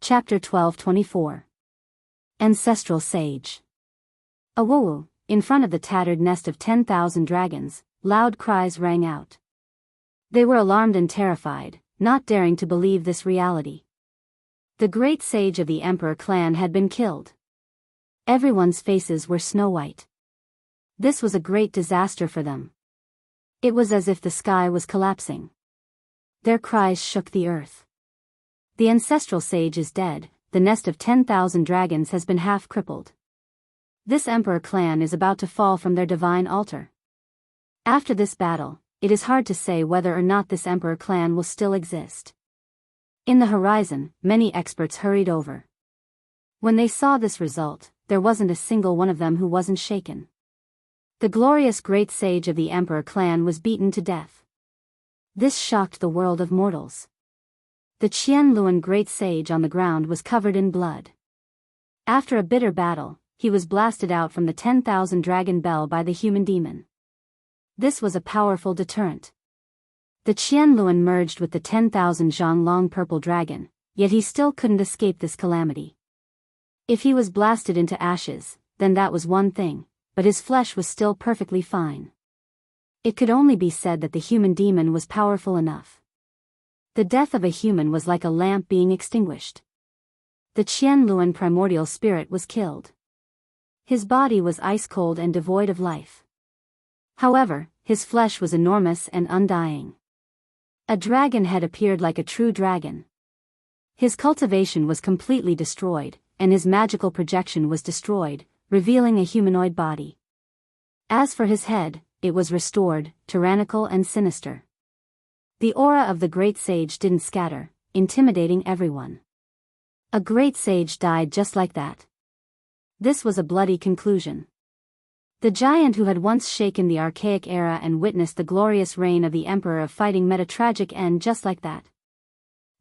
Chapter 1224. Ancestral Sage. Awoo! In front of the tattered nest of 10,000 dragons, loud cries rang out. They were alarmed and terrified, not daring to believe this reality. The great sage of the Emperor clan had been killed. Everyone's faces were snow-white. This was a great disaster for them. It was as if the sky was collapsing. Their cries shook the earth. The ancestral sage is dead, the nest of 10,000 dragons has been half crippled. This Emperor clan is about to fall from their divine altar. After this battle, it is hard to say whether or not this Emperor clan will still exist. In the horizon, many experts hurried over. When they saw this result, there wasn't a single one of them who wasn't shaken. The glorious great sage of the Emperor clan was beaten to death. This shocked the world of mortals. The Qianluan great sage on the ground was covered in blood. After a bitter battle, he was blasted out from the 10,000 dragon bell by the human demon. This was a powerful deterrent. The Qianluan merged with the 10,000 Zhonglong purple dragon, yet he still couldn't escape this calamity. If he was blasted into ashes, then that was one thing, but his flesh was still perfectly fine. It could only be said that the human demon was powerful enough. The death of a human was like a lamp being extinguished. The Qianluan primordial spirit was killed. His body was ice-cold and devoid of life. However, his flesh was enormous and undying. A dragon head appeared like a true dragon. His cultivation was completely destroyed, and his magical projection was destroyed, revealing a humanoid body. As for his head, it was restored, tyrannical and sinister. The aura of the great sage didn't scatter, intimidating everyone. A great sage died just like that. This was a bloody conclusion. The giant who had once shaken the archaic era and witnessed the glorious reign of the Emperor of Fighting met a tragic end just like that.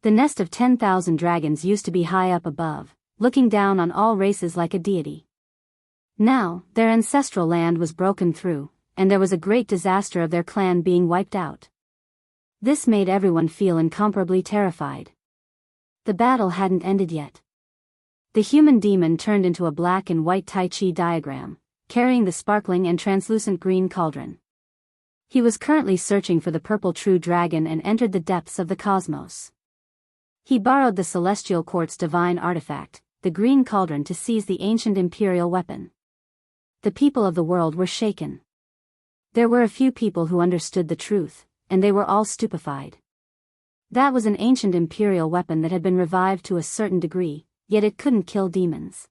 The nest of 10,000 dragons used to be high up above, looking down on all races like a deity. Now, their ancestral land was broken through, and there was a great disaster of their clan being wiped out. This made everyone feel incomparably terrified. The battle hadn't ended yet. The human demon turned into a black and white Tai Chi diagram, carrying the sparkling and translucent green cauldron. He was currently searching for the purple true dragon and entered the depths of the cosmos. He borrowed the celestial quartz divine artifact, the green cauldron, to seize the ancient imperial weapon. The people of the world were shaken. There were a few people who understood the truth, and they were all stupefied. That was an ancient imperial weapon that had been revived to a certain degree, yet it couldn't kill demons.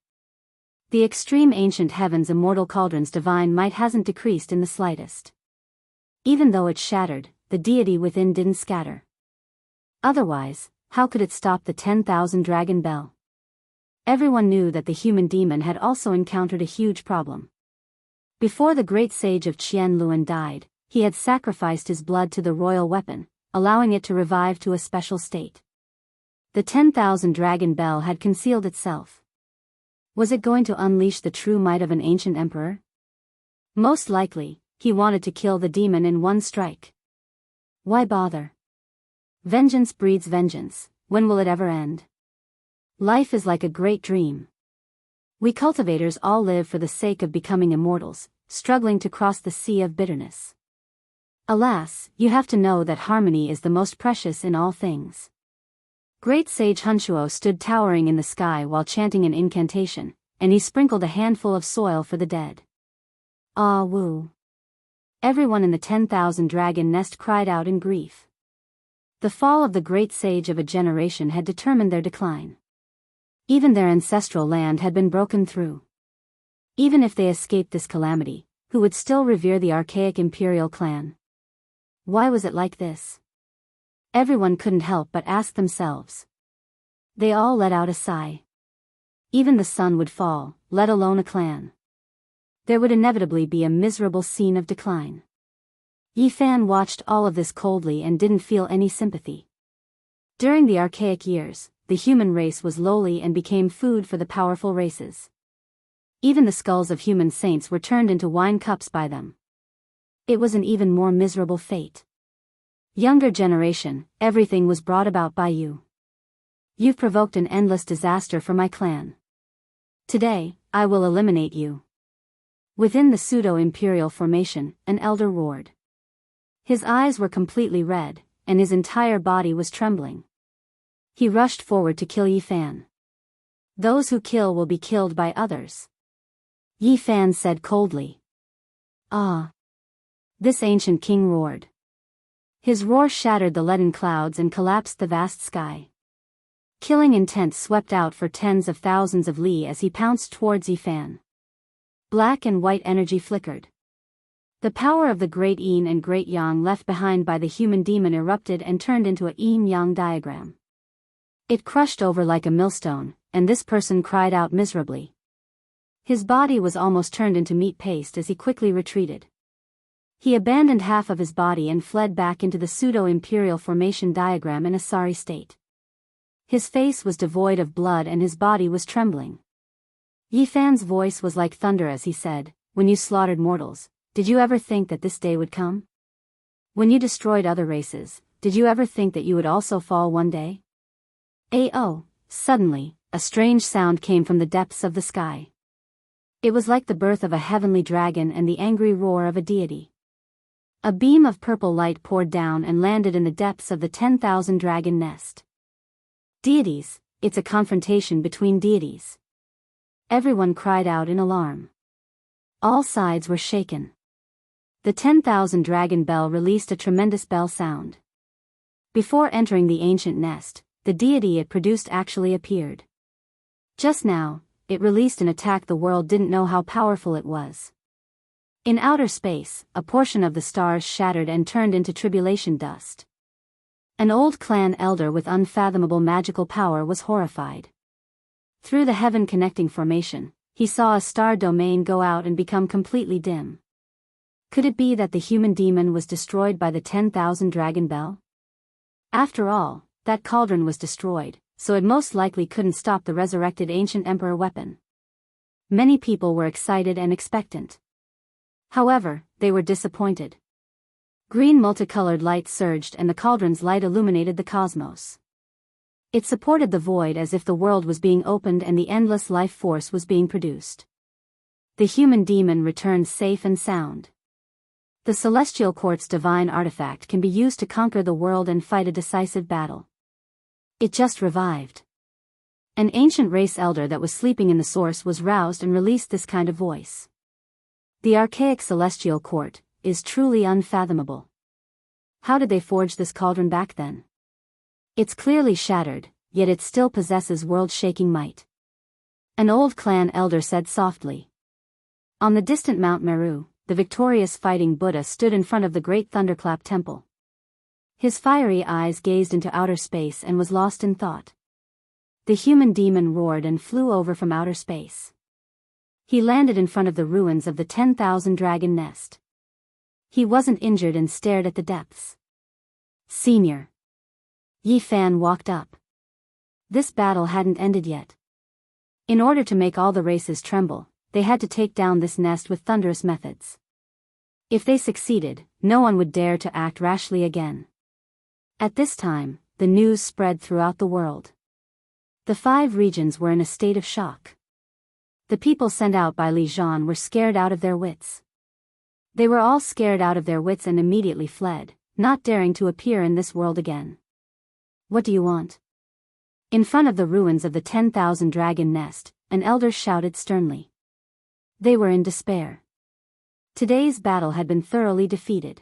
The extreme ancient heaven's immortal cauldron's divine might hasn't decreased in the slightest. Even though it shattered, the deity within didn't scatter. Otherwise, how could it stop the 10,000 dragon bell? Everyone knew that the human demon had also encountered a huge problem. Before the great sage of Qianluan died, he had sacrificed his blood to the royal weapon, allowing it to revive to a special state. The 10,000 dragon bell had concealed itself. Was it going to unleash the true might of an ancient emperor? Most likely, he wanted to kill the demon in one strike. Why bother? Vengeance breeds vengeance. When will it ever end? Life is like a great dream. We cultivators all live for the sake of becoming immortals, struggling to cross the sea of bitterness. Alas, you have to know that harmony is the most precious in all things. Great sage Hunshuo stood towering in the sky while chanting an incantation, and he sprinkled a handful of soil for the dead. Ah woo! Everyone in the 10,000 dragon nest cried out in grief. The fall of the great sage of a generation had determined their decline. Even their ancestral land had been broken through. Even if they escaped this calamity, who would still revere the archaic imperial clan? Why was it like this? Everyone couldn't help but ask themselves. They all let out a sigh. Even the sun would fall, let alone a clan. There would inevitably be a miserable scene of decline. Yi Fan watched all of this coldly and didn't feel any sympathy. During the archaic years, the human race was lowly and became food for the powerful races. Even the skulls of human saints were turned into wine cups by them. It was an even more miserable fate. Younger generation, everything was brought about by you. You've provoked an endless disaster for my clan. Today, I will eliminate you. Within the pseudo-imperial formation, an elder roared. His eyes were completely red, and his entire body was trembling. He rushed forward to kill Yi Fan. Those who kill will be killed by others. Yi Fan said coldly. Ah! This ancient king roared. His roar shattered the leaden clouds and collapsed the vast sky. Killing intent swept out for tens of thousands of li as he pounced towards Yi Fan. Black and white energy flickered. The power of the Great Yin and Great Yang left behind by the human demon erupted and turned into a yin-yang diagram. It crushed over like a millstone, and this person cried out miserably. His body was almost turned into meat paste as he quickly retreated. He abandoned half of his body and fled back into the pseudo-imperial formation diagram in a sorry state. His face was devoid of blood and his body was trembling. Yi Fan's voice was like thunder as he said, "When you slaughtered mortals, did you ever think that this day would come? When you destroyed other races, did you ever think that you would also fall one day?" Oh! Suddenly, a strange sound came from the depths of the sky. It was like the birth of a heavenly dragon and the angry roar of a deity. A beam of purple light poured down and landed in the depths of the 10,000 dragon nest. Deities, it's a confrontation between deities. Everyone cried out in alarm. All sides were shaken. The 10,000 dragon bell released a tremendous bell sound. Before entering the ancient nest, the deity it produced actually appeared. Just now, it released an attack the world didn't know how powerful it was. In outer space, a portion of the stars shattered and turned into tribulation dust. An old clan elder with unfathomable magical power was horrified. Through the heaven-connecting formation, he saw a star domain go out and become completely dim. Could it be that the human demon was destroyed by the 10,000 dragon bell? After all, that cauldron was destroyed, so it most likely couldn't stop the resurrected ancient emperor weapon. Many people were excited and expectant. However, they were disappointed. Green multicolored light surged and the cauldron's light illuminated the cosmos. It supported the void as if the world was being opened and the endless life force was being produced. The human demon returned safe and sound. The celestial quartz divine artifact can be used to conquer the world and fight a decisive battle. It just revived. An ancient race elder that was sleeping in the source was roused and released this kind of voice. The archaic celestial court is truly unfathomable. How did they forge this cauldron back then? It's clearly shattered, yet it still possesses world-shaking might. An old clan elder said softly. On the distant Mount Meru, the victorious fighting Buddha stood in front of the great thunderclap temple. His fiery eyes gazed into outer space and was lost in thought. The human demon roared and flew over from outer space. He landed in front of the ruins of the 10,000 dragon nest. He wasn't injured and stared at the depths. "Senior." Yi Fan walked up. This battle hadn't ended yet. In order to make all the races tremble, they had to take down this nest with thunderous methods. If they succeeded, no one would dare to act rashly again. At this time, the news spread throughout the world. The 5 regions were in a state of shock. The people sent out by Li Zhan were scared out of their wits. They were all scared out of their wits and immediately fled, not daring to appear in this world again. "What do you want?" In front of the ruins of the 10,000 dragon nest, an elder shouted sternly. They were in despair. Today's battle had been thoroughly defeated.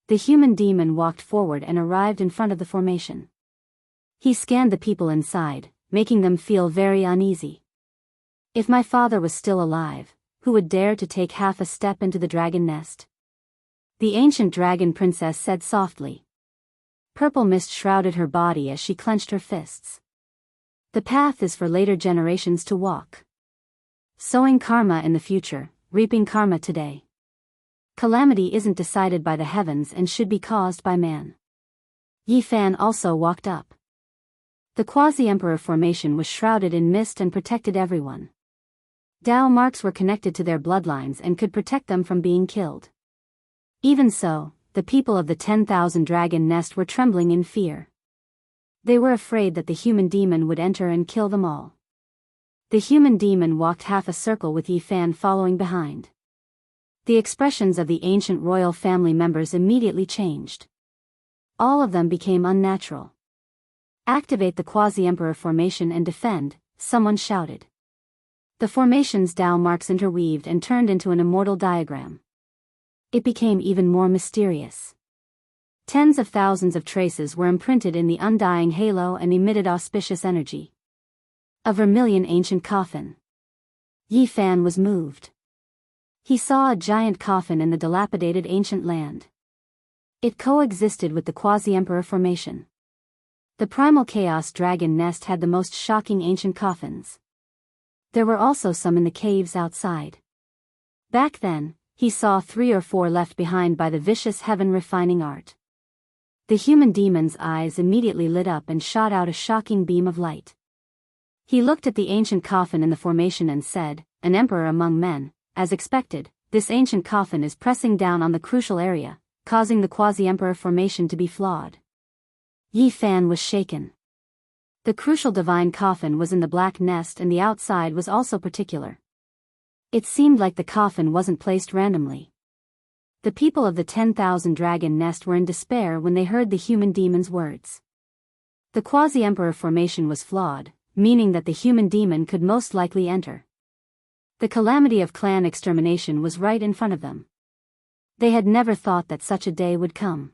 The human demon walked forward and arrived in front of the formation. He scanned the people inside, making them feel very uneasy. If my father was still alive, who would dare to take half a step into the dragon nest? The ancient dragon princess said softly. Purple mist shrouded her body as she clenched her fists. The path is for later generations to walk. Sowing karma in the future, reaping karma today. Calamity isn't decided by the heavens and should be caused by man. Yi Fan also walked up. The quasi-emperor formation was shrouded in mist and protected everyone. Dao marks were connected to their bloodlines and could protect them from being killed. Even so, the people of the 10,000 dragon nest were trembling in fear. They were afraid that the human demon would enter and kill them all. The human demon walked half a circle with Yi Fan following behind. The expressions of the ancient royal family members immediately changed. All of them became unnatural. "Activate the Quasi-Emperor formation and defend," someone shouted. The formation's Tao marks interweaved and turned into an immortal diagram. It became even more mysterious. Tens of thousands of traces were imprinted in the undying halo and emitted auspicious energy. A vermilion ancient coffin. Yi Fan was moved. He saw a giant coffin in the dilapidated ancient land. It coexisted with the Quasi-Emperor formation. The primal chaos dragon nest had the most shocking ancient coffins. There were also some in the caves outside. Back then, he saw 3 or 4 left behind by the vicious heaven refining art. The human demon's eyes immediately lit up and shot out a shocking beam of light. He looked at the ancient coffin in the formation and said, "An emperor among men, as expected, this ancient coffin is pressing down on the crucial area, causing the Quasi-Emperor formation to be flawed." Yi Fan was shaken. The crucial divine coffin was in the black nest and the outside was also particular. It seemed like the coffin wasn't placed randomly. The people of the 10,000 dragon nest were in despair when they heard the human demon's words. The Quasi-Emperor formation was flawed, meaning that the human demon could most likely enter. The calamity of clan extermination was right in front of them. They had never thought that such a day would come.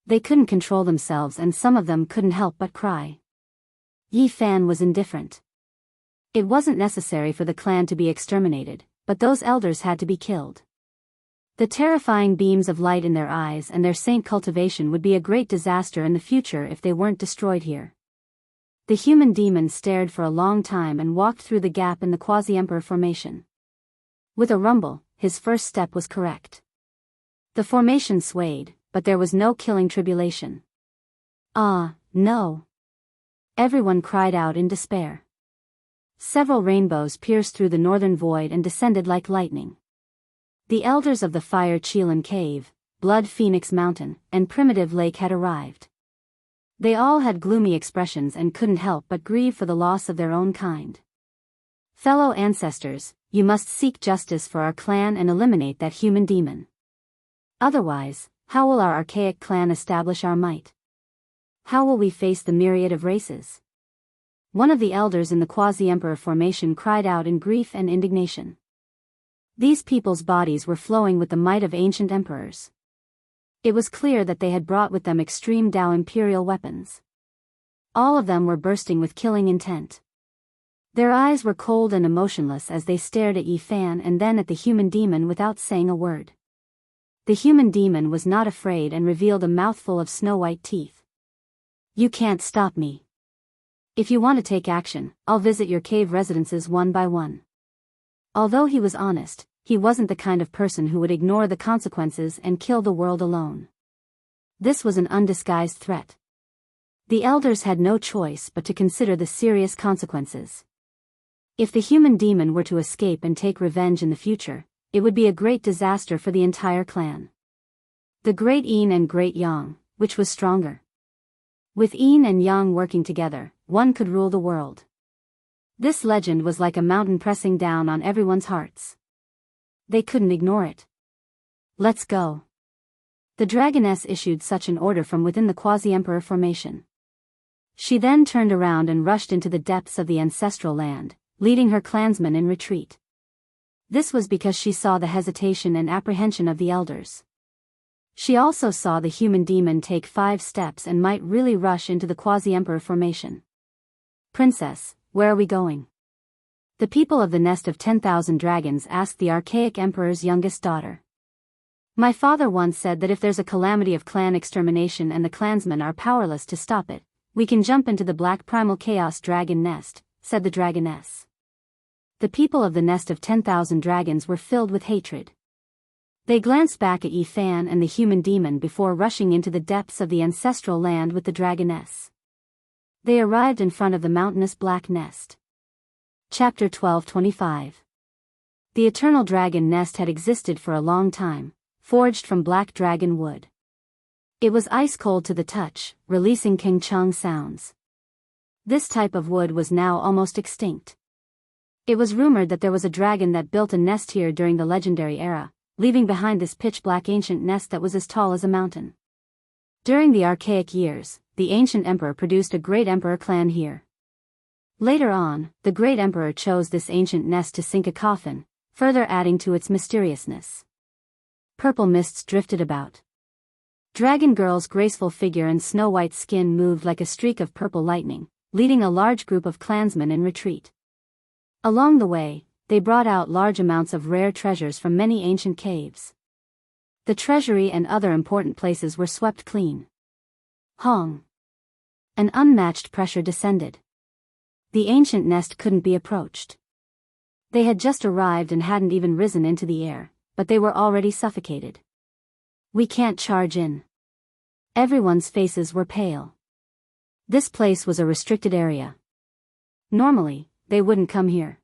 They couldn't control themselves and some of them couldn't help but cry. Yi Fan was indifferent. It wasn't necessary for the clan to be exterminated, but those elders had to be killed. The terrifying beams of light in their eyes and their saint cultivation would be a great disaster in the future if they weren't destroyed here. The human demon stared for a long time and walked through the gap in the Quasi-Emperor formation. With a rumble, his first step was correct. The formation swayed, but there was no killing tribulation. "Ah, no!" Everyone cried out in despair. Several rainbows pierced through the northern void and descended like lightning. The elders of the Fire Chelan Cave, Blood Phoenix Mountain, and Primitive Lake had arrived. They all had gloomy expressions and couldn't help but grieve for the loss of their own kind. "Fellow ancestors, you must seek justice for our clan and eliminate that human demon. Otherwise, how will our archaic clan establish our might? How will we face the myriad of races?" One of the elders in the Quasi-Emperor formation cried out in grief and indignation. These people's bodies were flowing with the might of ancient emperors. It was clear that they had brought with them extreme Tao imperial weapons. All of them were bursting with killing intent. Their eyes were cold and emotionless as they stared at Yi Fan and then at the human demon without saying a word. The human demon was not afraid and revealed a mouthful of snow-white teeth. "You can't stop me. If you want to take action, I'll visit your cave residences one by one." Although he was honest, he wasn't the kind of person who would ignore the consequences and kill the world alone. This was an undisguised threat. The elders had no choice but to consider the serious consequences. If the human demon were to escape and take revenge in the future, it would be a great disaster for the entire clan. The Great Yin and Great Yang, which was stronger? With Yin and Yang working together, one could rule the world. This legend was like a mountain pressing down on everyone's hearts. They couldn't ignore it. "Let's go." The dragoness issued such an order from within the Quasi-Emperor formation. She then turned around and rushed into the depths of the ancestral land, leading her clansmen in retreat. This was because she saw the hesitation and apprehension of the elders. She also saw the human demon take 5 steps and might really rush into the Quasi-Emperor formation. "Princess, where are we going?" The people of the nest of 10,000 dragons asked the archaic emperor's youngest daughter. "My father once said that if there's a calamity of clan extermination and the clansmen are powerless to stop it, we can jump into the black primal chaos dragon nest," said the dragoness. The people of the nest of 10,000 dragons were filled with hatred. They glanced back at Yi Fan and the human demon before rushing into the depths of the ancestral land with the dragoness. They arrived in front of the mountainous black nest. Chapter 12:25. The eternal dragon nest had existed for a long time, forged from black dragon wood. It was ice cold to the touch, releasing King Chung sounds. This type of wood was now almost extinct. It was rumored that there was a dragon that built a nest here during the legendary era, leaving behind this pitch-black ancient nest that was as tall as a mountain. During the archaic years, the ancient emperor produced a great emperor clan here. Later on, the great emperor chose this ancient nest to sink a coffin, further adding to its mysteriousness. Purple mists drifted about. Dragon Girl's graceful figure and snow-white skin moved like a streak of purple lightning, leading a large group of clansmen in retreat. Along the way, they brought out large amounts of rare treasures from many ancient caves. The treasury and other important places were swept clean. Hong! An unmatched pressure descended. The ancient nest couldn't be approached. They had just arrived and hadn't even risen into the air, but they were already suffocated. We can't charge in. Everyone's faces were pale. This place was a restricted area. Normally, they wouldn't come here.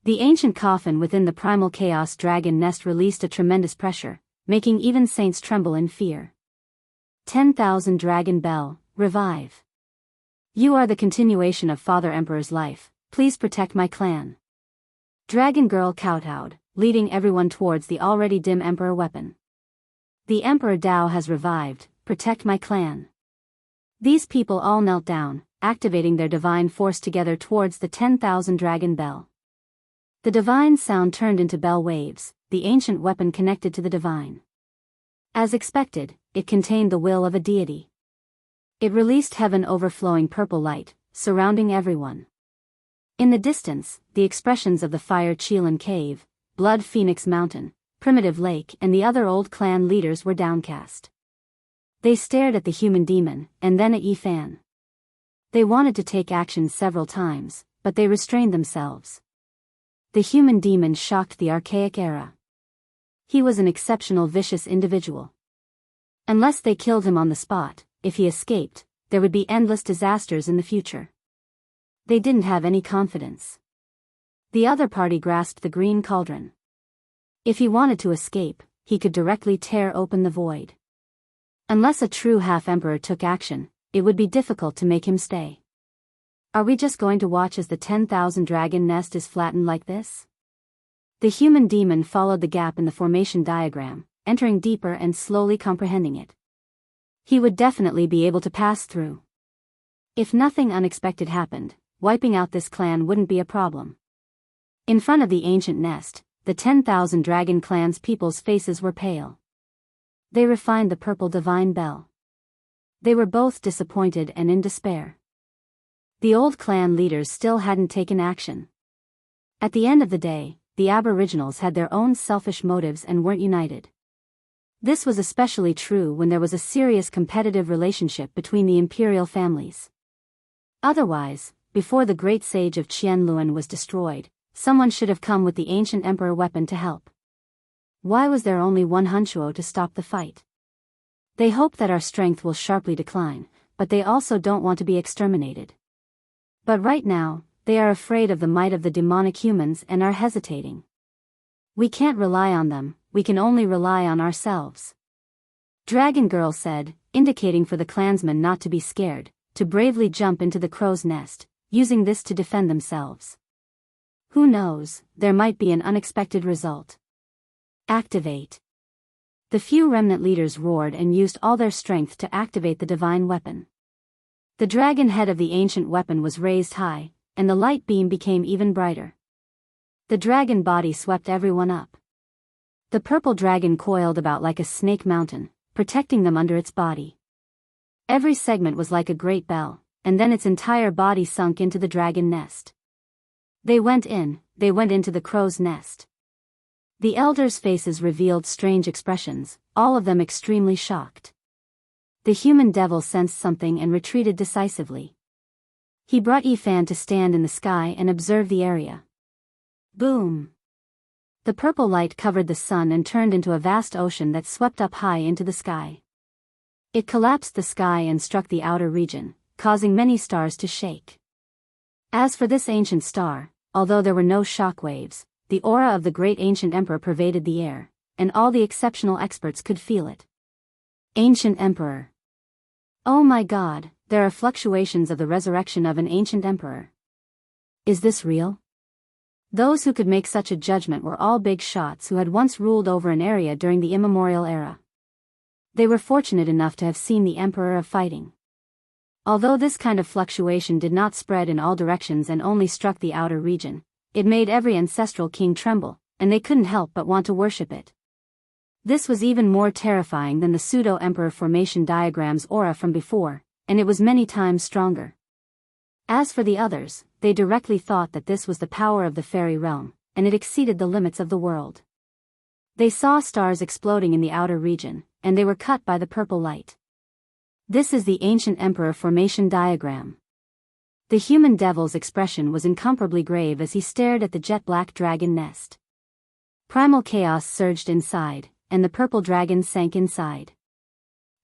The ancient coffin within the primal chaos dragon nest released a tremendous pressure, making even saints tremble in fear. 10,000 Dragon Bell, revive. You are the continuation of Father Emperor's life, please protect my clan. Dragon Girl kowtowed, leading everyone towards the already dim Emperor weapon. The Emperor Dao has revived, protect my clan. These people all knelt down, activating their divine force together towards the 10,000 Dragon Bell. The divine sound turned into bell waves, the ancient weapon connected to the divine. As expected, it contained the will of a deity. It released heaven overflowing purple light, surrounding everyone. In the distance, the expressions of the Fire Chelan Cave, Blood Phoenix Mountain, Primitive Lake and the other old clan leaders were downcast. They stared at the human demon, and then at Yifan. They wanted to take action several times, but they restrained themselves. The human demon shocked the archaic era. He was an exceptional vicious individual. Unless they killed him on the spot, if he escaped, there would be endless disasters in the future. They didn't have any confidence. The other party grasped the green cauldron. If he wanted to escape, he could directly tear open the void. Unless a true half-emperor took action, it would be difficult to make him stay. Are we just going to watch as the 10,000 dragon nest is flattened like this? The human demon followed the gap in the formation diagram, entering deeper and slowly comprehending it. He would definitely be able to pass through. If nothing unexpected happened, wiping out this clan wouldn't be a problem. In front of the ancient nest, the 10,000 dragon clan's people's faces were pale. They refined the purple divine bell. They were both disappointed and in despair. The old clan leaders still hadn't taken action. At the end of the day, the aboriginals had their own selfish motives and weren't united. This was especially true when there was a serious competitive relationship between the imperial families. Otherwise, before the great sage of Qianluan was destroyed, someone should have come with the ancient emperor weapon to help. Why was there only one Hunchuo to stop the fight? They hope that our strength will sharply decline, but they also don't want to be exterminated. But right now, they are afraid of the might of the demonic humans and are hesitating. We can't rely on them, we can only rely on ourselves. Dragon Girl said, indicating for the clansmen not to be scared, to bravely jump into the crow's nest, using this to defend themselves. Who knows, there might be an unexpected result. Activate. The few remnant leaders roared and used all their strength to activate the divine weapon. The dragon head of the ancient weapon was raised high, and the light beam became even brighter. The dragon body swept everyone up. The purple dragon coiled about like a snake mountain, protecting them under its body. Every segment was like a great bell, and then its entire body sunk into the dragon nest. They went into the crow's nest. The elders' faces revealed strange expressions, all of them extremely shocked. The human devil sensed something and retreated decisively. He brought Yifan to stand in the sky and observe the area. Boom! The purple light covered the sun and turned into a vast ocean that swept up high into the sky. It collapsed the sky and struck the outer region, causing many stars to shake. As for this ancient star, although there were no shock waves, the aura of the great ancient emperor pervaded the air, and all the exceptional experts could feel it. Ancient Emperor. Oh my God, there are fluctuations of the resurrection of an ancient emperor. Is this real? Those who could make such a judgment were all big shots who had once ruled over an area during the immemorial era. They were fortunate enough to have seen the Emperor of Fighting. Although this kind of fluctuation did not spread in all directions and only struck the outer region, it made every ancestral king tremble, and they couldn't help but want to worship it. This was even more terrifying than the pseudo-emperor formation diagram's aura from before, and it was many times stronger. As for the others, they directly thought that this was the power of the fairy realm, and it exceeded the limits of the world. They saw stars exploding in the outer region, and they were cut by the purple light. This is the ancient emperor formation diagram. The human devil's expression was incomparably grave as he stared at the jet-black dragon nest. Primal chaos surged inside, and the purple dragon sank inside.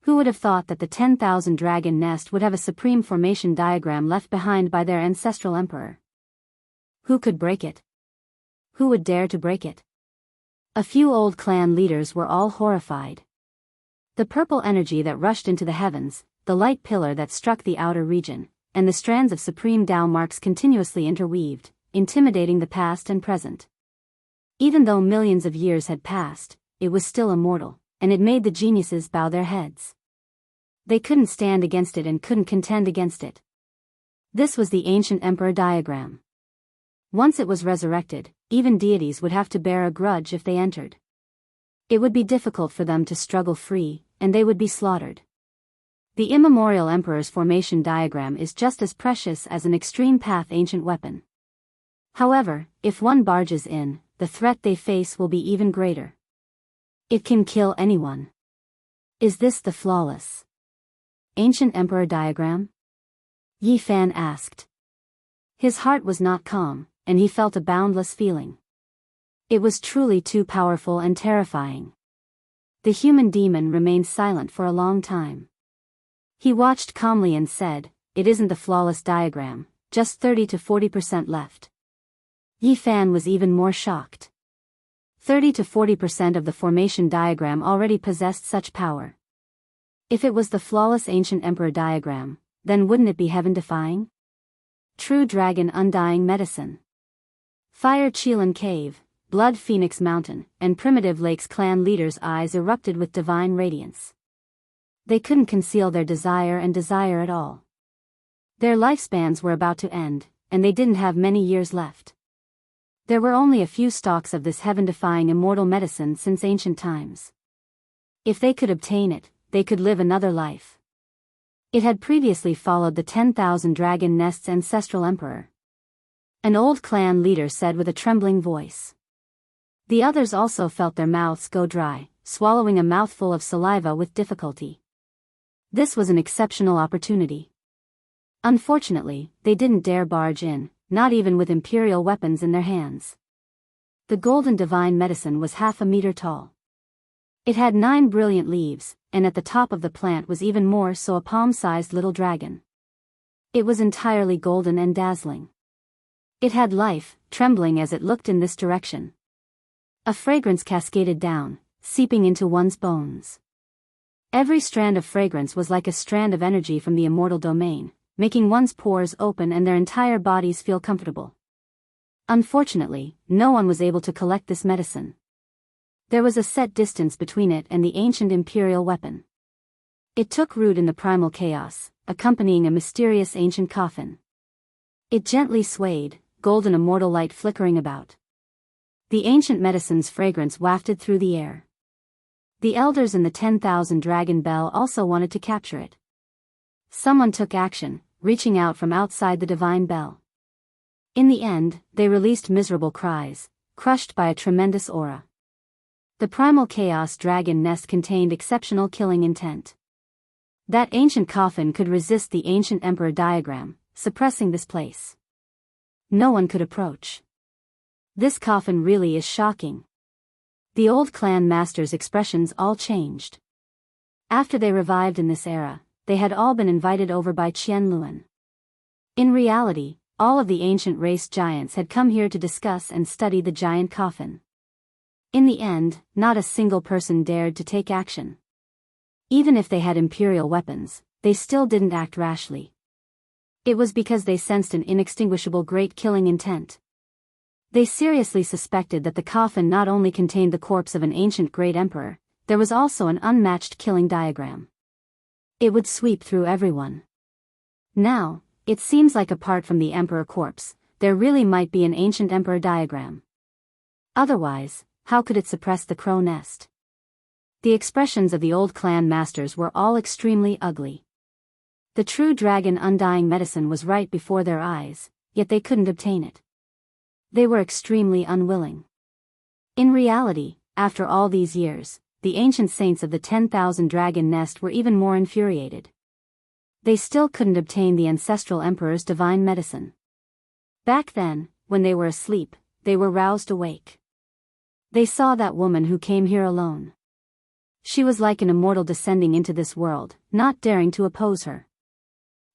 Who would have thought that the 10,000 dragon nest would have a supreme formation diagram left behind by their ancestral emperor? Who could break it? Who would dare to break it? A few old clan leaders were all horrified. The purple energy that rushed into the heavens, the light pillar that struck the outer region, and the strands of supreme Tao marks continuously interweaved, intimidating the past and present. Even though millions of years had passed, it was still immortal, and it made the geniuses bow their heads. They couldn't stand against it and couldn't contend against it. This was the ancient emperor diagram. Once it was resurrected, even deities would have to bear a grudge if they entered. It would be difficult for them to struggle free, and they would be slaughtered. The immemorial emperor's formation diagram is just as precious as an extreme path ancient weapon. However, if one barges in, the threat they face will be even greater. It can kill anyone. Is this the flawless ancient emperor diagram? Yi Fan asked. His heart was not calm, and he felt a boundless feeling. It was truly too powerful and terrifying. The human demon remained silent for a long time. He watched calmly and said, "It isn't the flawless diagram, just 30 to 40% left." Yi Fan was even more shocked. 30 to 40% of the formation diagram already possessed such power. If it was the flawless ancient emperor diagram, then wouldn't it be heaven-defying? True dragon undying medicine. Fire Chilan Cave, Blood Phoenix Mountain, and Primitive Lake's clan leaders' eyes erupted with divine radiance. They couldn't conceal their desire at all. Their lifespans were about to end, and they didn't have many years left. There were only a few stalks of this heaven-defying immortal medicine since ancient times. If they could obtain it, they could live another life. It had previously followed the 10,000 dragon nest's ancestral emperor. An old clan leader said with a trembling voice. The others also felt their mouths go dry, swallowing a mouthful of saliva with difficulty. This was an exceptional opportunity. Unfortunately, they didn't dare barge in, not even with imperial weapons in their hands. The golden divine medicine was half a meter tall. It had 9 brilliant leaves, and at the top of the plant was even more so a palm-sized little dragon. It was entirely golden and dazzling. It had life, trembling as it looked in this direction. A fragrance cascaded down, seeping into one's bones. Every strand of fragrance was like a strand of energy from the immortal domain, making one's pores open and their entire bodies feel comfortable. Unfortunately, no one was able to collect this medicine. There was a set distance between it and the ancient imperial weapon. It took root in the primal chaos, accompanying a mysterious ancient coffin. It gently swayed, golden immortal light flickering about. The ancient medicine's fragrance wafted through the air. The elders in the 10,000 dragon bell also wanted to capture it. Someone took action, reaching out from outside the divine bell. In the end, they released miserable cries, crushed by a tremendous aura. The primal chaos dragon nest contained exceptional killing intent. That ancient coffin could resist the ancient emperor diagram, suppressing this place. No one could approach. This coffin really is shocking. The old clan masters' expressions all changed. After they revived in this era, they had all been invited over by Qian Luan. In reality, all of the ancient race giants had come here to discuss and study the giant coffin. In the end, not a single person dared to take action. Even if they had imperial weapons, they still didn't act rashly. It was because they sensed an inextinguishable great killing intent. They seriously suspected that the coffin not only contained the corpse of an ancient great emperor, there was also an unmatched killing diagram. It would sweep through everyone. Now, it seems like apart from the emperor corpse, there really might be an ancient emperor diagram. Otherwise, how could it suppress the crow nest? The expressions of the old clan masters were all extremely ugly. The true dragon undying medicine was right before their eyes, yet they couldn't obtain it. They were extremely unwilling. In reality, after all these years, the ancient saints of the 10,000 dragon nest were even more infuriated. They still couldn't obtain the ancestral emperor's divine medicine. Back then, when they were asleep, they were roused awake. They saw that woman who came here alone. She was like an immortal descending into this world, not daring to oppose her.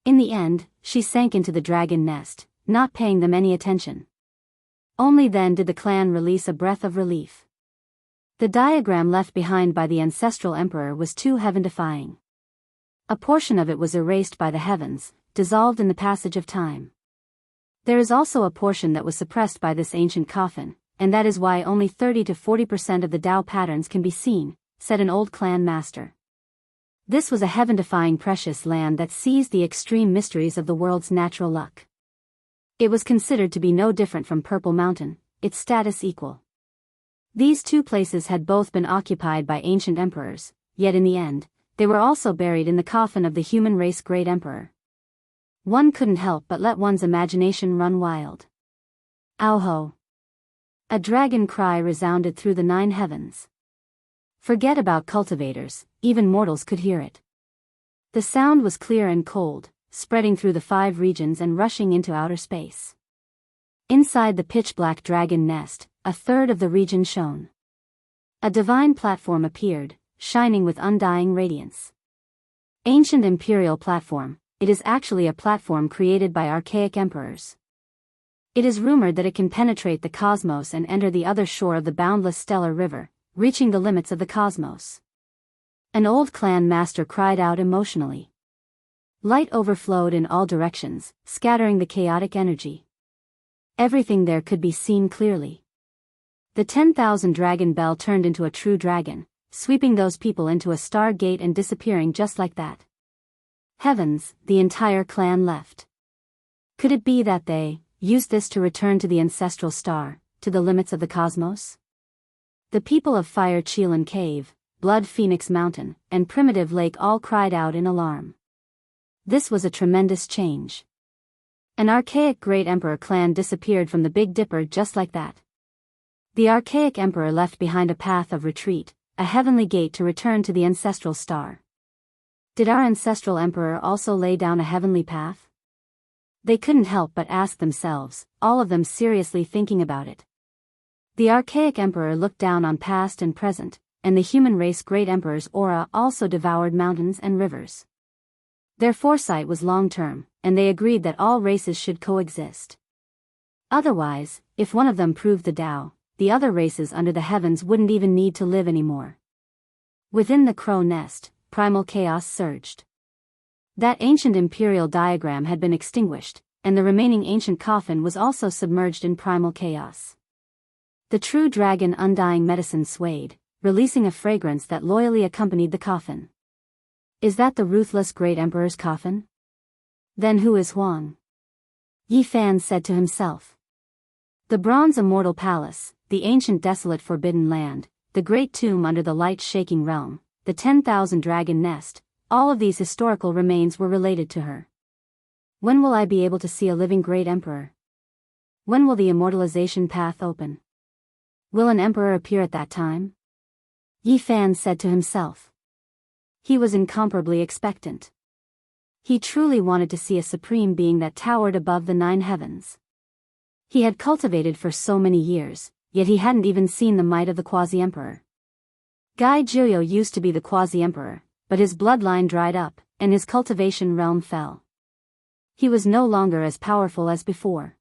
In the end, she sank into the dragon nest, not paying them any attention. Only then did the clan release a breath of relief. The diagram left behind by the ancestral emperor was too heaven-defying. A portion of it was erased by the heavens, dissolved in the passage of time. There is also a portion that was suppressed by this ancient coffin, and that is why only 30 to 40% of the Tao patterns can be seen, said an old clan master. This was a heaven-defying precious land that seized the extreme mysteries of the world's natural luck. It was considered to be no different from Purple Mountain, its status equal. These two places had both been occupied by ancient emperors, yet in the end, they were also buried in the coffin of the human race great emperor. One couldn't help but let one's imagination run wild. Ow-ho! A dragon cry resounded through the 9 heavens. Forget about cultivators, even mortals could hear it. The sound was clear and cold, spreading through the 5 regions and rushing into outer space. Inside the pitch-black dragon nest, a third of the region shone. A divine platform appeared, shining with undying radiance. Ancient imperial platform, it is actually a platform created by archaic emperors. It is rumored that it can penetrate the cosmos and enter the other shore of the boundless stellar river, reaching the limits of the cosmos. An old clan master cried out emotionally. Light overflowed in all directions, scattering the chaotic energy. Everything there could be seen clearly. The 10,000 dragon bell turned into a true dragon, sweeping those people into a stargate and disappearing just like that. Heavens, the entire clan left. Could it be that they used this to return to the ancestral star, to the limits of the cosmos? The people of Fire Chelan Cave, Blood Phoenix Mountain, and Primitive Lake all cried out in alarm. This was a tremendous change. An archaic great emperor clan disappeared from the Big Dipper just like that. The archaic emperor left behind a path of retreat, a heavenly gate to return to the ancestral star. Did our ancestral emperor also lay down a heavenly path? They couldn't help but ask themselves, all of them seriously thinking about it. The archaic emperor looked down on past and present, and the human race great emperor's aura also devoured mountains and rivers. Their foresight was long-term, and they agreed that all races should coexist. Otherwise, if one of them proved the Tao, the other races under the heavens wouldn't even need to live anymore. Within the crow nest, primal chaos surged. That ancient imperial diagram had been extinguished, and the remaining ancient coffin was also submerged in primal chaos. The true dragon undying medicine swayed, releasing a fragrance that loyally accompanied the coffin. Is that the ruthless great emperor's coffin? Then who is Huang? Yi Fan said to himself. The bronze immortal palace, the ancient desolate forbidden land, the great tomb under the light-shaking realm, the 10,000 dragon nest, all of these historical remains were related to her. When will I be able to see a living great emperor? When will the immortalization path open? Will an emperor appear at that time? Yi Fan said to himself. He was incomparably expectant. He truly wanted to see a supreme being that towered above the 9 heavens. He had cultivated for so many years, yet he hadn't even seen the might of the quasi-emperor. Gai Jiuyo used to be the quasi-emperor, but his bloodline dried up, and his cultivation realm fell. He was no longer as powerful as before.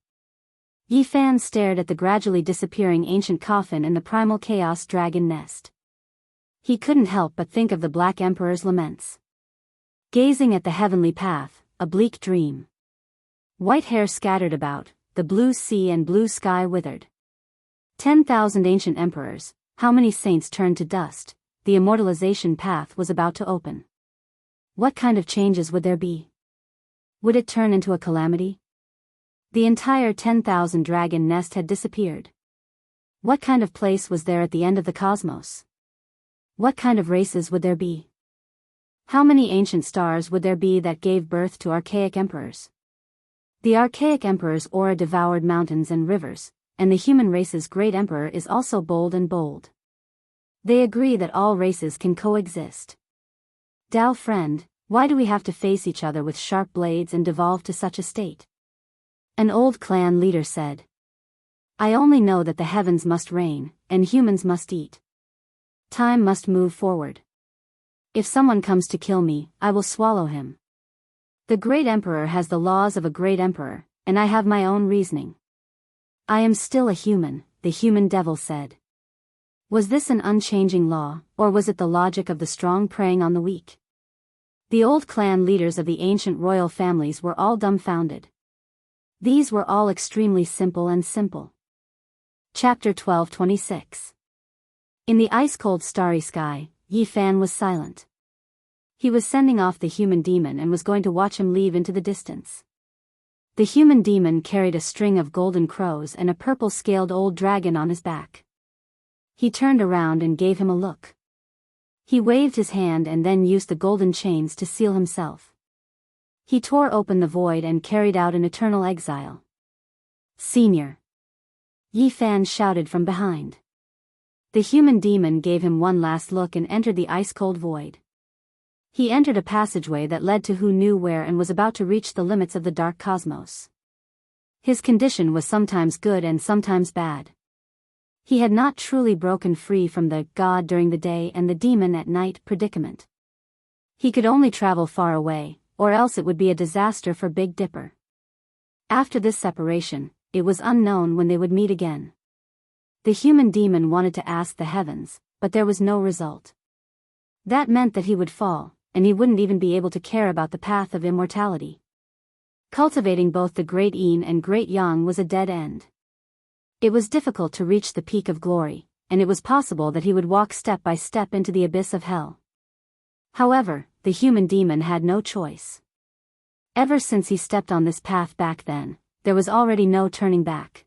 Yi Fan stared at the gradually disappearing ancient coffin in the primal chaos dragon nest. He couldn't help but think of the Black Emperor's laments. Gazing at the heavenly path, a bleak dream. White hair scattered about, the blue sea and blue sky withered. 10,000 ancient emperors, how many saints turned to dust, the immortalization path was about to open. What kind of changes would there be? Would it turn into a calamity? The entire 10,000 dragon nest had disappeared. What kind of place was there at the end of the cosmos? What kind of races would there be? How many ancient stars would there be that gave birth to archaic emperors? The archaic emperor's aura devoured mountains and rivers, and the human race's great emperor is also bold and bold. They agree that all races can coexist. Tao friend, why do we have to face each other with sharp blades and devolve to such a state? An old clan leader said. I only know that the heavens must reign, and humans must eat. Time must move forward. If someone comes to kill me, I will swallow him. The great emperor has the laws of a great emperor, and I have my own reasoning. I am still a human, the human devil said. Was this an unchanging law, or was it the logic of the strong preying on the weak? The old clan leaders of the ancient royal families were all dumbfounded. These were all extremely simple and simple. Chapter 12:26. In the ice-cold starry sky, Yi Fan was silent. He was sending off the human demon and was going to watch him leave into the distance. The human demon carried a string of golden crows and a purple-scaled old dragon on his back. He turned around and gave him a look. He waved his hand and then used the golden chains to seal himself. He tore open the void and carried out an eternal exile. Senior! Yi Fan shouted from behind. The human demon gave him one last look and entered the ice-cold void. He entered a passageway that led to who knew where and was about to reach the limits of the dark cosmos. His condition was sometimes good and sometimes bad. He had not truly broken free from the God during the day and the demon at night predicament. He could only travel far away, or else it would be a disaster for Big Dipper. After this separation, it was unknown when they would meet again. The human demon wanted to ask the heavens, but there was no result. That meant that he would fall, and he wouldn't even be able to care about the path of immortality. Cultivating both the great yin and great yang was a dead end. It was difficult to reach the peak of glory, and it was possible that he would walk step by step into the abyss of hell. However, the human demon had no choice. Ever since he stepped on this path back then, there was already no turning back.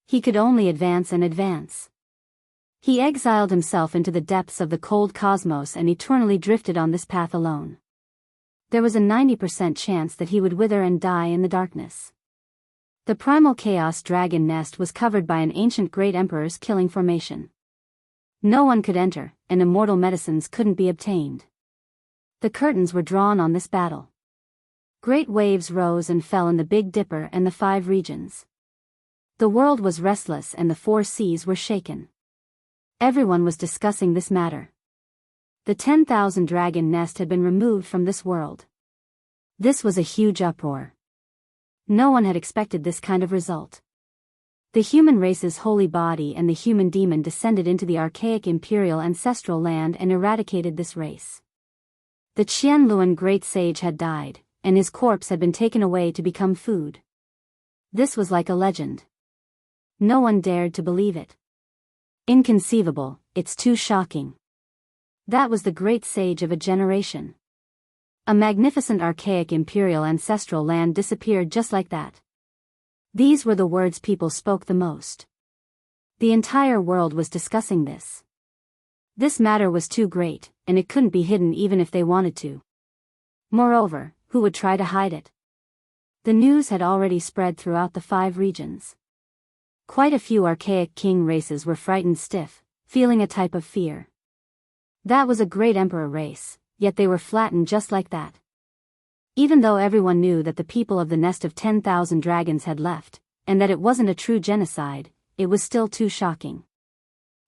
He could only advance and advance. He exiled himself into the depths of the cold cosmos and eternally drifted on this path alone. There was a 90% chance that he would wither and die in the darkness. The primal chaos dragon nest was covered by an ancient great emperor's killing formation. No one could enter, and immortal medicines couldn't be obtained. The curtains were drawn on this battle. Great waves rose and fell in the Big Dipper and the 5 regions. The world was restless and the 4 seas were shaken. Everyone was discussing this matter. The 10,000 dragon nest had been removed from this world. This was a huge uproar. No one had expected this kind of result. The human race's holy body and the human demon descended into the archaic imperial ancestral land and eradicated this race. The Qianluan great sage had died, and his corpse had been taken away to become food. This was like a legend. No one dared to believe it. Inconceivable, it's too shocking. That was the great sage of a generation. A magnificent archaic imperial ancestral land disappeared just like that. These were the words people spoke the most. The entire world was discussing this. This matter was too great, and it couldn't be hidden even if they wanted to. Moreover, who would try to hide it? The news had already spread throughout the 5 regions. Quite a few archaic king races were frightened stiff, feeling a type of fear. That was a great emperor race, yet they were flattened just like that. Even though everyone knew that the people of the nest of 10,000 dragons had left, and that it wasn't a true genocide, it was still too shocking.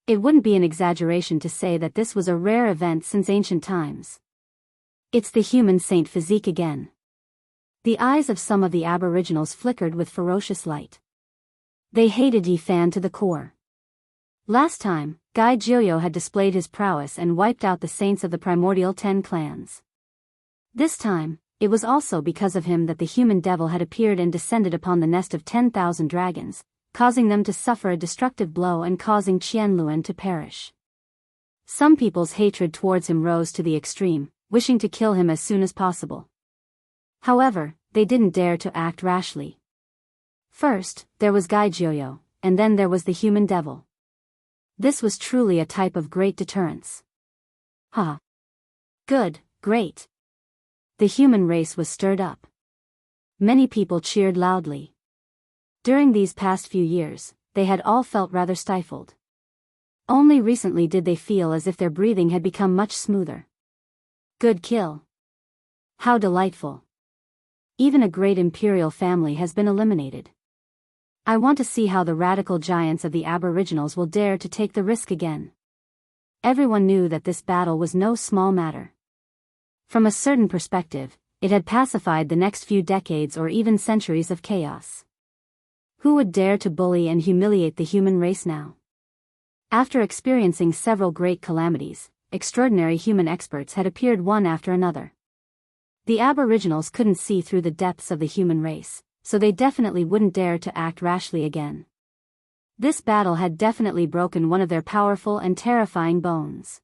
It wouldn't be an exaggeration to say that this was a rare event since ancient times. It's the human saint physique again. The eyes of some of the aboriginals flickered with ferocious light. They hated Yi Fan to the core. Last time, Guy Joyo had displayed his prowess and wiped out the saints of the primordial 10 clans. This time, it was also because of him that the human devil had appeared and descended upon the nest of 10,000 dragons, causing them to suffer a destructive blow and causing Qianluan to perish. Some people's hatred towards him rose to the extreme, wishing to kill him as soon as possible. However, they didn't dare to act rashly. First, there was Guy Joyo, and then there was the human devil. This was truly a type of great deterrence. Ha! Good, great. The human race was stirred up. Many people cheered loudly. During these past few years, they had all felt rather stifled. Only recently did they feel as if their breathing had become much smoother. Good kill. How delightful. Even a great imperial family has been eliminated. I want to see how the radical giants of the Aboriginals will dare to take the risk again. Everyone knew that this battle was no small matter. From a certain perspective, it had pacified the next few decades or even centuries of chaos. Who would dare to bully and humiliate the human race now? After experiencing several great calamities, extraordinary human experts had appeared one after another. The Aboriginals couldn't see through the depths of the human race, so they definitely wouldn't dare to act rashly again. This battle had definitely broken one of their powerful and terrifying bones.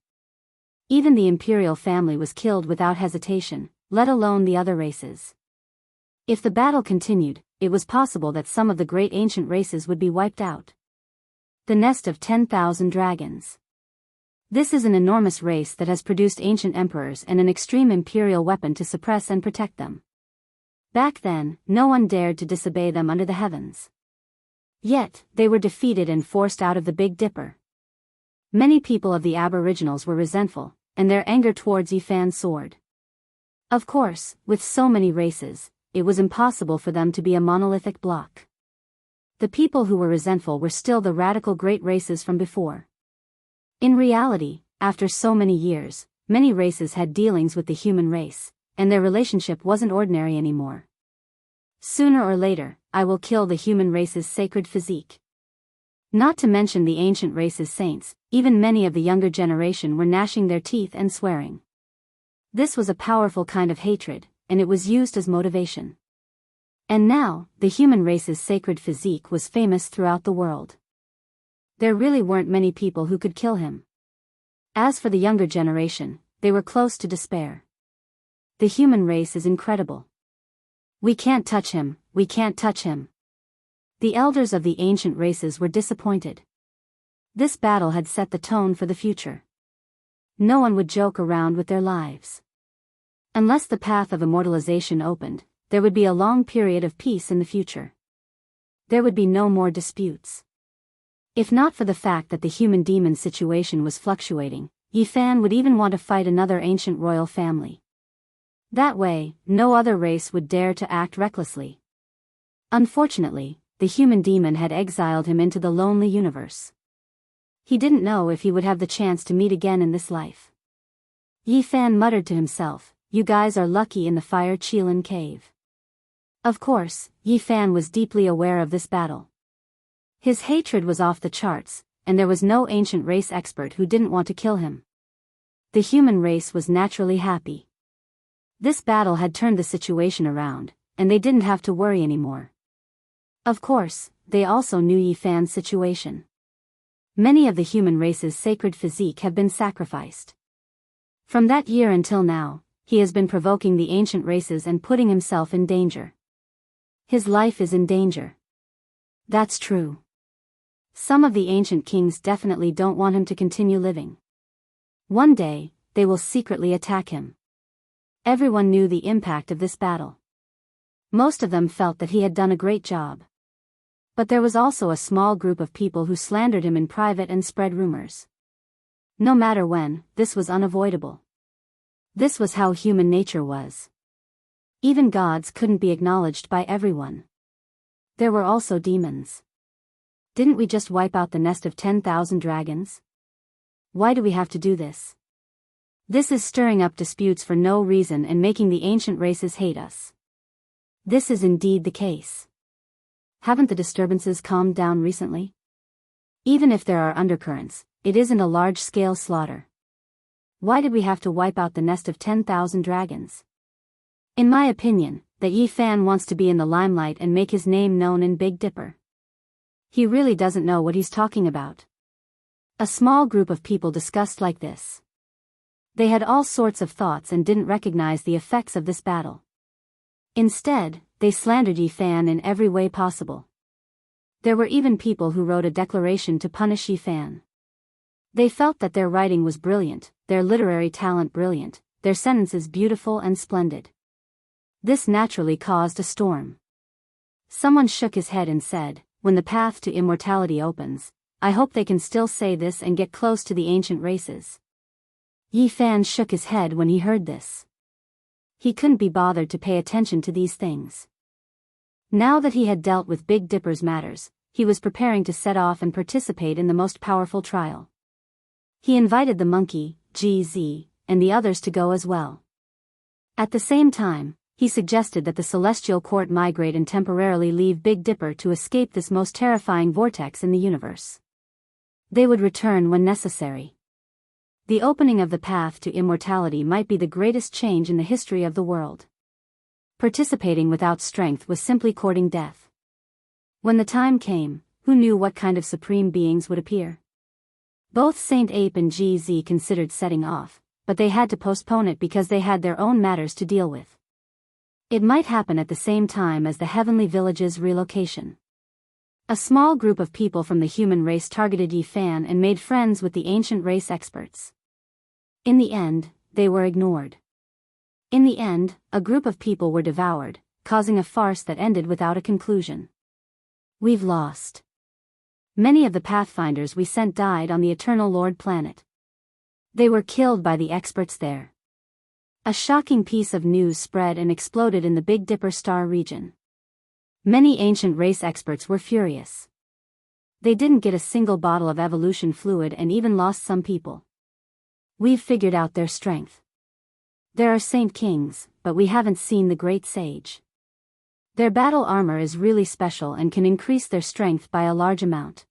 Even the imperial family was killed without hesitation, let alone the other races. If the battle continued, it was possible that some of the great ancient races would be wiped out. The nest of 10,000 dragons. This is an enormous race that has produced ancient emperors and an extreme imperial weapon to suppress and protect them. Back then, no one dared to disobey them under the heavens. Yet, they were defeated and forced out of the Big Dipper. Many people of the Aboriginals were resentful, and their anger towards Yifan soared. Of course, with so many races, it was impossible for them to be a monolithic block. The people who were resentful were still the radical great races from before. In reality, after so many years, many races had dealings with the human race, and their relationship wasn't ordinary anymore. Sooner or later, I will kill the human race's sacred physique. Not to mention the ancient race's saints, even many of the younger generation were gnashing their teeth and swearing. This was a powerful kind of hatred, and it was used as motivation. And now, the human race's sacred physique was famous throughout the world. There really weren't many people who could kill him. As for the younger generation, they were close to despair. The human race is incredible. We can't touch him, we can't touch him. The elders of the ancient races were disappointed. This battle had set the tone for the future. No one would joke around with their lives. Unless the path of immortalization opened, there would be a long period of peace in the future. There would be no more disputes. If not for the fact that the human-demon situation was fluctuating, Yifan would even want to fight another ancient royal family. That way, no other race would dare to act recklessly. Unfortunately, the human demon had exiled him into the lonely universe. He didn't know if he would have the chance to meet again in this life. Yifan muttered to himself, "You guys are lucky in the Fire Qilin cave." Of course, Yifan was deeply aware of this battle. His hatred was off the charts, and there was no ancient race expert who didn't want to kill him. The human race was naturally happy. This battle had turned the situation around, and they didn't have to worry anymore. Of course, they also knew Yifan's situation. Many of the human race's sacred physique have been sacrificed. From that year until now, he has been provoking the ancient races and putting himself in danger. His life is in danger. That's true. Some of the ancient kings definitely don't want him to continue living. One day, they will secretly attack him. Everyone knew the impact of this battle. Most of them felt that he had done a great job. But there was also a small group of people who slandered him in private and spread rumors. No matter when, this was unavoidable. This was how human nature was. Even gods couldn't be acknowledged by everyone. There were also demons. Didn't we just wipe out the nest of 10,000 dragons? Why do we have to do this? This is stirring up disputes for no reason and making the ancient races hate us. This is indeed the case. Haven't the disturbances calmed down recently? Even if there are undercurrents, it isn't a large-scale slaughter. Why did we have to wipe out the nest of 10,000 dragons? In my opinion, that Yi Fan wants to be in the limelight and make his name known in Big Dipper. He really doesn't know what he's talking about. A small group of people discussed like this. They had all sorts of thoughts and didn't recognize the effects of this battle. Instead, they slandered Yi Fan in every way possible. There were even people who wrote a declaration to punish Yi Fan. They felt that their writing was brilliant, their literary talent brilliant, their sentences beautiful and splendid. This naturally caused a storm. Someone shook his head and said, "When the path to immortality opens, I hope they can still say this and get close to the ancient races." Yi Fan shook his head when he heard this. He couldn't be bothered to pay attention to these things. Now that he had dealt with Big Dipper's matters, he was preparing to set off and participate in the most powerful trial. He invited the monkey, GZ, and the others to go as well. At the same time, he suggested that the Celestial Court migrate and temporarily leave Big Dipper to escape this most terrifying vortex in the universe. They would return when necessary. The opening of the path to immortality might be the greatest change in the history of the world. Participating without strength was simply courting death. When the time came, who knew what kind of supreme beings would appear? Both Saint Ape and GZ considered setting off, but they had to postpone it because they had their own matters to deal with. It might happen at the same time as the Heavenly Village's relocation. A small group of people from the human race targeted Yi Fan and made friends with the ancient race experts. In the end, they were ignored. In the end, a group of people were devoured, causing a farce that ended without a conclusion. We've lost. Many of the Pathfinders we sent died on the Eternal Lord planet. They were killed by the experts there. A shocking piece of news spread and exploded in the Big Dipper star region. Many ancient race experts were furious. They didn't get a single bottle of evolution fluid and even lost some people. We've figured out their strength. There are Saint Kings, but we haven't seen the Great Sage. Their battle armor is really special and can increase their strength by a large amount.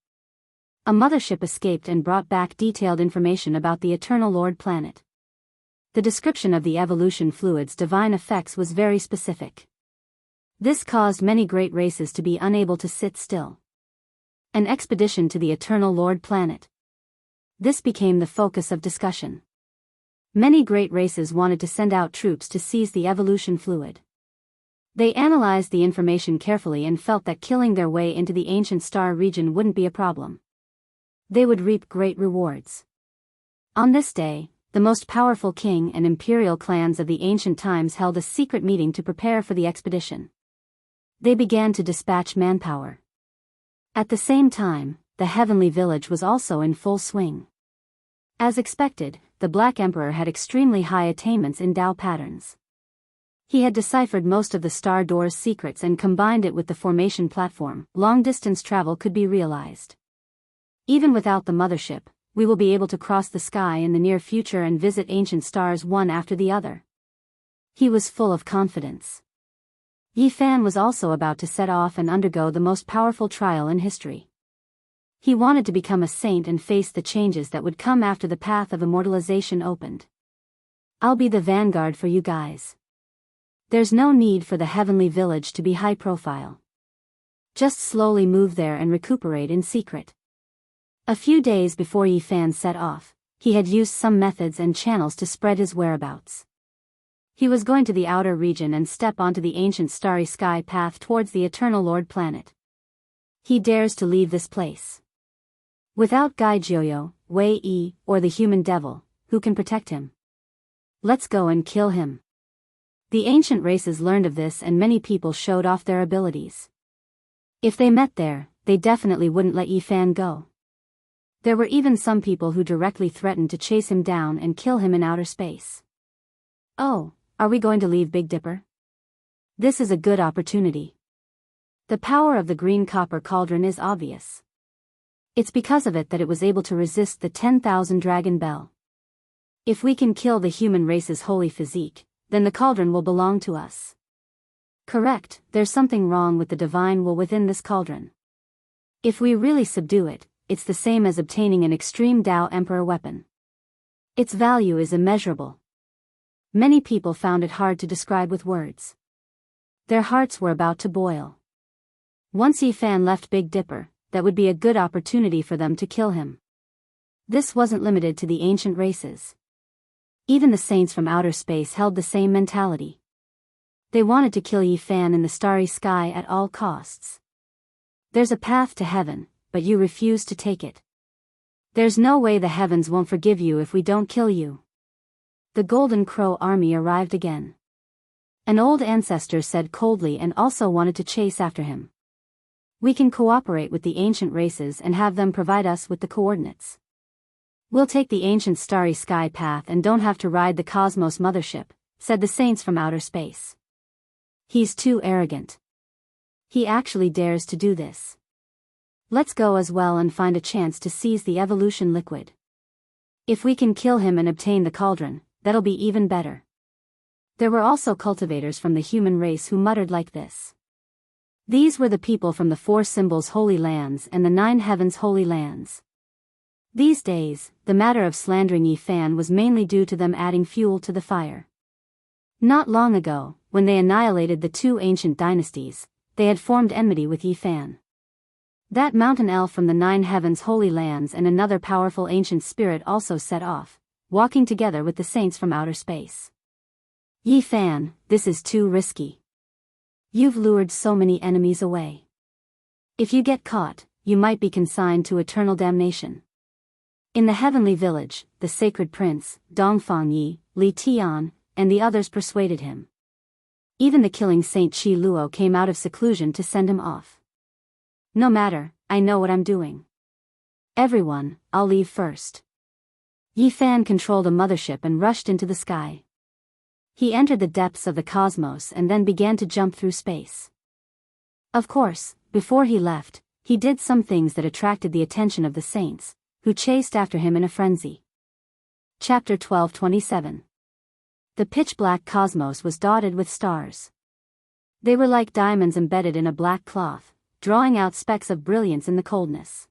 A mothership escaped and brought back detailed information about the Eternal Lord planet. The description of the evolution fluid's divine effects was very specific. This caused many great races to be unable to sit still. An expedition to the Eternal Lord planet. This became the focus of discussion. Many great races wanted to send out troops to seize the evolution fluid. They analyzed the information carefully and felt that killing their way into the ancient star region wouldn't be a problem. They would reap great rewards. On this day, the most powerful king and imperial clans of the ancient times held a secret meeting to prepare for the expedition. They began to dispatch manpower. At the same time, the Heavenly Village was also in full swing. As expected, the Black Emperor had extremely high attainments in Tao patterns. He had deciphered most of the Star Door's secrets and combined it with the formation platform. Long-distance travel could be realized. Even without the mothership, we will be able to cross the sky in the near future and visit ancient stars one after the other. He was full of confidence. Yi Fan was also about to set off and undergo the most powerful trial in history. He wanted to become a saint and face the changes that would come after the path of immortalization opened. I'll be the vanguard for you guys. There's no need for the Heavenly Village to be high profile. Just slowly move there and recuperate in secret. A few days before Yi Fan set off, he had used some methods and channels to spread his whereabouts. He was going to the outer region and step onto the ancient starry sky path towards the Eternal Lord planet. He dares to leave this place. Without Gai Joyo, Wei Yi, or the human devil, who can protect him? Let's go and kill him. The ancient races learned of this and many people showed off their abilities. If they met there, they definitely wouldn't let Yi Fan go. There were even some people who directly threatened to chase him down and kill him in outer space. Oh, are we going to leave Big Dipper? This is a good opportunity. The power of the green copper cauldron is obvious. It's because of it that it was able to resist the 10,000 dragon bell. If we can kill the human race's holy physique, then the cauldron will belong to us. Correct, there's something wrong with the divine will within this cauldron. If we really subdue it, it's the same as obtaining an extreme Tao Emperor weapon. Its value is immeasurable. Many people found it hard to describe with words. Their hearts were about to boil. Once Yi Fan left Big Dipper, that would be a good opportunity for them to kill him. This wasn't limited to the ancient races. Even the saints from outer space held the same mentality. They wanted to kill Yi Fan in the starry sky at all costs. There's a path to heaven, but you refuse to take it. There's no way the heavens won't forgive you if we don't kill you. The Golden Crow army arrived again. An old ancestor said coldly and also wanted to chase after him. We can cooperate with the ancient races and have them provide us with the coordinates. We'll take the ancient starry sky path and don't have to ride the Cosmos mothership, said the saints from outer space. He's too arrogant. He actually dares to do this. Let's go as well and find a chance to seize the evolution liquid. If we can kill him and obtain the cauldron, that'll be even better. There were also cultivators from the human race who muttered like this. These were the people from the 4 symbols holy lands and the 9 heavens holy lands. These days, the matter of slandering Yi Fan was mainly due to them adding fuel to the fire. Not long ago, when they annihilated the 2 ancient dynasties, they had formed enmity with Yi Fan. That mountain elf from the 9 heavens holy lands and another powerful ancient spirit also set off, walking together with the saints from outer space. Yi Fan, this is too risky. You've lured so many enemies away. If you get caught, you might be consigned to eternal damnation. In the heavenly village, the sacred prince, Dongfang Yi, Li Tian, and the others persuaded him. Even the killing Saint Qi Luo came out of seclusion to send him off. No matter, I know what I'm doing. Everyone, I'll leave first. Yi Fan controlled a mothership and rushed into the sky. He entered the depths of the cosmos and then began to jump through space. Of course, before he left, he did some things that attracted the attention of the saints, who chased after him in a frenzy. Chapter 12:27. The pitch-black cosmos was dotted with stars. They were like diamonds embedded in a black cloth, drawing out specks of brilliance in the coldness.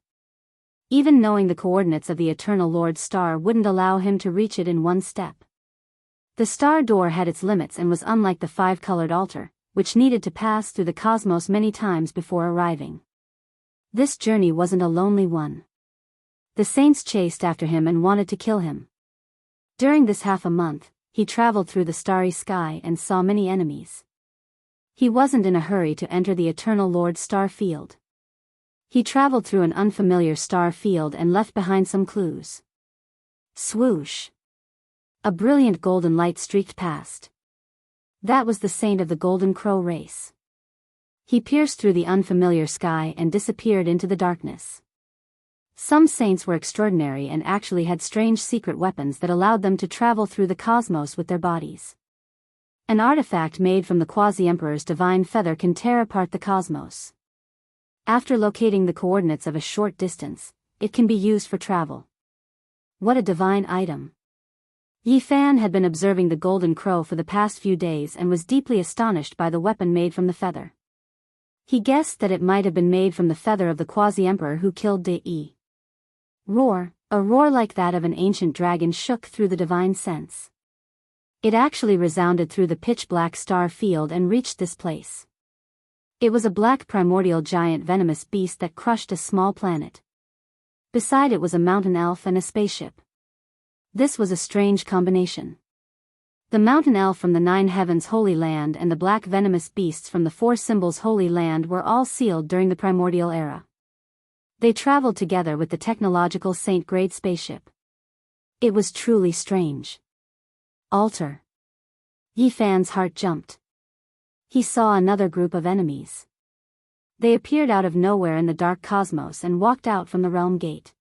Even knowing the coordinates of the Eternal Lord's star wouldn't allow him to reach it in one step. The star door had its limits and was unlike the 5-colored altar, which needed to pass through the cosmos many times before arriving. This journey wasn't a lonely one. The saints chased after him and wanted to kill him. During this half a month, he traveled through the starry sky and saw many enemies. He wasn't in a hurry to enter the Eternal Lord's star field. He traveled through an unfamiliar star field and left behind some clues. Swoosh! A brilliant golden light streaked past. That was the saint of the Golden Crow race. He pierced through the unfamiliar sky and disappeared into the darkness. Some saints were extraordinary and actually had strange secret weapons that allowed them to travel through the cosmos with their bodies. An artifact made from the Quasi-Emperor's divine feather can tear apart the cosmos. After locating the coordinates of a short distance, it can be used for travel. What a divine item! Yi Fan had been observing the Golden Crow for the past few days and was deeply astonished by the weapon made from the feather. He guessed that it might have been made from the feather of the Quasi-Emperor who killed De-Yi. Roar, a roar like that of an ancient dragon shook through the divine sense. It actually resounded through the pitch-black star field and reached this place. It was a black primordial giant venomous beast that crushed a small planet. Beside it was a mountain elf and a spaceship. This was a strange combination. The mountain elf from the 9 heavens holy land and the black venomous beasts from the 4 symbols holy land were all sealed during the primordial era. They traveled together with the technological saint-grade spaceship. It was truly strange. Altar. Yi Fan's heart jumped. He saw another group of enemies. They appeared out of nowhere in the dark cosmos and walked out from the realm gate.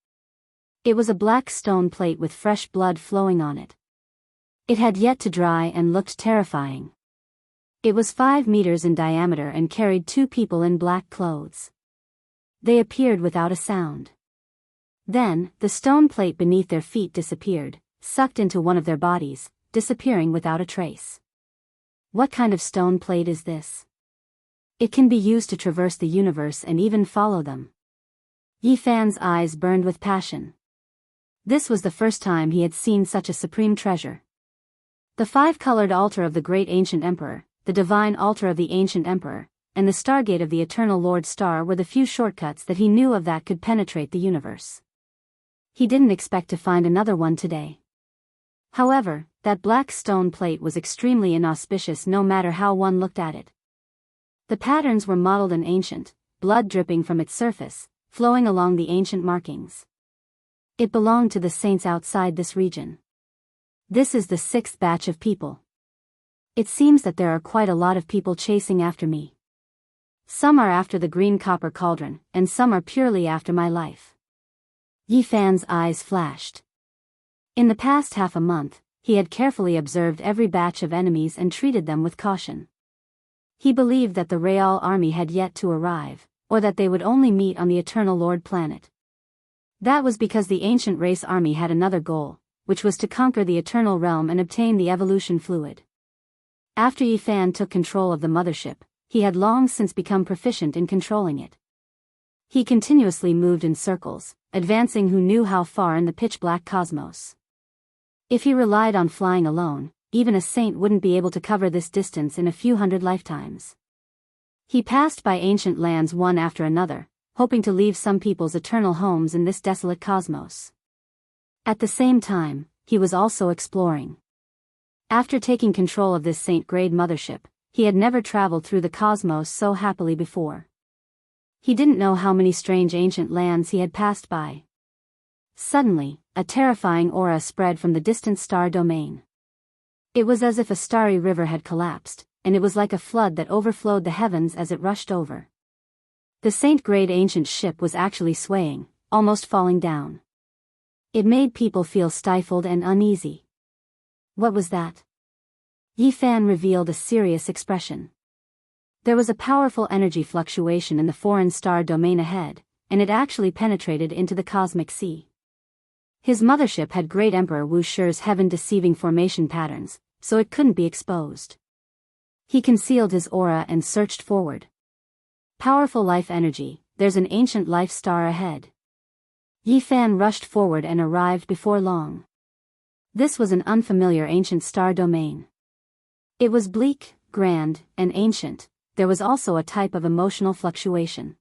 It was a black stone plate with fresh blood flowing on it. It had yet to dry and looked terrifying. It was 5 meters in diameter and carried 2 people in black clothes. They appeared without a sound. Then, the stone plate beneath their feet disappeared, sucked into one of their bodies, disappearing without a trace. What kind of stone plate is this? It can be used to traverse the universe and even follow them. Yi Fan's eyes burned with passion. This was the first time he had seen such a supreme treasure. The five-colored altar of the great ancient emperor, the divine altar of the ancient emperor, and the stargate of the eternal Lord Star were the few shortcuts that he knew of that could penetrate the universe. He didn't expect to find another one today. However, that black stone plate was extremely inauspicious no matter how one looked at it. The patterns were mottled and ancient, blood dripping from its surface, flowing along the ancient markings. It belonged to the saints outside this region. This is the sixth batch of people. It seems that there are quite a lot of people chasing after me. Some are after the green copper cauldron, and some are purely after my life. Yi Fan's eyes flashed. In the past half a month, he had carefully observed every batch of enemies and treated them with caution. He believed that the Real army had yet to arrive, or that they would only meet on the Eternal Lord planet. That was because the ancient race army had another goal, which was to conquer the Eternal Realm and obtain the evolution fluid. After Yi Fan took control of the mothership, he had long since become proficient in controlling it. He continuously moved in circles, advancing who knew how far in the pitch-black cosmos. If he relied on flying alone, even a saint wouldn't be able to cover this distance in a few hundred lifetimes. He passed by ancient lands one after another, hoping to leave some people's eternal homes in this desolate cosmos. At the same time, he was also exploring. After taking control of this saint-grade mothership, he had never traveled through the cosmos so happily before. He didn't know how many strange ancient lands he had passed by. Suddenly, a terrifying aura spread from the distant star domain. It was as if a starry river had collapsed, and it was like a flood that overflowed the heavens as it rushed over. The saint-grade ancient ship was actually swaying, almost falling down. It made people feel stifled and uneasy. What was that? Yi Fan revealed a serious expression. There was a powerful energy fluctuation in the foreign star domain ahead, and it actually penetrated into the cosmic sea. His mothership had Great Emperor Wu Shi's heaven-deceiving formation patterns, so it couldn't be exposed. He concealed his aura and searched forward. Powerful life energy, there's an ancient life star ahead. Yi Fan rushed forward and arrived before long. This was an unfamiliar ancient star domain. It was bleak, grand, and ancient. There was also a type of emotional fluctuation.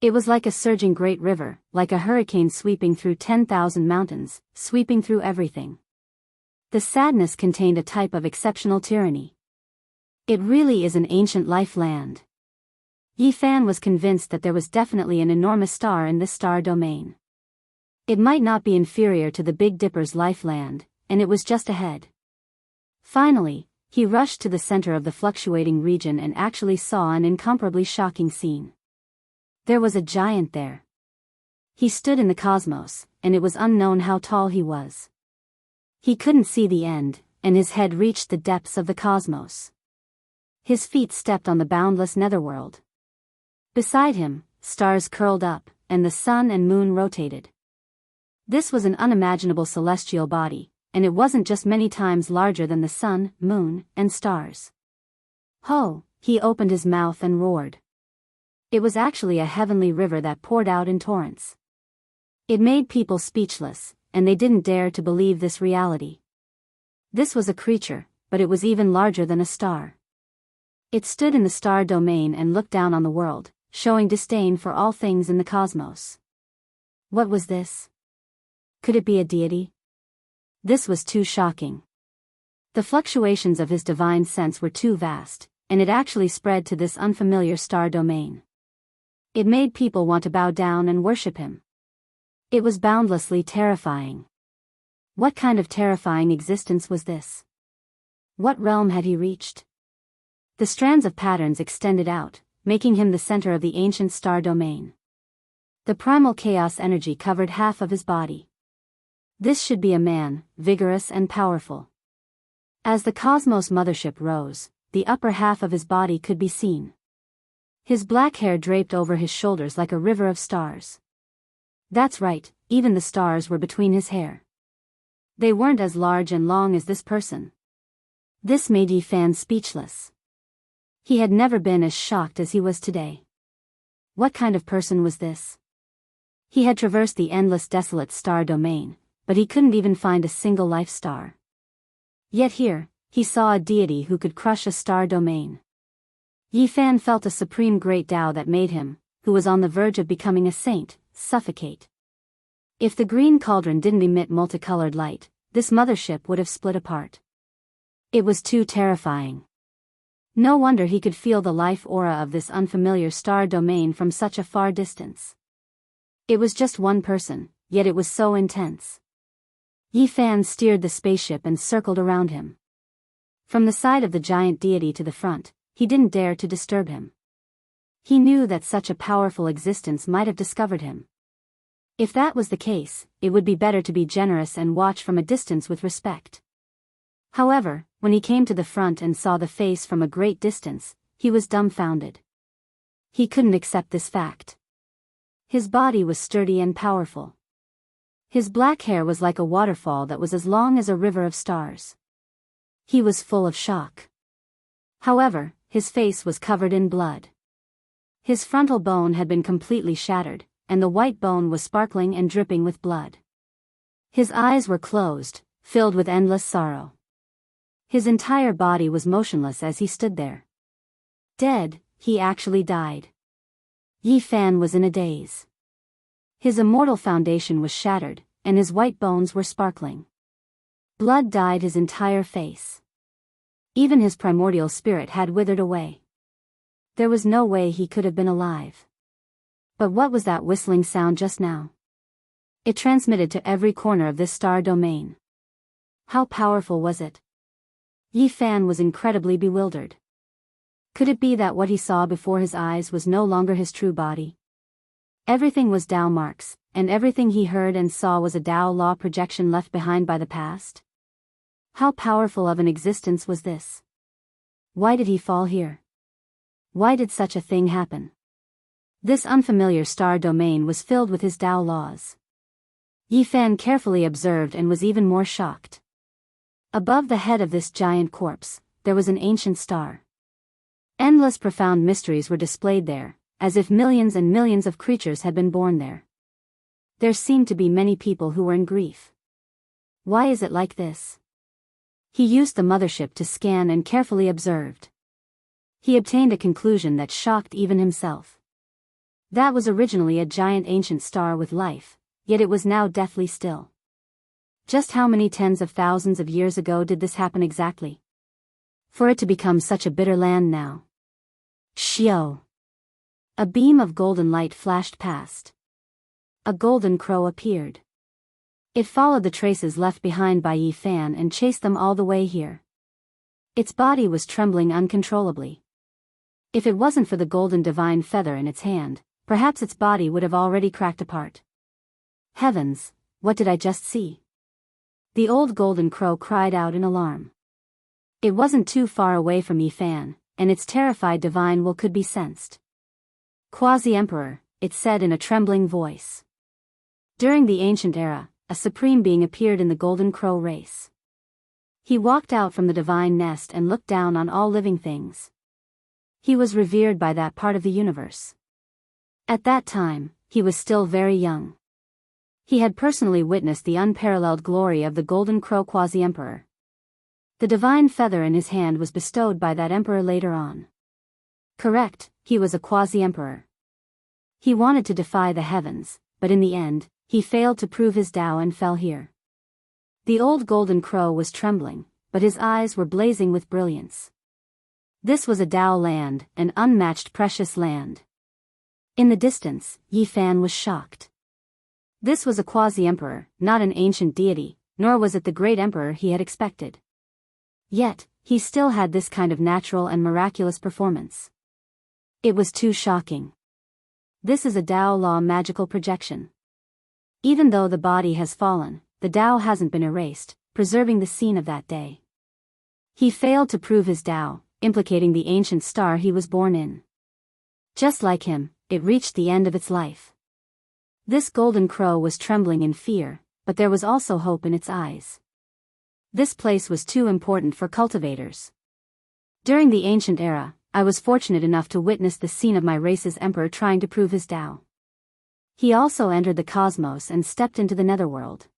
It was like a surging great river, like a hurricane sweeping through 10,000 mountains, sweeping through everything. The sadness contained a type of exceptional tyranny. It really is an ancient life land. Yi Fan was convinced that there was definitely an enormous star in this star domain. It might not be inferior to the Big Dipper's life land, and it was just ahead. Finally, he rushed to the center of the fluctuating region and actually saw an incomparably shocking scene. There was a giant there. He stood in the cosmos, and it was unknown how tall he was. He couldn't see the end, and his head reached the depths of the cosmos. His feet stepped on the boundless netherworld. Beside him, stars curled up, and the sun and moon rotated. This was an unimaginable celestial body, and it wasn't just many times larger than the sun, moon, and stars. Ho! He opened his mouth and roared. It was actually a heavenly river that poured out in torrents. It made people speechless, and they didn't dare to believe this reality. This was a creature, but it was even larger than a star. It stood in the star domain and looked down on the world, showing disdain for all things in the cosmos. What was this? Could it be a deity? This was too shocking. The fluctuations of his divine sense were too vast, and it actually spread to this unfamiliar star domain. It made people want to bow down and worship him. It was boundlessly terrifying. What kind of terrifying existence was this? What realm had he reached? The strands of patterns extended out, making him the center of the ancient star domain. The primal chaos energy covered half of his body. This should be a man, vigorous and powerful. As the cosmos mothership rose, the upper half of his body could be seen. His black hair draped over his shoulders like a river of stars. That's right, even the stars were between his hair. They weren't as large and long as this person. This made Yi Fan speechless. He had never been as shocked as he was today. What kind of person was this? He had traversed the endless desolate star domain, but he couldn't even find a single life star. Yet here, he saw a deity who could crush a star domain. Yi Fan felt a supreme great Tao that made him, who was on the verge of becoming a saint, suffocate. If the green cauldron didn't emit multicolored light, this mothership would have split apart. It was too terrifying. No wonder he could feel the life aura of this unfamiliar star domain from such a far distance. It was just one person, yet it was so intense. Yi Fan steered the spaceship and circled around him. From the side of the giant deity to the front, he didn't dare to disturb him. He knew that such a powerful existence might have discovered him. If that was the case, it would be better to be generous and watch from a distance with respect. However, when he came to the front and saw the face from a great distance, he was dumbfounded. He couldn't accept this fact. His body was sturdy and powerful. His black hair was like a waterfall that was as long as a river of stars. He was full of shock. However, his face was covered in blood. His frontal bone had been completely shattered, and the white bone was sparkling and dripping with blood. His eyes were closed, filled with endless sorrow. His entire body was motionless as he stood there. Dead, he actually died. Yi Fan was in a daze. His immortal foundation was shattered, and his white bones were sparkling. Blood dyed his entire face. Even his primordial spirit had withered away. There was no way he could have been alive. But what was that whistling sound just now? It transmitted to every corner of this star domain. How powerful was it? Yi Fan was incredibly bewildered. Could it be that what he saw before his eyes was no longer his true body? Everything was Tao marks, and everything he heard and saw was a Tao law projection left behind by the past. How powerful of an existence was this? Why did he fall here? Why did such a thing happen? This unfamiliar star domain was filled with his Tao laws. Yi Fan carefully observed and was even more shocked. Above the head of this giant corpse, there was an ancient star. Endless profound mysteries were displayed there, as if millions and millions of creatures had been born there. There seemed to be many people who were in grief. Why is it like this? He used the mothership to scan and carefully observed. He obtained a conclusion that shocked even himself. That was originally a giant ancient star with life, yet it was now deathly still. Just how many tens of thousands of years ago did this happen exactly? For it to become such a bitter land now. Shio! A beam of golden light flashed past. A golden crow appeared. It followed the traces left behind by Yi Fan and chased them all the way here. Its body was trembling uncontrollably. If it wasn't for the golden divine feather in its hand, perhaps its body would have already cracked apart. Heavens, what did I just see? The old golden crow cried out in alarm. It wasn't too far away from Yi Fan, and its terrified divine will could be sensed. Quasi-Emperor, it said in a trembling voice. During the ancient era, a supreme being appeared in the golden crow race. He walked out from the divine nest and looked down on all living things. He was revered by that part of the universe. At that time, he was still very young. He had personally witnessed the unparalleled glory of the golden crow quasi-emperor. The divine feather in his hand was bestowed by that emperor later on. Correct, he was a quasi-emperor. He wanted to defy the heavens, but in the end, he failed to prove his Tao and fell here. The old golden crow was trembling, but his eyes were blazing with brilliance. This was a Tao land, an unmatched precious land. In the distance, Yi Fan was shocked. This was a quasi-emperor, not an ancient deity, nor was it the great emperor he had expected. Yet, he still had this kind of natural and miraculous performance. It was too shocking. This is a Tao law magical projection. Even though the body has fallen, the Tao hasn't been erased, preserving the scene of that day. He failed to prove his Tao, implicating the ancient star he was born in. Just like him, it reached the end of its life. This golden crow was trembling in fear, but there was also hope in its eyes. This place was too important for cultivators. During the ancient era, I was fortunate enough to witness the scene of my race's emperor trying to prove his Tao. He also entered the cosmos and stepped into the netherworld.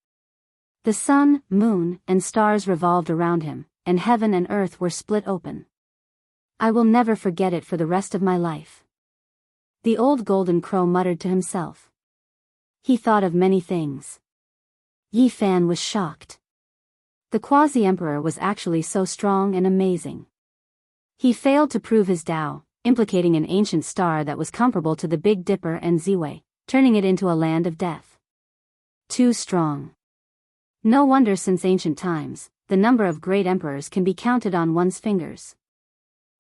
The sun, moon, and stars revolved around him, and heaven and earth were split open. I will never forget it for the rest of my life. The old golden crow muttered to himself. He thought of many things. Yi Fan was shocked. The quasi-emperor was actually so strong and amazing. He failed to prove his Tao, implicating an ancient star that was comparable to the Big Dipper and Ziwei, turning it into a land of death. Too strong. No wonder since ancient times, the number of great emperors can be counted on one's fingers.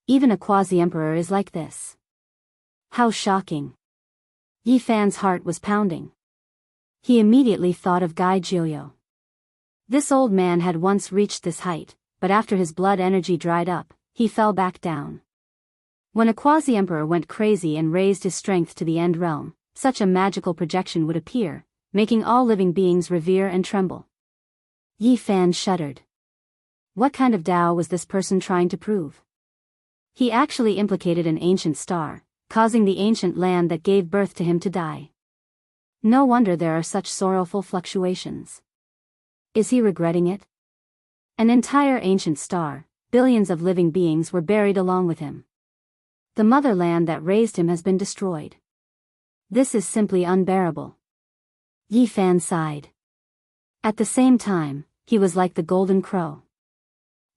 Even a quasi-emperor is like this. How shocking. Yi Fan's heart was pounding. He immediately thought of Gai Jiuyo. This old man had once reached this height, but after his blood energy dried up, he fell back down. When a quasi-emperor went crazy and raised his strength to the end realm, such a magical projection would appear, making all living beings revere and tremble. Yi Fan shuddered. What kind of Tao was this person trying to prove? He actually implicated an ancient star, causing the ancient land that gave birth to him to die. No wonder there are such sorrowful fluctuations. Is he regretting it? An entire ancient star, billions of living beings were buried along with him. The motherland that raised him has been destroyed. This is simply unbearable. Yi Fan sighed. At the same time, he was like the golden crow.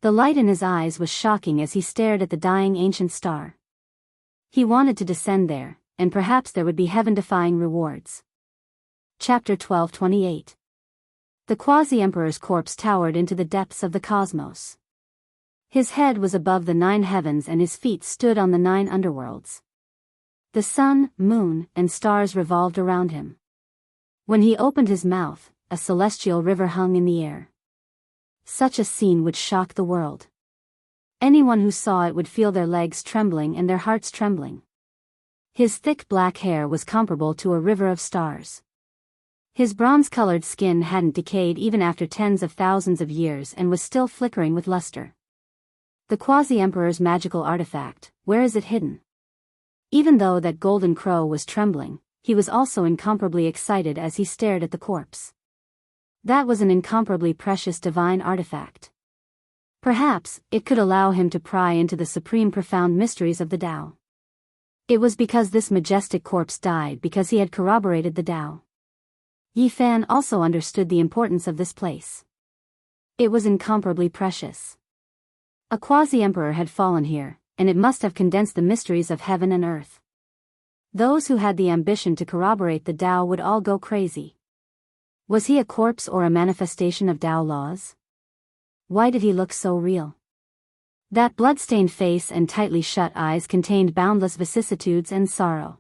The light in his eyes was shocking as he stared at the dying ancient star. He wanted to descend there, and perhaps there would be heaven-defying rewards. Chapter 12:28. The quasi-emperor's corpse towered into the depths of the cosmos. His head was above the 9 heavens and his feet stood on the 9 underworlds. The sun, moon, and stars revolved around him. When he opened his mouth, a celestial river hung in the air. Such a scene would shock the world. Anyone who saw it would feel their legs trembling and their hearts trembling. His thick black hair was comparable to a river of stars. His bronze-colored skin hadn't decayed even after tens of thousands of years and was still flickering with luster. The quasi-emperor's magical artifact, where is it hidden? Even though that golden crow was trembling, he was also incomparably excited as he stared at the corpse. That was an incomparably precious divine artifact. Perhaps, it could allow him to pry into the supreme profound mysteries of the Tao. It was because this majestic corpse died because he had corroborated the Tao. Yi Fan also understood the importance of this place. It was incomparably precious. A quasi-emperor had fallen here, and it must have condensed the mysteries of heaven and earth. Those who had the ambition to corroborate the Tao would all go crazy. Was he a corpse or a manifestation of Tao laws? Why did he look so real? That blood-stained face and tightly shut eyes contained boundless vicissitudes and sorrow.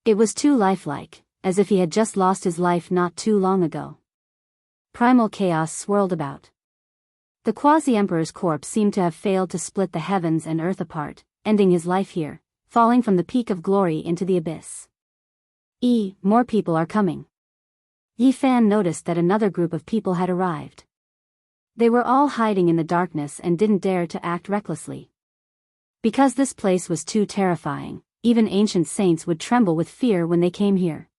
It was too lifelike, as if he had just lost his life not too long ago. Primal chaos swirled about. The quasi-emperor's corpse seemed to have failed to split the heavens and earth apart, ending his life here, falling from the peak of glory into the abyss. More people are coming. Yi Fan noticed that another group of people had arrived. They were all hiding in the darkness and didn't dare to act recklessly. Because this place was too terrifying, even ancient saints would tremble with fear when they came here.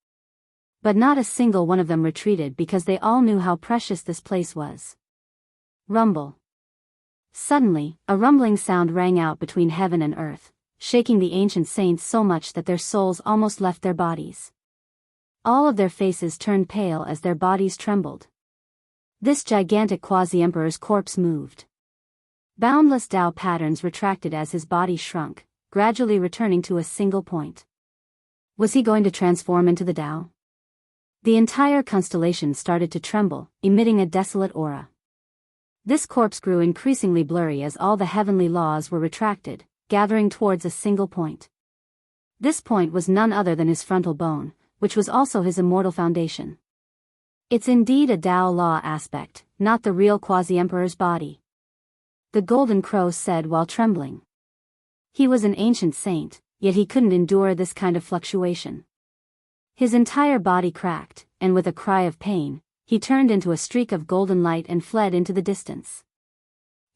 But not a single one of them retreated because they all knew how precious this place was. Rumble. Suddenly, a rumbling sound rang out between heaven and earth, shaking the ancient saints so much that their souls almost left their bodies. All of their faces turned pale as their bodies trembled. This gigantic quasi-emperor's corpse moved. Boundless Tao patterns retracted as his body shrunk, gradually returning to a single point. Was he going to transform into the Tao? The entire constellation started to tremble, emitting a desolate aura. This corpse grew increasingly blurry as all the heavenly laws were retracted, gathering towards a single point. This point was none other than his frontal bone, which was also his immortal foundation. It's indeed a Tao law aspect, not the real quasi-emperor's body. The golden crow said while trembling. He was an ancient saint, yet he couldn't endure this kind of fluctuation. His entire body cracked, and with a cry of pain, he turned into a streak of golden light and fled into the distance.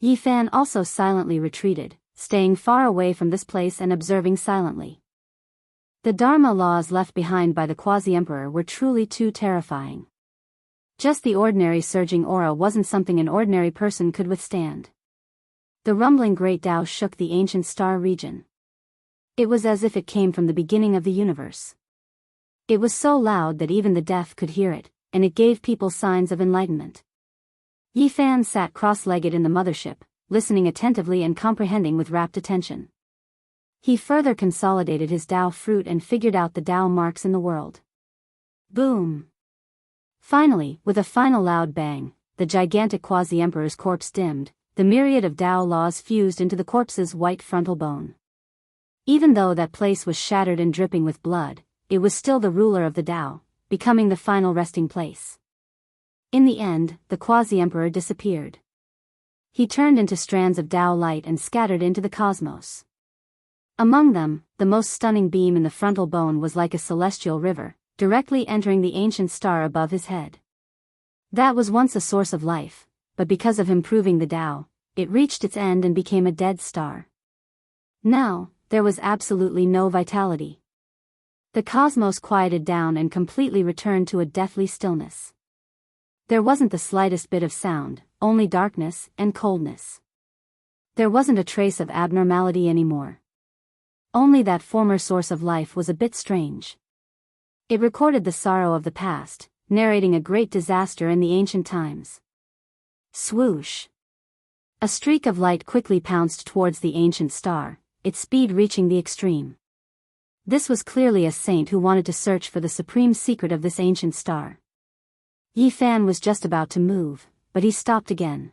Yi Fan also silently retreated, staying far away from this place and observing silently. The Dharma laws left behind by the quasi-emperor were truly too terrifying. Just the ordinary surging aura wasn't something an ordinary person could withstand. The rumbling great Tao shook the ancient star region. It was as if it came from the beginning of the universe. It was so loud that even the deaf could hear it, and it gave people signs of enlightenment. Yi Fan sat cross-legged in the mothership, listening attentively and comprehending with rapt attention. He further consolidated his Tao fruit and figured out the Tao marks in the world. Boom! Finally, with a final loud bang, the gigantic quasi-emperor's corpse dimmed, the myriad of Tao laws fused into the corpse's white frontal bone. Even though that place was shattered and dripping with blood, it was still the ruler of the Tao, becoming the final resting place. In the end, the quasi-emperor disappeared. He turned into strands of Tao light and scattered into the cosmos. Among them, the most stunning beam in the frontal bone was like a celestial river, directly entering the ancient star above his head. That was once a source of life, but because of improving the Tao, it reached its end and became a dead star. Now, there was absolutely no vitality. The cosmos quieted down and completely returned to a deathly stillness. There wasn't the slightest bit of sound, only darkness and coldness. There wasn't a trace of abnormality anymore. Only that former source of life was a bit strange. It recorded the sorrow of the past, narrating a great disaster in the ancient times. Swoosh! A streak of light quickly pounced towards the ancient star, its speed reaching the extreme. This was clearly a saint who wanted to search for the supreme secret of this ancient star. Yi Fan was just about to move, but he stopped again.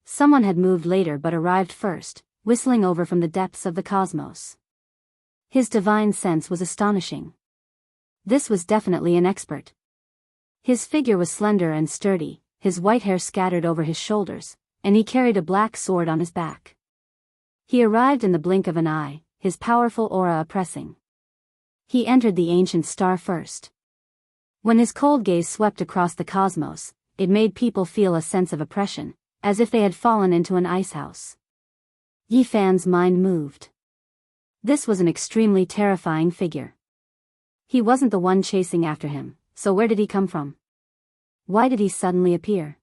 Someone had moved later but arrived first, whistling over from the depths of the cosmos. His divine sense was astonishing. This was definitely an expert. His figure was slender and sturdy, his white hair scattered over his shoulders, and he carried a black sword on his back. He arrived in the blink of an eye, his powerful aura oppressing. He entered the ancient star first. When his cold gaze swept across the cosmos, it made people feel a sense of oppression, as if they had fallen into an icehouse. Yi Fan's mind moved. This was an extremely terrifying figure. He wasn't the one chasing after him, so where did he come from? Why did he suddenly appear?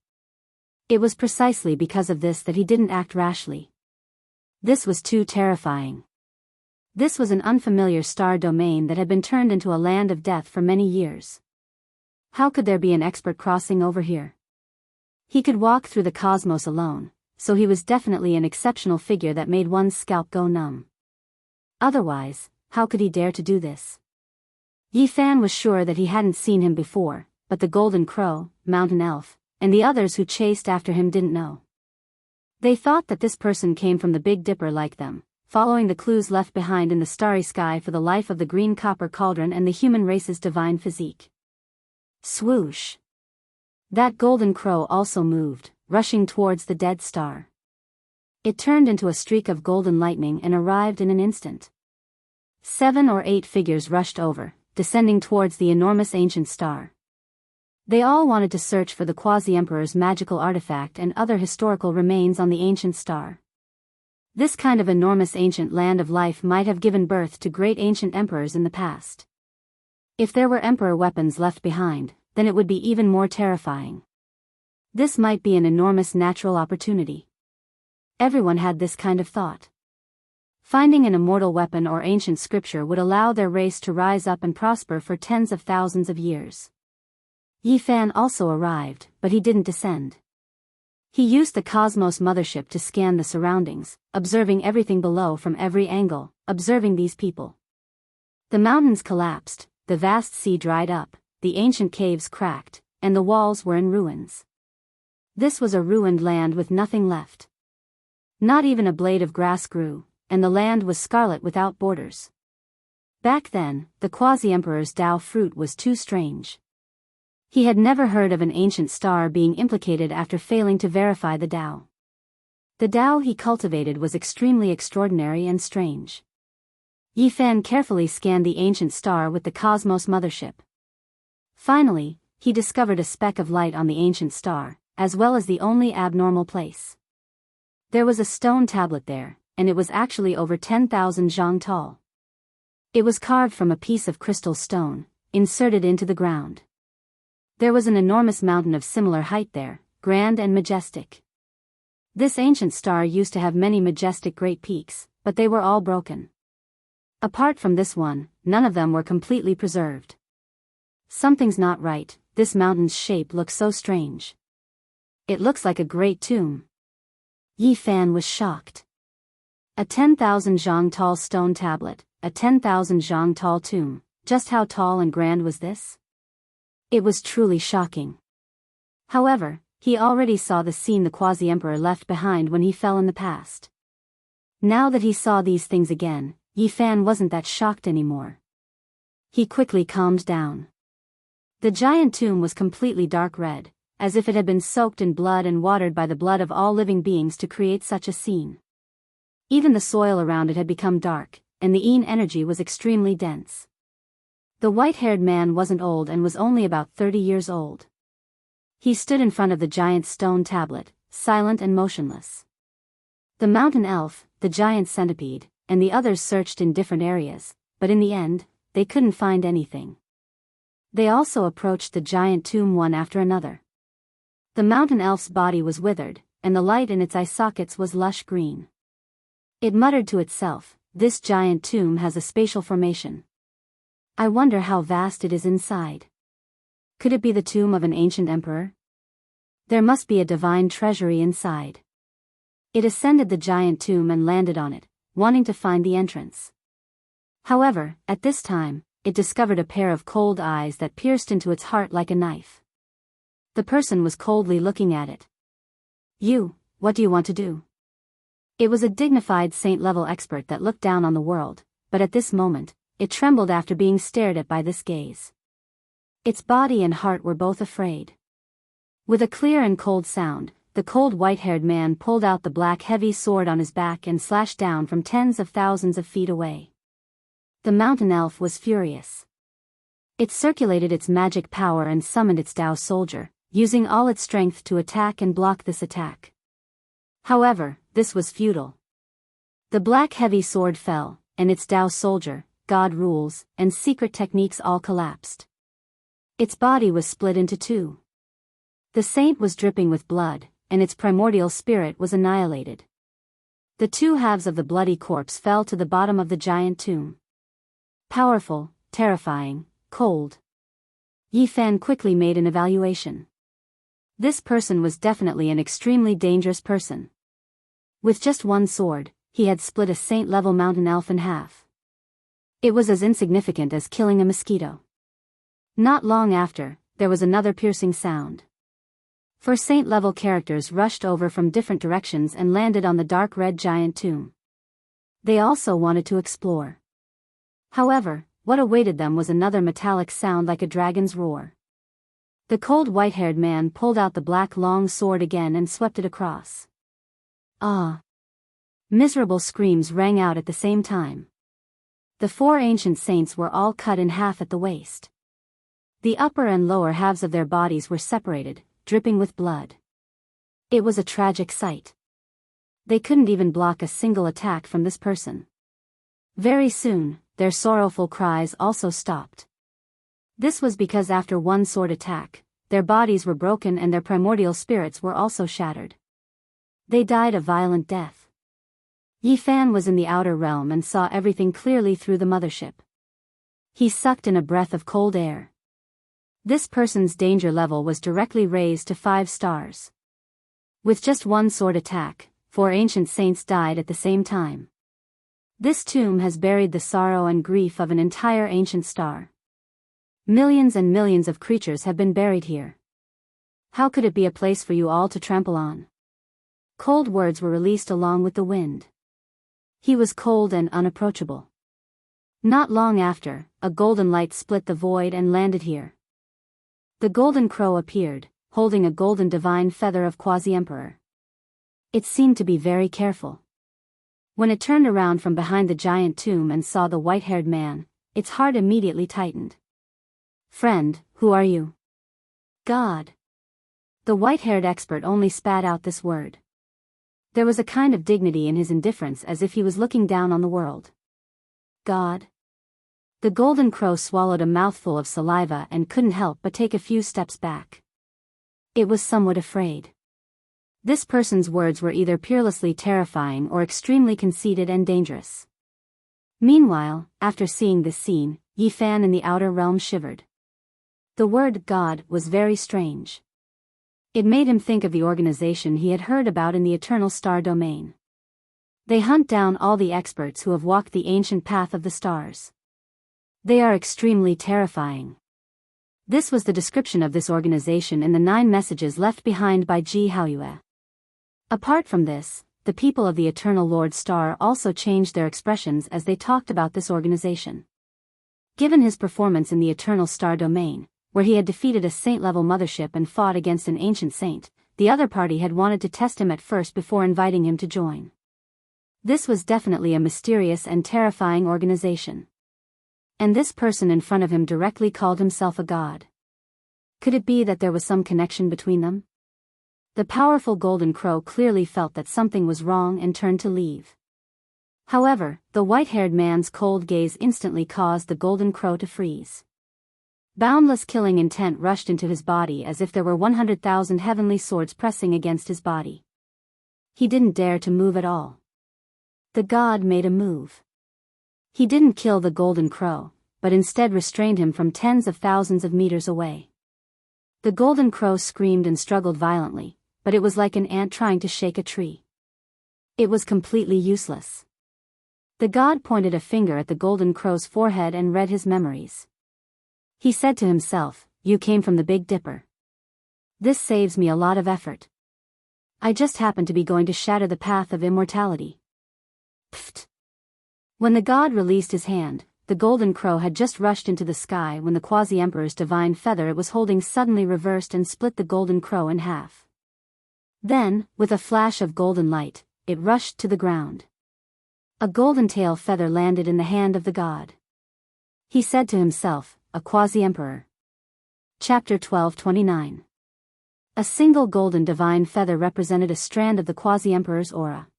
It was precisely because of this that he didn't act rashly. This was too terrifying. This was an unfamiliar star domain that had been turned into a land of death for many years. How could there be an expert crossing over here? He could walk through the cosmos alone, so he was definitely an exceptional figure that made one's scalp go numb. Otherwise, how could he dare to do this? Yi Fan was sure that he hadn't seen him before, but the Golden Crow, Mountain Elf, and the others who chased after him didn't know. They thought that this person came from the Big Dipper like them, following the clues left behind in the starry sky for the life of the green copper cauldron and the human race's divine physique. Swoosh! That Golden Crow also moved, rushing towards the dead star. It turned into a streak of golden lightning and arrived in an instant. 7 or 8 figures rushed over, descending towards the enormous ancient star. They all wanted to search for the quasi-emperor's magical artifact and other historical remains on the ancient star. This kind of enormous ancient land of life might have given birth to great ancient emperors in the past. If there were emperor weapons left behind, then it would be even more terrifying. This might be an enormous natural opportunity. Everyone had this kind of thought. Finding an immortal weapon or ancient scripture would allow their race to rise up and prosper for tens of thousands of years. Yi Fan also arrived, but he didn't descend. He used the Cosmos mothership to scan the surroundings, observing everything below from every angle, observing these people. The mountains collapsed, the vast sea dried up, the ancient caves cracked, and the walls were in ruins. This was a ruined land with nothing left. Not even a blade of grass grew, and the land was scarlet without borders. Back then, the quasi-emperor's Tao fruit was too strange. He had never heard of an ancient star being implicated after failing to verify the Tao. The Tao he cultivated was extremely extraordinary and strange. Yi Fan carefully scanned the ancient star with the Cosmos mothership. Finally, he discovered a speck of light on the ancient star, as well as the only abnormal place. There was a stone tablet there, and it was actually over 10,000 zhang tall. It was carved from a piece of crystal stone, inserted into the ground. There was an enormous mountain of similar height there, grand and majestic. This ancient star used to have many majestic great peaks, but they were all broken. Apart from this one, none of them were completely preserved. Something's not right, this mountain's shape looks so strange. It looks like a great tomb. Yi Fan was shocked. A 10,000 zhang tall stone tablet, a 10,000 zhang tall tomb, just how tall and grand was this? It was truly shocking. However, he already saw the scene the quasi-emperor left behind when he fell in the past. Now that he saw these things again, Yi Fan wasn't that shocked anymore. He quickly calmed down. The giant tomb was completely dark red, as if it had been soaked in blood and watered by the blood of all living beings to create such a scene. Even the soil around it had become dark, and the Yin energy was extremely dense. The white-haired man wasn't old and was only about 30 years old. He stood in front of the giant stone tablet, silent and motionless. The mountain elf, the giant centipede, and the others searched in different areas, but in the end, they couldn't find anything. They also approached the giant tomb one after another. The mountain elf's body was withered, and the light in its eye sockets was lush green. It muttered to itself, "This giant tomb has a spatial formation. I wonder how vast it is inside. Could it be the tomb of an ancient emperor? There must be a divine treasury inside." It ascended the giant tomb and landed on it, wanting to find the entrance. However, at this time, it discovered a pair of cold eyes that pierced into its heart like a knife. The person was coldly looking at it. "You, what do you want to do?" It was a dignified saint-level expert that looked down on the world, but at this moment, it trembled after being stared at by this gaze. Its body and heart were both afraid. With a clear and cold sound, the cold white-haired man pulled out the black heavy sword on his back and slashed down from tens of thousands of feet away. The mountain elf was furious. It circulated its magic power and summoned its Tao soldier, using all its strength to attack and block this attack. However, this was futile. The black heavy sword fell, and its Tao soldier, God rules, and secret techniques all collapsed. Its body was split into two. The saint was dripping with blood, and its primordial spirit was annihilated. The two halves of the bloody corpse fell to the bottom of the giant tomb. Powerful, terrifying, cold. Yi Fan quickly made an evaluation. This person was definitely an extremely dangerous person. With just one sword, he had split a saint-level mountain elf in half. It was as insignificant as killing a mosquito. Not long after, there was another piercing sound. 4 saint-level characters rushed over from different directions and landed on the dark red giant tomb. They also wanted to explore. However, what awaited them was another metallic sound like a dragon's roar. The cold white-haired man pulled out the black long sword again and swept it across. Ah! Miserable screams rang out at the same time. The 4 ancient saints were all cut in half at the waist. The upper and lower halves of their bodies were separated, dripping with blood. It was a tragic sight. They couldn't even block a single attack from this person. Very soon, their sorrowful cries also stopped. This was because after one sword attack, their bodies were broken and their primordial spirits were also shattered. They died a violent death. Yi Fan was in the outer realm and saw everything clearly through the mothership. He sucked in a breath of cold air. This person's danger level was directly raised to 5 stars. With just one sword attack, 4 ancient saints died at the same time. This tomb has buried the sorrow and grief of an entire ancient star. Millions and millions of creatures have been buried here. How could it be a place for you all to trample on? Cold words were released along with the wind. He was cold and unapproachable. Not long after, a golden light split the void and landed here. The golden crow appeared, holding a golden divine feather of quasi-emperor. It seemed to be very careful. When it turned around from behind the giant tomb and saw the white-haired man, its heart immediately tightened. "Friend, who are you?" "God." The white-haired expert only spat out this word. There was a kind of dignity in his indifference as if he was looking down on the world. "God? The golden crow swallowed a mouthful of saliva and couldn't help but take a few steps back. It was somewhat afraid. This person's words were either peerlessly terrifying or extremely conceited and dangerous. Meanwhile, after seeing this scene, Yi Fan in the outer realm shivered. The word God was very strange. It made him think of the organization he had heard about in the Eternal Star Domain. They hunt down all the experts who have walked the ancient path of the stars. They are extremely terrifying. This was the description of this organization in the 9 messages left behind by Ji Haoyue. Apart from this, the people of the Eternal Lord Star also changed their expressions as they talked about this organization. Given his performance in the Eternal Star Domain, where he had defeated a saint-level mothership and fought against an ancient saint, the other party had wanted to test him at first before inviting him to join. This was definitely a mysterious and terrifying organization. And this person in front of him directly called himself a god. Could it be that there was some connection between them? The powerful golden crow clearly felt that something was wrong and turned to leave. However, the white-haired man's cold gaze instantly caused the golden crow to freeze. Boundless killing intent rushed into his body as if there were 100,000 heavenly swords pressing against his body. He didn't dare to move at all. The god made a move. He didn't kill the golden crow, but instead restrained him from tens of thousands of meters away. The golden crow screamed and struggled violently, but it was like an ant trying to shake a tree. It was completely useless. The god pointed a finger at the golden crow's forehead and read his memories. He said to himself, "You came from the Big Dipper. This saves me a lot of effort. I just happen to be going to shatter the path of immortality." Pfft. When the god released his hand, the golden crow had just rushed into the sky when the quasi-emperor's divine feather it was holding suddenly reversed and split the golden crow in half. Then, with a flash of golden light, it rushed to the ground. A golden tail feather landed in the hand of the god. He said to himself, "A quasi-emperor." Chapter 12:29. A single golden divine feather represented a strand of the quasi-emperor's aura.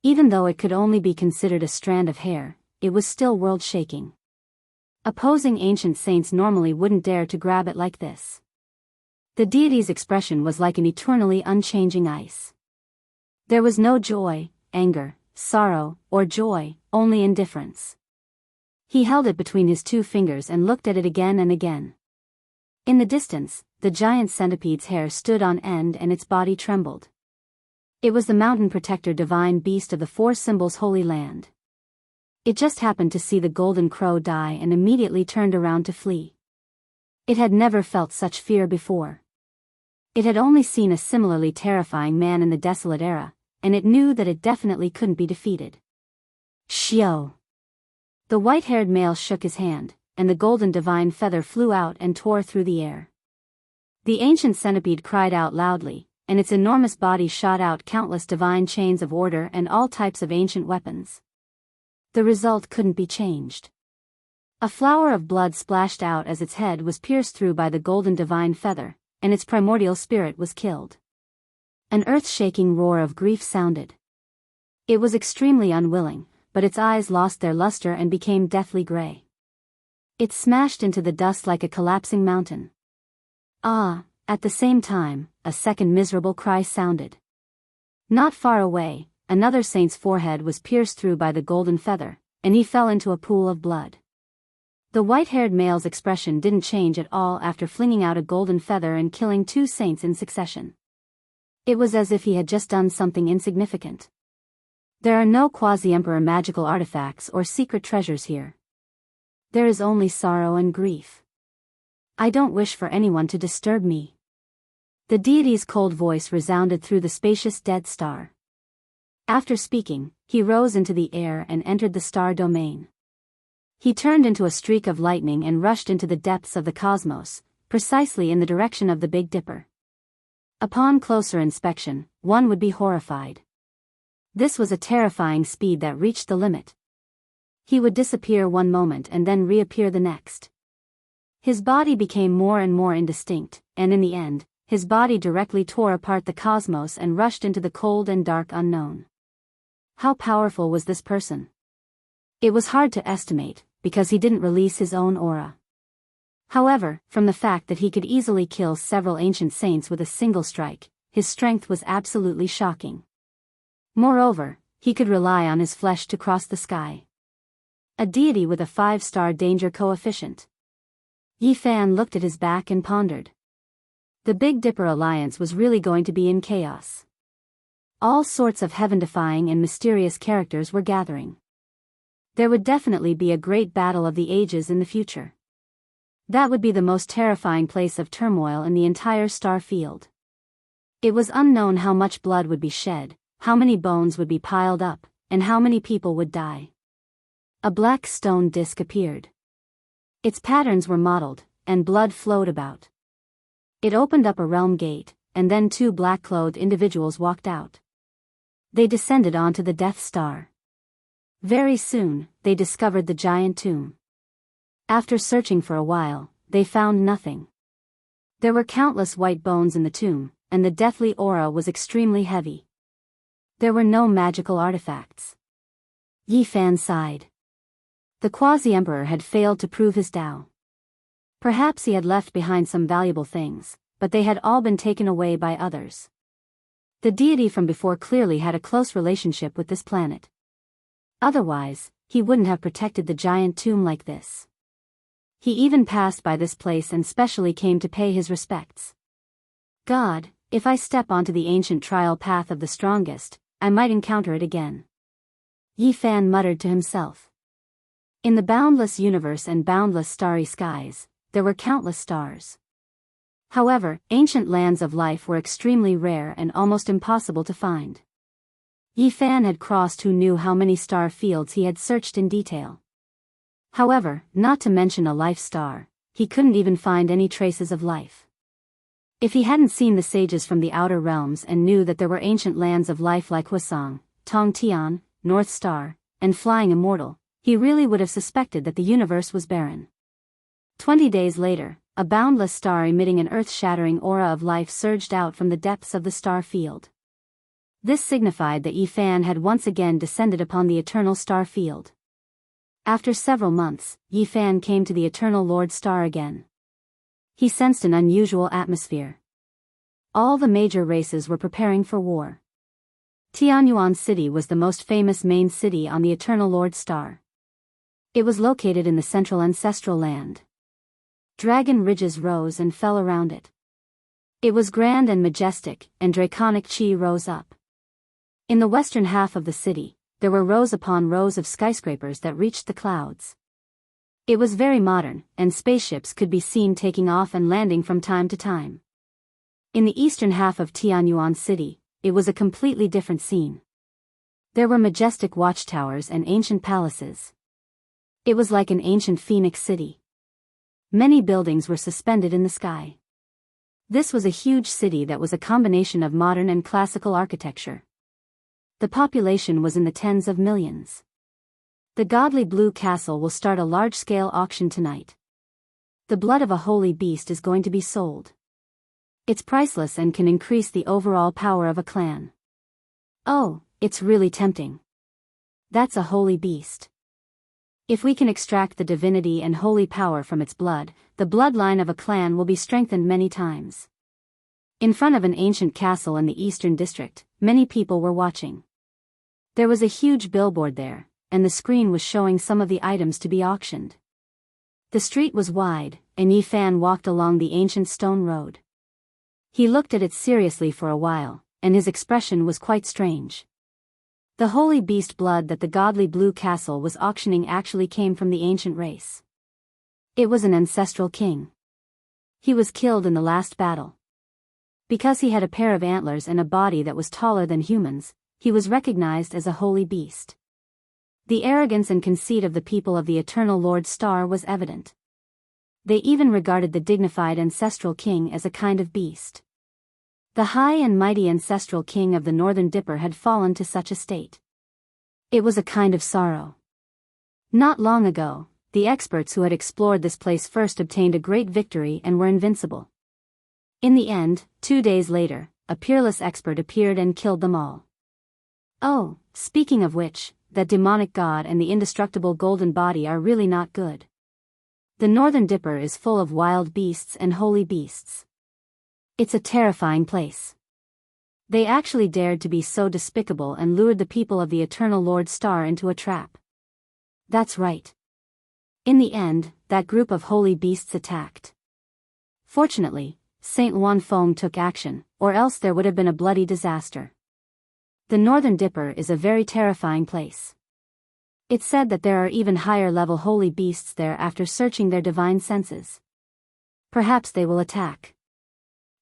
Even though it could only be considered a strand of hair, it was still world-shaking. Opposing ancient saints normally wouldn't dare to grab it like this. The deity's expression was like an eternally unchanging ice. There was no joy, anger, sorrow, or joy, only indifference. He held it between his 2 fingers and looked at it again and again. In the distance, the giant centipede's hair stood on end and its body trembled. It was the mountain protector divine beast of the 4 symbols holy land. It just happened to see the golden crow die and immediately turned around to flee. It had never felt such fear before. It had only seen a similarly terrifying man in the desolate era, and it knew that it definitely couldn't be defeated. Shio! The white-haired male shook his hand, and the golden divine feather flew out and tore through the air. The ancient centipede cried out loudly, and its enormous body shot out countless divine chains of order and all types of ancient weapons. The result couldn't be changed. A flower of blood splashed out as its head was pierced through by the golden divine feather, and its primordial spirit was killed. An earth-shaking roar of grief sounded. It was extremely unwilling, but its eyes lost their luster and became deathly gray. It smashed into the dust like a collapsing mountain. At the same time, a second miserable cry sounded. Not far away, another saint's forehead was pierced through by the golden feather, and he fell into a pool of blood. The white-haired male's expression didn't change at all after flinging out a golden feather and killing 2 saints in succession. It was as if he had just done something insignificant. There are no quasi-emperor magical artifacts or secret treasures here. There is only sorrow and grief. I don't wish for anyone to disturb me. The deity's cold voice resounded through the spacious dead star. After speaking, he rose into the air and entered the star domain. He turned into a streak of lightning and rushed into the depths of the cosmos, precisely in the direction of the Big Dipper. Upon closer inspection, one would be horrified. This was a terrifying speed that reached the limit. He would disappear one moment and then reappear the next. His body became more and more indistinct, and in the end, his body directly tore apart the cosmos and rushed into the cold and dark unknown. How powerful was this person? It was hard to estimate, because he didn't release his own aura. However, from the fact that he could easily kill several ancient saints with a single strike, his strength was absolutely shocking. Moreover, he could rely on his flesh to cross the sky. A deity with a 5-star danger coefficient. Yi Fan looked at his back and pondered. The Big Dipper alliance was really going to be in chaos. All sorts of heaven-defying and mysterious characters were gathering. There would definitely be a great battle of the ages in the future. That would be the most terrifying place of turmoil in the entire star field. It was unknown how much blood would be shed, how many bones would be piled up, and how many people would die. A black stone disk appeared. Its patterns were mottled, and blood flowed about. It opened up a realm gate, and then 2 black-clothed individuals walked out. They descended onto the Death Star. Very soon, they discovered the giant tomb. After searching for a while, they found nothing. There were countless white bones in the tomb, and the deathly aura was extremely heavy. There were no magical artifacts. Yi Fan sighed. The Quasi-Emperor had failed to prove his Tao. Perhaps he had left behind some valuable things, but they had all been taken away by others. The deity from before clearly had a close relationship with this planet. Otherwise, he wouldn't have protected the giant tomb like this. He even passed by this place and specially came to pay his respects. God, if I step onto the ancient trial path of the strongest, I might encounter it again. Yi Fan muttered to himself. In the boundless universe and boundless starry skies, there were countless stars. However, ancient lands of life were extremely rare and almost impossible to find. Yi Fan had crossed who knew how many star fields he had searched in detail. However, not to mention a life star, he couldn't even find any traces of life. If he hadn't seen the sages from the outer realms and knew that there were ancient lands of life like Huasong, Tong Tian, North Star, and Flying Immortal, he really would have suspected that the universe was barren. 20 days later, a boundless star emitting an earth-shattering aura of life surged out from the depths of the star field. This signified that Yi Fan had once again descended upon the eternal star field. After several months, Yi Fan came to the Eternal Lord Star again. He sensed an unusual atmosphere. All the major races were preparing for war. Tianyuan City was the most famous main city on the Eternal Lord Star. It was located in the central ancestral land. Dragon ridges rose and fell around it. It was grand and majestic, and draconic chi rose up. In the western half of the city, there were rows upon rows of skyscrapers that reached the clouds. It was very modern, and spaceships could be seen taking off and landing from time to time. In the eastern half of Tianyuan City, it was a completely different scene. There were majestic watchtowers and ancient palaces. It was like an ancient phoenix city. Many buildings were suspended in the sky. This was a huge city that was a combination of modern and classical architecture. The population was in the tens of millions. The godly Blue Castle will start a large-scale auction tonight. The blood of a holy beast is going to be sold. It's priceless and can increase the overall power of a clan. Oh, it's really tempting. That's a holy beast. If we can extract the divinity and holy power from its blood, the bloodline of a clan will be strengthened many times. In front of an ancient castle in the Eastern District, many people were watching. There was a huge billboard there, and the screen was showing some of the items to be auctioned. The street was wide, and Yi Fan walked along the ancient stone road. He looked at it seriously for a while, and his expression was quite strange. The holy beast blood that the godly Blue Castle was auctioning actually came from the ancient race. It was an ancestral king. He was killed in the last battle. Because he had a pair of antlers and a body that was taller than humans, he was recognized as a holy beast. The arrogance and conceit of the people of the Eternal Lord Star was evident. They even regarded the dignified ancestral king as a kind of beast. The high and mighty ancestral king of the Northern Dipper had fallen to such a state. It was a kind of sorrow. Not long ago, the experts who had explored this place first obtained a great victory and were invincible. In the end, 2 days later, a peerless expert appeared and killed them all. Oh, speaking of which, that demonic god and the indestructible golden body are really not good. The Northern Dipper is full of wild beasts and holy beasts. It's a terrifying place. They actually dared to be so despicable and lured the people of the Eternal Lord Star into a trap. That's right. In the end, that group of holy beasts attacked. Fortunately, Saint Luan Fong took action, or else there would have been a bloody disaster. The Northern Dipper is a very terrifying place. It's said that there are even higher-level holy beasts there after searching their divine senses. Perhaps they will attack.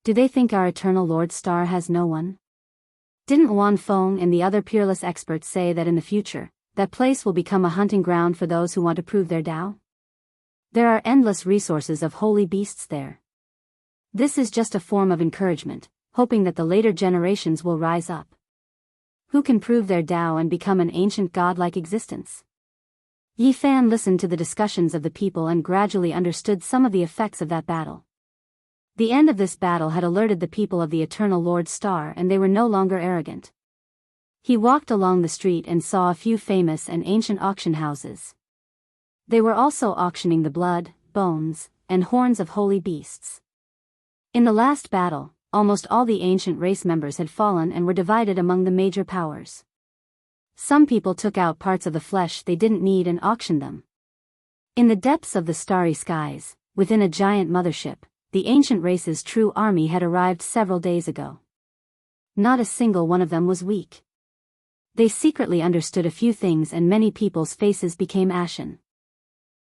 Do they think our Eternal Lord Star has no one? Didn't Luan Fong and the other peerless experts say that in the future, that place will become a hunting ground for those who want to prove their Tao? There are endless resources of holy beasts there. This is just a form of encouragement, hoping that the later generations will rise up. Who can prove their Tao and become an ancient godlike existence? Yi Fan listened to the discussions of the people and gradually understood some of the effects of that battle. The end of this battle had alerted the people of the Eternal Lord Star and they were no longer arrogant. He walked along the street and saw a few famous and ancient auction houses. They were also auctioning the blood, bones, and horns of holy beasts. In the last battle, almost all the ancient race members had fallen and were divided among the major powers. Some people took out parts of the flesh they didn't need and auctioned them. In the depths of the starry skies, within a giant mothership, the ancient race's true army had arrived several days ago. Not a single one of them was weak. They secretly understood a few things and many people's faces became ashen.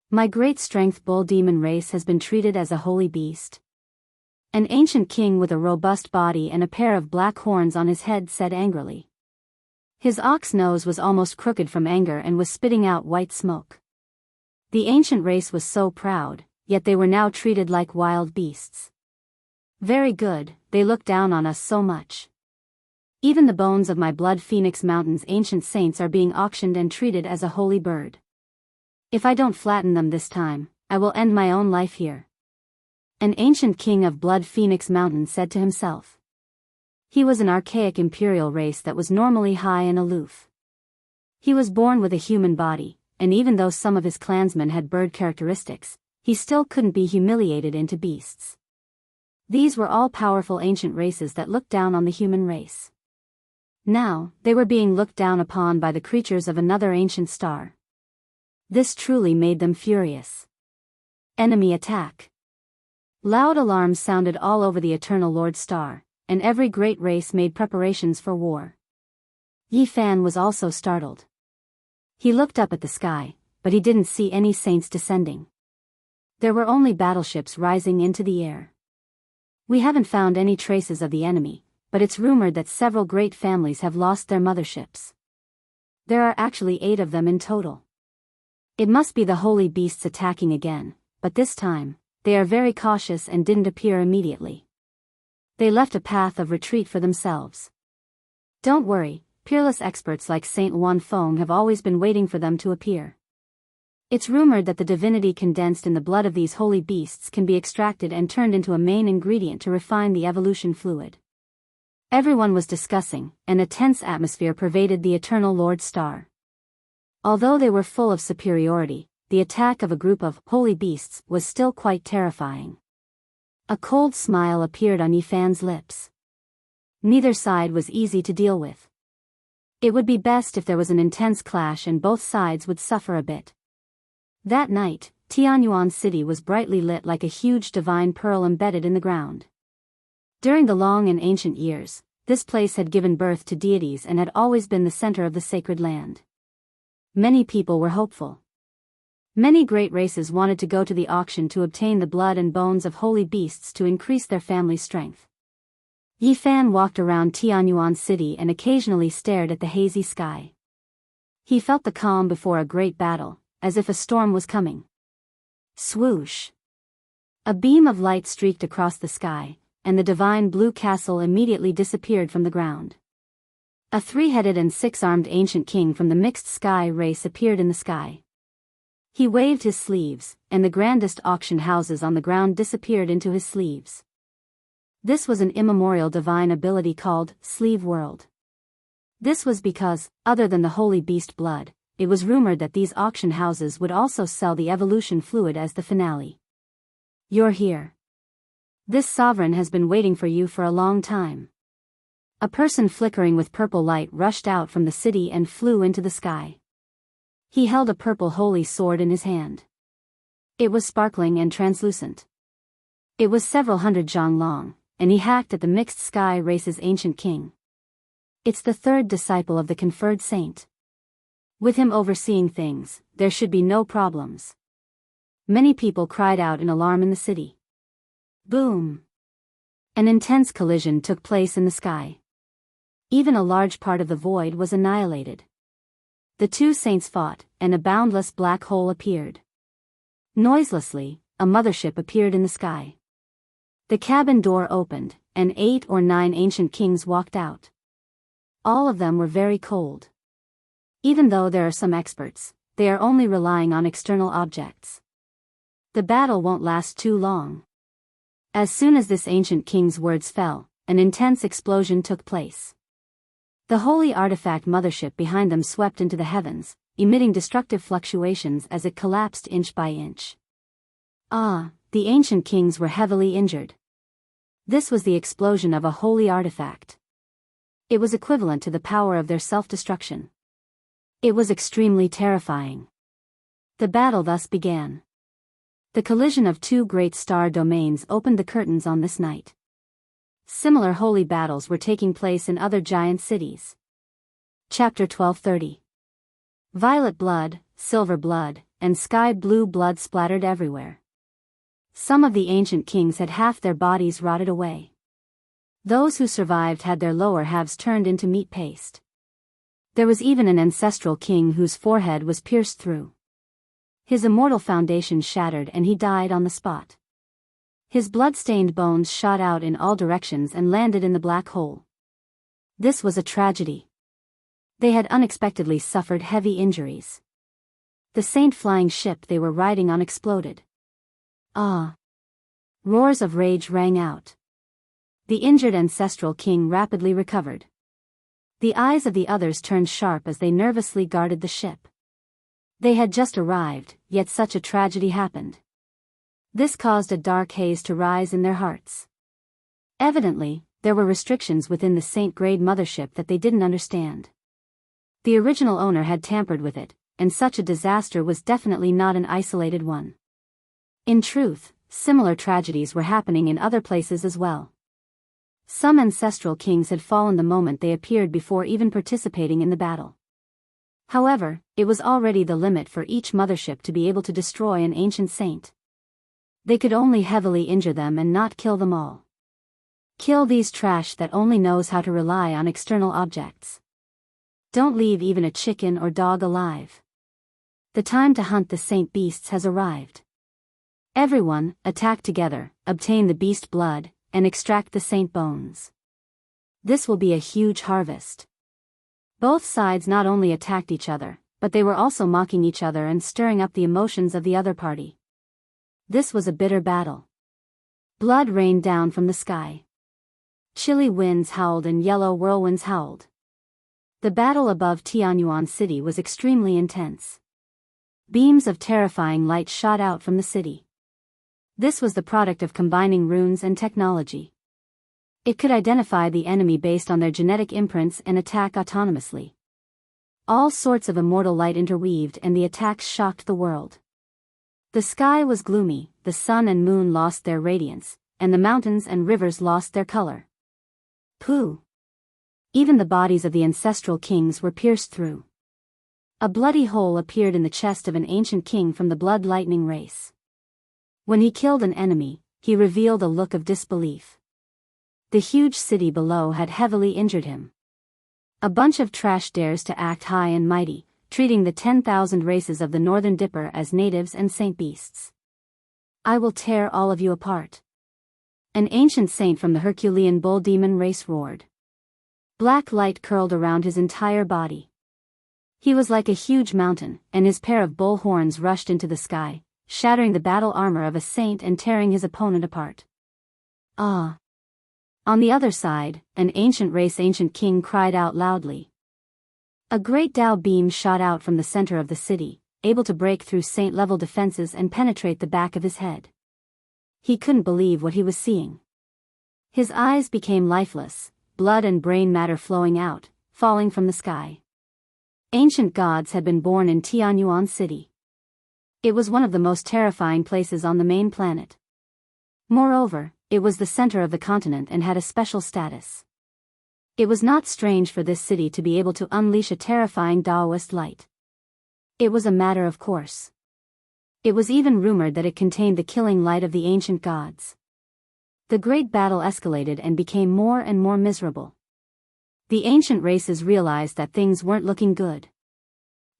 My great strength bull demon race has been treated as a holy beast. An ancient king with a robust body and a pair of black horns on his head said angrily. His ox nose was almost crooked from anger and was spitting out white smoke. The ancient race was so proud, yet they were now treated like wild beasts. Very good, they look down on us so much. Even the bones of my blood Phoenix Mountain's ancient saints are being auctioned and treated as a holy bird. If I don't flatten them this time, I will end my own life here. An ancient king of Blood Phoenix Mountain said to himself. He was an archaic imperial race that was normally high and aloof. He was born with a human body, and even though some of his clansmen had bird characteristics, he still couldn't be humiliated into beasts. These were all powerful ancient races that looked down on the human race. Now, they were being looked down upon by the creatures of another ancient star. This truly made them furious. Enemy attack. Loud alarms sounded all over the Eternal Lord Star, and every great race made preparations for war. Yi Fan was also startled. He looked up at the sky, but he didn't see any saints descending. There were only battleships rising into the air. We haven't found any traces of the enemy, but it's rumored that several great families have lost their motherships. There are actually 8 of them in total. It must be the holy beasts attacking again, but this time, they are very cautious and didn't appear immediately. They left a path of retreat for themselves. Don't worry, peerless experts like Saint Luan Fong have always been waiting for them to appear. It's rumored that the divinity condensed in the blood of these holy beasts can be extracted and turned into a main ingredient to refine the evolution fluid. Everyone was discussing, and a tense atmosphere pervaded the Eternal Lord Star. Although they were full of superiority, the attack of a group of holy beasts was still quite terrifying. A cold smile appeared on Yi Fan's lips. Neither side was easy to deal with. It would be best if there was an intense clash and both sides would suffer a bit. That night, Tianyuan City was brightly lit like a huge divine pearl embedded in the ground. During the long and ancient years, this place had given birth to deities and had always been the center of the sacred land. Many people were hopeful. Many great races wanted to go to the auction to obtain the blood and bones of holy beasts to increase their family strength. Yi Fan walked around Tianyuan City and occasionally stared at the hazy sky. He felt the calm before a great battle, as if a storm was coming. Swoosh! A beam of light streaked across the sky, and the divine blue castle immediately disappeared from the ground. A 3-headed and 6-armed ancient king from the mixed sky race appeared in the sky. He waved his sleeves, and the grandest auction houses on the ground disappeared into his sleeves. This was an immemorial divine ability called Sleeve World. This was because, other than the holy beast blood, it was rumored that these auction houses would also sell the evolution fluid as the finale. You're here. This sovereign has been waiting for you for a long time. A person flickering with purple light rushed out from the city and flew into the sky. He held a purple holy sword in his hand. It was sparkling and translucent. It was several hundred zhang long, and he hacked at the mixed sky race's ancient king. It's the third disciple of the conferred saint. With him overseeing things, there should be no problems. Many people cried out in alarm in the city. Boom! An intense collision took place in the sky. Even a large part of the void was annihilated. The two saints fought, and a boundless black hole appeared. Noiselessly, a mothership appeared in the sky. The cabin door opened, and 8 or 9 ancient kings walked out. All of them were very cold. Even though there are some experts, they are only relying on external objects. The battle won't last too long. As soon as this ancient king's words fell, an intense explosion took place. The holy artifact mothership behind them swept into the heavens, emitting destructive fluctuations as it collapsed inch by inch. The ancient kings were heavily injured. This was the explosion of a holy artifact. It was equivalent to the power of their self-destruction. It was extremely terrifying. The battle thus began. The collision of two great star domains opened the curtains on this night. Similar holy battles were taking place in other giant cities. Chapter 1230. Violet blood, silver blood, and sky blue blood splattered everywhere. Some of the ancient kings had half their bodies rotted away. Those who survived had their lower halves turned into meat paste. There was even an ancestral king whose forehead was pierced through. His immortal foundation shattered and he died on the spot. His blood-stained bones shot out in all directions and landed in the black hole. This was a tragedy. They had unexpectedly suffered heavy injuries. The saint flying ship they were riding on exploded. Roars of rage rang out. The injured ancestral king rapidly recovered. The eyes of the others turned sharp as they nervously guarded the ship. They had just arrived, yet such a tragedy happened. This caused a dark haze to rise in their hearts. Evidently, there were restrictions within the saint-grade mothership that they didn't understand. The original owner had tampered with it, and such a disaster was definitely not an isolated one. In truth, similar tragedies were happening in other places as well. Some ancestral kings had fallen the moment they appeared before even participating in the battle. However, it was already the limit for each mothership to be able to destroy an ancient saint. They could only heavily injure them and not kill them all. Kill these trash that only knows how to rely on external objects. Don't leave even a chicken or dog alive. The time to hunt the saint beasts has arrived. Everyone, attack together, obtain the beast blood, and extract the saint bones. This will be a huge harvest. Both sides not only attacked each other, but they were also mocking each other and stirring up the emotions of the other party. This was a bitter battle. Blood rained down from the sky. Chilly winds howled and yellow whirlwinds howled. The battle above Tianyuan City was extremely intense. Beams of terrifying light shot out from the city. This was the product of combining runes and technology. It could identify the enemy based on their genetic imprints and attack autonomously. All sorts of immortal light interweaved and the attacks shocked the world. The sky was gloomy, the sun and moon lost their radiance, and the mountains and rivers lost their color. Pooh! Even the bodies of the ancestral kings were pierced through. A bloody hole appeared in the chest of an ancient king from the blood lightning race. When he killed an enemy, he revealed a look of disbelief. The huge city below had heavily injured him. A bunch of trash dares to act high and mighty, treating the 10,000 races of the Northern Dipper as natives and saint beasts. I will tear all of you apart. An ancient saint from the Herculean bull demon race roared. Black light curled around his entire body. He was like a huge mountain, and his pair of bull horns rushed into the sky, shattering the battle armor of a saint and tearing his opponent apart. On the other side, an ancient king cried out loudly. A great Tao beam shot out from the center of the city, able to break through saint-level defenses and penetrate the back of his head. He couldn't believe what he was seeing. His eyes became lifeless, blood and brain matter flowing out, falling from the sky. Ancient gods had been born in Tianyuan City. It was one of the most terrifying places on the main planet. Moreover, it was the center of the continent and had a special status. It was not strange for this city to be able to unleash a terrifying Taoist light. It was a matter of course. It was even rumored that it contained the killing light of the ancient gods. The great battle escalated and became more and more miserable. The ancient races realized that things weren't looking good.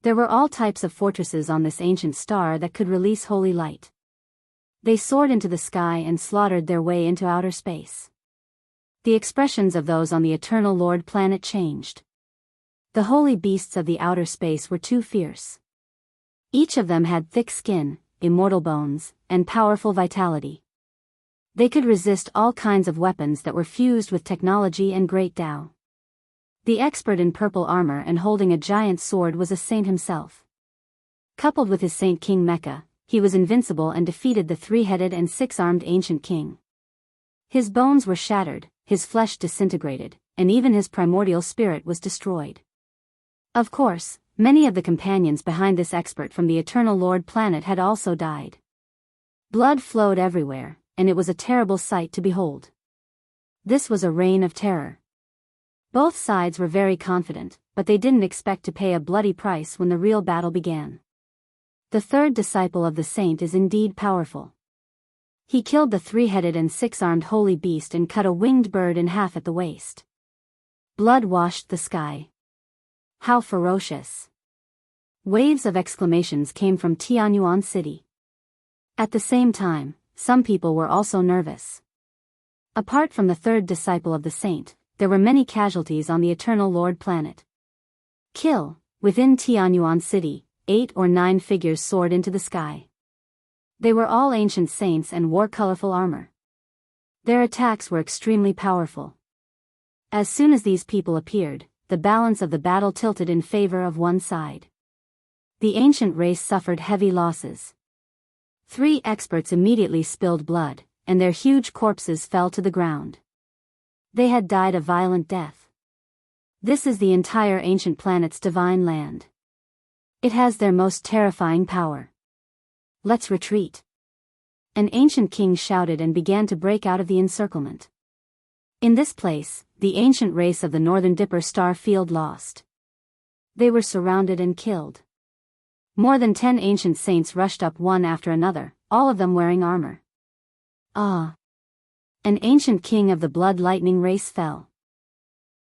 There were all types of fortresses on this ancient star that could release holy light. They soared into the sky and slaughtered their way into outer space. The expressions of those on the Eternal Lord planet changed. The holy beasts of the outer space were too fierce. Each of them had thick skin, immortal bones, and powerful vitality. They could resist all kinds of weapons that were fused with technology and great Tao. The expert in purple armor and holding a giant sword was a saint himself. Coupled with his Saint King Mecha, he was invincible and defeated the three-headed and six-armed ancient king. His bones were shattered, his flesh disintegrated, and even his primordial spirit was destroyed. Of course, many of the companions behind this expert from the Eternal Lord planet had also died. Blood flowed everywhere, and it was a terrible sight to behold. This was a reign of terror. Both sides were very confident, but they didn't expect to pay a bloody price when the real battle began. The third disciple of the saint is indeed powerful. He killed the three-headed and six-armed holy beast and cut a winged bird in half at the waist. Blood washed the sky. How ferocious! Waves of exclamations came from Tianyuan City. At the same time, some people were also nervous. Apart from the third disciple of the saint, there were many casualties on the Eternal Lord planet. Kill, within Tianyuan City, 8 or 9 figures soared into the sky. They were all ancient saints and wore colorful armor. Their attacks were extremely powerful. As soon as these people appeared, the balance of the battle tilted in favor of one side. The ancient race suffered heavy losses. 3 experts immediately spilled blood, and their huge corpses fell to the ground. They had died a violent death. This is the entire ancient planet's divine land. It has their most terrifying power. Let's retreat. An ancient king shouted and began to break out of the encirclement. In this place, the ancient race of the Northern Dipper star field lost. They were surrounded and killed. More than 10 ancient saints rushed up one after another, all of them wearing armor. Ah! An ancient king of the blood lightning race fell.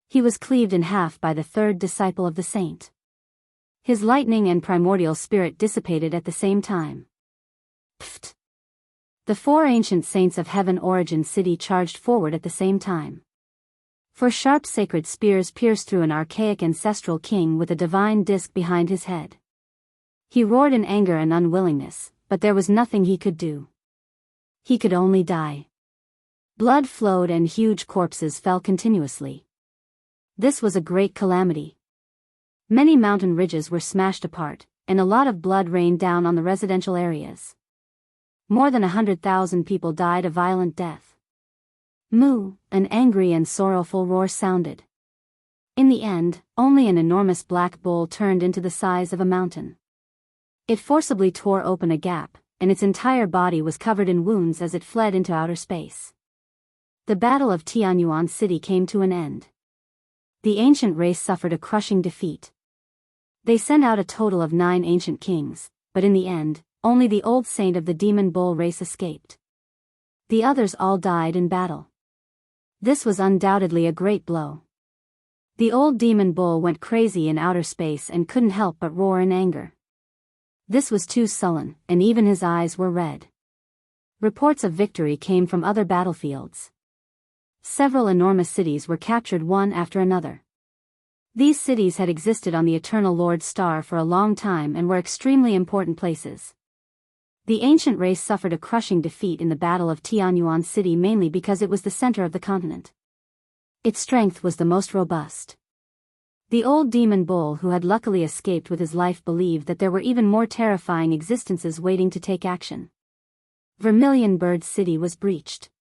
He was cleaved in half by the third disciple of the saint. His lightning and primordial spirit dissipated at the same time. Pfft! The 4 ancient saints of Heaven Origin City charged forward at the same time. 4 sharp sacred spears pierced through an archaic ancestral king with a divine disk behind his head. He roared in anger and unwillingness, but there was nothing he could do. He could only die. Blood flowed and huge corpses fell continuously. This was a great calamity. Many mountain ridges were smashed apart, and a lot of blood rained down on the residential areas. More than 100,000 people died a violent death. Moo! An angry and sorrowful roar sounded. In the end, only an enormous black bull turned into the size of a mountain. It forcibly tore open a gap, and its entire body was covered in wounds as it fled into outer space. The Battle of Tianyuan City came to an end. The ancient race suffered a crushing defeat. They sent out a total of 9 ancient kings, but in the end, only the old saint of the demon bull race escaped. The others all died in battle. This was undoubtedly a great blow. The old demon bull went crazy in outer space and couldn't help but roar in anger. This was too sullen, and even his eyes were red. Reports of victory came from other battlefields. Several enormous cities were captured one after another. These cities had existed on the Eternal Lord star for a long time and were extremely important places. The ancient race suffered a crushing defeat in the Battle of Tianyuan City mainly because it was the center of the continent. Its strength was the most robust. The old demon bull who had luckily escaped with his life believed that there were even more terrifying existences waiting to take action. Vermilion Bird City was breached.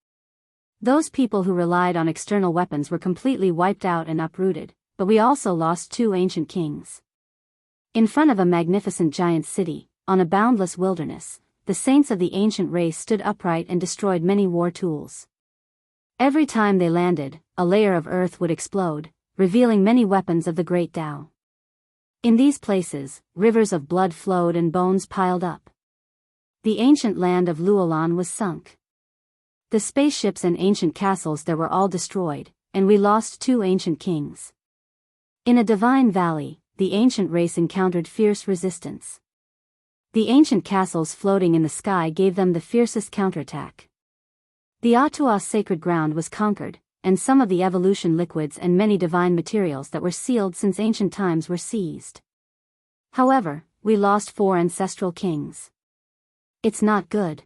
Those people who relied on external weapons were completely wiped out and uprooted, but we also lost 2 ancient kings. In front of a magnificent giant city, on a boundless wilderness, the saints of the ancient race stood upright and destroyed many war tools. Every time they landed, a layer of earth would explode, revealing many weapons of the great Tao. In these places, rivers of blood flowed and bones piled up. The ancient land of Luolan was sunk. The spaceships and ancient castles there were all destroyed, and we lost 2 ancient kings. In a divine valley, the ancient race encountered fierce resistance. The ancient castles floating in the sky gave them the fiercest counterattack. The Atua sacred ground was conquered, and some of the evolution liquids and many divine materials that were sealed since ancient times were seized. However, we lost 4 ancestral kings. It's not good.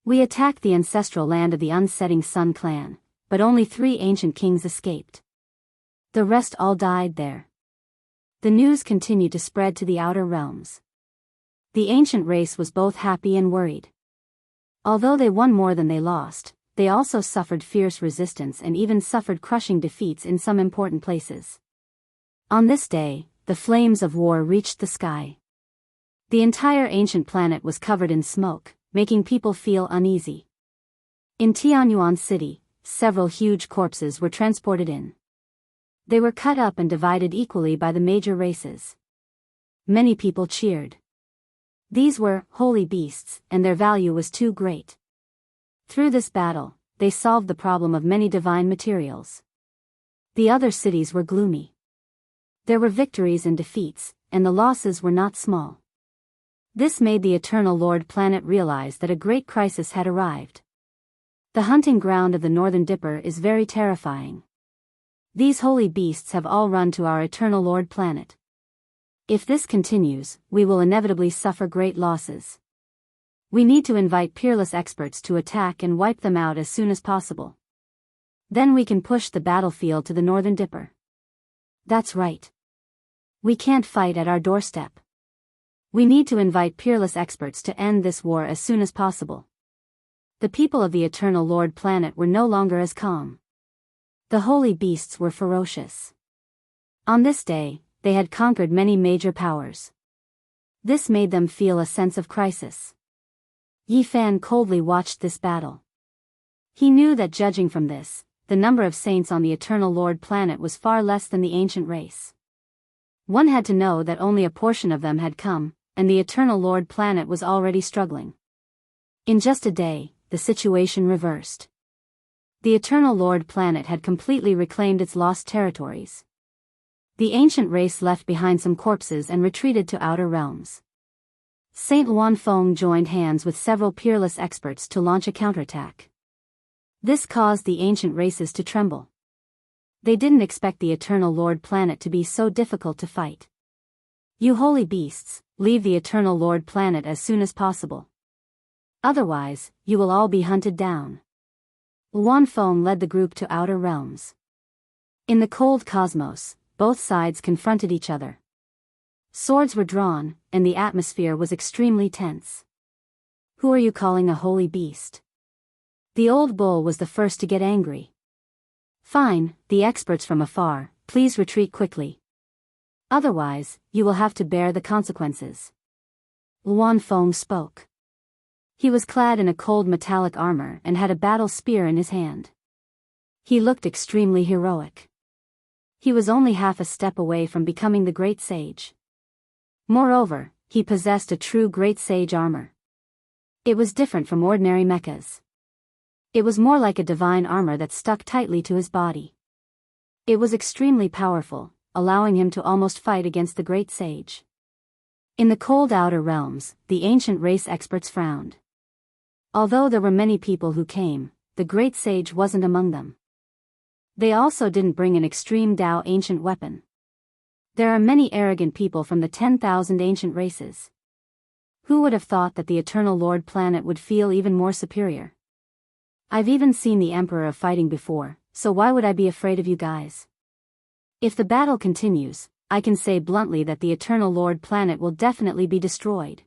We attacked the ancestral land of the Unsetting Sun clan, but only 3 ancient kings escaped. The rest all died there. The news continued to spread to the outer realms. The ancient race was both happy and worried. Although they won more than they lost, they also suffered fierce resistance and even suffered crushing defeats in some important places. On this day, the flames of war reached the sky. The entire ancient planet was covered in smoke, making people feel uneasy. In Tianyuan City, several huge corpses were transported in. They were cut up and divided equally by the major races. Many people cheered. These were holy beasts, and their value was too great. Through this battle, they solved the problem of many divine materials. The other cities were gloomy. There were victories and defeats, and the losses were not small. This made the Eternal Lord planet realize that a great crisis had arrived. The hunting ground of the Northern Dipper is very terrifying. These holy beasts have all run to our Eternal Lord planet. If this continues, we will inevitably suffer great losses. We need to invite peerless experts to attack and wipe them out as soon as possible. Then we can push the battlefield to the Northern Dipper. That's right. We can't fight at our doorstep. We need to invite peerless experts to end this war as soon as possible. The people of the Eternal Lord planet were no longer as calm. The holy beasts were ferocious. On this day, they had conquered many major powers. This made them feel a sense of crisis. Yi Fan coldly watched this battle. He knew that judging from this, the number of saints on the Eternal Lord planet was far less than the ancient race. One had to know that only a portion of them had come, and the Eternal Lord planet was already struggling. In just a day, the situation reversed. The Eternal Lord planet had completely reclaimed its lost territories. The ancient race left behind some corpses and retreated to outer realms. Saint Wanfeng joined hands with several peerless experts to launch a counterattack. This caused the ancient races to tremble. They didn't expect the Eternal Lord planet to be so difficult to fight. You holy beasts, leave the Eternal Lord planet as soon as possible. Otherwise, you will all be hunted down. Wanfeng led the group to outer realms. In the cold cosmos, both sides confronted each other. Swords were drawn, and the atmosphere was extremely tense. Who are you calling a holy beast? The old bull was the first to get angry. Fine, the experts from afar, please retreat quickly. Otherwise, you will have to bear the consequences. Wanfeng spoke. He was clad in a cold metallic armor and had a battle spear in his hand. He looked extremely heroic. He was only half a step away from becoming the great sage. Moreover, he possessed a true great sage armor. It was different from ordinary mechas. It was more like a divine armor that stuck tightly to his body. It was extremely powerful, allowing him to almost fight against the great sage. In the cold outer realms, the ancient race experts frowned. Although there were many people who came, the great sage wasn't among them. They also didn't bring an extreme Tao ancient weapon. There are many arrogant people from the 10,000 ancient races. Who would have thought that the Eternal Lord planet would feel even more superior? I've even seen the Emperor of Fighting before, so why would I be afraid of you guys? If the battle continues, I can say bluntly that the Eternal Lord planet will definitely be destroyed.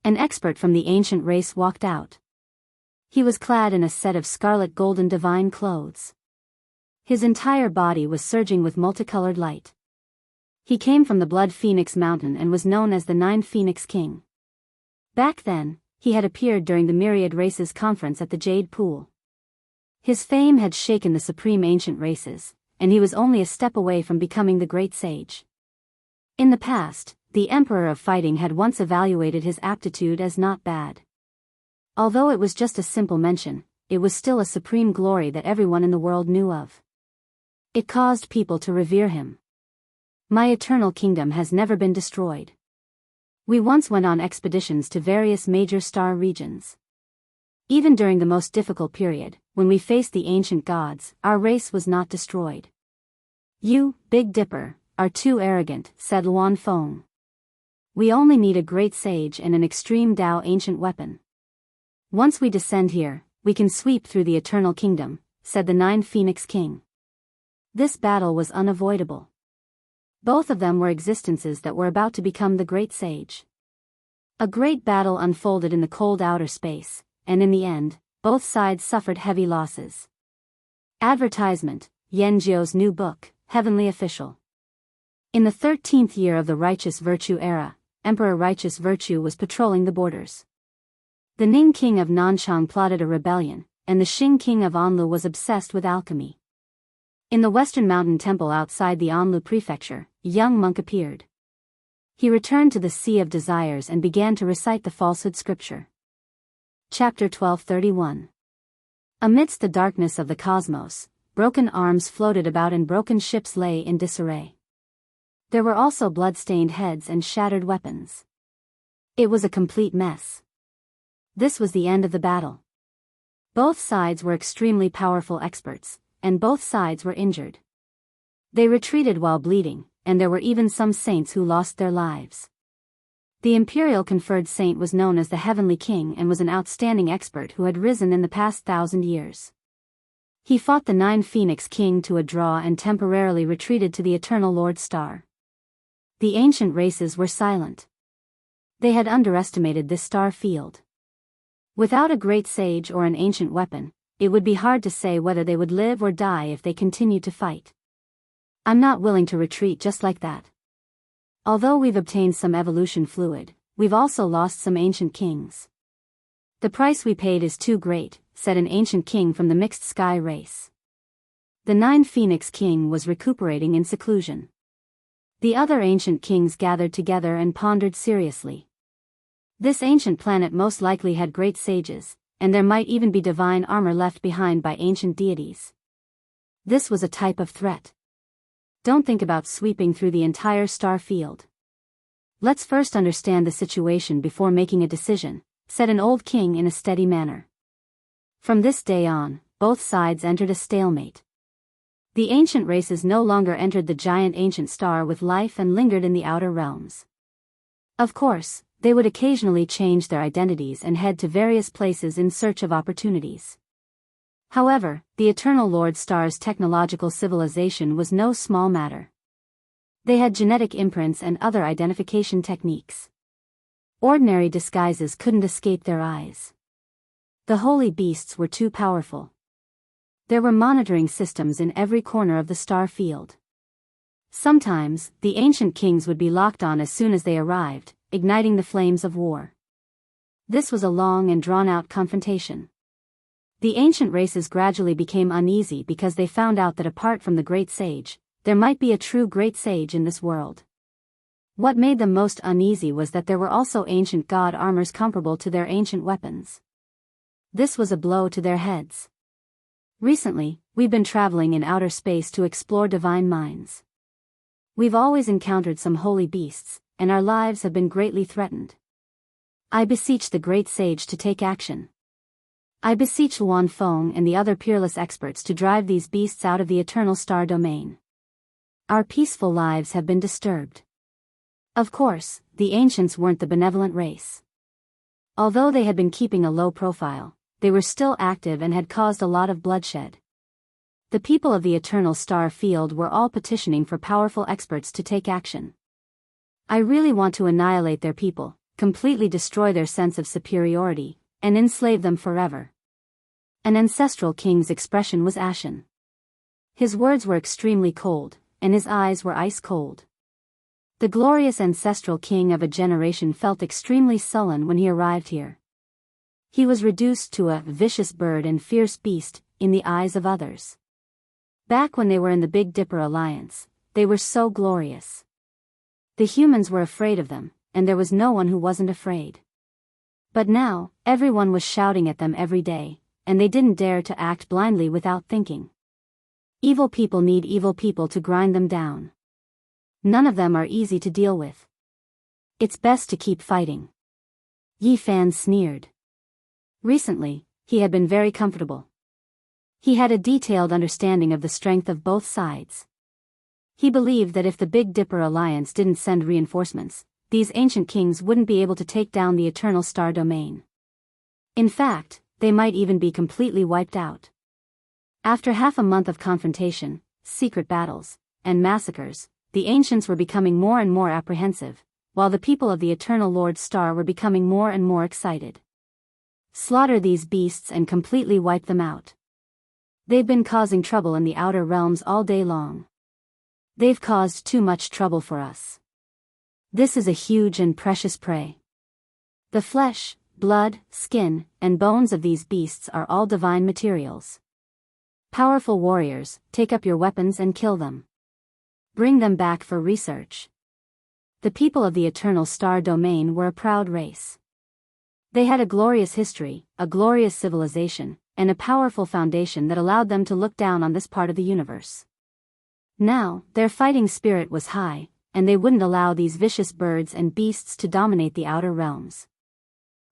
An expert from the ancient race walked out. He was clad in a set of scarlet golden divine clothes. His entire body was surging with multicolored light. He came from the Blood Phoenix Mountain and was known as the Nine Phoenix King. Back then, he had appeared during the Myriad Races conference at the Jade Pool. His fame had shaken the supreme ancient races, and he was only a step away from becoming the great sage. In the past, the Emperor of Fighting had once evaluated his aptitude as not bad. Although it was just a simple mention, it was still a supreme glory that everyone in the world knew of. It caused people to revere him. My eternal kingdom has never been destroyed. We once went on expeditions to various major star regions. Even during the most difficult period, when we faced the ancient gods, our race was not destroyed. You, Big Dipper, are too arrogant, said Luan Fong. We only need a great sage and an extreme Tao ancient weapon. Once we descend here, we can sweep through the eternal kingdom, said the Nine Phoenix King. This battle was unavoidable. Both of them were existences that were about to become the great sage. A great battle unfolded in the cold outer space, and in the end, both sides suffered heavy losses. Advertisement: Yen Jiu's new book, Heavenly Official. In the 13th year of the Righteous Virtue era, Emperor Righteous Virtue was patrolling the borders. The Ning King of Nanchang plotted a rebellion, and the Xing King of Anlu was obsessed with alchemy. In the Western Mountain Temple outside the Anlu Prefecture, a young monk appeared. He returned to the Sea of Desires and began to recite the falsehood scripture. Chapter 1231. Amidst the darkness of the cosmos, broken arms floated about and broken ships lay in disarray. There were also blood-stained heads and shattered weapons. It was a complete mess. This was the end of the battle. Both sides were extremely powerful experts, and both sides were injured. They retreated while bleeding, and there were even some saints who lost their lives. The imperial conferred saint was known as the Heavenly King and was an outstanding expert who had risen in the past 1,000 years. He fought the Nine Phoenix King to a draw and temporarily retreated to the Eternal Lord Star. The ancient races were silent. They had underestimated this star field. Without a great sage or an ancient weapon, it would be hard to say whether they would live or die if they continued to fight. I'm not willing to retreat just like that. Although we've obtained some evolution fluid, we've also lost some ancient kings. The price we paid is too great, said an ancient king from the mixed sky race. The Nine Phoenix King was recuperating in seclusion. The other ancient kings gathered together and pondered seriously. This ancient planet most likely had great sages, and there might even be divine armor left behind by ancient deities. This was a type of threat. Don't think about sweeping through the entire star field. Let's first understand the situation before making a decision, said an old king in a steady manner. From this day on, both sides entered a stalemate. The ancient races no longer entered the giant ancient star with life and lingered in the outer realms. Of course, they would occasionally change their identities and head to various places in search of opportunities. However, the Eternal Lord Star's technological civilization was no small matter. They had genetic imprints and other identification techniques. Ordinary disguises couldn't escape their eyes. The holy beasts were too powerful. There were monitoring systems in every corner of the star field. Sometimes, the ancient kings would be locked on as soon as they arrived, igniting the flames of war. This was a long and drawn-out confrontation. The ancient races gradually became uneasy because they found out that apart from the great sage, there might be a true great sage in this world. What made them most uneasy was that there were also ancient god armors comparable to their ancient weapons. This was a blow to their heads. Recently, we've been traveling in outer space to explore divine minds. We've always encountered some holy beasts, and our lives have been greatly threatened. I beseech the great sage to take action. I beseech Luan Fong and the other peerless experts to drive these beasts out of the eternal star domain. Our peaceful lives have been disturbed. Of course, the ancients weren't the benevolent race. Although they had been keeping a low profile, they were still active and had caused a lot of bloodshed. The people of the Eternal Star Field were all petitioning for powerful experts to take action. I really want to annihilate their people, completely destroy their sense of superiority, and enslave them forever. An ancestral king's expression was ashen. His words were extremely cold, and his eyes were ice cold. The glorious ancestral king of a generation felt extremely sullen when he arrived here. He was reduced to a vicious bird and fierce beast in the eyes of others. Back when they were in the Big Dipper Alliance, they were so glorious. The humans were afraid of them, and there was no one who wasn't afraid. But now, everyone was shouting at them every day, and they didn't dare to act blindly without thinking. Evil people need evil people to grind them down. None of them are easy to deal with. It's best to keep fighting. Yi Fan sneered. Recently, he had been very comfortable. He had a detailed understanding of the strength of both sides. He believed that if the Big Dipper Alliance didn't send reinforcements, these ancient kings wouldn't be able to take down the Eternal Star Domain. In fact, they might even be completely wiped out. After half a month of confrontation, secret battles, and massacres, the ancients were becoming more and more apprehensive, while the people of the Eternal Lord Star were becoming more and more excited. Slaughter these beasts and completely wipe them out. They've been causing trouble in the outer realms all day long. They've caused too much trouble for us. This is a huge and precious prey. The flesh, blood, skin, and bones of these beasts are all divine materials. Powerful warriors, take up your weapons and kill them. Bring them back for research. The people of the Eternal Star Domain were a proud race. They had a glorious history, a glorious civilization, and a powerful foundation that allowed them to look down on this part of the universe. Now, their fighting spirit was high, and they wouldn't allow these vicious birds and beasts to dominate the outer realms.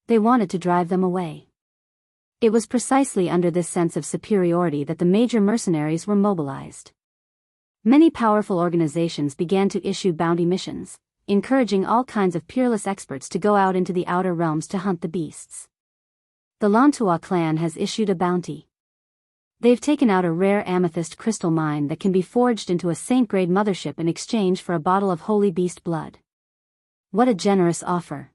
They wanted to drive them away. It was precisely under this sense of superiority that the major mercenaries were mobilized. Many powerful organizations began to issue bounty missions, encouraging all kinds of peerless experts to go out into the outer realms to hunt the beasts. The Lantua clan has issued a bounty. They've taken out a rare amethyst crystal mine that can be forged into a saint-grade mothership in exchange for a bottle of holy beast blood. What a generous offer.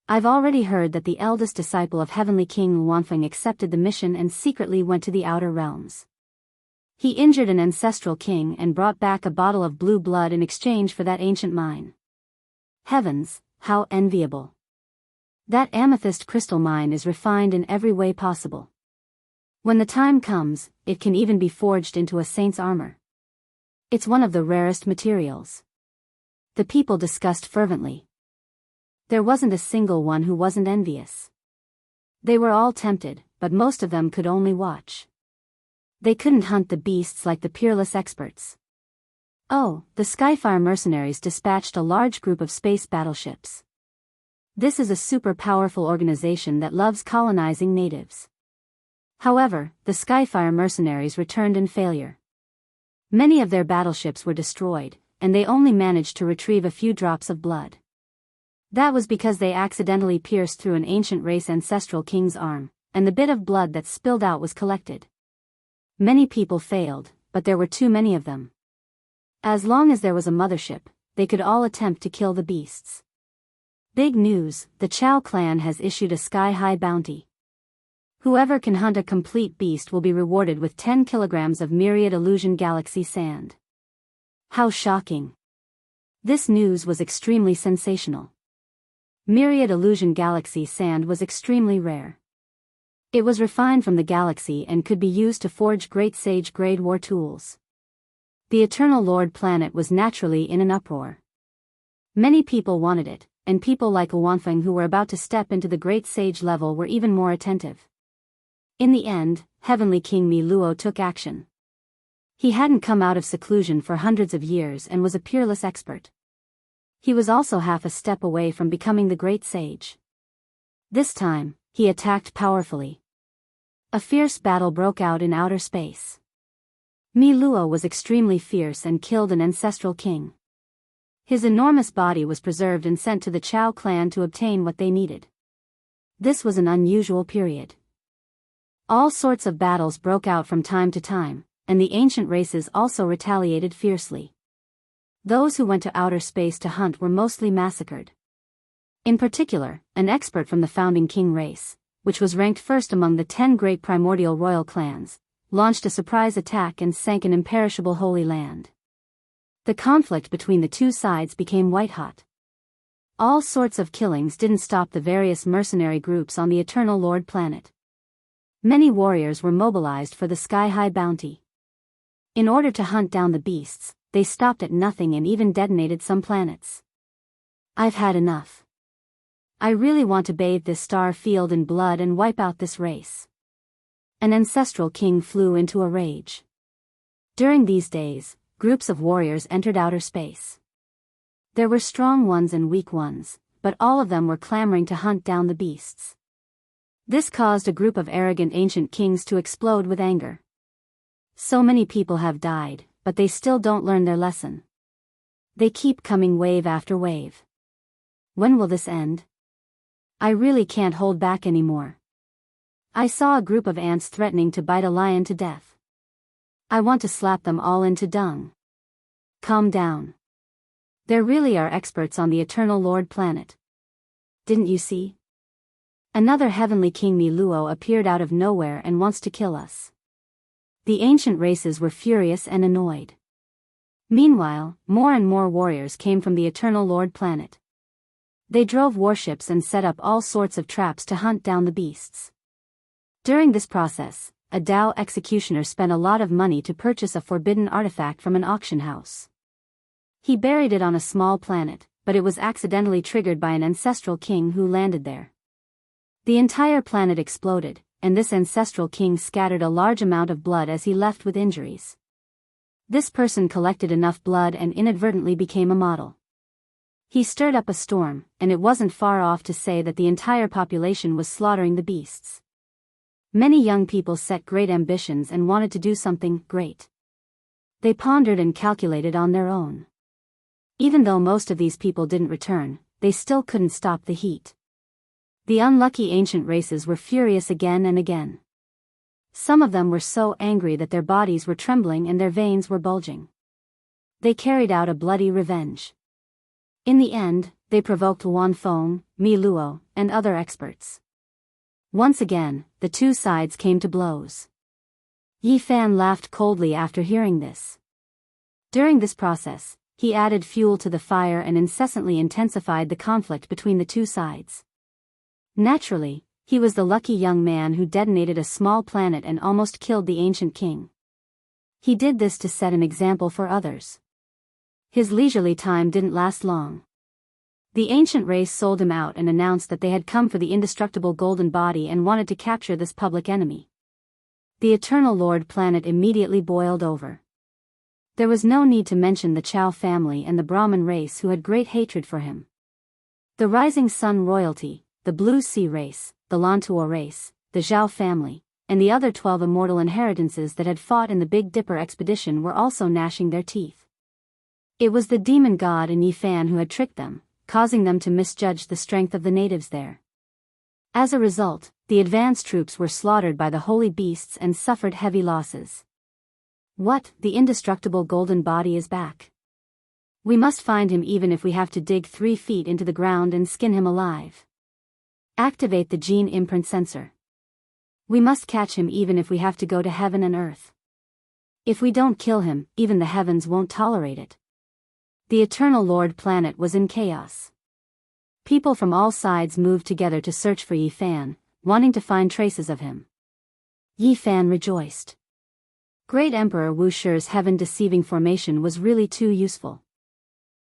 I've already heard that the eldest disciple of Heavenly King Luanfeng accepted the mission and secretly went to the outer realms. He injured an ancestral king and brought back a bottle of blue blood in exchange for that ancient mine. Heavens, how enviable. That amethyst crystal mine is refined in every way possible. When the time comes, it can even be forged into a saint's armor. It's one of the rarest materials. The people discussed fervently. There wasn't a single one who wasn't envious. They were all tempted, but most of them could only watch. They couldn't hunt the beasts like the peerless experts. Oh, the Skyfire mercenaries dispatched a large group of space battleships. This is a super powerful organization that loves colonizing natives. However, the Skyfire mercenaries returned in failure. Many of their battleships were destroyed, and they only managed to retrieve a few drops of blood. That was because they accidentally pierced through an ancient race ancestral king's arm, and the bit of blood that spilled out was collected. Many people failed, but there were too many of them. As long as there was a mothership, they could all attempt to kill the beasts. Big news, the Chao clan has issued a sky-high bounty. Whoever can hunt a complete beast will be rewarded with 10 kilograms of Myriad Illusion Galaxy sand. How shocking. This news was extremely sensational. Myriad Illusion Galaxy sand was extremely rare. It was refined from the galaxy and could be used to forge Great Sage grade war tools. The Eternal Lord planet was naturally in an uproar. Many people wanted it, and people like Luanfeng who were about to step into the Great Sage level were even more attentive. In the end, Heavenly King Mi Luo took action. He hadn't come out of seclusion for hundreds of years and was a peerless expert. He was also half a step away from becoming the Great Sage. This time, he attacked powerfully. A fierce battle broke out in outer space. Mi Luo was extremely fierce and killed an ancestral king. His enormous body was preserved and sent to the Chao clan to obtain what they needed. This was an unusual period. All sorts of battles broke out from time to time, and the ancient races also retaliated fiercely. Those who went to outer space to hunt were mostly massacred. In particular, an expert from the founding king race, which was ranked first among the 10 great primordial royal clans, launched a surprise attack and sank an imperishable holy land. The conflict between the two sides became white-hot. All sorts of killings didn't stop the various mercenary groups on the Eternal Lord planet. Many warriors were mobilized for the sky-high bounty. In order to hunt down the beasts, they stopped at nothing and even detonated some planets. I've had enough. I really want to bathe this star field in blood and wipe out this race. An ancestral king flew into a rage. During these days, groups of warriors entered outer space. There were strong ones and weak ones, but all of them were clamoring to hunt down the beasts. This caused a group of arrogant ancient kings to explode with anger. So many people have died, but they still don't learn their lesson. They keep coming wave after wave. When will this end? I really can't hold back anymore. I saw a group of ants threatening to bite a lion to death. I want to slap them all into dung. Calm down. There really are experts on the Eternal Lord planet. Didn't you see? Another heavenly king Miluo appeared out of nowhere and wants to kill us. The ancient races were furious and annoyed. Meanwhile, more and more warriors came from the Eternal Lord planet. They drove warships and set up all sorts of traps to hunt down the beasts. During this process, a Dao executioner spent a lot of money to purchase a forbidden artifact from an auction house. He buried it on a small planet, but it was accidentally triggered by an ancestral king who landed there. The entire planet exploded, and this ancestral king scattered a large amount of blood as he left with injuries. This person collected enough blood and inadvertently became a model. He stirred up a storm, and it wasn't far off to say that the entire population was slaughtering the beasts. Many young people set great ambitions and wanted to do something great. They pondered and calculated on their own. Even though most of these people didn't return, they still couldn't stop the heat. The unlucky ancient races were furious again and again. Some of them were so angry that their bodies were trembling and their veins were bulging. They carried out a bloody revenge. In the end, they provoked Wanfeng, Miluo, and other experts. Once again, the two sides came to blows. Yi Fan laughed coldly after hearing this. During this process, he added fuel to the fire and incessantly intensified the conflict between the two sides. Naturally, he was the lucky young man who detonated a small planet and almost killed the ancient king. He did this to set an example for others. His leisurely time didn't last long. The ancient race sold him out and announced that they had come for the indestructible golden body and wanted to capture this public enemy. The Eternal Lord planet immediately boiled over. There was no need to mention the Chao family and the Brahmin race who had great hatred for him. The Rising Sun royalty, the Blue Sea race, the Lantuo race, the Zhao family, and the other 12 immortal inheritances that had fought in the Big Dipper expedition were also gnashing their teeth. It was the demon god and Yi Fan who had tricked them, causing them to misjudge the strength of the natives there. As a result, the advance troops were slaughtered by the holy beasts and suffered heavy losses. What, the indestructible golden body is back. We must find him even if we have to dig 3 feet into the ground and skin him alive. Activate the gene imprint sensor. We must catch him even if we have to go to heaven and earth. If we don't kill him, even the heavens won't tolerate it. The Eternal Lord planet was in chaos. People from all sides moved together to search for Yi Fan, wanting to find traces of him. Yi Fan rejoiced. Great Emperor Wu Shi's heaven-deceiving formation was really too useful.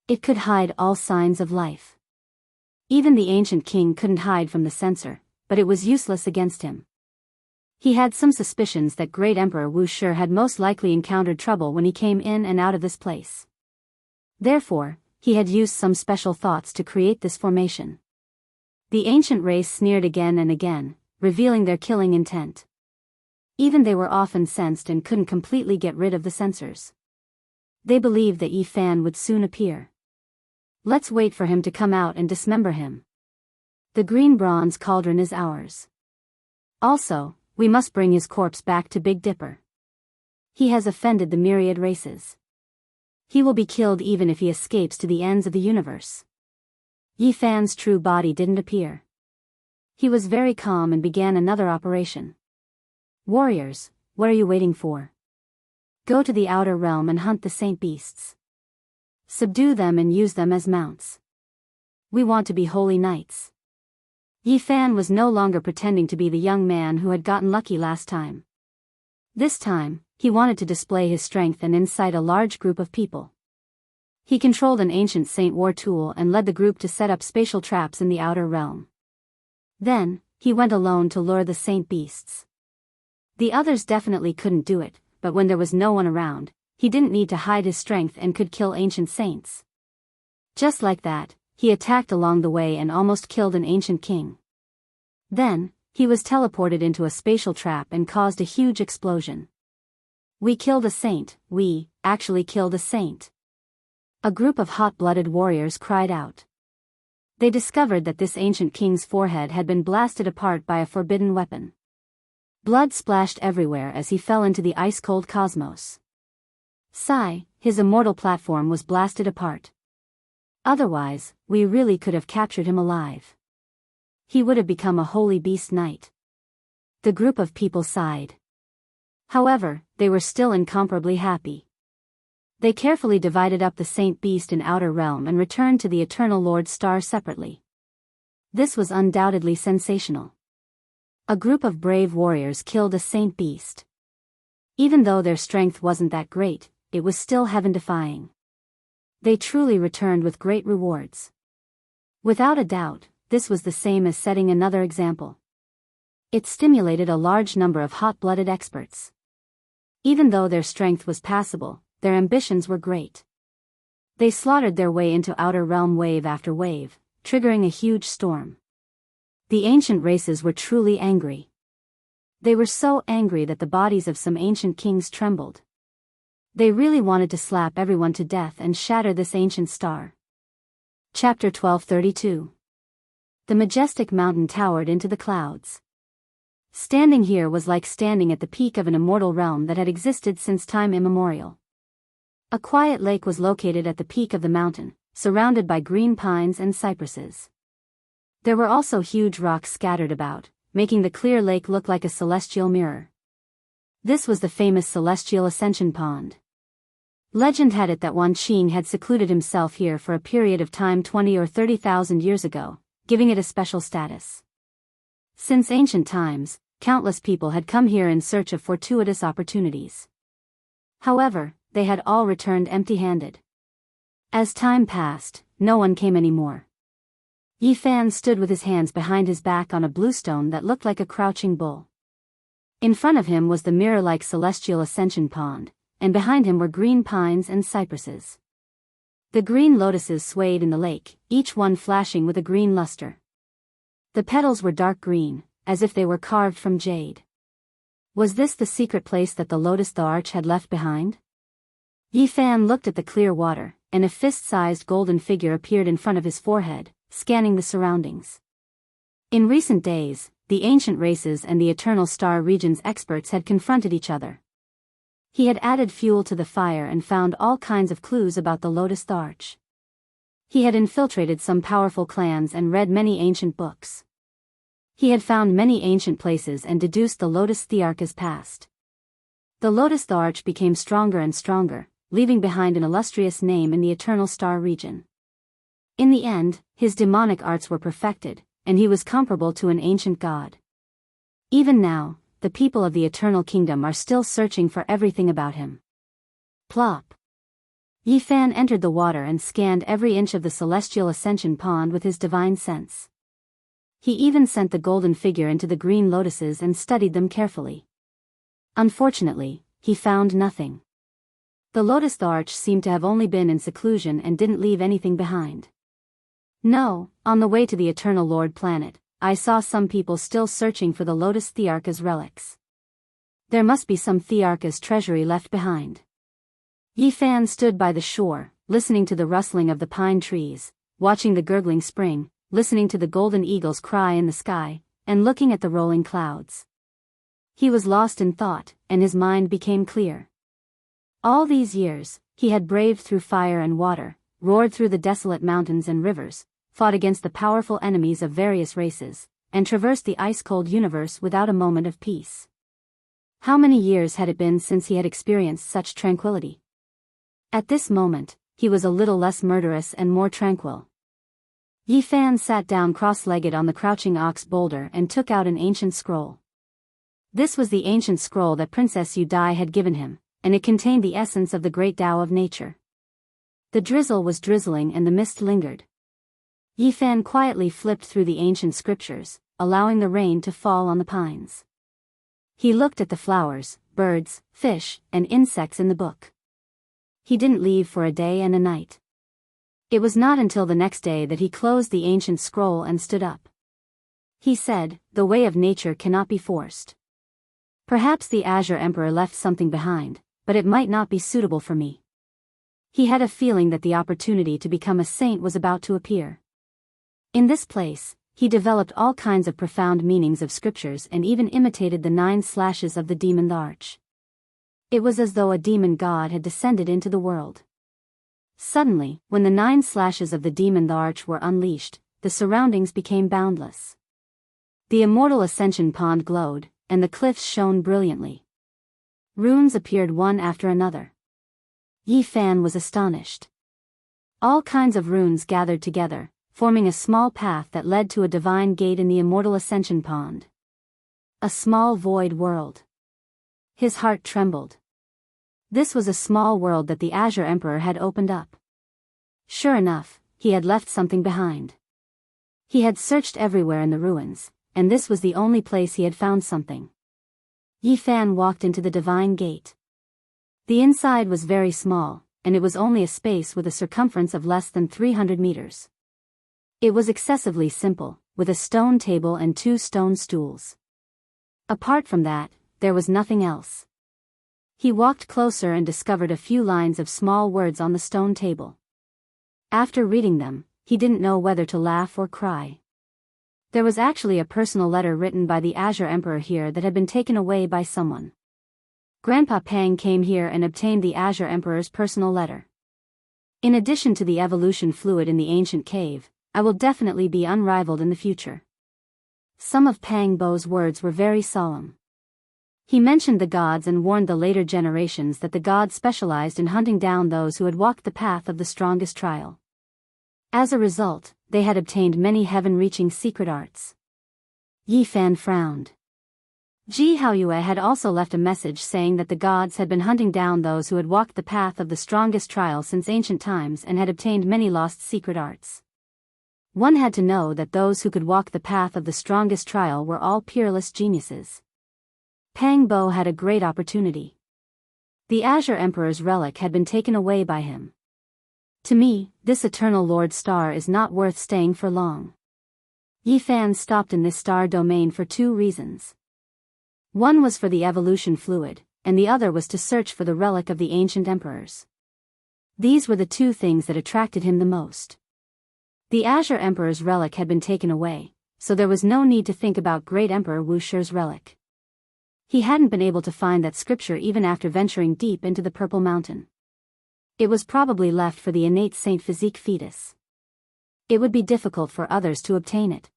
It could hide all signs of life. Even the ancient king couldn't hide from the sensor, but it was useless against him. He had some suspicions that Great Emperor Wu Shi had most likely encountered trouble when he came in and out of this place. Therefore, he had used some special thoughts to create this formation. The ancient race sneered again and again, revealing their killing intent. Even they were often sensed and couldn't completely get rid of the sensors. They believed that Yi Fan would soon appear. Let's wait for him to come out and dismember him. The green bronze cauldron is ours. Also, we must bring his corpse back to Big Dipper. He has offended the myriad races. He will be killed even if he escapes to the ends of the universe. Yi Fan's true body didn't appear. He was very calm and began another operation. Warriors, what are you waiting for? Go to the outer realm and hunt the saint beasts. Subdue them and use them as mounts. We want to be holy knights. Yi Fan was no longer pretending to be the young man who had gotten lucky last time. This time, he wanted to display his strength and incite a large group of people. He controlled an ancient saint war tool and led the group to set up spatial traps in the outer realm. Then, he went alone to lure the saint beasts. The others definitely couldn't do it, but when there was no one around, he didn't need to hide his strength and could kill ancient saints. Just like that, he attacked along the way and almost killed an ancient king. Then, he was teleported into a spatial trap and caused a huge explosion. We killed a saint, we actually killed a saint. A group of hot-blooded warriors cried out. They discovered that this ancient king's forehead had been blasted apart by a forbidden weapon. Blood splashed everywhere as he fell into the ice-cold cosmos. Sigh, his immortal platform was blasted apart. Otherwise, we really could have captured him alive. He would have become a holy beast knight. The group of people sighed. However, they were still incomparably happy. They carefully divided up the saint beast in outer realm and returned to the Eternal Lord's star separately. This was undoubtedly sensational. A group of brave warriors killed a saint beast. Even though their strength wasn't that great, it was still heaven-defying. They truly returned with great rewards. Without a doubt, this was the same as setting another example. It stimulated a large number of hot-blooded experts. Even though their strength was passable, their ambitions were great. They slaughtered their way into outer realm wave after wave, triggering a huge storm. The ancient races were truly angry. They were so angry that the bodies of some ancient kings trembled. They really wanted to slap everyone to death and shatter this ancient star. Chapter 1232. The majestic mountain towered into the clouds. Standing here was like standing at the peak of an immortal realm that had existed since time immemorial. A quiet lake was located at the peak of the mountain, surrounded by green pines and cypresses. There were also huge rocks scattered about, making the clear lake look like a celestial mirror. This was the famous celestial ascension pond. Legend had it that Wan Qing had secluded himself here for a period of time 20 or 30,000 years ago, giving it a special status. Since ancient times, countless people had come here in search of fortuitous opportunities. However, they had all returned empty-handed. As time passed, no one came anymore. Yi Fan stood with his hands behind his back on a blue stone that looked like a crouching bull. In front of him was the mirror-like celestial ascension pond, and behind him were green pines and cypresses. The green lotuses swayed in the lake, each one flashing with a green luster. The petals were dark green, as if they were carved from jade. Was this the secret place that the lotus the arch had left behind? Yi Fan looked at the clear water, and a fist-sized golden figure appeared in front of his forehead, scanning the surroundings. In recent days, the ancient races and the Eternal Star region's experts had confronted each other. He had added fuel to the fire and found all kinds of clues about the Lotus the Arch. He had infiltrated some powerful clans and read many ancient books. He had found many ancient places and deduced the Lotus Thearch's past. The Lotus the Arch became stronger and stronger, leaving behind an illustrious name in the Eternal Star region. In the end, his demonic arts were perfected, and he was comparable to an ancient god. Even now, the people of the Eternal Kingdom are still searching for everything about him. Plop. Yi Fan entered the water and scanned every inch of the celestial ascension pond with his divine sense. He even sent the golden figure into the green lotuses and studied them carefully. Unfortunately, he found nothing. The Lotus the Arch seemed to have only been in seclusion and didn't leave anything behind. No, on the way to the Eternal Lord planet, I saw some people still searching for the Lotus Thearch's relics. There must be some Thearch's treasury left behind. Yi Fan stood by the shore, listening to the rustling of the pine trees, watching the gurgling spring, listening to the golden eagles cry in the sky, and looking at the rolling clouds. He was lost in thought, and his mind became clear. All these years, he had braved through fire and water, roared through the desolate mountains and rivers, fought against the powerful enemies of various races, and traversed the ice-cold universe without a moment of peace. How many years had it been since he had experienced such tranquility? At this moment, he was a little less murderous and more tranquil. Yi Fan sat down cross-legged on the crouching ox boulder and took out an ancient scroll. This was the ancient scroll that Princess Yu Dai had given him, and it contained the essence of the great Tao of nature. The drizzle was drizzling and the mist lingered. Yi Fan quietly flipped through the ancient scriptures, allowing the rain to fall on the pines. He looked at the flowers, birds, fish, and insects in the book. He didn't leave for a day and a night. It was not until the next day that he closed the ancient scroll and stood up. He said, "The way of nature cannot be forced. Perhaps the Azure Emperor left something behind, but it might not be suitable for me." He had a feeling that the opportunity to become a saint was about to appear. In this place, he developed all kinds of profound meanings of scriptures and even imitated the 9 slashes of the demon arch. It was as though a demon god had descended into the world. Suddenly, when the 9 slashes of the demon arch were unleashed, the surroundings became boundless. The immortal ascension pond glowed, and the cliffs shone brilliantly. Runes appeared one after another. Yi Fan was astonished. All kinds of runes gathered together, forming a small path that led to a divine gate in the immortal ascension pond. A small void world. His heart trembled. This was a small world that the Azure Emperor had opened up. Sure enough, he had left something behind. He had searched everywhere in the ruins, and this was the only place he had found something. Yi Fan walked into the divine gate. The inside was very small, and it was only a space with a circumference of less than 300 meters. It was excessively simple, with a stone table and 2 stone stools. Apart from that, there was nothing else. He walked closer and discovered a few lines of small words on the stone table. After reading them, he didn't know whether to laugh or cry. There was actually a personal letter written by the Azure Emperor here that had been taken away by someone. Grandpa Pang came here and obtained the Azure Emperor's personal letter. In addition to the evolution fluid in the ancient cave, I will definitely be unrivaled in the future. Some of Pang Bo's words were very solemn. He mentioned the gods and warned the later generations that the gods specialized in hunting down those who had walked the path of the strongest trial. As a result, they had obtained many heaven-reaching secret arts. Yi Fan frowned. Ji Haoyue had also left a message saying that the gods had been hunting down those who had walked the path of the strongest trial since ancient times and had obtained many lost secret arts. One had to know that those who could walk the path of the strongest trial were all peerless geniuses. Pang Bo had a great opportunity. The Azure Emperor's relic had been taken away by him. To me, this eternal Lord Star is not worth staying for long. Yi Fan stopped in this star domain for 2 reasons. One was for the evolution fluid, and the other was to search for the relic of the ancient emperors. These were the 2 things that attracted him the most. The Azure Emperor's relic had been taken away, so there was no need to think about Great Emperor Wusher's relic. He hadn't been able to find that scripture even after venturing deep into the Purple Mountain. It was probably left for the innate Saint Physique fetus. It would be difficult for others to obtain it.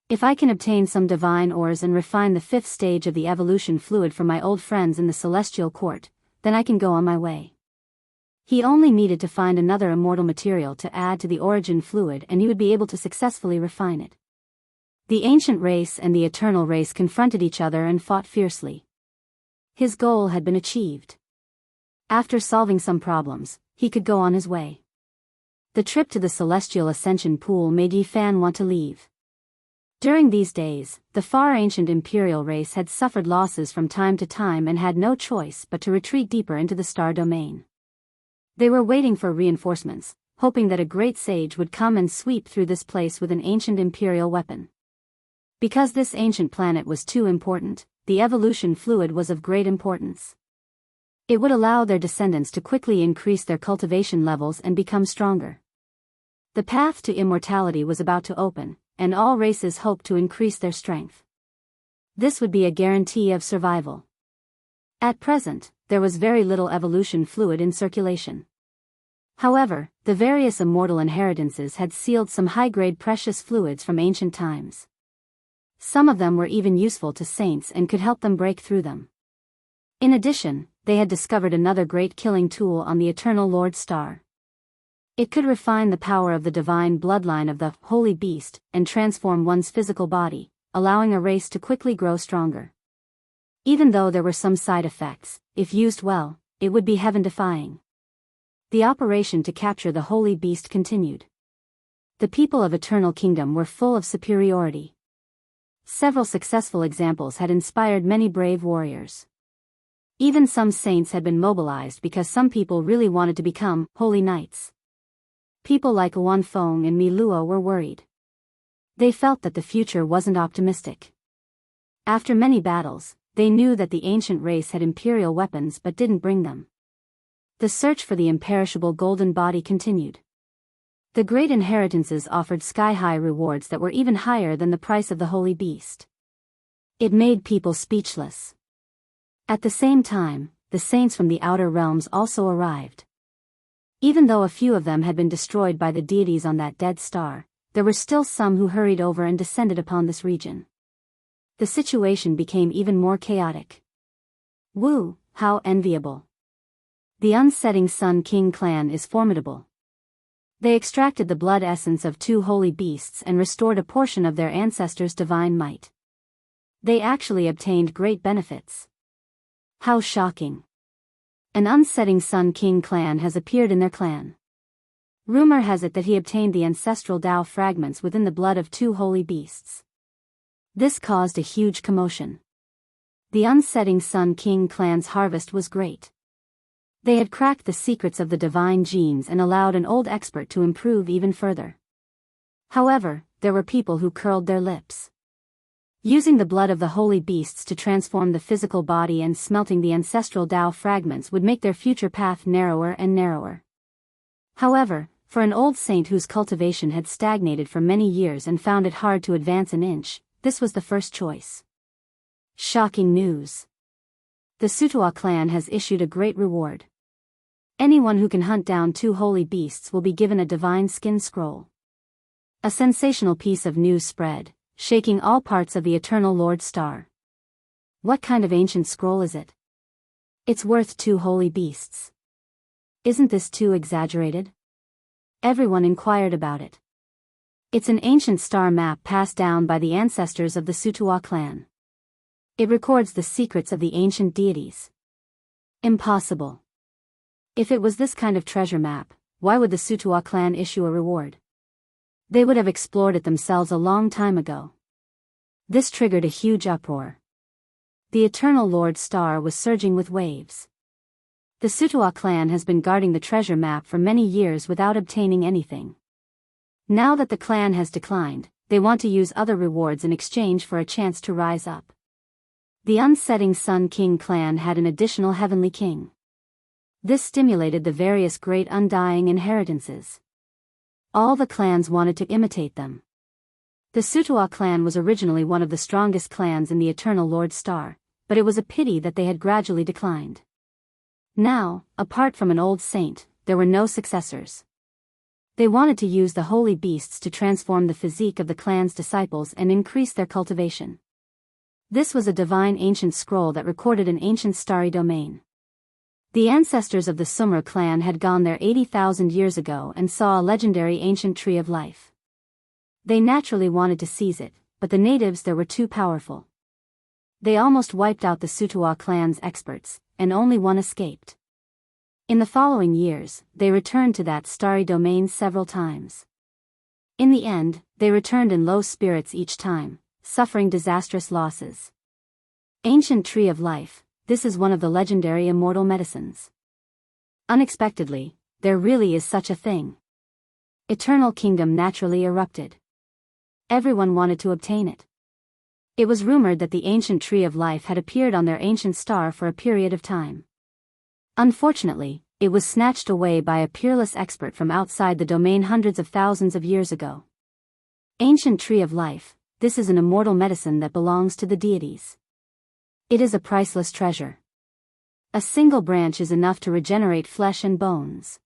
If I can obtain some divine ores and refine the 5th stage of the evolution fluid from my old friends in the Celestial Court, then I can go on my way. He only needed to find another immortal material to add to the origin fluid and he would be able to successfully refine it. The ancient race and the eternal race confronted each other and fought fiercely. His goal had been achieved. After solving some problems, he could go on his way. The trip to the Celestial Ascension Pool made Yi Fan want to leave. During these days, the far ancient imperial race had suffered losses from time to time and had no choice but to retreat deeper into the star domain. They were waiting for reinforcements, hoping that a great sage would come and sweep through this place with an ancient imperial weapon. Because this ancient planet was too important, the evolution fluid was of great importance. It would allow their descendants to quickly increase their cultivation levels and become stronger. The path to immortality was about to open, and all races hoped to increase their strength. This would be a guarantee of survival. At present, there was very little evolution fluid in circulation. However, the various immortal inheritances had sealed some high-grade precious fluids from ancient times. Some of them were even useful to saints and could help them break through them. In addition, they had discovered another great killing tool on the Eternal Lord Star. It could refine the power of the divine bloodline of the Holy Beast and transform one's physical body, allowing a race to quickly grow stronger. Even though there were some side effects, if used well, it would be heaven-defying. The operation to capture the Holy Beast continued. The people of Eternal Kingdom were full of superiority. Several successful examples had inspired many brave warriors. Even some saints had been mobilized because some people really wanted to become holy knights. People like Wan Fong and Mi Luo were worried. They felt that the future wasn't optimistic. After many battles, they knew that the ancient race had imperial weapons but didn't bring them. The search for the imperishable golden body continued. The great inheritances offered sky-high rewards that were even higher than the price of the Holy Beast. It made people speechless. At the same time, the saints from the outer realms also arrived. Even though a few of them had been destroyed by the deities on that dead star, there were still some who hurried over and descended upon this region. The situation became even more chaotic. Woo, how enviable! The Unsetting Sun King clan is formidable. They extracted the blood essence of 2 holy beasts and restored a portion of their ancestors' divine might. They actually obtained great benefits. How shocking! An Unsetting Sun King clan has appeared in their clan. Rumor has it that he obtained the ancestral Tao fragments within the blood of 2 holy beasts. This caused a huge commotion. The Unsetting Sun King clan's harvest was great. They had cracked the secrets of the divine genes and allowed an old expert to improve even further. However, there were people who curled their lips. Using the blood of the holy beasts to transform the physical body and smelting the ancestral Tao fragments would make their future path narrower and narrower. However, for an old saint whose cultivation had stagnated for many years and found it hard to advance an inch, this was the first choice. Shocking news! The Sutua clan has issued a great reward. Anyone who can hunt down 2 holy beasts will be given a divine skin scroll. A sensational piece of news spread, shaking all parts of the Eternal Lord Star. What kind of ancient scroll is it? It's worth 2 holy beasts. Isn't this too exaggerated? Everyone inquired about it. It's an ancient star map passed down by the ancestors of the Sutua clan. It records the secrets of the ancient deities. Impossible. If it was this kind of treasure map, why would the Sutua clan issue a reward? They would have explored it themselves a long time ago. This triggered a huge uproar. The Eternal Lord Star was surging with waves. The Sutua clan has been guarding the treasure map for many years without obtaining anything. Now that the clan has declined, they want to use other rewards in exchange for a chance to rise up. The Unsetting Sun King clan had an additional heavenly king. This stimulated the various great undying inheritances. All the clans wanted to imitate them. The Sutua clan was originally one of the strongest clans in the Eternal Lord Star, but it was a pity that they had gradually declined. Now, apart from an old saint, there were no successors. They wanted to use the holy beasts to transform the physique of the clan's disciples and increase their cultivation. This was a divine ancient scroll that recorded an ancient starry domain. The ancestors of the Sumra clan had gone there 80,000 years ago and saw a legendary ancient tree of life. They naturally wanted to seize it, but the natives there were too powerful. They almost wiped out the Sutua clan's experts, and only one escaped. In the following years, they returned to that starry domain several times. In the end, they returned in low spirits each time, suffering disastrous losses. Ancient Tree of Life, this is one of the legendary immortal medicines. Unexpectedly, there really is such a thing. Eternal Kingdom naturally erupted. Everyone wanted to obtain it. It was rumored that the ancient Tree of Life had appeared on their ancient star for a period of time. Unfortunately, it was snatched away by a peerless expert from outside the domain hundreds of thousands of years ago. Ancient Tree of Life, this is an immortal medicine that belongs to the deities. It is a priceless treasure. A single branch is enough to regenerate flesh and bones.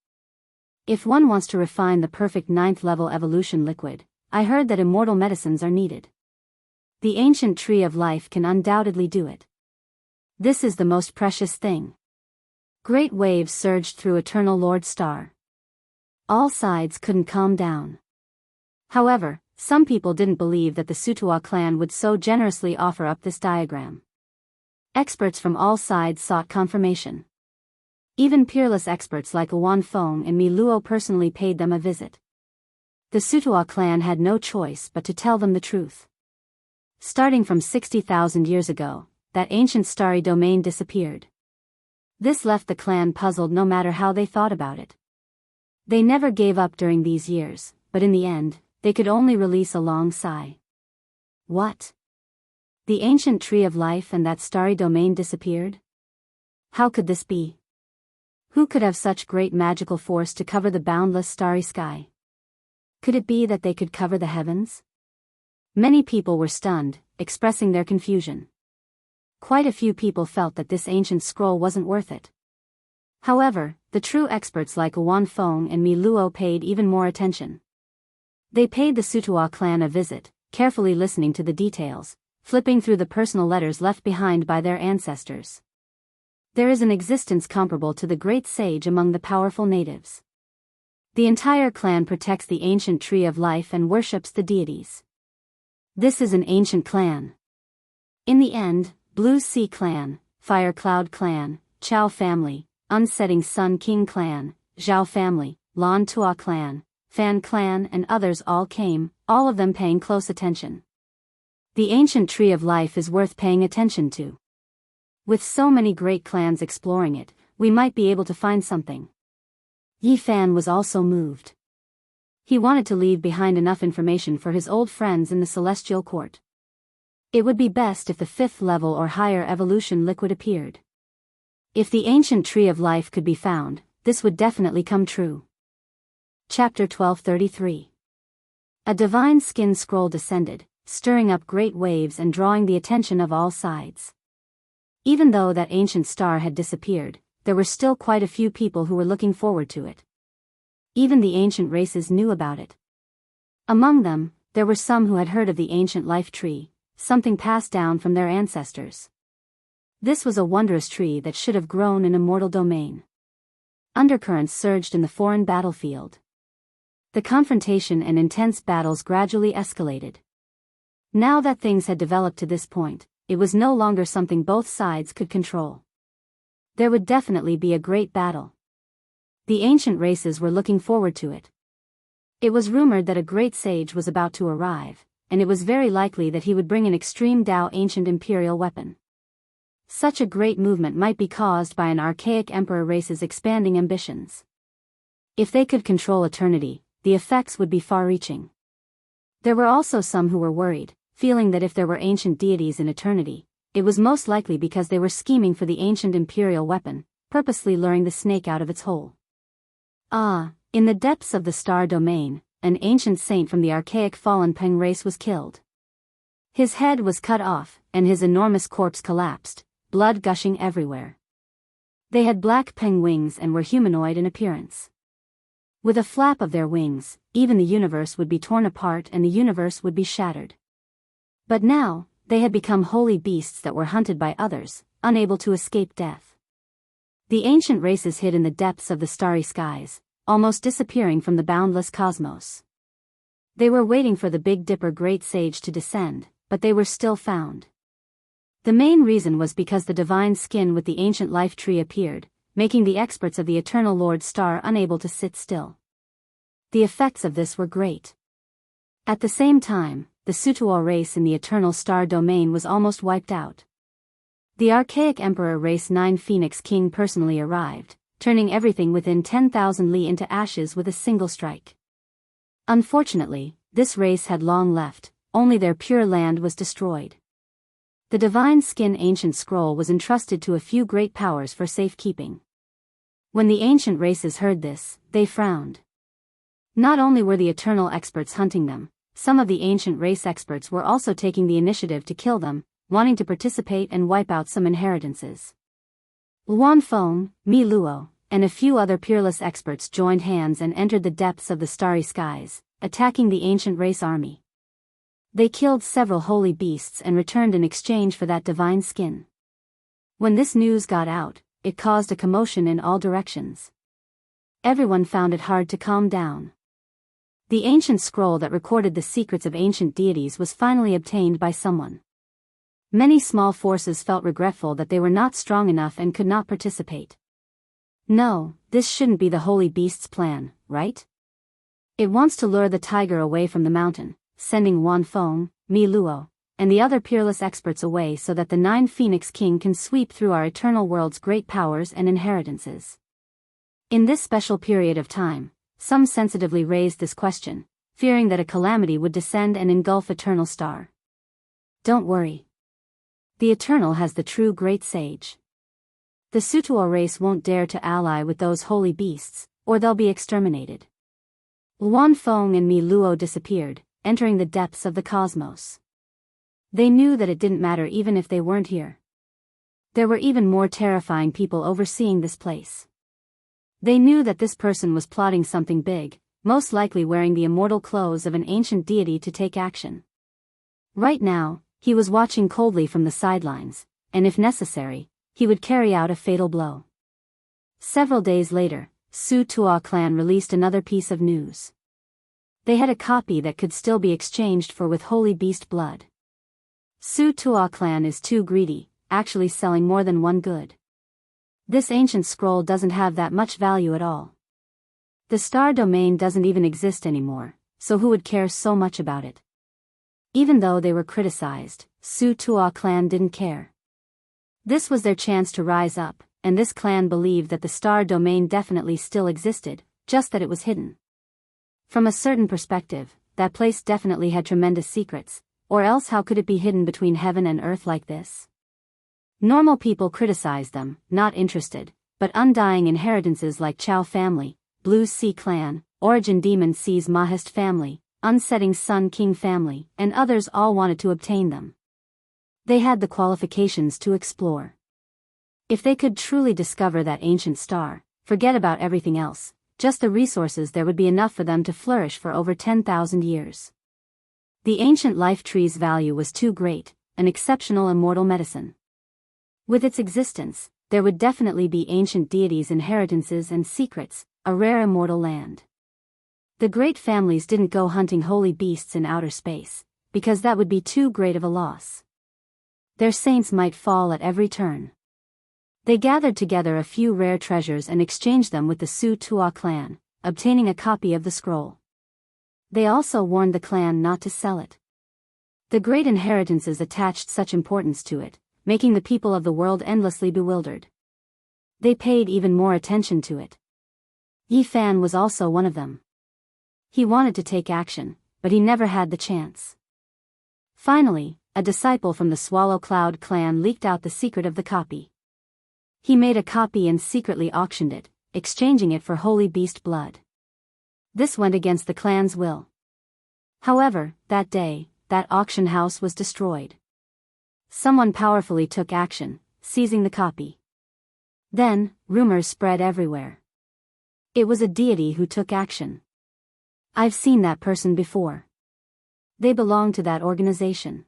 If one wants to refine the perfect ninth-level evolution liquid, I heard that immortal medicines are needed. The ancient tree of life can undoubtedly do it. This is the most precious thing. Great waves surged through Eternal Lord Star. All sides couldn't calm down. However, some people didn't believe that the Sutua clan would so generously offer up this diagram. Experts from all sides sought confirmation. Even peerless experts like Owan Fong and Mi Luo personally paid them a visit. The Sutua clan had no choice but to tell them the truth. Starting from 60,000 years ago, that ancient starry domain disappeared. This left the clan puzzled no matter how they thought about it. They never gave up during these years, but in the end, they could only release a long sigh. What? The ancient tree of life and that starry domain disappeared? How could this be? Who could have such great magical force to cover the boundless starry sky? Could it be that they could cover the heavens? Many people were stunned, expressing their confusion. Quite a few people felt that this ancient scroll wasn't worth it. However, the true experts like Owan Fong and Mi Luo paid even more attention. They paid the Sutua clan a visit, carefully listening to the details, flipping through the personal letters left behind by their ancestors. There is an existence comparable to the great sage among the powerful natives. The entire clan protects the ancient tree of life and worships the deities. This is an ancient clan. In the end, Blue Sea Clan, Fire Cloud Clan, Chow Family, Unsetting Sun King Clan, Zhao Family, Lan Tua Clan, Fan Clan and others all came, all of them paying close attention. The ancient tree of life is worth paying attention to. With so many great clans exploring it, we might be able to find something. Yi Fan was also moved. He wanted to leave behind enough information for his old friends in the Celestial Court. It would be best if the 5th level or higher evolution liquid appeared. If the ancient tree of life could be found, this would definitely come true. Chapter 1233. A divine skin scroll descended, stirring up great waves and drawing the attention of all sides. Even though that ancient star had disappeared, there were still quite a few people who were looking forward to it. Even the ancient races knew about it. Among them, there were some who had heard of the ancient life tree, something passed down from their ancestors. This was a wondrous tree that should have grown in immortal domain. Undercurrents surged in the foreign battlefield. The confrontation and intense battles gradually escalated. Now that things had developed to this point, it was no longer something both sides could control. There would definitely be a great battle. The ancient races were looking forward to it. It was rumored that a great sage was about to arrive, and it was very likely that he would bring an extreme Dao ancient imperial weapon. Such a great movement might be caused by an archaic emperor race's expanding ambitions. If they could control eternity, the effects would be far-reaching. There were also some who were worried, feeling that if there were ancient deities in eternity, it was most likely because they were scheming for the ancient imperial weapon, purposely luring the snake out of its hole. In the depths of the star domain, an ancient saint from the archaic fallen Peng race was killed. His head was cut off, and his enormous corpse collapsed, blood gushing everywhere. They had black Peng wings and were humanoid in appearance. With a flap of their wings, even the universe would be torn apart and the universe would be shattered. But now, they had become holy beasts that were hunted by others, unable to escape death. The ancient races hid in the depths of the starry skies, almost disappearing from the boundless cosmos. They were waiting for the Big Dipper Great Sage to descend, but they were still found. The main reason was because the divine skin with the ancient life tree appeared, making the experts of the Eternal Lord Star unable to sit still. The effects of this were great. At the same time, the Sutua race in the Eternal Star domain was almost wiped out. The archaic Emperor Race 9 Phoenix King personally arrived, turning everything within 10,000 li into ashes with a single strike. Unfortunately, this race had long left, only their pure land was destroyed. The divine skin ancient scroll was entrusted to a few great powers for safekeeping. When the ancient races heard this, they frowned. Not only were the eternal experts hunting them, some of the ancient race experts were also taking the initiative to kill them, wanting to participate and wipe out some inheritances. Feng, Mi Luo, and a few other peerless experts joined hands and entered the depths of the starry skies, attacking the ancient race army. They killed several holy beasts and returned in exchange for that divine skin. When this news got out, it caused a commotion in all directions. Everyone found it hard to calm down. The ancient scroll that recorded the secrets of ancient deities was finally obtained by someone. Many small forces felt regretful that they were not strong enough and could not participate. No, this shouldn't be the holy beast's plan, right? It wants to lure the tiger away from the mountain, sending Feng, Mi Luo, and the other peerless experts away so that the 9 Phoenix King can sweep through our eternal world's great powers and inheritances. In this special period of time, some sensitively raised this question, fearing that a calamity would descend and engulf Eternal Star. Don't worry. The Eternal has the true great sage. The Sutuo race won't dare to ally with those holy beasts, or they'll be exterminated. Feng and Mi Luo disappeared, entering the depths of the cosmos. They knew that it didn't matter even if they weren't here. There were even more terrifying people overseeing this place. They knew that this person was plotting something big, most likely wearing the immortal clothes of an ancient deity to take action. Right now, he was watching coldly from the sidelines, and if necessary, he would carry out a fatal blow. Several days later, Su Tuo clan released another piece of news. They had a copy that could still be exchanged for with holy beast blood. Su Tuo clan is too greedy, actually selling more than one good. This ancient scroll doesn't have that much value at all. The star domain doesn't even exist anymore, so who would care so much about it? Even though they were criticized, Su Tuo clan didn't care. This was their chance to rise up, and this clan believed that the star domain definitely still existed, just that it was hidden. From a certain perspective, that place definitely had tremendous secrets, or else how could it be hidden between heaven and earth like this? Normal people criticized them, not interested, but undying inheritances like Chao family, Blue Sea clan, Origin Demon Sea's Mahist family, Unsetting Sun King family, and others all wanted to obtain them. They had the qualifications to explore. If they could truly discover that ancient star, forget about everything else, just the resources there would be enough for them to flourish for over 10,000 years. The ancient life tree's value was too great, an exceptional immortal medicine. With its existence, there would definitely be ancient deities' inheritances and secrets, a rare immortal land. The great families didn't go hunting holy beasts in outer space, because that would be too great of a loss. Their saints might fall at every turn. They gathered together a few rare treasures and exchanged them with the Su Tuo clan, obtaining a copy of the scroll. They also warned the clan not to sell it. The great inheritances attached such importance to it, making the people of the world endlessly bewildered. They paid even more attention to it. Yi Fan was also one of them. He wanted to take action, but he never had the chance. Finally, a disciple from the Swallow Cloud clan leaked out the secret of the copy. He made a copy and secretly auctioned it, exchanging it for holy beast blood. This went against the clan's will. However, that day, that auction house was destroyed. Someone powerfully took action, seizing the copy. Then, rumors spread everywhere. It was a deity who took action. I've seen that person before. They belong to that organization.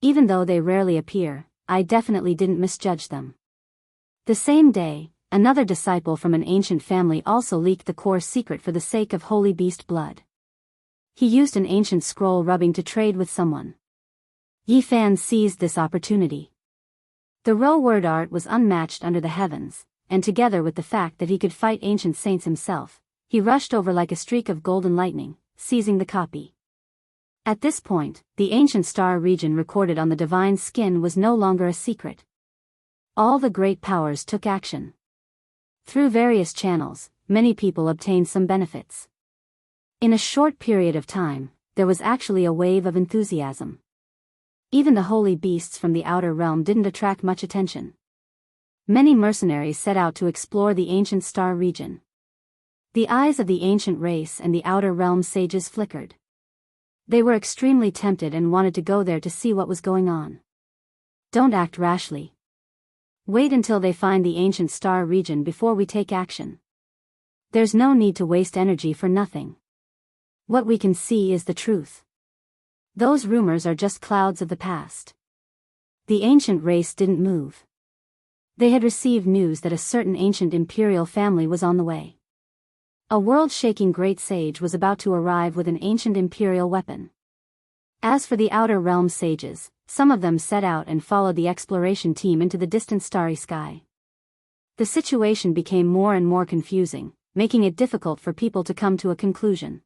Even though they rarely appear, I definitely didn't misjudge them. The same day, another disciple from an ancient family also leaked the core secret for the sake of holy beast blood. He used an ancient scroll rubbing to trade with someone. Yi Fan seized this opportunity. The raw word art was unmatched under the heavens, and together with the fact that he could fight ancient saints himself, he rushed over like a streak of golden lightning, seizing the copy. At this point, the ancient star region recorded on the divine skin was no longer a secret. All the great powers took action. Through various channels, many people obtained some benefits. In a short period of time, there was actually a wave of enthusiasm. Even the holy beasts from the outer realm didn't attract much attention. Many mercenaries set out to explore the ancient star region. The eyes of the ancient race and the outer realm sages flickered. They were extremely tempted and wanted to go there to see what was going on. Don't act rashly. Wait until they find the ancient star region before we take action. There's no need to waste energy for nothing. What we can see is the truth. Those rumors are just clouds of the past. The ancient race didn't move. They had received news that a certain ancient imperial family was on the way. A world-shaking great sage was about to arrive with an ancient imperial weapon. As for the outer realm sages, some of them set out and followed the exploration team into the distant starry sky. The situation became more and more confusing, making it difficult for people to come to a conclusion.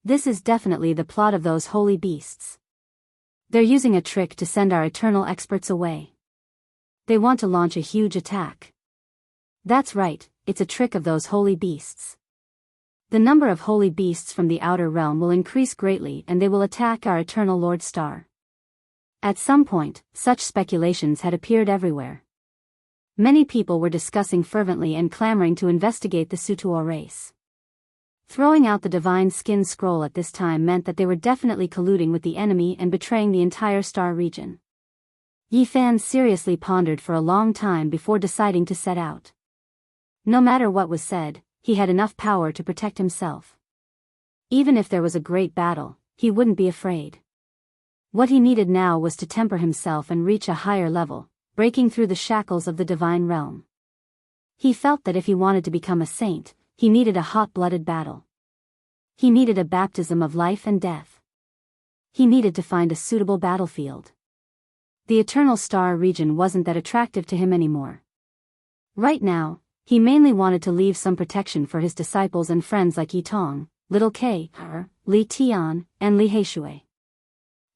This is definitely the plot of those holy beasts. They're using a trick to send our eternal experts away. They want to launch a huge attack. That's right, it's a trick of those holy beasts. The number of holy beasts from the outer realm will increase greatly and they will attack our eternal Lord Star. At some point, such speculations had appeared everywhere. Many people were discussing fervently and clamoring to investigate the Sutuo race. Throwing out the divine skin scroll at this time meant that they were definitely colluding with the enemy and betraying the entire star region. Yi Fan seriously pondered for a long time before deciding to set out. No matter what was said, he had enough power to protect himself. Even if there was a great battle, he wouldn't be afraid. What he needed now was to temper himself and reach a higher level, breaking through the shackles of the divine realm. He felt that if he wanted to become a saint, he needed a hot-blooded battle. He needed a baptism of life and death. He needed to find a suitable battlefield. The Eternal Star region wasn't that attractive to him anymore. Right now, he mainly wanted to leave some protection for his disciples and friends like Yi Tong, Little K, Li Tian, and Li Heishui.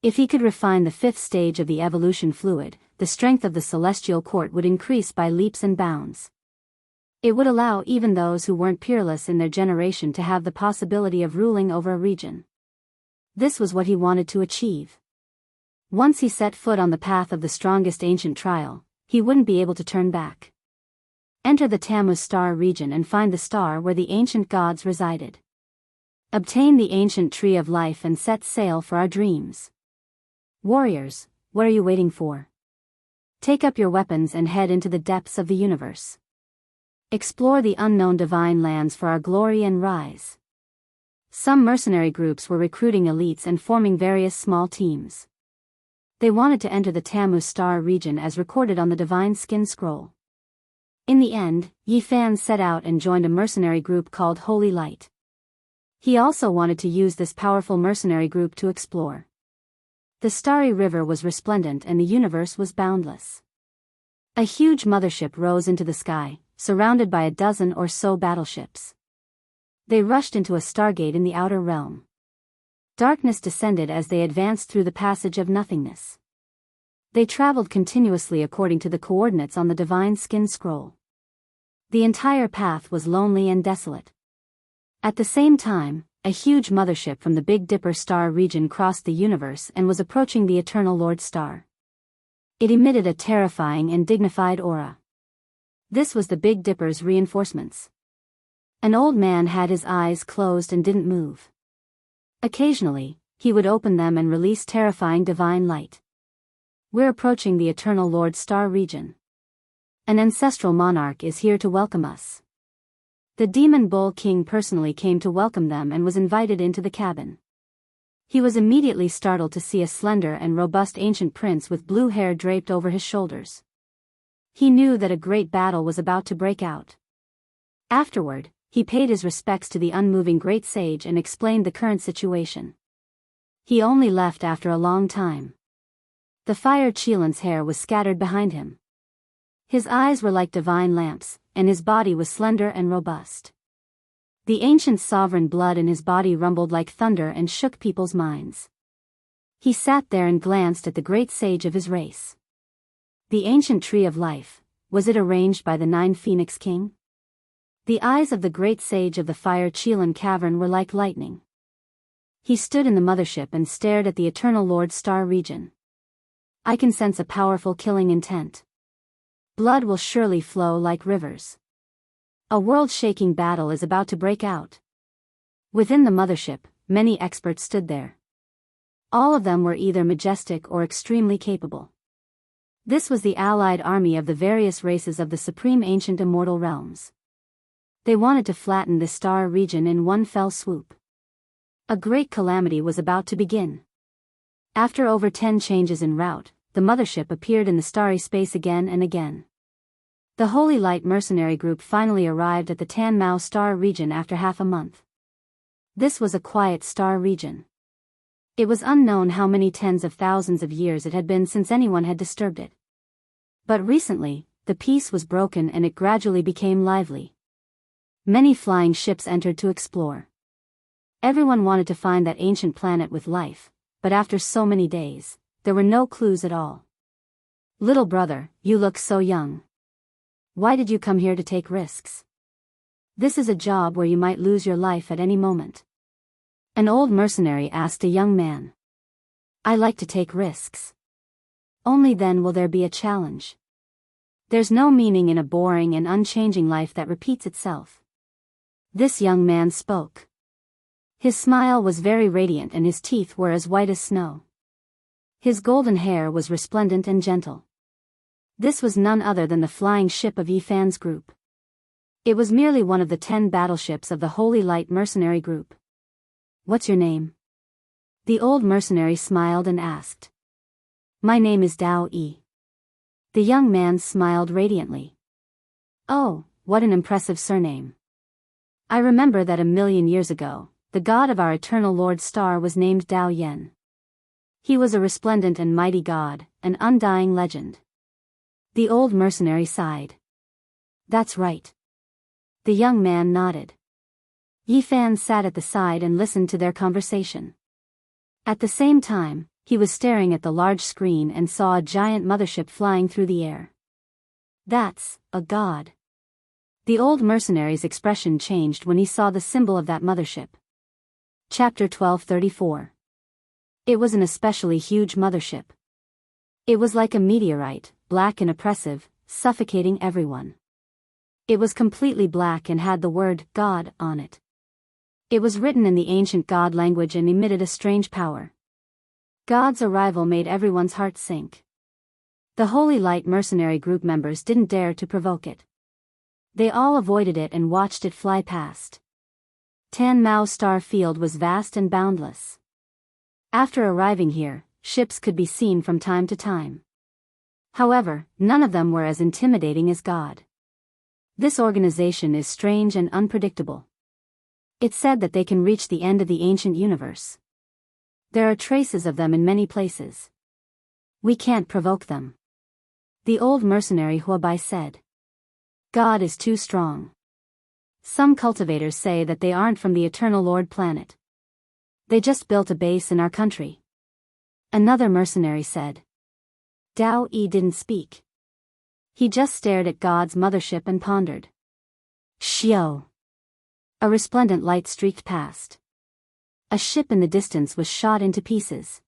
If he could refine the fifth stage of the evolution fluid, the strength of the celestial court would increase by leaps and bounds. It would allow even those who weren't peerless in their generation to have the possibility of ruling over a region. This was what he wanted to achieve. Once he set foot on the path of the strongest ancient trial, he wouldn't be able to turn back. Enter the Tammuz star region and find the star where the ancient gods resided. Obtain the ancient tree of life and set sail for our dreams. Warriors, what are you waiting for? Take up your weapons and head into the depths of the universe. Explore the unknown divine lands for our glory and rise. Some mercenary groups were recruiting elites and forming various small teams. They wanted to enter the Tammuz star region as recorded on the divine skin scroll. In the end, Yi Fan set out and joined a mercenary group called Holy Light. He also wanted to use this powerful mercenary group to explore. The starry river was resplendent and the universe was boundless. A huge mothership rose into the sky, surrounded by a dozen or so battleships. They rushed into a stargate in the outer realm. Darkness descended as they advanced through the passage of nothingness. They traveled continuously according to the coordinates on the divine skin scroll. The entire path was lonely and desolate. At the same time, a huge mothership from the Big Dipper star region crossed the universe and was approaching the Eternal Lord Star. It emitted a terrifying and dignified aura. This was the Big Dipper's reinforcements. An old man had his eyes closed and didn't move. Occasionally, he would open them and release terrifying divine light. We're approaching the Eternal Lord Star region. An ancestral monarch is here to welcome us. The Demon Bull King personally came to welcome them and was invited into the cabin. He was immediately startled to see a slender and robust ancient prince with blue hair draped over his shoulders. He knew that a great battle was about to break out. Afterward, he paid his respects to the unmoving great sage and explained the current situation. He only left after a long time. The fire Chilan's hair was scattered behind him. His eyes were like divine lamps, and his body was slender and robust. The ancient sovereign blood in his body rumbled like thunder and shook people's minds. He sat there and glanced at the great sage of his race. The ancient tree of life, was it arranged by the 9 Phoenix King? The eyes of the great sage of the fire Chilan cavern were like lightning. He stood in the mothership and stared at the Eternal Lord Star region. I can sense a powerful killing intent. Blood will surely flow like rivers. A world-shaking battle is about to break out. Within the mothership, many experts stood there. All of them were either majestic or extremely capable. This was the allied army of the various races of the supreme ancient immortal realms. They wanted to flatten this star region in one fell swoop. A great calamity was about to begin. After over 10 changes en route, the mothership appeared in the starry space again and again. The Holy Light mercenary group finally arrived at the Tan Mao star region after half a month. This was a quiet star region. It was unknown how many tens of thousands of years it had been since anyone had disturbed it. But recently, the peace was broken and it gradually became lively. Many flying ships entered to explore. Everyone wanted to find that ancient planet with life, but after so many days, there were no clues at all. Little brother, you look so young. Why did you come here to take risks? This is a job where you might lose your life at any moment. An old mercenary asked a young man. I like to take risks. Only then will there be a challenge. There's no meaning in a boring and unchanging life that repeats itself. This young man spoke. His smile was very radiant and his teeth were as white as snow. His golden hair was resplendent and gentle. This was none other than the flying ship of Yifan's group. It was merely one of the 10 battleships of the Holy Light mercenary group. What's your name? The old mercenary smiled and asked. My name is Dao Yi. The young man smiled radiantly. Oh, what an impressive surname. I remember that 1,000,000 years ago, the god of our eternal Lord Star was named Dao Yen. He was a resplendent and mighty god, an undying legend. The old mercenary sighed. That's right. The young man nodded. Yifan sat at the side and listened to their conversation. At the same time, he was staring at the large screen and saw a giant mothership flying through the air. That's a god. The old mercenary's expression changed when he saw the symbol of that mothership. Chapter 1234. It was an especially huge mothership. It was like a meteorite, black and oppressive, suffocating everyone. It was completely black and had the word God on it. It was written in the ancient god language and emitted a strange power. God's arrival made everyone's heart sink. The Holy Light mercenary group members didn't dare to provoke it. They all avoided it and watched it fly past. Tan Mao star field was vast and boundless. After arriving here, ships could be seen from time to time. However, none of them were as intimidating as God. This organization is strange and unpredictable. It's said that they can reach the end of the ancient universe. There are traces of them in many places. We can't provoke them. The old mercenary Huabai said. God is too strong. Some cultivators say that they aren't from the Eternal Lord planet. They just built a base in our country. Another mercenary said. Dao Yi didn't speak. He just stared at God's mothership and pondered. Xiao. A resplendent light streaked past. A ship in the distance was shot into pieces.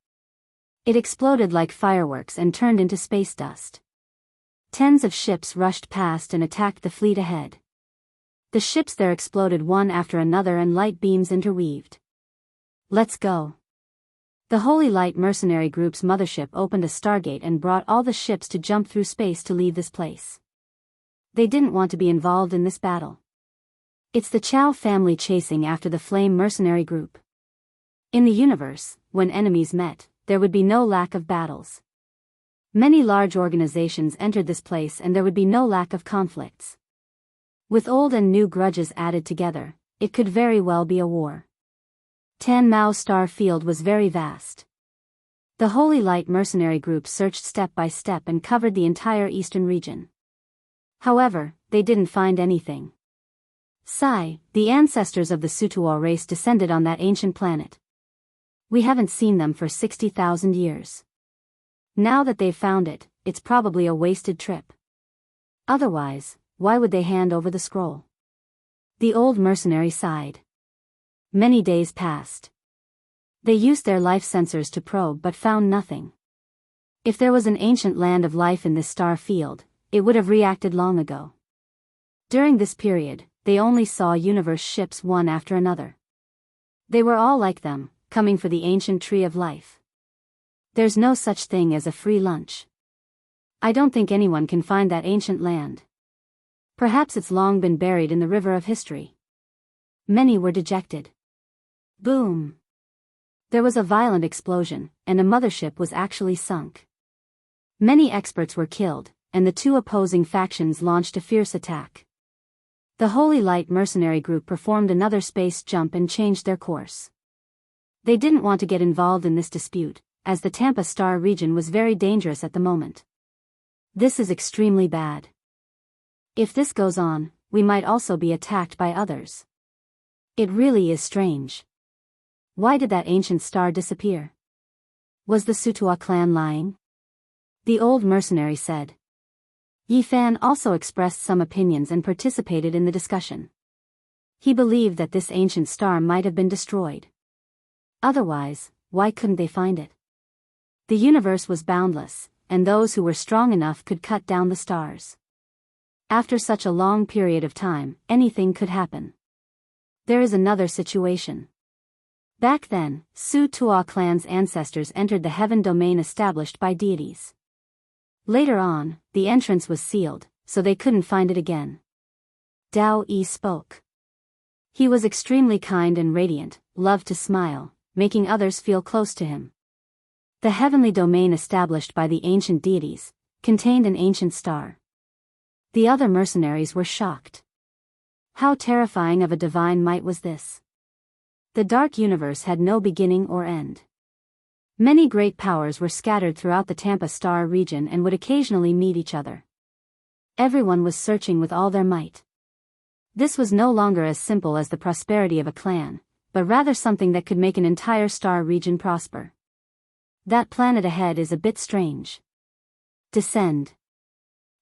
It exploded like fireworks and turned into space dust. Tens of ships rushed past and attacked the fleet ahead. The ships there exploded one after another and light beams interweaved. Let's go. The Holy Light mercenary group's mothership opened a stargate and brought all the ships to jump through space to leave this place. They didn't want to be involved in this battle. It's the Chao family chasing after the Flame mercenary group. In the universe, when enemies met, there would be no lack of battles. Many large organizations entered this place and there would be no lack of conflicts. With old and new grudges added together, it could very well be a war. Tan Mao star field was very vast. The Holy Light mercenary group searched step by step and covered the entire eastern region. However, they didn't find anything. Sai, the ancestors of the Sutuo race descended on that ancient planet. We haven't seen them for 60,000 years. Now that they've found it, it's probably a wasted trip. Otherwise, why would they hand over the scroll? The old mercenary sighed. Many days passed. They used their life sensors to probe but found nothing. If there was an ancient land of life in this star field, it would have reacted long ago. During this period, they only saw universe ships one after another. They were all like them, coming for the ancient tree of life. There's no such thing as a free lunch. I don't think anyone can find that ancient land. Perhaps it's long been buried in the river of history. Many were dejected. Boom! There was a violent explosion, and a mothership was actually sunk. Many experts were killed, and the two opposing factions launched a fierce attack. The Holy Light mercenary group performed another space jump and changed their course. They didn't want to get involved in this dispute, as the Tampa Star region was very dangerous at the moment. This is extremely bad. If this goes on, we might also be attacked by others. It really is strange. Why did that ancient star disappear? Was the Sutua clan lying? The old mercenary said. Yi Fan also expressed some opinions and participated in the discussion. He believed that this ancient star might have been destroyed. Otherwise, why couldn't they find it? The universe was boundless, and those who were strong enough could cut down the stars. After such a long period of time, anything could happen. There is another situation. Back then, Su Tua clan's ancestors entered the heaven domain established by deities. Later on, the entrance was sealed, so they couldn't find it again. Dao Yi spoke. He was extremely kind and radiant, loved to smile, making others feel close to him. The heavenly domain established by the ancient deities contained an ancient star. The other mercenaries were shocked. How terrifying of a divine might was this? The dark universe had no beginning or end. Many great powers were scattered throughout the Tampa Star region and would occasionally meet each other. Everyone was searching with all their might. This was no longer as simple as the prosperity of a clan, but rather something that could make an entire star region prosper. That planet ahead is a bit strange. Descend.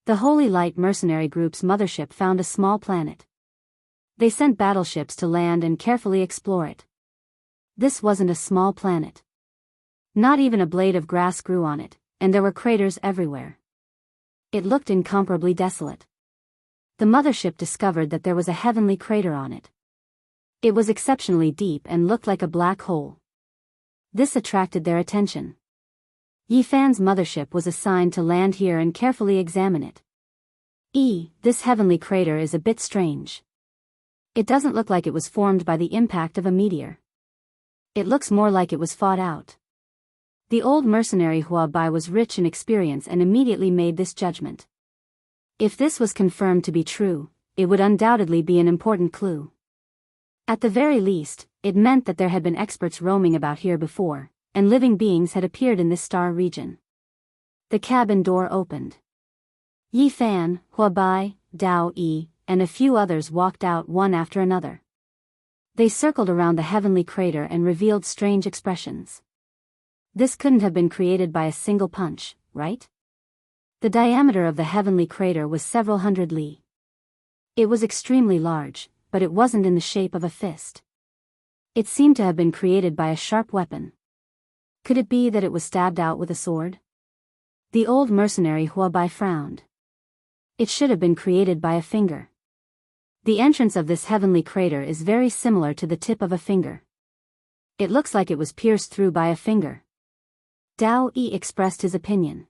The Holy Light mercenary group's mothership found a small planet. They sent battleships to land and carefully explore it. This wasn't a small planet. Not even a blade of grass grew on it, and there were craters everywhere. It looked incomparably desolate. The mothership discovered that there was a heavenly crater on it. It was exceptionally deep and looked like a black hole. This attracted their attention. Yi Fan's mothership was assigned to land here and carefully examine it. This heavenly crater is a bit strange. It doesn't look like it was formed by the impact of a meteor. It looks more like it was fought out. The old mercenary Hua Bai was rich in experience and immediately made this judgment. If this was confirmed to be true, it would undoubtedly be an important clue. At the very least, it meant that there had been experts roaming about here before, and living beings had appeared in this star region. The cabin door opened. Yi Fan, Hua Bai, Dao Yi, and a few others walked out one after another. They circled around the heavenly crater and revealed strange expressions. This couldn't have been created by a single punch, right? The diameter of the heavenly crater was several hundred li. It was extremely large, but it wasn't in the shape of a fist. It seemed to have been created by a sharp weapon. Could it be that it was stabbed out with a sword? The old mercenary Hua Bai frowned. It should have been created by a finger. The entrance of this heavenly crater is very similar to the tip of a finger. It looks like it was pierced through by a finger. Dao Yi expressed his opinion.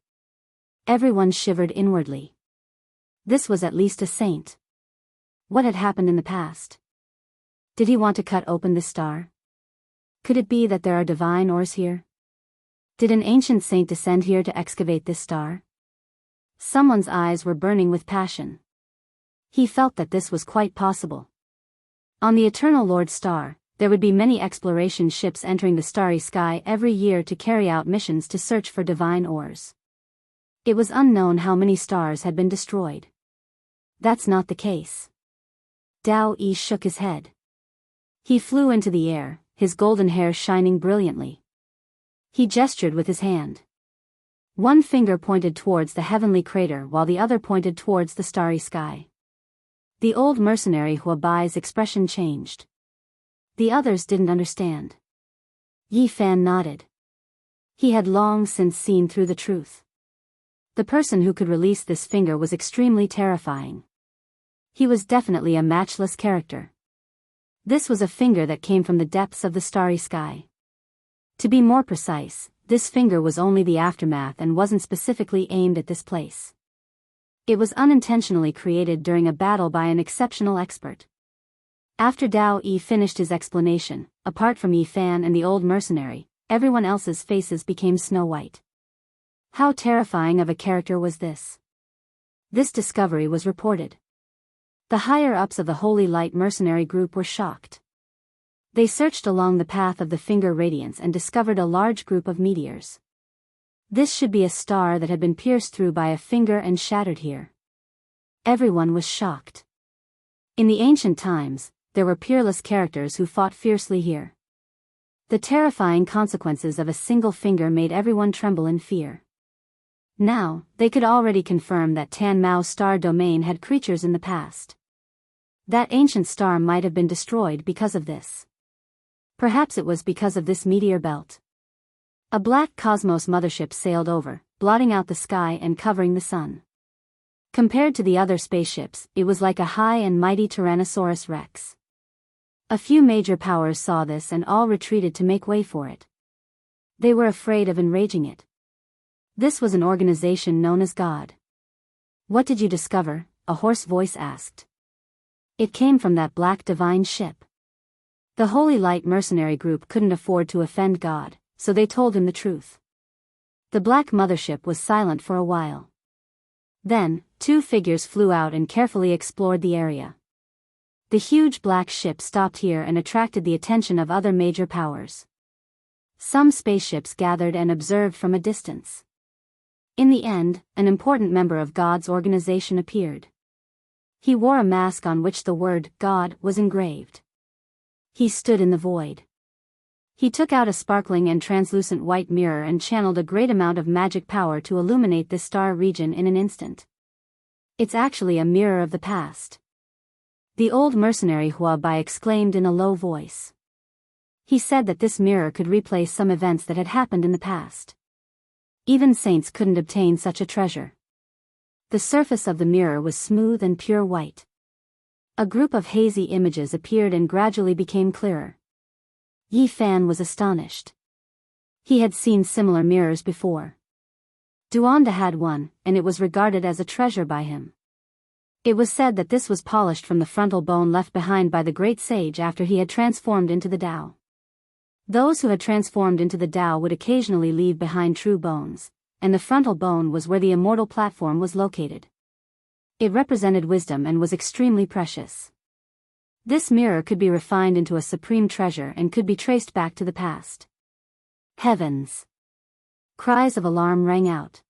Everyone shivered inwardly. This was at least a saint. What had happened in the past? Did he want to cut open this star? Could it be that there are divine ores here? Did an ancient saint descend here to excavate this star? Someone's eyes were burning with passion. He felt that this was quite possible. On the Eternal Lord Star, there would be many exploration ships entering the starry sky every year to carry out missions to search for divine ores. It was unknown how many stars had been destroyed. That's not the case. Dao Yi shook his head. He flew into the air, his golden hair shining brilliantly. He gestured with his hand. One finger pointed towards the heavenly crater while the other pointed towards the starry sky. The old mercenary Hua Bai's expression changed. The others didn't understand. Yi Fan nodded. He had long since seen through the truth. The person who could release this finger was extremely terrifying. He was definitely a matchless character. This was a finger that came from the depths of the starry sky. To be more precise, this finger was only the aftermath and wasn't specifically aimed at this place. It was unintentionally created during a battle by an exceptional expert. After Dao Yi finished his explanation, apart from Yi Fan and the old mercenary, everyone else's faces became snow white. How terrifying of a character was this? This discovery was reported. The higher-ups of the Holy Light mercenary group were shocked. They searched along the path of the finger radiance and discovered a large group of meteors. This should be a star that had been pierced through by a finger and shattered here. Everyone was shocked. In the ancient times, there were peerless characters who fought fiercely here. The terrifying consequences of a single finger made everyone tremble in fear. Now, they could already confirm that Tan Mao's star domain had creatures in the past. That ancient star might have been destroyed because of this. Perhaps it was because of this meteor belt. A black cosmos mothership sailed over, blotting out the sky and covering the sun. Compared to the other spaceships, it was like a high and mighty Tyrannosaurus Rex. A few major powers saw this and all retreated to make way for it. They were afraid of enraging it. This was an organization known as God. "What did you discover?" a hoarse voice asked. It came from that black divine ship. The Holy Light mercenary group couldn't afford to offend God, so they told him the truth. The black mothership was silent for a while. Then, two figures flew out and carefully explored the area. The huge black ship stopped here and attracted the attention of other major powers. Some spaceships gathered and observed from a distance. In the end, an important member of God's organization appeared. He wore a mask on which the word God was engraved. He stood in the void. He took out a sparkling and translucent white mirror and channeled a great amount of magic power to illuminate this star region in an instant. "It's actually a mirror of the past," the old mercenary Hua Bai exclaimed in a low voice. He said that this mirror could replay some events that had happened in the past. Even saints couldn't obtain such a treasure. The surface of the mirror was smooth and pure white. A group of hazy images appeared and gradually became clearer. Yi Fan was astonished. He had seen similar mirrors before. Duanda had one, and it was regarded as a treasure by him. It was said that this was polished from the frontal bone left behind by the great sage after he had transformed into the Tao. Those who had transformed into the Tao would occasionally leave behind true bones, and the frontal bone was where the immortal platform was located. It represented wisdom and was extremely precious. This mirror could be refined into a supreme treasure and could be traced back to the past. Heavens! Cries of alarm rang out.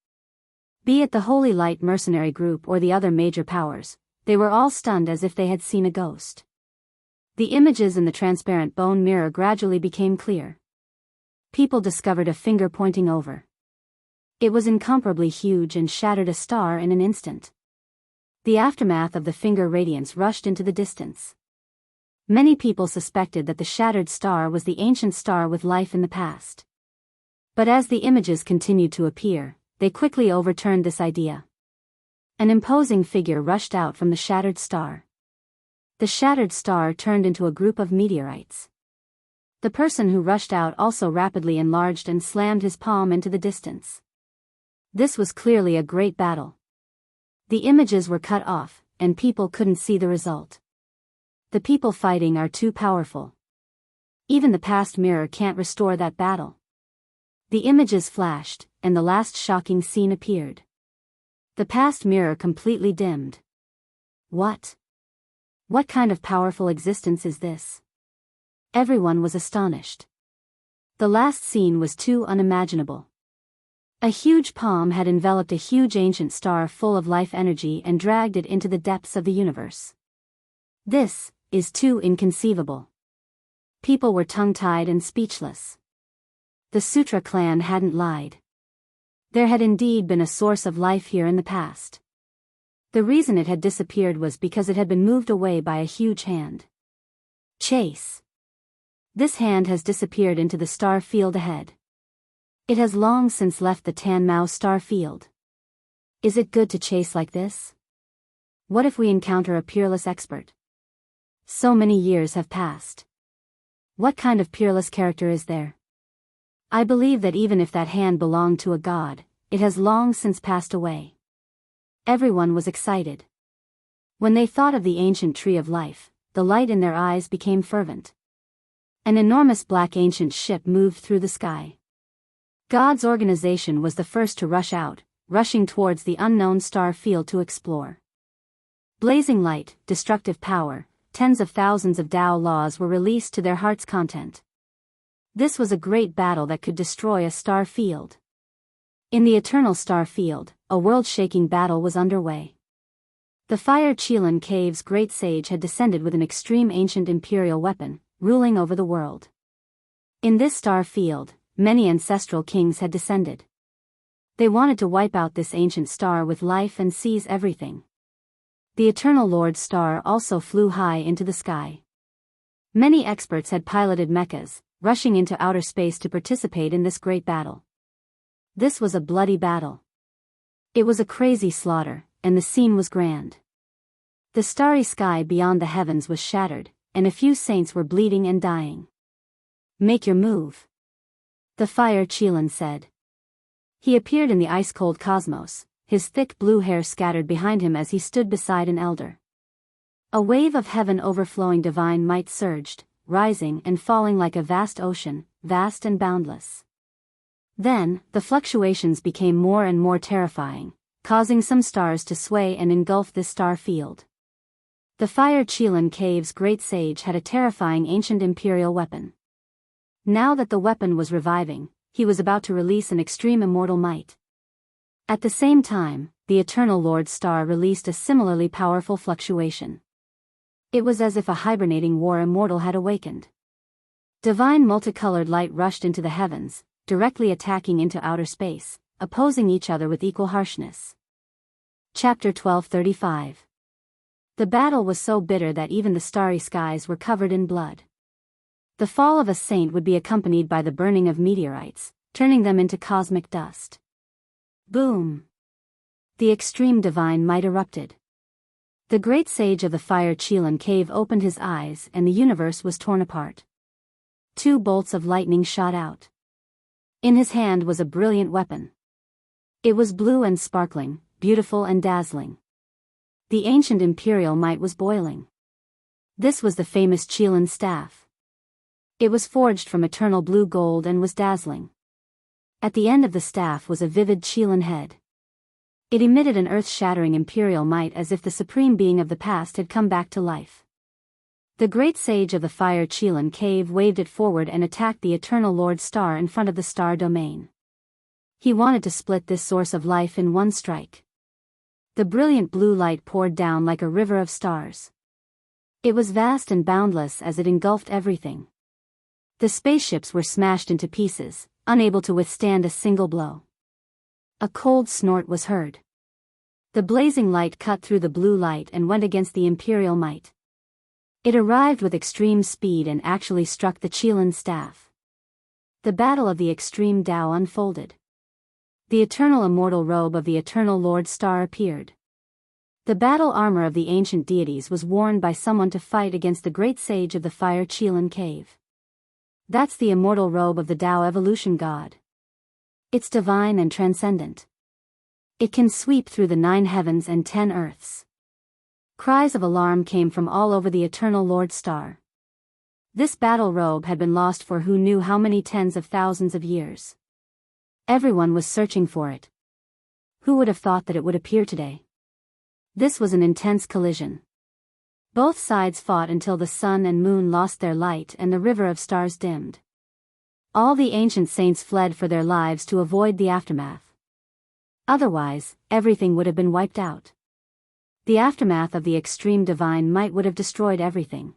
Be it the Holy Light mercenary group or the other major powers, they were all stunned as if they had seen a ghost. The images in the transparent bone mirror gradually became clear. People discovered a finger pointing over. It was incomparably huge and shattered a star in an instant. The aftermath of the finger radiance rushed into the distance. Many people suspected that the shattered star was the ancient star with life in the past. But as the images continued to appear, they quickly overturned this idea. An imposing figure rushed out from the shattered star. The shattered star turned into a group of meteorites. The person who rushed out also rapidly enlarged and slammed his palm into the distance. This was clearly a great battle. The images were cut off, and people couldn't see the result. The people fighting are too powerful. Even the past mirror can't restore that battle. The images flashed, and the last shocking scene appeared. The past mirror completely dimmed. What? What kind of powerful existence is this? Everyone was astonished. The last scene was too unimaginable. A huge palm had enveloped a huge ancient star full of life energy and dragged it into the depths of the universe. This is too inconceivable. People were tongue-tied and speechless. The Sutra clan hadn't lied. There had indeed been a source of life here in the past. The reason it had disappeared was because it had been moved away by a huge hand. Chase. This hand has disappeared into the star field ahead. It has long since left the Tan Mao star field. Is it good to chase like this? What if we encounter a peerless expert? So many years have passed. What kind of peerless character is there? I believe that even if that hand belonged to a god, it has long since passed away. Everyone was excited. When they thought of the ancient tree of life, the light in their eyes became fervent. An enormous black ancient ship moved through the sky. God's organization was the first to rush out, rushing towards the unknown star field to explore. Blazing light, destructive power, tens of thousands of Tao laws were released to their heart's content. This was a great battle that could destroy a star field. In the eternal star field, a world-shaking battle was underway. The Fire Chilan Cave's great sage had descended with an extreme ancient imperial weapon, ruling over the world. In this star field, many ancestral kings had descended. They wanted to wipe out this ancient star with life and seize everything. The Eternal Lord Star also flew high into the sky. Many experts had piloted mechas, rushing into outer space to participate in this great battle. This was a bloody battle. It was a crazy slaughter, and the scene was grand. The starry sky beyond the heavens was shattered, and a few saints were bleeding and dying. "Make your move," the Fire Chilan said. He appeared in the ice-cold cosmos, his thick blue hair scattered behind him as he stood beside an elder. A wave of heaven overflowing divine might surged, rising and falling like a vast ocean, vast and boundless. Then, the fluctuations became more and more terrifying, causing some stars to sway and engulf this star field. The Fire Chilan Cave's great sage had a terrifying ancient imperial weapon. Now that the weapon was reviving, he was about to release an extreme immortal might. At the same time, the Eternal Lord Star released a similarly powerful fluctuation. It was as if a hibernating war immortal had awakened. Divine multicolored light rushed into the heavens, directly attacking into outer space, opposing each other with equal harshness. Chapter 1235. The battle was so bitter that even the starry skies were covered in blood. The fall of a saint would be accompanied by the burning of meteorites, turning them into cosmic dust. Boom! The extreme divine might erupted. The great sage of the Fire Chilan Cave opened his eyes and the universe was torn apart. 2 bolts of lightning shot out. In his hand was a brilliant weapon. It was blue and sparkling, beautiful and dazzling. The ancient imperial might was boiling. This was the famous Chilan staff. It was forged from eternal blue gold and was dazzling. At the end of the staff was a vivid Chilan head. It emitted an earth-shattering imperial might as if the supreme being of the past had come back to life. The great sage of the Fire Chilan Cave waved it forward and attacked the Eternal Lord Star in front of the star domain. He wanted to split this source of life in one strike. The brilliant blue light poured down like a river of stars. It was vast and boundless as it engulfed everything. The spaceships were smashed into pieces, unable to withstand a single blow. A cold snort was heard. The blazing light cut through the blue light and went against the imperial might. It arrived with extreme speed and actually struck the Chilan staff. The battle of the extreme Tao unfolded. The eternal immortal robe of the Eternal Lord Star appeared. The battle armor of the ancient deities was worn by someone to fight against the great sage of the Fire Chilan Cave. That's the immortal robe of the Tao evolution god. It's divine and transcendent. It can sweep through the 9 heavens and 10 earths. Cries of alarm came from all over the Eternal Lord Star. This battle robe had been lost for who knew how many tens of thousands of years. Everyone was searching for it. Who would have thought that it would appear today? This was an intense collision. Both sides fought until the sun and moon lost their light and the river of stars dimmed. All the ancient saints fled for their lives to avoid the aftermath. Otherwise, everything would have been wiped out. The aftermath of the extreme divine might would have destroyed everything.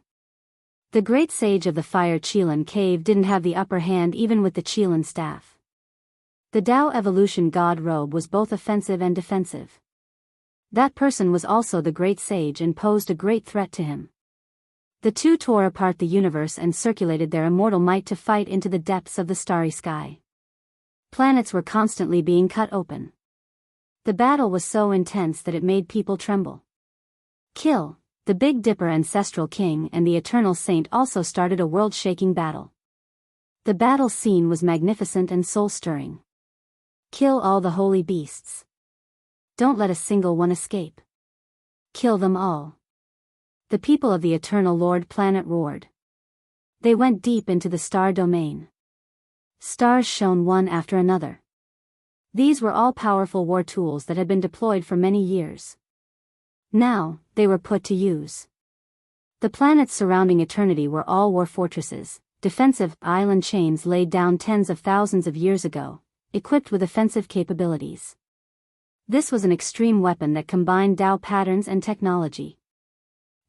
The great sage of the Fire Chilan Cave didn't have the upper hand even with the Chilan staff. The Tao evolution god robe was both offensive and defensive. That person was also the great sage and posed a great threat to him. The two tore apart the universe and circulated their immortal might to fight into the depths of the starry sky. Planets were constantly being cut open. The battle was so intense that it made people tremble. Kill, the Big Dipper ancestral king and the eternal saint also started a world-shaking battle. The battle scene was magnificent and soul-stirring. Kill all the holy beasts. Don't let a single one escape. Kill them all. The people of the Eternal Lord planet roared. They went deep into the star domain. Stars shone one after another. These were all powerful war tools that had been deployed for many years. Now, they were put to use. The planets surrounding eternity were all war fortresses, defensive island chains laid down tens of thousands of years ago, equipped with offensive capabilities. This was an extreme weapon that combined Tao patterns and technology.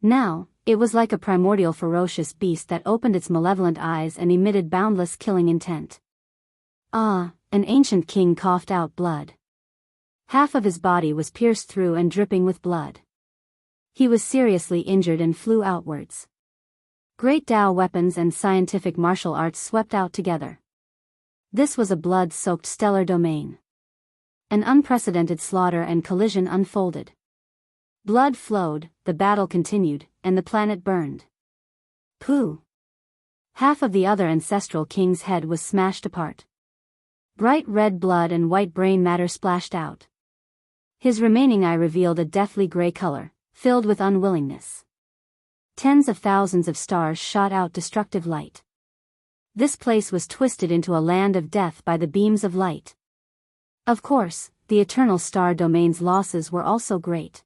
Now, it was like a primordial ferocious beast that opened its malevolent eyes and emitted boundless killing intent. Ah, an ancient king coughed out blood. Half of his body was pierced through and dripping with blood. He was seriously injured and flew outwards. Great Tao weapons and scientific martial arts swept out together. This was a blood-soaked stellar domain. An unprecedented slaughter and collision unfolded. Blood flowed, the battle continued, and the planet burned. Pooh! Half of the other ancestral king's head was smashed apart. Bright red blood and white brain matter splashed out. His remaining eye revealed a deathly gray color, filled with unwillingness. Tens of thousands of stars shot out destructive light. This place was twisted into a land of death by the beams of light. Of course, the eternal star domain's losses were also great.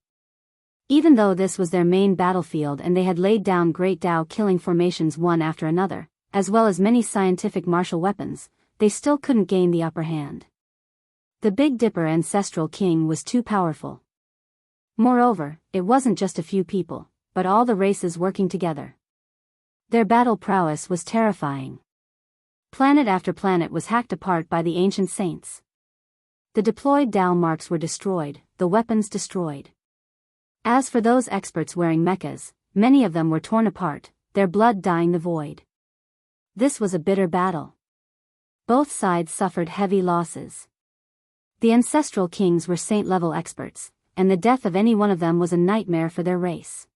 Even though this was their main battlefield and they had laid down great Tao killing formations one after another, as well as many scientific martial weapons, they still couldn't gain the upper hand. The Big Dipper ancestral king was too powerful. Moreover, it wasn't just a few people, but all the races working together. Their battle prowess was terrifying. Planet after planet was hacked apart by the ancient saints. The deployed Tao marks were destroyed, the weapons destroyed. As for those experts wearing mechas, many of them were torn apart, their blood dyeing the void. This was a bitter battle. Both sides suffered heavy losses. The ancestral kings were saint-level experts, and the death of any one of them was a nightmare for their race.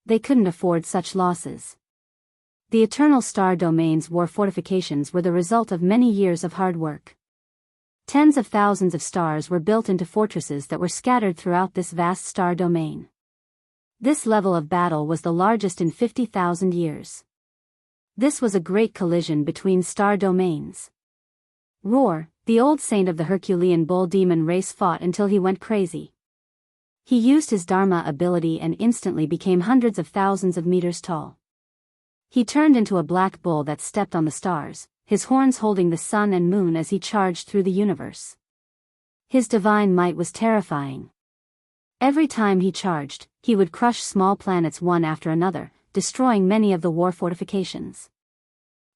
They couldn't afford such losses. The eternal star domain's war fortifications were the result of many years of hard work. Tens of thousands of stars were built into fortresses that were scattered throughout this vast star domain. This level of battle was the largest in 50,000 years. This was a great collision between star domains. Roar, the old saint of the Herculean bull demon race, fought until he went crazy. He used his Dharma ability and instantly became hundreds of thousands of meters tall. He turned into a black bull that stepped on the stars, his horns holding the sun and moon as he charged through the universe. His divine might was terrifying. Every time he charged, he would crush small planets one after another, destroying many of the war fortifications.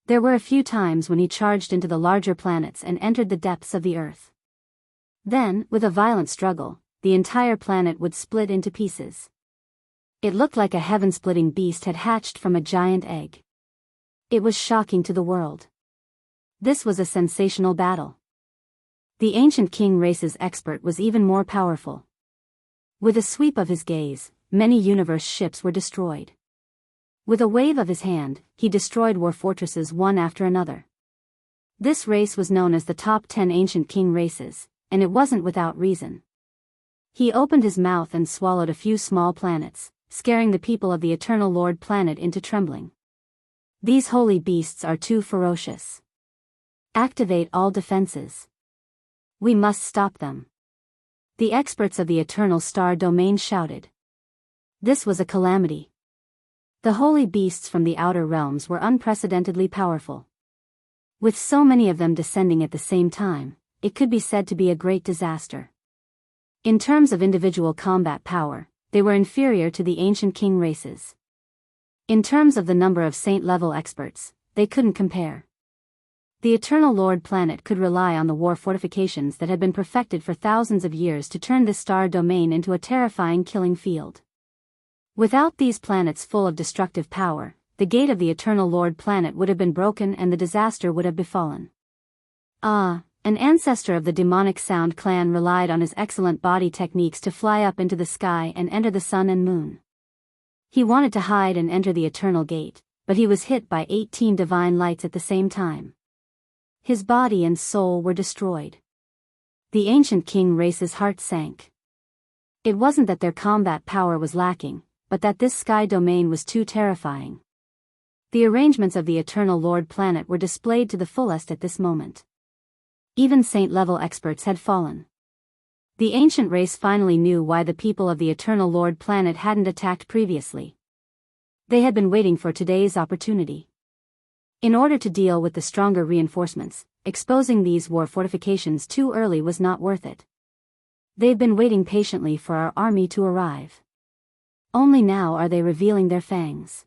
There were a few times when he charged into the larger planets and entered the depths of the earth. Then, with a violent struggle, the entire planet would split into pieces. It looked like a heaven-splitting beast had hatched from a giant egg. It was shocking to the world. This was a sensational battle. The ancient king race's expert was even more powerful. With a sweep of his gaze, many universe ships were destroyed. With a wave of his hand, he destroyed war fortresses one after another. This race was known as the top 10 ancient king races, and it wasn't without reason. He opened his mouth and swallowed a few small planets, scaring the people of the Eternal Lord planet into trembling. These holy beasts are too ferocious. Activate all defenses. We must stop them. The experts of the Eternal Star Domain shouted. This was a calamity. The holy beasts from the outer realms were unprecedentedly powerful. With so many of them descending at the same time, it could be said to be a great disaster. In terms of individual combat power, they were inferior to the ancient king races. In terms of the number of saint-level experts, they couldn't compare. The Eternal Lord planet could rely on the war fortifications that had been perfected for thousands of years to turn this star domain into a terrifying killing field. Without these planets full of destructive power, the gate of the Eternal Lord planet would have been broken and the disaster would have befallen. Ah, an ancestor of the demonic Sound clan relied on his excellent body techniques to fly up into the sky and enter the sun and moon. He wanted to hide and enter the Eternal Gate, but he was hit by 18 divine lights at the same time. His body and soul were destroyed. The ancient king race's heart sank. It wasn't that their combat power was lacking, but that this sky domain was too terrifying. The arrangements of the Eternal Lord planet were displayed to the fullest at this moment. Even saint-level experts had fallen. The ancient race finally knew why the people of the Eternal Lord planet hadn't attacked previously. They had been waiting for today's opportunity. In order to deal with the stronger reinforcements, exposing these war fortifications too early was not worth it. They've been waiting patiently for our army to arrive. Only now are they revealing their fangs.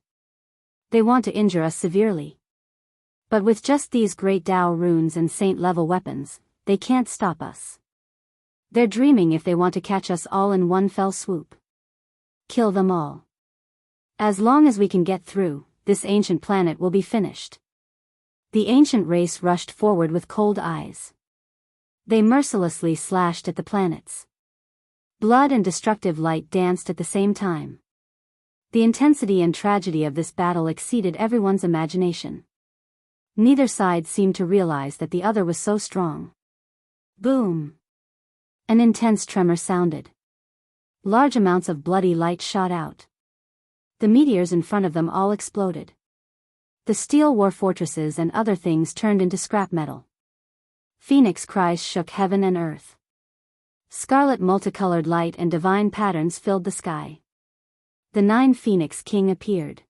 They want to injure us severely. But with just these great Tao runes and saint-level weapons, they can't stop us. They're dreaming if they want to catch us all in one fell swoop. Kill them all. As long as we can get through, this ancient planet will be finished. The ancient race rushed forward with cold eyes. They mercilessly slashed at the planets. Blood and destructive light danced at the same time. The intensity and tragedy of this battle exceeded everyone's imagination. Neither side seemed to realize that the other was so strong. Boom! An intense tremor sounded. Large amounts of bloody light shot out. The meteors in front of them all exploded. The steel war fortresses and other things turned into scrap metal. Phoenix cries shook heaven and earth. Scarlet multicolored light and divine patterns filled the sky. The 9 Phoenix King appeared.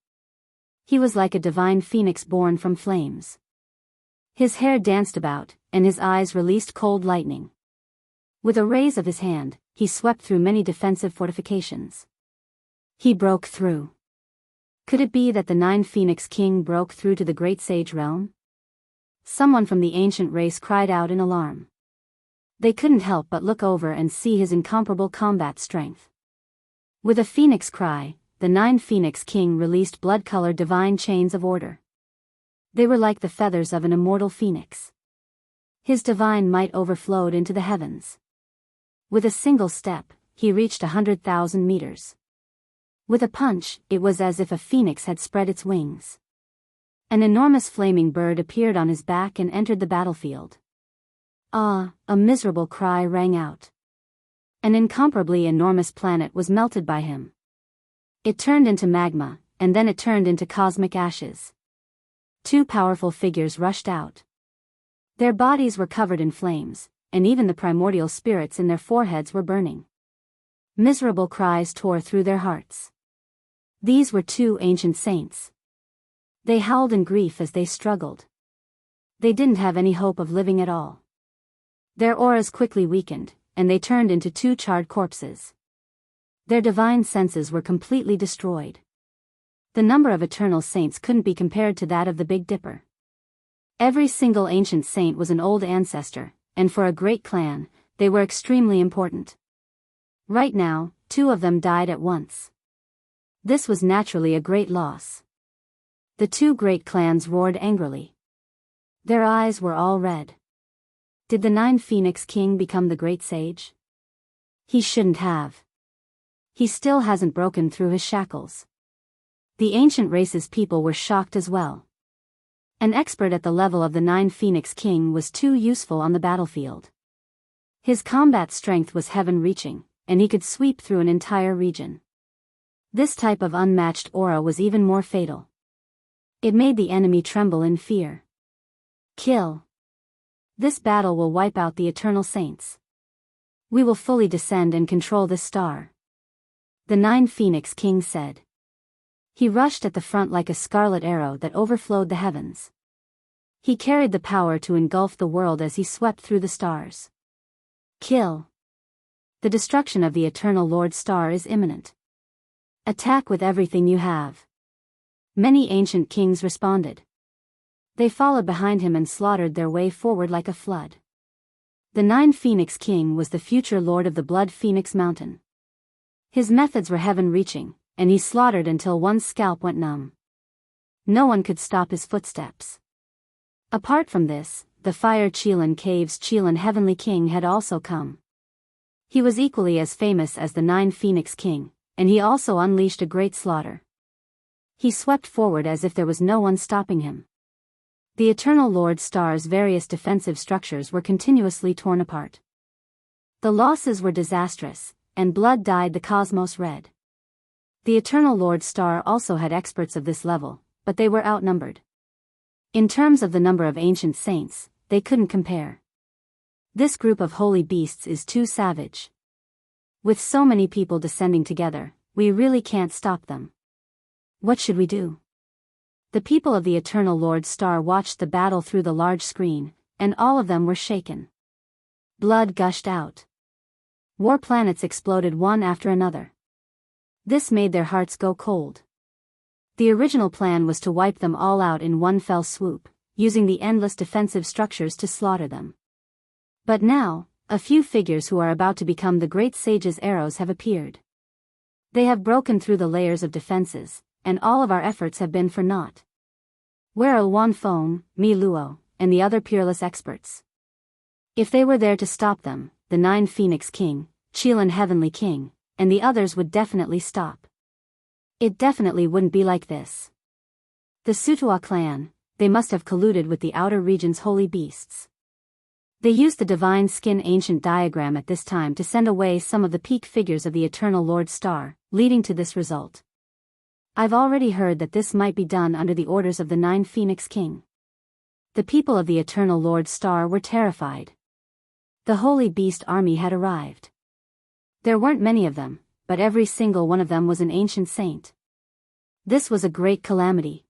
He was like a divine phoenix born from flames. His hair danced about, and his eyes released cold lightning. With a raise of his hand, he swept through many defensive fortifications. He broke through. Could it be that the 9 Phoenix King broke through to the Great Sage realm? Someone from the ancient race cried out in alarm. They couldn't help but look over and see his incomparable combat strength. With a phoenix cry, the 9 Phoenix King released blood-colored divine chains of order. They were like the feathers of an immortal phoenix. His divine might overflowed into the heavens. With a single step, he reached 100,000 meters. With a punch, it was as if a phoenix had spread its wings. An enormous flaming bird appeared on his back and entered the battlefield. Ah, a miserable cry rang out. An incomparably enormous planet was melted by him. It turned into magma, and then it turned into cosmic ashes. 2 powerful figures rushed out. Their bodies were covered in flames, and even the primordial spirits in their foreheads were burning. Miserable cries tore through their hearts. These were 2 ancient saints. They howled in grief as they struggled. They didn't have any hope of living at all. Their auras quickly weakened, and they turned into 2 charred corpses. Their divine senses were completely destroyed. The number of eternal saints couldn't be compared to that of the Big Dipper. Every single ancient saint was an old ancestor, and for a great clan, they were extremely important. Right now, 2 of them died at once. This was naturally a great loss. The 2 great clans roared angrily. Their eyes were all red. Did the 9 Phoenix King become the Great Sage? He shouldn't have. He still hasn't broken through his shackles. The ancient race's people were shocked as well. An expert at the level of the 9 Phoenix King was too useful on the battlefield. His combat strength was heaven-reaching, and he could sweep through an entire region. This type of unmatched aura was even more fatal. It made the enemy tremble in fear. Kill. This battle will wipe out the Eternal Saints. We will fully descend and control this star. The 9 Phoenix King said. He rushed at the front like a scarlet arrow that overflowed the heavens. He carried the power to engulf the world as he swept through the stars. Kill. The destruction of the Eternal Lord Star is imminent. Attack with everything you have. Many ancient kings responded. They followed behind him and slaughtered their way forward like a flood. The 9 Phoenix King was the future lord of the Blood Phoenix Mountain. His methods were heaven-reaching, and he slaughtered until one's scalp went numb. No one could stop his footsteps. Apart from this, the Fire Chelan Caves Chelan Heavenly King had also come. He was equally as famous as the 9 Phoenix King, and he also unleashed a great slaughter. He swept forward as if there was no one stopping him. The Eternal Lord Star's various defensive structures were continuously torn apart. The losses were disastrous, and blood dyed the cosmos red. The Eternal Lord Star also had experts of this level, but they were outnumbered. In terms of the number of ancient saints, they couldn't compare. This group of holy beasts is too savage. With so many people descending together, we really can't stop them. What should we do? The people of the Eternal Lord Star watched the battle through the large screen, and all of them were shaken. Blood gushed out. War planets exploded one after another. This made their hearts go cold. The original plan was to wipe them all out in one fell swoop, using the endless defensive structures to slaughter them. But now, a few figures who are about to become the great sage's arrows have appeared. They have broken through the layers of defenses, and all of our efforts have been for naught. Where are Wan Fong, Mi Luo, and the other peerless experts? If they were there to stop them, the Nine Phoenix King, Qilin Heavenly King, and the others would definitely stop. It definitely wouldn't be like this. The Sutua clan, they must have colluded with the outer region's holy beasts. They used the divine skin ancient diagram at this time to send away some of the peak figures of the Eternal Lord Star, leading to this result. I've already heard that this might be done under the orders of the Nine Phoenix King. The people of the Eternal Lord Star were terrified. The Holy Beast army had arrived. There weren't many of them, but every single one of them was an ancient saint. This was a great calamity.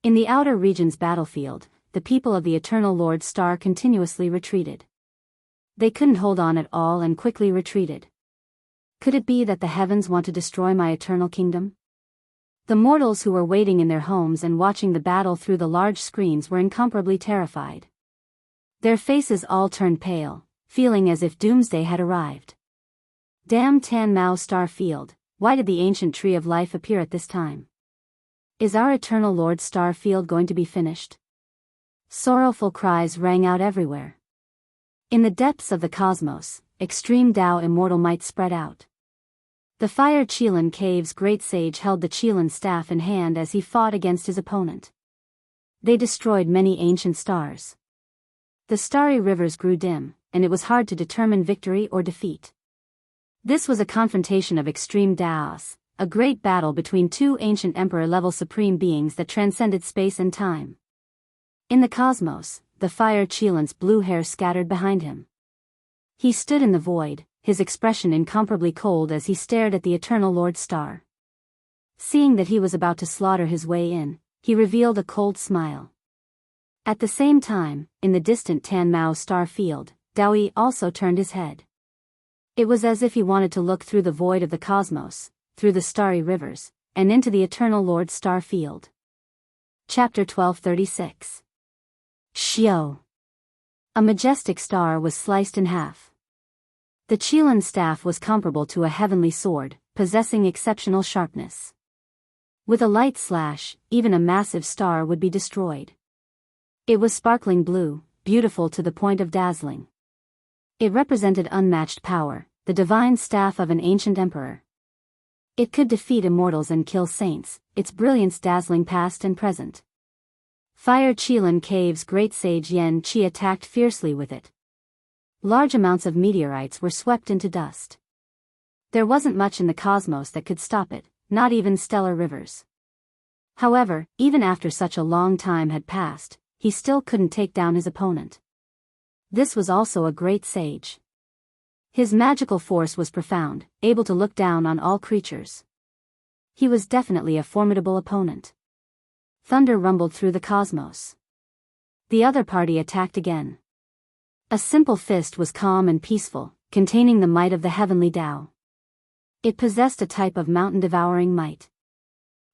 In the outer region's battlefield, the people of the Eternal Lord Star continuously retreated. They couldn't hold on at all and quickly retreated. Could it be that the heavens want to destroy my eternal kingdom? The mortals who were waiting in their homes and watching the battle through the large screens were incomparably terrified. Their faces all turned pale, feeling as if doomsday had arrived. Damn Tan Mao Star Field, why did the ancient tree of life appear at this time? Is our Eternal Lord Star Field going to be finished? Sorrowful cries rang out everywhere. In the depths of the cosmos, extreme Tao immortal might spread out. The Fire Qilin Cave's great sage held the Qilin staff in hand as he fought against his opponent. They destroyed many ancient stars. The starry rivers grew dim, and it was hard to determine victory or defeat. This was a confrontation of extreme Taos, a great battle between two ancient emperor-level supreme beings that transcended space and time. In the cosmos, the Fire Qilin's blue hair scattered behind him. He stood in the void, his expression incomparably cold as he stared at the Eternal Lord Star. Seeing that he was about to slaughter his way in, he revealed a cold smile. At the same time, in the distant Tan Mao star field, Daoi also turned his head. It was as if he wanted to look through the void of the cosmos, through the starry rivers, and into the Eternal Lord Star Field. Chapter 1236. Xiao. A majestic star was sliced in half. The Qilin staff was comparable to a heavenly sword, possessing exceptional sharpness. With a light slash, even a massive star would be destroyed. It was sparkling blue, beautiful to the point of dazzling. It represented unmatched power, the divine staff of an ancient emperor. It could defeat immortals and kill saints, its brilliance dazzling past and present. Fire Qilin Cave's great sage Yan Qi attacked fiercely with it. Large amounts of meteorites were swept into dust. There wasn't much in the cosmos that could stop it, not even stellar rivers. However, even after such a long time had passed, he still couldn't take down his opponent. This was also a great sage. His magical force was profound, able to look down on all creatures. He was definitely a formidable opponent. Thunder rumbled through the cosmos. The other party attacked again. A simple fist was calm and peaceful, containing the might of the heavenly Tao. It possessed a type of mountain-devouring might.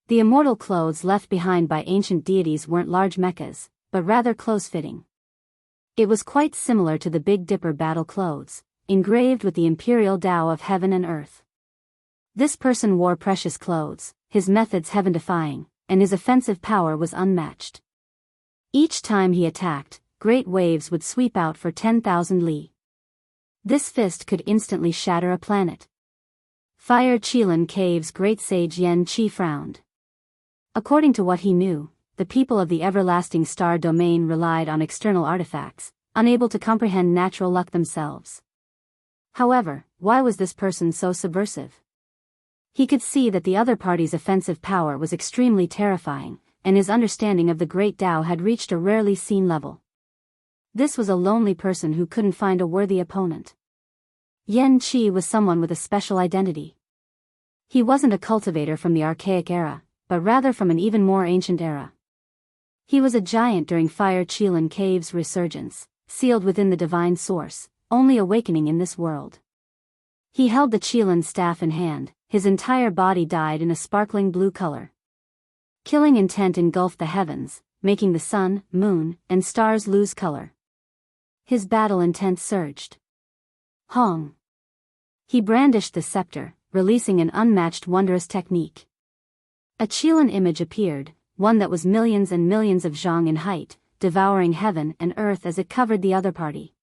The immortal clothes left behind by ancient deities weren't large mechas, but rather close-fitting. It was quite similar to the Big Dipper battle clothes, engraved with the imperial Tao of heaven and earth. This person wore precious clothes, his methods heaven-defying, and his offensive power was unmatched. Each time he attacked, great waves would sweep out for 10,000 li. This fist could instantly shatter a planet. Fire Qilin Cave's great sage Yan Qi frowned. According to what he knew, the people of the everlasting star domain relied on external artifacts, unable to comprehend natural luck themselves. However, why was this person so subversive? He could see that the other party's offensive power was extremely terrifying, and his understanding of the great Tao had reached a rarely seen level. This was a lonely person who couldn't find a worthy opponent. Yan Qi was someone with a special identity. He wasn't a cultivator from the archaic era, but rather from an even more ancient era. He was a giant during Fire Qilin Cave's resurgence, sealed within the divine source, only awakening in this world. He held the Qilin staff in hand, his entire body dyed in a sparkling blue color. Killing intent engulfed the heavens, making the sun, moon, and stars lose color. His battle intent surged. Hong. He brandished the scepter, releasing an unmatched wondrous technique. A Qilin image appeared, one that was millions and millions of zhang in height, devouring heaven and earth as it covered the other party.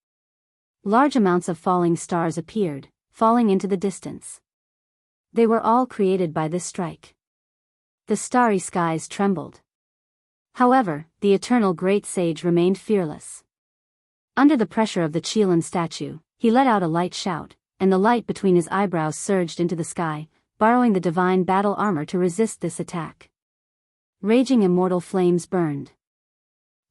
Large amounts of falling stars appeared, falling into the distance. They were all created by this strike. The starry skies trembled. However, the eternal great sage remained fearless. Under the pressure of the Qilin statue, he let out a light shout, and the light between his eyebrows surged into the sky, borrowing the divine battle armor to resist this attack. Raging immortal flames burned.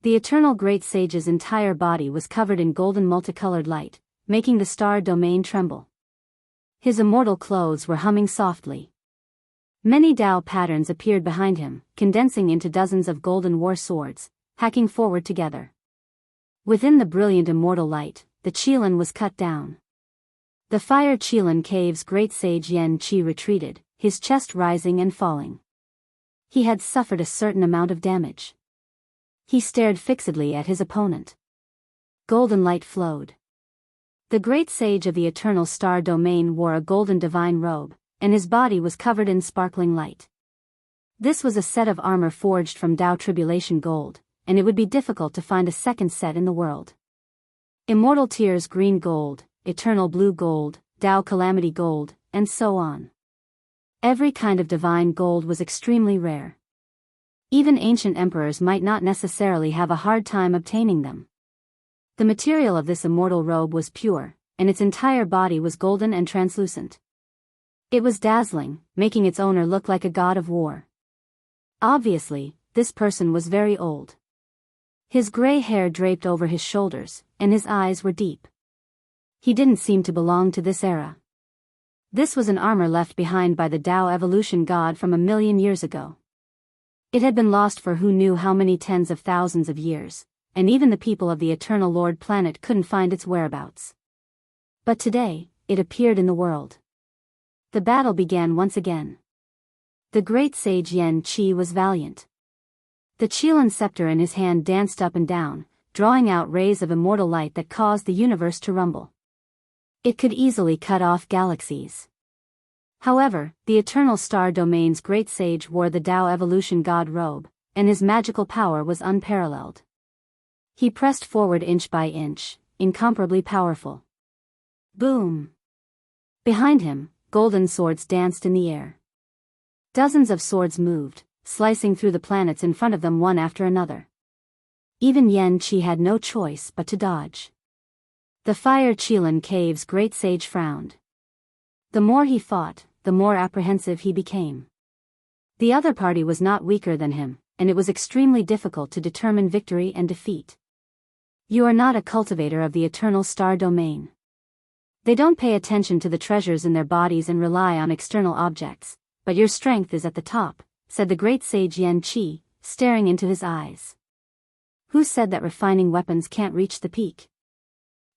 The eternal great sage's entire body was covered in golden multicolored light, making the star domain tremble. His immortal clothes were humming softly. Many Tao patterns appeared behind him, condensing into dozens of golden war swords, hacking forward together. Within the brilliant immortal light, the Qilin was cut down. The Fire Qilin Cave's great sage Yan Qi retreated, his chest rising and falling. He had suffered a certain amount of damage. He stared fixedly at his opponent. Golden light flowed. The great sage of the eternal star domain wore a golden divine robe, and his body was covered in sparkling light. This was a set of armor forged from Tao Tribulation gold, and it would be difficult to find a second set in the world. Immortal Tears green gold, eternal blue gold, Tao Calamity gold, and so on. Every kind of divine gold was extremely rare. Even ancient emperors might not necessarily have a hard time obtaining them. The material of this immortal robe was pure, and its entire body was golden and translucent. It was dazzling, making its owner look like a god of war. Obviously, this person was very old. His gray hair draped over his shoulders, and his eyes were deep. He didn't seem to belong to this era. This was an armor left behind by the Tao evolution god from 1,000,000 years ago. It had been lost for who knew how many tens of thousands of years, and even the people of the Eternal Lord planet couldn't find its whereabouts. But today, it appeared in the world. The battle began once again. The great sage Yan Qi was valiant. The Qilin scepter in his hand danced up and down, drawing out rays of immortal light that caused the universe to rumble. It could easily cut off galaxies. However, the eternal star domain's great sage wore the Tao evolution god robe, and his magical power was unparalleled. He pressed forward inch by inch, incomparably powerful. Boom! Behind him, golden swords danced in the air. Dozens of swords moved, slicing through the planets in front of them one after another. Even Yan Qi had no choice but to dodge. The Fire Qilin Cave's great sage frowned. The more he fought, the more apprehensive he became. The other party was not weaker than him, and it was extremely difficult to determine victory and defeat. You are not a cultivator of the eternal star domain. They don't pay attention to the treasures in their bodies and rely on external objects, but your strength is at the top, said the great sage Yan Qi, staring into his eyes. Who said that refining weapons can't reach the peak?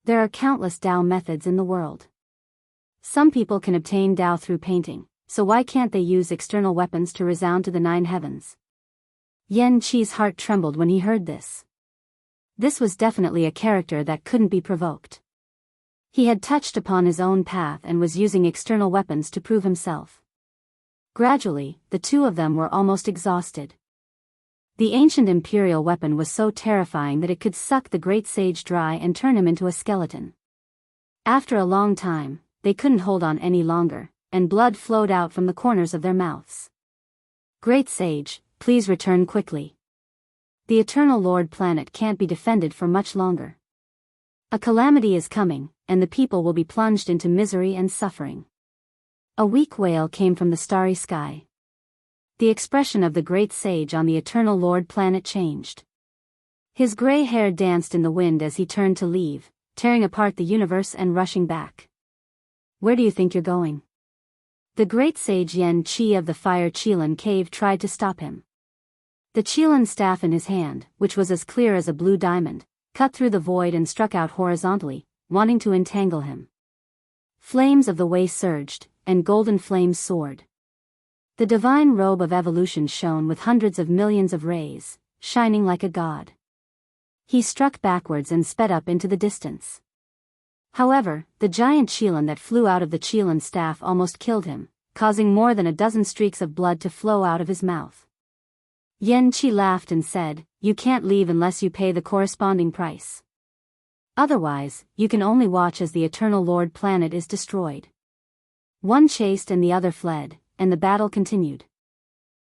There are countless Tao methods in the world. Some people can obtain Tao through painting, so why can't they use external weapons to resound to the 9 heavens? Yan Qi's heart trembled when he heard this. This was definitely a character that couldn't be provoked. He had touched upon his own path and was using external weapons to prove himself. Gradually, the two of them were almost exhausted. The ancient imperial weapon was so terrifying that it could suck the great sage dry and turn him into a skeleton. After a long time, they couldn't hold on any longer, and blood flowed out from the corners of their mouths. Great sage, please return quickly. The Eternal Lord planet can't be defended for much longer. A calamity is coming, and the people will be plunged into misery and suffering. A weak wail came from the starry sky. The expression of the great sage on the Eternal Lord planet changed. His gray hair danced in the wind as he turned to leave, tearing apart the universe and rushing back. Where do you think you're going? The great sage Yen Qi of the Fire Qilin Cave tried to stop him. The Qilin staff in his hand, which was as clear as a blue diamond, cut through the void and struck out horizontally, wanting to entangle him. Flames of the way surged, and golden flames soared. The divine robe of evolution shone with hundreds of millions of rays, shining like a god. He struck backwards and sped up into the distance. However, the giant Qilin that flew out of the Qilin staff almost killed him, causing more than a dozen streaks of blood to flow out of his mouth. Yen Qi laughed and said, "You can't leave unless you pay the corresponding price. Otherwise, you can only watch as the Eternal Lord planet is destroyed." One chased and the other fled, and the battle continued.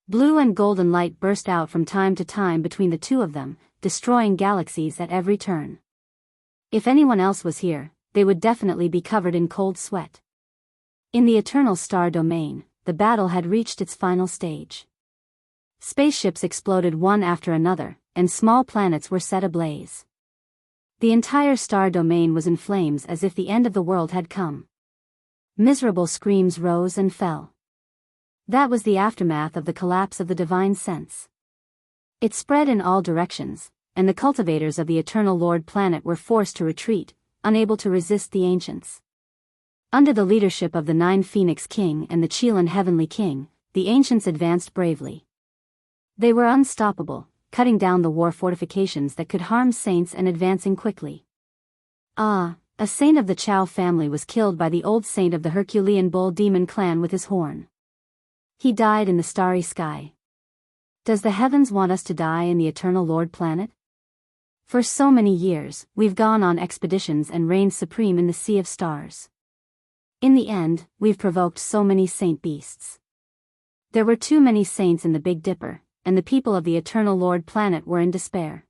Blue and golden light burst out from time to time between the two of them, destroying galaxies at every turn. If anyone else was here, they would definitely be covered in cold sweat. In the Eternal Star Domain, the battle had reached its final stage. Spaceships exploded one after another, and small planets were set ablaze. The entire star domain was in flames as if the end of the world had come. Miserable screams rose and fell. That was the aftermath of the collapse of the divine sense. It spread in all directions, and the cultivators of the Eternal Lord planet were forced to retreat, unable to resist the ancients. Under the leadership of the 9 Phoenix King and the Qilin Heavenly King, the ancients advanced bravely. They were unstoppable, cutting down the war fortifications that could harm saints and advancing quickly. A saint of the Chao family was killed by the old saint of the Herculean bull demon clan with his horn. He died in the starry sky. Does the heavens want us to die in the Eternal Lord planet? For so many years, we've gone on expeditions and reigned supreme in the sea of stars. In the end, we've provoked so many saint beasts. There were too many saints in the Big Dipper, and the people of the Eternal Lord planet were in despair.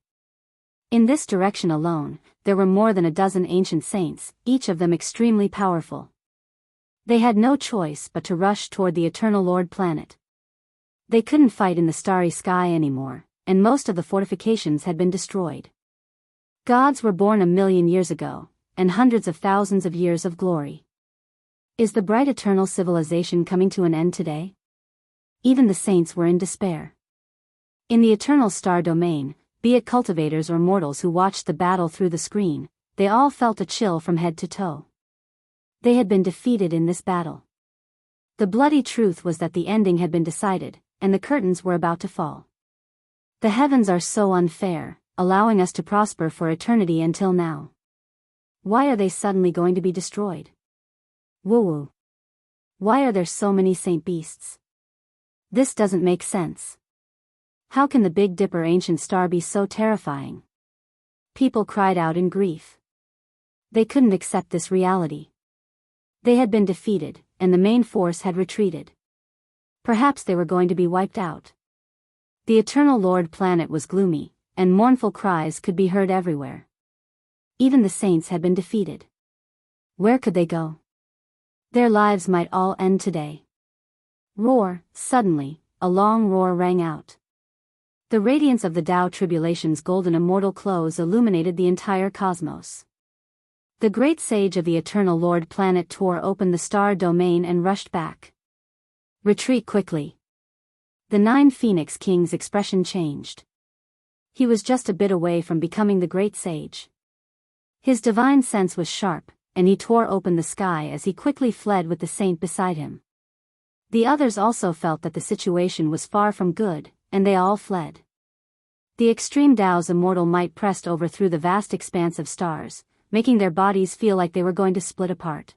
In this direction alone, there were more than a dozen ancient saints, each of them extremely powerful. They had no choice but to rush toward the Eternal Lord planet. They couldn't fight in the starry sky anymore, and most of the fortifications had been destroyed. Gods were born 1,000,000 years ago, and hundreds of thousands of years of glory. Is the bright eternal civilization coming to an end today? Even the saints were in despair. In the Eternal Star Domain, be it cultivators or mortals who watched the battle through the screen, they all felt a chill from head to toe. They had been defeated in this battle. The bloody truth was that the ending had been decided, and the curtains were about to fall. The heavens are so unfair, allowing us to prosper for eternity until now. Why are they suddenly going to be destroyed? Woo-woo. Why are there so many saint beasts? This doesn't make sense. How can the Big Dipper ancient star be so terrifying? People cried out in grief. They couldn't accept this reality. They had been defeated, and the main force had retreated. Perhaps they were going to be wiped out. The Eternal Lord planet was gloomy, and mournful cries could be heard everywhere. Even the saints had been defeated. Where could they go? Their lives might all end today. Roar! Suddenly, a long roar rang out. The radiance of the Tao Tribulation's golden immortal close illuminated the entire cosmos. The great sage of the Eternal Lord planet tore open the star domain and rushed back. Retreat quickly. The 9 Phoenix King's expression changed. He was just a bit away from becoming the great sage. His divine sense was sharp, and he tore open the sky as he quickly fled with the saint beside him. The others also felt that the situation was far from good, and they all fled. The extreme Tao's immortal might pressed over through the vast expanse of stars, making their bodies feel like they were going to split apart.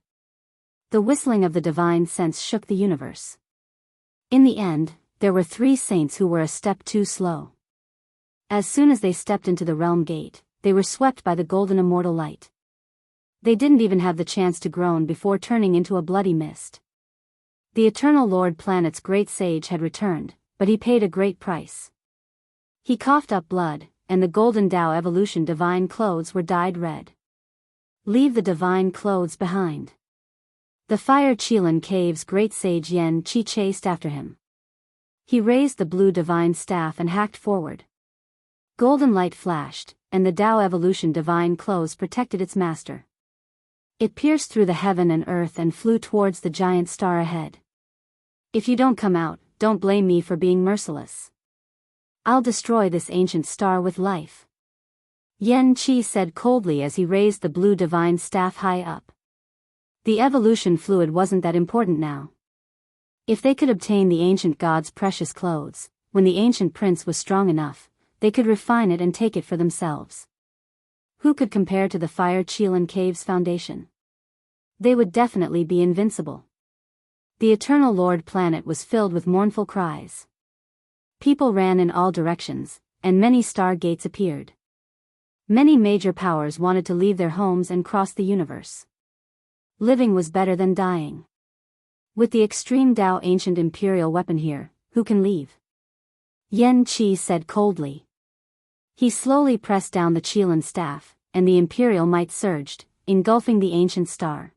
The whistling of the divine sense shook the universe. In the end, there were 3 saints who were a step too slow. As soon as they stepped into the realm gate, they were swept by the golden immortal light. They didn't even have the chance to groan before turning into a bloody mist. The Eternal Lord planet's great sage had returned, but he paid a great price. He coughed up blood, and the golden Tao evolution divine clothes were dyed red. Leave the divine clothes behind. The fire Qilin cave's great sage Yan Qi chased after him. He raised the blue divine staff and hacked forward. Golden light flashed, and the Tao evolution divine clothes protected its master. It pierced through the heaven and earth and flew towards the giant star ahead. If you don't come out, don't blame me for being merciless. I'll destroy this ancient star with life. Yan Qi said coldly as he raised the blue divine staff high up. The evolution fluid wasn't that important now. If they could obtain the ancient god's precious clothes, when the ancient prince was strong enough, they could refine it and take it for themselves. Who could compare to the fire Qilin cave's foundation? They would definitely be invincible. The Eternal Lord planet was filled with mournful cries. People ran in all directions, and many star gates appeared. Many major powers wanted to leave their homes and cross the universe. Living was better than dying. With the extreme Tao ancient imperial weapon here, who can leave? Yan Qi said coldly. He slowly pressed down the Qilin staff, and the imperial might surged, engulfing the ancient star.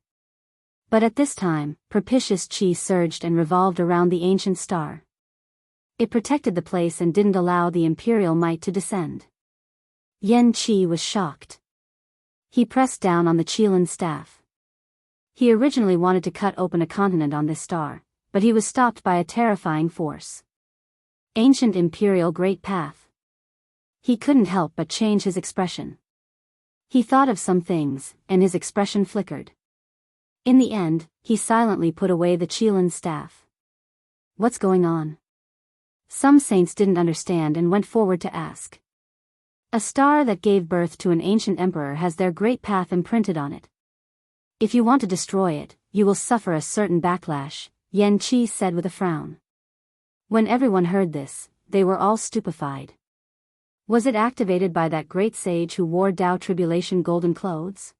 But at this time, propitious Qi surged and revolved around the ancient star. It protected the place and didn't allow the imperial might to descend. Yan Qi was shocked. He pressed down on the Qilin staff. He originally wanted to cut open a continent on this star, but he was stopped by a terrifying force. Ancient Imperial Great Path. He couldn't help but change his expression. He thought of some things, and his expression flickered. In the end, he silently put away the Qilin staff. What's going on? Some saints didn't understand and went forward to ask. A star that gave birth to an ancient emperor has their great path imprinted on it. If you want to destroy it, you will suffer a certain backlash, Yan Qi said with a frown. When everyone heard this, they were all stupefied. Was it activated by that great sage who wore Tao Tribulation golden clothes?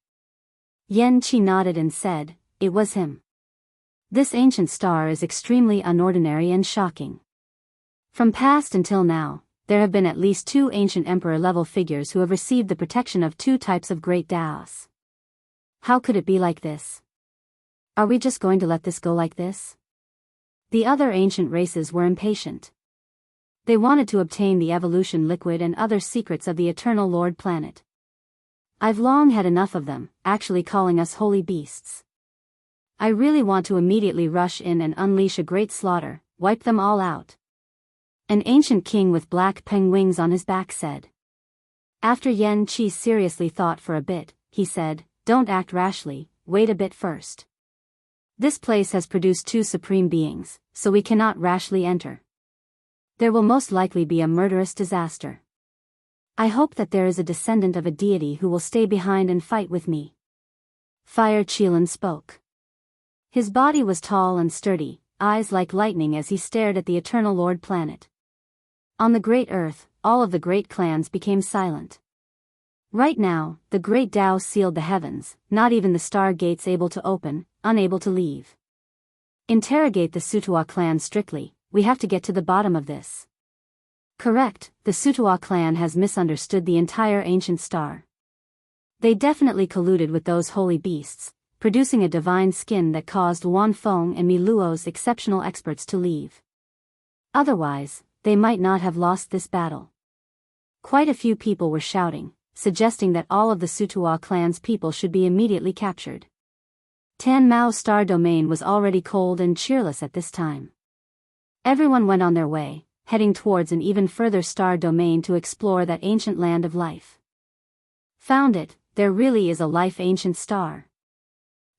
Yan Qi nodded and said, it was him. This ancient star is extremely unordinary and shocking. From past until now, there have been at least 2 ancient emperor-level figures who have received the protection of 2 types of great Taos. How could it be like this? Are we just going to let this go like this? The other ancient races were impatient. They wanted to obtain the evolution liquid and other secrets of the Eternal Lord planet. I've long had enough of them, actually calling us holy beasts. I really want to immediately rush in and unleash a great slaughter, wipe them all out. An ancient king with black penguins on his back said. After Yan Qi seriously thought for a bit, he said, don't act rashly, wait a bit first. This place has produced 2 supreme beings, so we cannot rashly enter. There will most likely be a murderous disaster. I hope that there is a descendant of a deity who will stay behind and fight with me. Fire Qilin spoke. His body was tall and sturdy, eyes like lightning as he stared at the Eternal Lord planet. On the great earth, all of the great clans became silent. Right now, the great Tao sealed the heavens, not even the star gates able to open, unable to leave. Interrogate the Sutua clan strictly, we have to get to the bottom of this. Correct, the Sutua clan has misunderstood the entire ancient star. They definitely colluded with those holy beasts, producing a divine skin that caused Wan Feng and Mi Luo's exceptional experts to leave. Otherwise, they might not have lost this battle. Quite a few people were shouting, suggesting that all of the Sutua clan's people should be immediately captured. Tan Mao's star domain was already cold and cheerless at this time. Everyone went on their way, heading towards an even further star domain to explore that ancient land of life. Found it, there really is a life ancient star.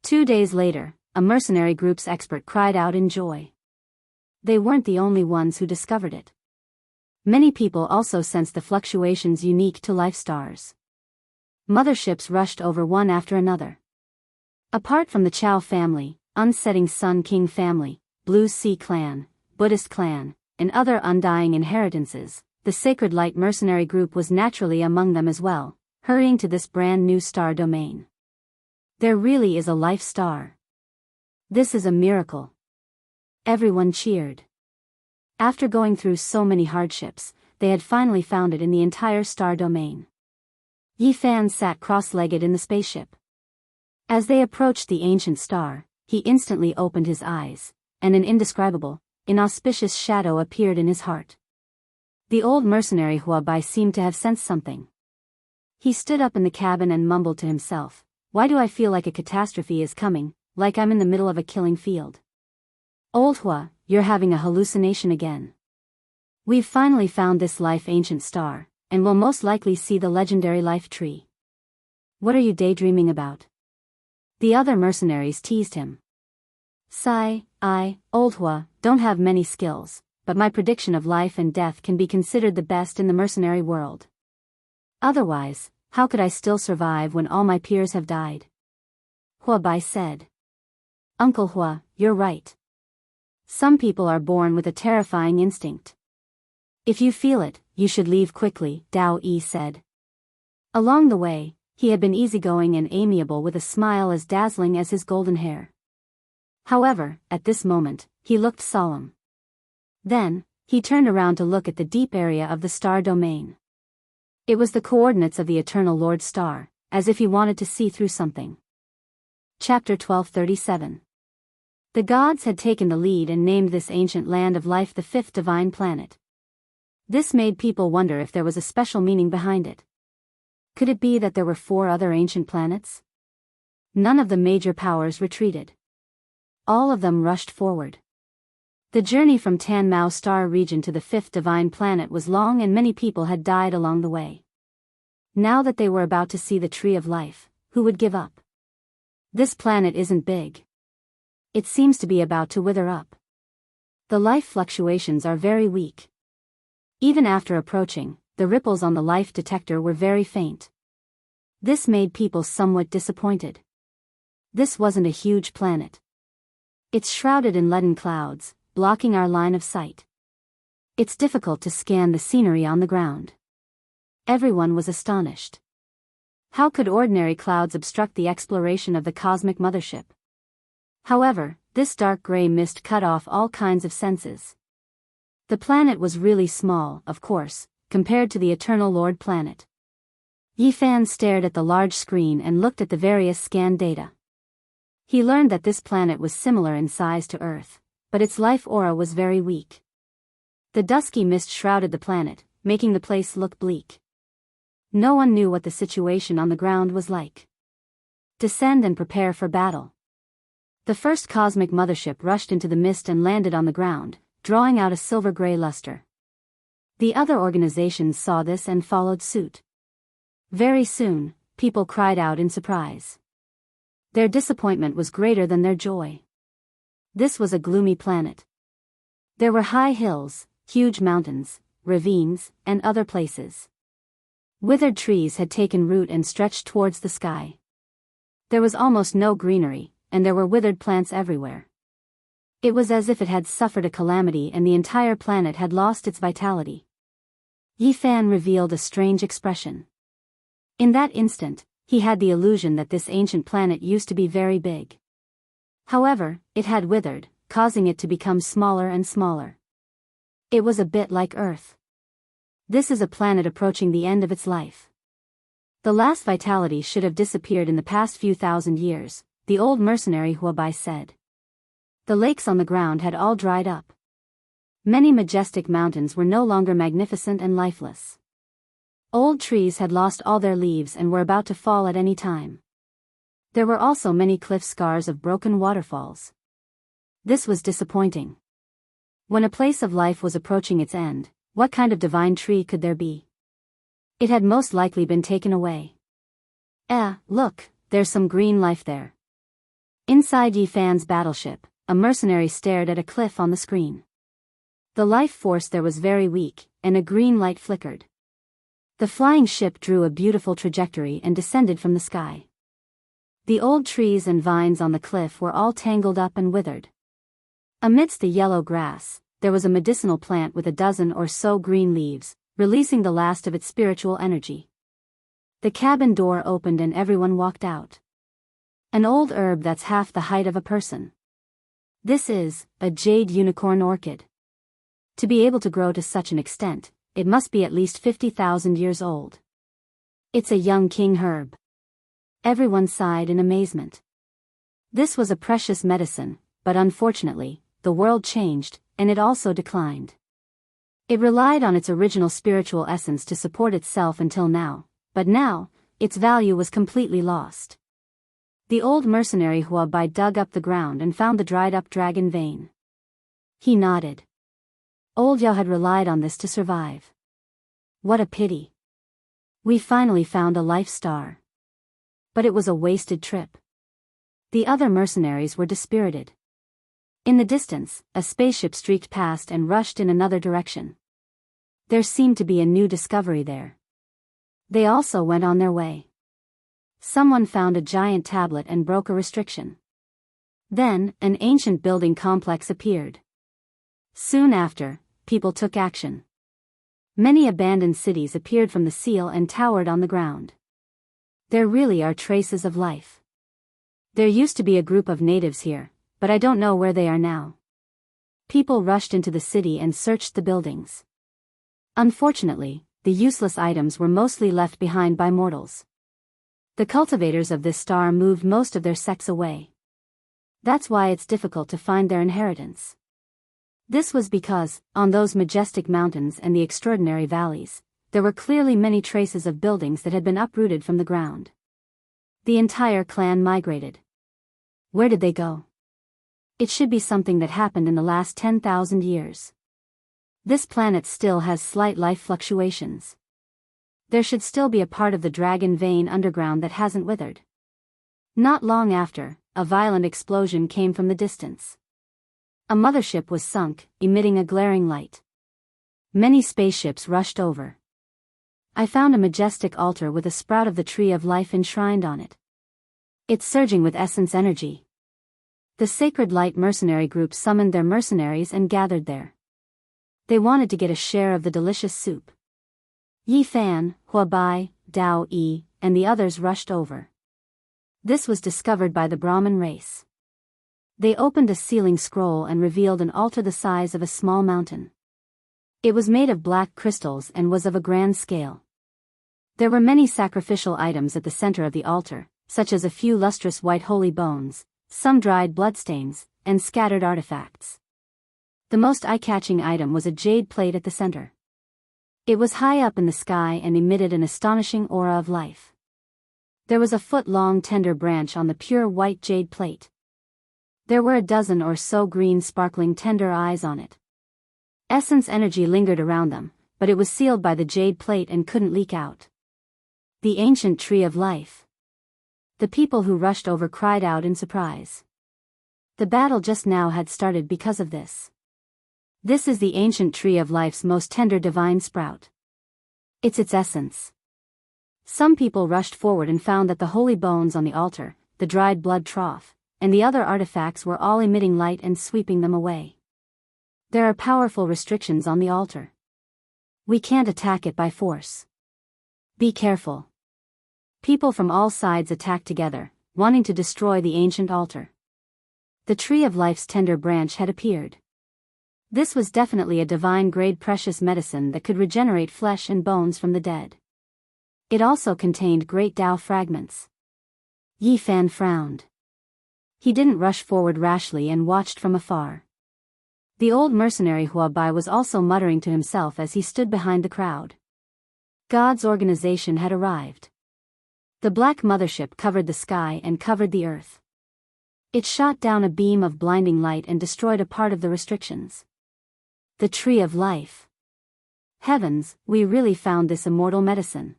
2 days later, a mercenary group's expert cried out in joy. They weren't the only ones who discovered it. Many people also sensed the fluctuations unique to life stars. Motherships rushed over one after another. Apart from the Chao family, Unsetting Sun King family, Blue Sea clan, Buddhist clan, and other undying inheritances, the Sacred Light mercenary group was naturally among them as well, hurrying to this brand new star domain. There really is a life star. This is a miracle. Everyone cheered. After going through so many hardships, they had finally found it in the entire star domain. Yifan sat cross-legged in the spaceship. As they approached the ancient star, he instantly opened his eyes, and an indescribable, inauspicious shadow appeared in his heart. The old mercenary Huabai seemed to have sensed something. He stood up in the cabin and mumbled to himself, "Why do I feel like a catastrophe is coming, like I'm in the middle of a killing field? Old Hua, you're having a hallucination again. We've finally found this life-ancient star, and will most likely see the legendary life tree. What are you daydreaming about?" The other mercenaries teased him. I, Old Hua, don't have many skills, but my prediction of life and death can be considered the best in the mercenary world. Otherwise, how could I still survive when all my peers have died? Huabai said. Uncle Hua, you're right. Some people are born with a terrifying instinct. If you feel it, you should leave quickly, Dao Yi said. Along the way, he had been easygoing and amiable with a smile as dazzling as his golden hair. However, at this moment, he looked solemn. Then, he turned around to look at the deep area of the star domain. It was the coordinates of the Eternal Lord Star, as if he wanted to see through something. Chapter 1237. The gods had taken the lead and named this ancient land of life the fifth divine planet. This made people wonder if there was a special meaning behind it. Could it be that there were 4 other ancient planets? None of the major powers retreated. All of them rushed forward. The journey from Tanmao star region to the fifth divine planet was long and many people had died along the way. Now that they were about to see the tree of life, who would give up? This planet isn't big. It seems to be about to wither up. The life fluctuations are very weak. Even after approaching, the ripples on the life detector were very faint. This made people somewhat disappointed. This wasn't a huge planet. It's shrouded in leaden clouds, blocking our line of sight. It's difficult to scan the scenery on the ground. Everyone was astonished. How could ordinary clouds obstruct the exploration of the cosmic mothership? However, this dark gray mist cut off all kinds of senses. The planet was really small, of course, compared to the Eternal Lord planet. Yifan stared at the large screen and looked at the various scanned data. He learned that this planet was similar in size to Earth, but its life aura was very weak. The dusky mist shrouded the planet, making the place look bleak. No one knew what the situation on the ground was like. Descend and prepare for battle. The first cosmic mothership rushed into the mist and landed on the ground, drawing out a silver-gray luster. The other organizations saw this and followed suit. Very soon, people cried out in surprise. Their disappointment was greater than their joy. This was a gloomy planet. There were high hills, huge mountains, ravines, and other places. Withered trees had taken root and stretched towards the sky. There was almost no greenery, and there were withered plants everywhere. It was as if it had suffered a calamity and the entire planet had lost its vitality. Yifan revealed a strange expression. In that instant, he had the illusion that this ancient planet used to be very big. However, it had withered, causing it to become smaller and smaller. It was a bit like Earth. This is a planet approaching the end of its life. The last vitality should have disappeared in the past few thousand years, the old mercenary Huabai said. The lakes on the ground had all dried up. Many majestic mountains were no longer magnificent and lifeless. Old trees had lost all their leaves and were about to fall at any time. There were also many cliff scars of broken waterfalls. This was disappointing. When a place of life was approaching its end, what kind of divine tree could there be? It had most likely been taken away. Look, there's some green life there. Inside Yifan's battleship, a mercenary stared at a cliff on the screen. The life force there was very weak, and a green light flickered. The flying ship drew a beautiful trajectory and descended from the sky. The old trees and vines on the cliff were all tangled up and withered. Amidst the yellow grass, there was a medicinal plant with a dozen or so green leaves, releasing the last of its spiritual energy. The cabin door opened and everyone walked out. An old herb that's half the height of a person. This is a jade unicorn orchid. To be able to grow to such an extent, it must be at least 50,000 years old. It's a young king herb. Everyone sighed in amazement. This was a precious medicine, but unfortunately, the world changed, and it also declined. It relied on its original spiritual essence to support itself until now, but now, its value was completely lost. The old mercenary Huabai dug up the ground and found the dried-up dragon vein. He nodded. Old Yao had relied on this to survive. What a pity. We finally found a life star. But it was a wasted trip. The other mercenaries were dispirited. In the distance, a spaceship streaked past and rushed in another direction. There seemed to be a new discovery there. They also went on their way. Someone found a giant tablet and broke a restriction. Then, an ancient building complex appeared. Soon after, people took action. Many abandoned cities appeared from the seal and towered on the ground. There really are traces of life. There used to be a group of natives here, but I don't know where they are now. People rushed into the city and searched the buildings. Unfortunately, the useless items were mostly left behind by mortals. The cultivators of this star moved most of their sects away. That's why it's difficult to find their inheritance. This was because, on those majestic mountains and the extraordinary valleys, there were clearly many traces of buildings that had been uprooted from the ground. The entire clan migrated. Where did they go? It should be something that happened in the last 10,000 years. This planet still has slight life fluctuations. There should still be a part of the dragon vein underground that hasn't withered. Not long after, a violent explosion came from the distance. A mothership was sunk, emitting a glaring light. Many spaceships rushed over. I found a majestic altar with a sprout of the tree of life enshrined on it. It's surging with essence energy. The Sacred Light mercenary group summoned their mercenaries and gathered there. They wanted to get a share of the delicious soup. Yi Fan, Huabai, Dao Yi, and the others rushed over. This was discovered by the Brahmin race. They opened a sealing scroll and revealed an altar the size of a small mountain. It was made of black crystals and was of a grand scale. There were many sacrificial items at the center of the altar, such as a few lustrous white holy bones, some dried bloodstains, and scattered artifacts. The most eye-catching item was a jade plate at the center. It was high up in the sky and emitted an astonishing aura of life. There was a foot-long tender branch on the pure white jade plate. There were a dozen or so green sparkling tender eyes on it. Essence energy lingered around them, but it was sealed by the jade plate and couldn't leak out. The ancient tree of life. The people who rushed over cried out in surprise. The battle just now had started because of this. This is the ancient tree of life's most tender divine sprout. It's its essence. Some people rushed forward and found that the holy bones on the altar, the dried blood trough, and the other artifacts were all emitting light and sweeping them away. There are powerful restrictions on the altar. We can't attack it by force. Be careful. People from all sides attacked together, wanting to destroy the ancient altar. The tree of life's tender branch had appeared. This was definitely a divine-grade precious medicine that could regenerate flesh and bones from the dead. It also contained great Tao fragments. Yi Fan frowned. He didn't rush forward rashly and watched from afar. The old mercenary Huabai was also muttering to himself as he stood behind the crowd. God's organization had arrived. The black mothership covered the sky and covered the earth. It shot down a beam of blinding light and destroyed a part of the restrictions. The tree of life. Heavens, we really found this immortal medicine.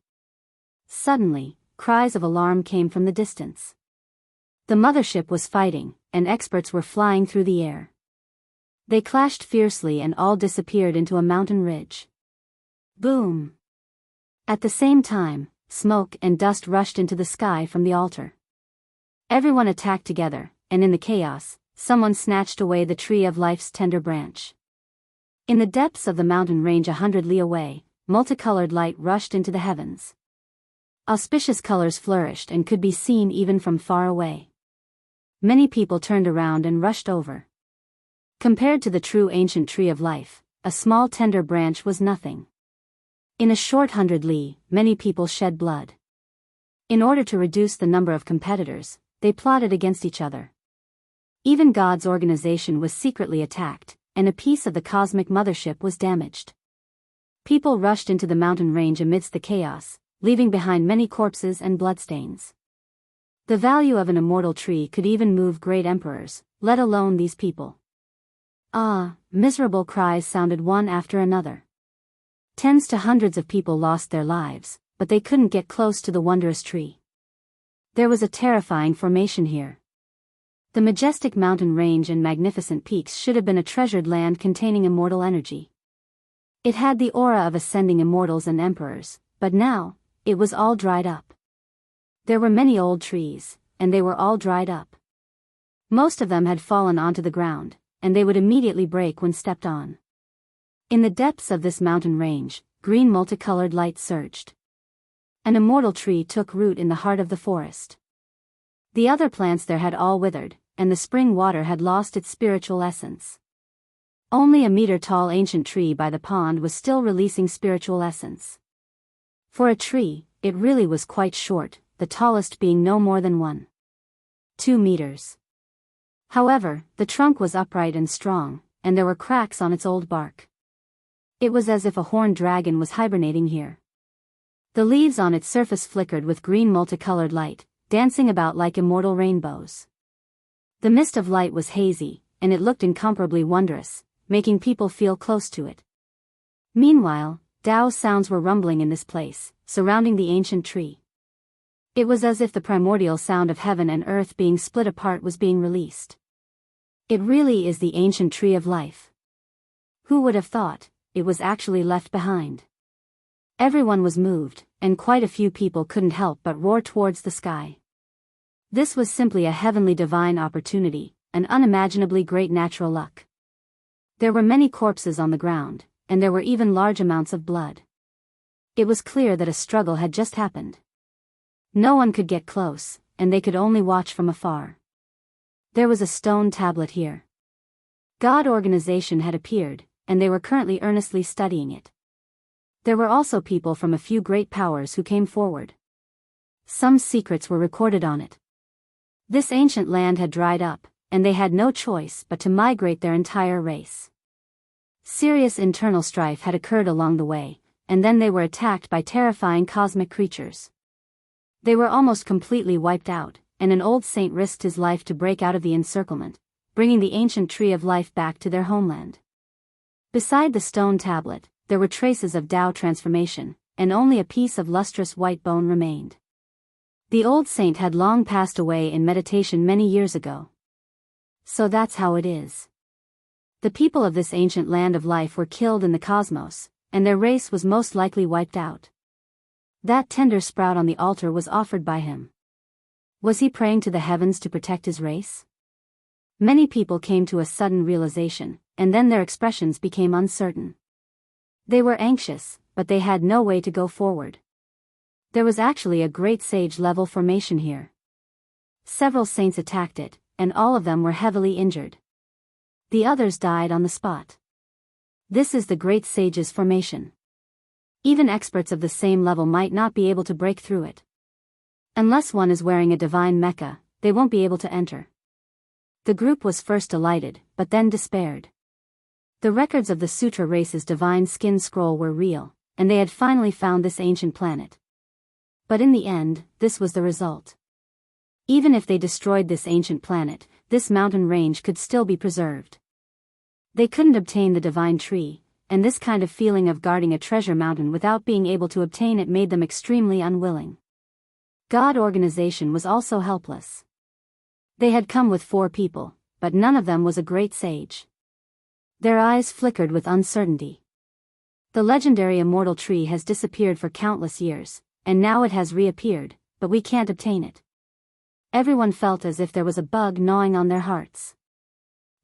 Suddenly, cries of alarm came from the distance. The mothership was fighting, and experts were flying through the air. They clashed fiercely and all disappeared into a mountain ridge. Boom! At the same time, smoke and dust rushed into the sky from the altar. Everyone attacked together, and in the chaos, someone snatched away the tree of life's tender branch. In the depths of the mountain range 100 li away, multicolored light rushed into the heavens. Auspicious colors flourished and could be seen even from far away. Many people turned around and rushed over. Compared to the true ancient tree of life, a small tender branch was nothing. In a short 100 li, many people shed blood. In order to reduce the number of competitors, they plotted against each other. Even God's organization was secretly attacked, and a piece of the cosmic mothership was damaged. People rushed into the mountain range amidst the chaos, leaving behind many corpses and bloodstains. The value of an immortal tree could even move great emperors, let alone these people. Ah, miserable cries sounded one after another. Tens to hundreds of people lost their lives, but they couldn't get close to the wondrous tree. There was a terrifying formation here. The majestic mountain range and magnificent peaks should have been a treasured land containing immortal energy. It had the aura of ascending immortals and emperors, but now, it was all dried up. There were many old trees, and they were all dried up. Most of them had fallen onto the ground, and they would immediately break when stepped on. In the depths of this mountain range, green multicolored light surged. An immortal tree took root in the heart of the forest. The other plants there had all withered, and the spring water had lost its spiritual essence. Only a meter-tall ancient tree by the pond was still releasing spiritual essence. For a tree, it really was quite short, the tallest being no more than 1.2 meters. However, the trunk was upright and strong, and there were cracks on its old bark. It was as if a horned dragon was hibernating here. The leaves on its surface flickered with green multicolored light, dancing about like immortal rainbows. The mist of light was hazy, and it looked incomparably wondrous, making people feel close to it. Meanwhile, Tao sounds were rumbling in this place, surrounding the ancient tree. It was as if the primordial sound of heaven and earth being split apart was being released. It really is the ancient tree of life. Who would have thought it was actually left behind? Everyone was moved, and quite a few people couldn't help but roar towards the sky. This was simply a heavenly divine opportunity, an unimaginably great natural luck. There were many corpses on the ground, and there were even large amounts of blood. It was clear that a struggle had just happened. No one could get close, and they could only watch from afar. There was a stone tablet here. God organization had appeared, and they were currently earnestly studying it. There were also people from a few great powers who came forward. Some secrets were recorded on it. This ancient land had dried up, and they had no choice but to migrate their entire race. Serious internal strife had occurred along the way, and then they were attacked by terrifying cosmic creatures. They were almost completely wiped out, and an old saint risked his life to break out of the encirclement, bringing the ancient tree of life back to their homeland. Beside the stone tablet, there were traces of Tao transformation, and only a piece of lustrous white bone remained. The old saint had long passed away in meditation many years ago. So that's how it is. The people of this ancient land of life were killed in the cosmos, and their race was most likely wiped out. That tender sprout on the altar was offered by him. Was he praying to the heavens to protect his race? Many people came to a sudden realization, and then their expressions became uncertain. They were anxious, but they had no way to go forward. There was actually a great sage-level formation here. Several saints attacked it, and all of them were heavily injured. The others died on the spot. This is the great sage's formation. Even experts of the same level might not be able to break through it. Unless one is wearing a divine mecha, they won't be able to enter. The group was first delighted, but then despaired. The records of the Sutra race's divine skin scroll were real, and they had finally found this ancient planet. But in the end, this was the result. Even if they destroyed this ancient planet, this mountain range could still be preserved. They couldn't obtain the divine tree, and this kind of feeling of guarding a treasure mountain without being able to obtain it made them extremely unwilling. God organization was also helpless. They had come with 4 people, but none of them was a great sage. Their eyes flickered with uncertainty. The legendary immortal tree has disappeared for countless years, and now it has reappeared, but we can't obtain it. Everyone felt as if there was a bug gnawing on their hearts.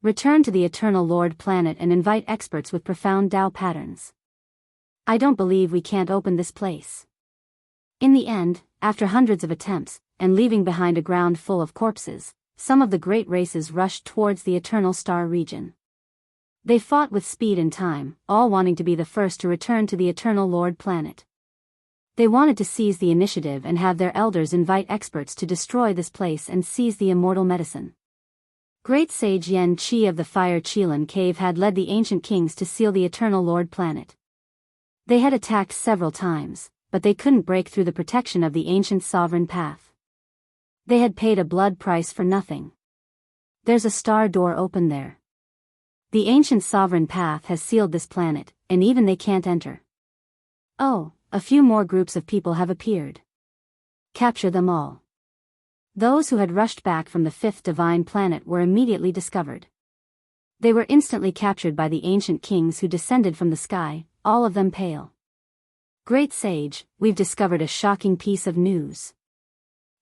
Return to the Eternal Lord planet and invite experts with profound Tao patterns. I don't believe we can't open this place. In the end, after hundreds of attempts, and leaving behind a ground full of corpses, some of the great races rushed towards the Eternal Star region. They fought with speed and time, all wanting to be the first to return to the Eternal Lord planet. They wanted to seize the initiative and have their elders invite experts to destroy this place and seize the immortal medicine. Great Sage Yen Qi of the Fire Qilan Cave had led the ancient kings to seal the Eternal Lord planet. They had attacked several times, but they couldn't break through the protection of the ancient sovereign path. They had paid a blood price for nothing. There's a star door open there. The ancient sovereign path has sealed this planet, and even they can't enter. Oh, a few more groups of people have appeared. Capture them all. Those who had rushed back from the fifth divine planet were immediately discovered. They were instantly captured by the ancient kings who descended from the sky, all of them pale. Great Sage, we've discovered a shocking piece of news.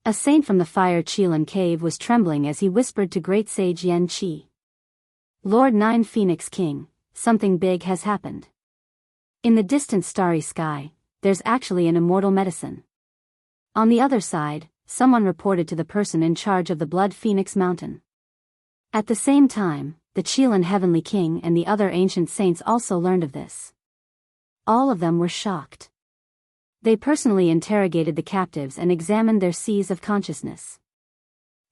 A saint from the Fire Qilan Cave was trembling as he whispered to Great Sage Yen Qi. Lord Nine Phoenix King, something big has happened. In the distant starry sky, there's actually an immortal medicine. On the other side, someone reported to the person in charge of the Blood Phoenix Mountain. At the same time, the Qilan Heavenly King and the other ancient saints also learned of this. All of them were shocked. They personally interrogated the captives and examined their seas of consciousness.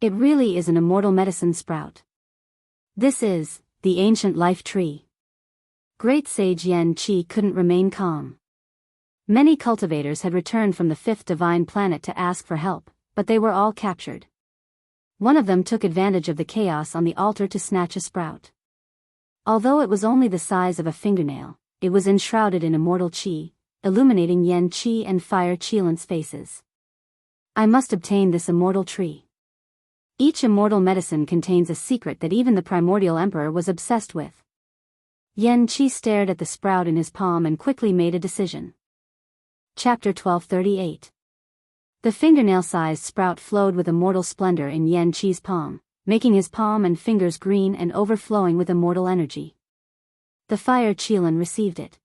It really is an immortal medicine sprout. This is the ancient life tree. Great Sage Yen Qi couldn't remain calm. Many cultivators had returned from the fifth divine planet to ask for help, but they were all captured. One of them took advantage of the chaos on the altar to snatch a sprout. Although it was only the size of a fingernail, it was enshrouded in immortal qi, illuminating Yen Qi and Fire Qilan's faces. I must obtain this immortal tree. Each immortal medicine contains a secret that even the primordial emperor was obsessed with. Yen Qi stared at the sprout in his palm and quickly made a decision. Chapter 1238. The fingernail-sized sprout flowed with immortal splendor in Yen Qi's palm, making his palm and fingers green and overflowing with immortal energy. The Fire Qilan received it.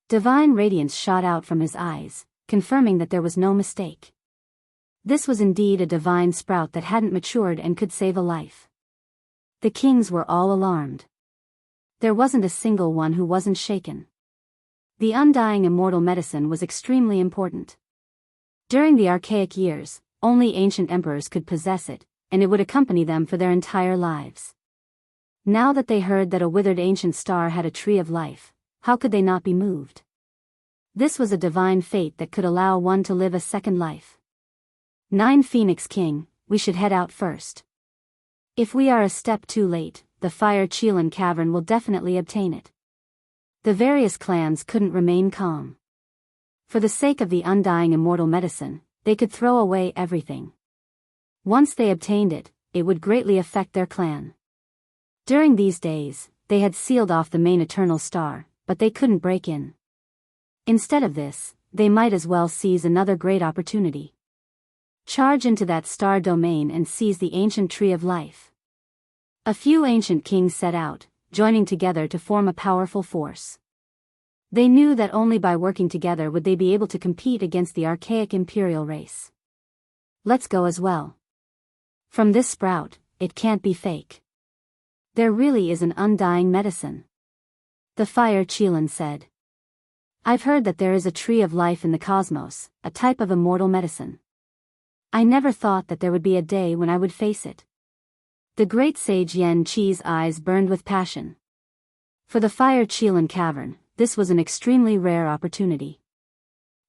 Divine radiance shot out from his eyes, confirming that there was no mistake. This was indeed a divine sprout that hadn't matured and could save a life. The kings were all alarmed. There wasn't a single one who wasn't shaken. The undying immortal medicine was extremely important. During the archaic years, only ancient emperors could possess it, and it would accompany them for their entire lives. Now that they heard that a withered ancient star had a tree of life, how could they not be moved? This was a divine fate that could allow one to live a second life. Nine Phoenix King, we should head out first. If we are a step too late, the Fire Qilan Cavern will definitely obtain it. The various clans couldn't remain calm. For the sake of the undying immortal medicine, they could throw away everything. Once they obtained it, it would greatly affect their clan. During these days, they had sealed off the main eternal star, but they couldn't break in. Instead of this, they might as well seize another great opportunity. Charge into that star domain and seize the ancient tree of life. A few ancient kings set out, joining together to form a powerful force. They knew that only by working together would they be able to compete against the archaic imperial race. Let's go as well. From this sprout, it can't be fake. There really is an undying medicine. The Fire Qilan said. I've heard that there is a tree of life in the cosmos, a type of immortal medicine. I never thought that there would be a day when I would face it. The great sage Yen Qi's eyes burned with passion. For the Fire Qilan Cavern, this was an extremely rare opportunity.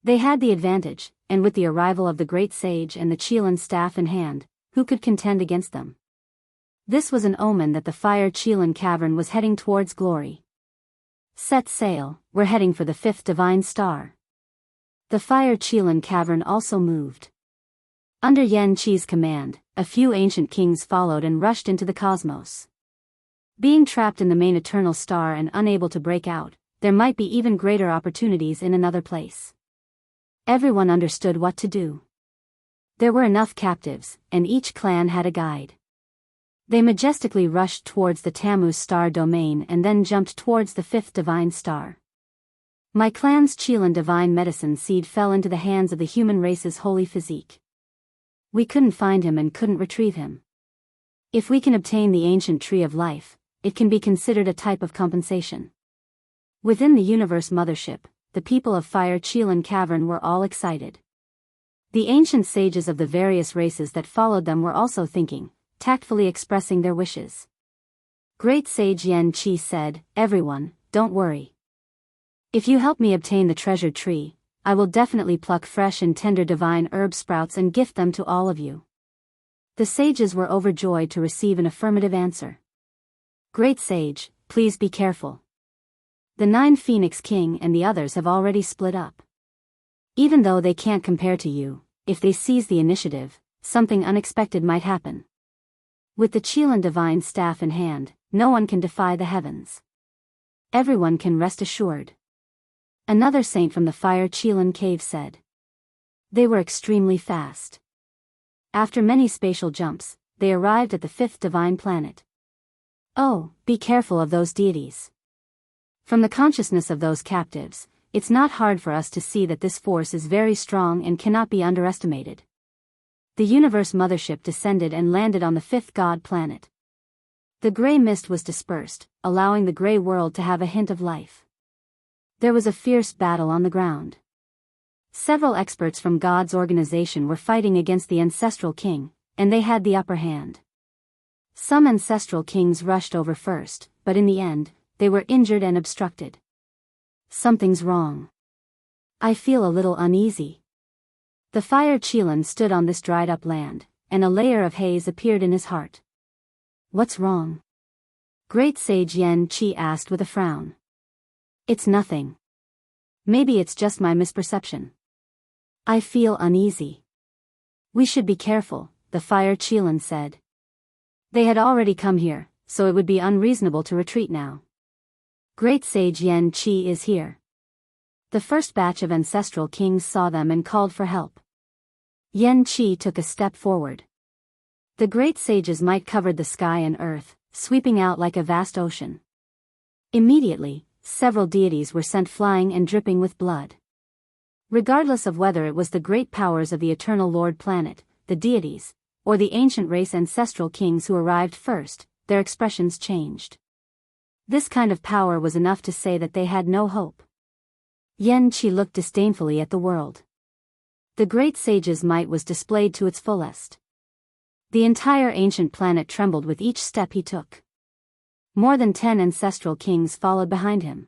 They had the advantage, and with the arrival of the great sage and the Qilan staff in hand, who could contend against them? This was an omen that the Fire Qilan Cavern was heading towards glory. Set sail, we're heading for the fifth divine star. The Fire Qilan Cavern also moved. Under Yen Qi's command, a few ancient kings followed and rushed into the cosmos. Being trapped in the main eternal star and unable to break out, there might be even greater opportunities in another place. Everyone understood what to do. There were enough captives, and each clan had a guide. They majestically rushed towards the Tammuz star domain and then jumped towards the fifth divine star. My clan's Qilan divine medicine seed fell into the hands of the human race's holy physique. We couldn't find him and couldn't retrieve him. If we can obtain the ancient tree of life, it can be considered a type of compensation. Within the universe mothership, the people of Fire Chelan Cavern were all excited. The ancient sages of the various races that followed them were also thinking, tactfully expressing their wishes. Great Sage Yen Qi said, "Everyone, don't worry. If you help me obtain the treasured tree, I will definitely pluck fresh and tender divine herb sprouts and gift them to all of you." The sages were overjoyed to receive an affirmative answer. "Great Sage, please be careful. The 9 Phoenix King and the others have already split up. Even though they can't compare to you, if they seize the initiative, something unexpected might happen. With the Chelan divine staff in hand, no one can defy the heavens. Everyone can rest assured." Another saint from the Fire Chelan cave said. They were extremely fast. After many spatial jumps, they arrived at the 5th divine planet. "Oh, be careful of those deities. From the consciousness of those captives, it's not hard for us to see that this force is very strong and cannot be underestimated." The universe mothership descended and landed on the 5th god planet. The gray mist was dispersed, allowing the gray world to have a hint of life. There was a fierce battle on the ground. Several experts from God's organization were fighting against the ancestral king, and they had the upper hand. Some ancestral kings rushed over first, but in the end, they were injured and obstructed. "Something's wrong. I feel a little uneasy." The Fire Chelan stood on this dried-up land, and a layer of haze appeared in his heart. "What's wrong?" Great Sage Yen Qi asked with a frown. "It's nothing. Maybe it's just my misperception. I feel uneasy." "We should be careful," the Fire Chelan said. They had already come here, so it would be unreasonable to retreat now. Great Sage Yen Qi is here. The first batch of ancestral kings saw them and called for help. Yen Qi took a step forward. The great sage's might covered the sky and earth, sweeping out like a vast ocean. Immediately, several deities were sent flying and dripping with blood. Regardless of whether it was the great powers of the Eternal Lord planet, the deities, or the ancient race ancestral kings who arrived first, their expressions changed. This kind of power was enough to say that they had no hope. Yen Qi looked disdainfully at the world. The great sage's might was displayed to its fullest. The entire ancient planet trembled with each step he took. More than 10 ancestral kings followed behind him.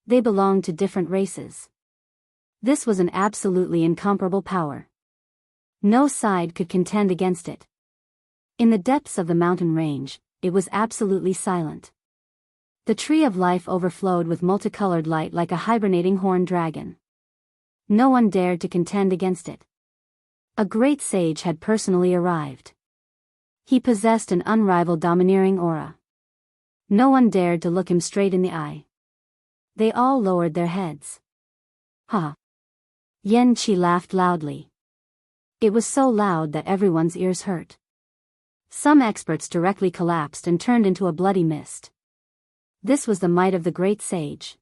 They belonged to different races. This was an absolutely incomparable power. No side could contend against it. In the depths of the mountain range, it was absolutely silent. The tree of life overflowed with multicolored light like a hibernating horned dragon. No one dared to contend against it. A great sage had personally arrived. He possessed an unrivaled domineering aura. No one dared to look him straight in the eye. They all lowered their heads. "Ha!" Yen Qi laughed loudly. It was so loud that everyone's ears hurt. Some experts directly collapsed and turned into a bloody mist. This was the might of the great sage.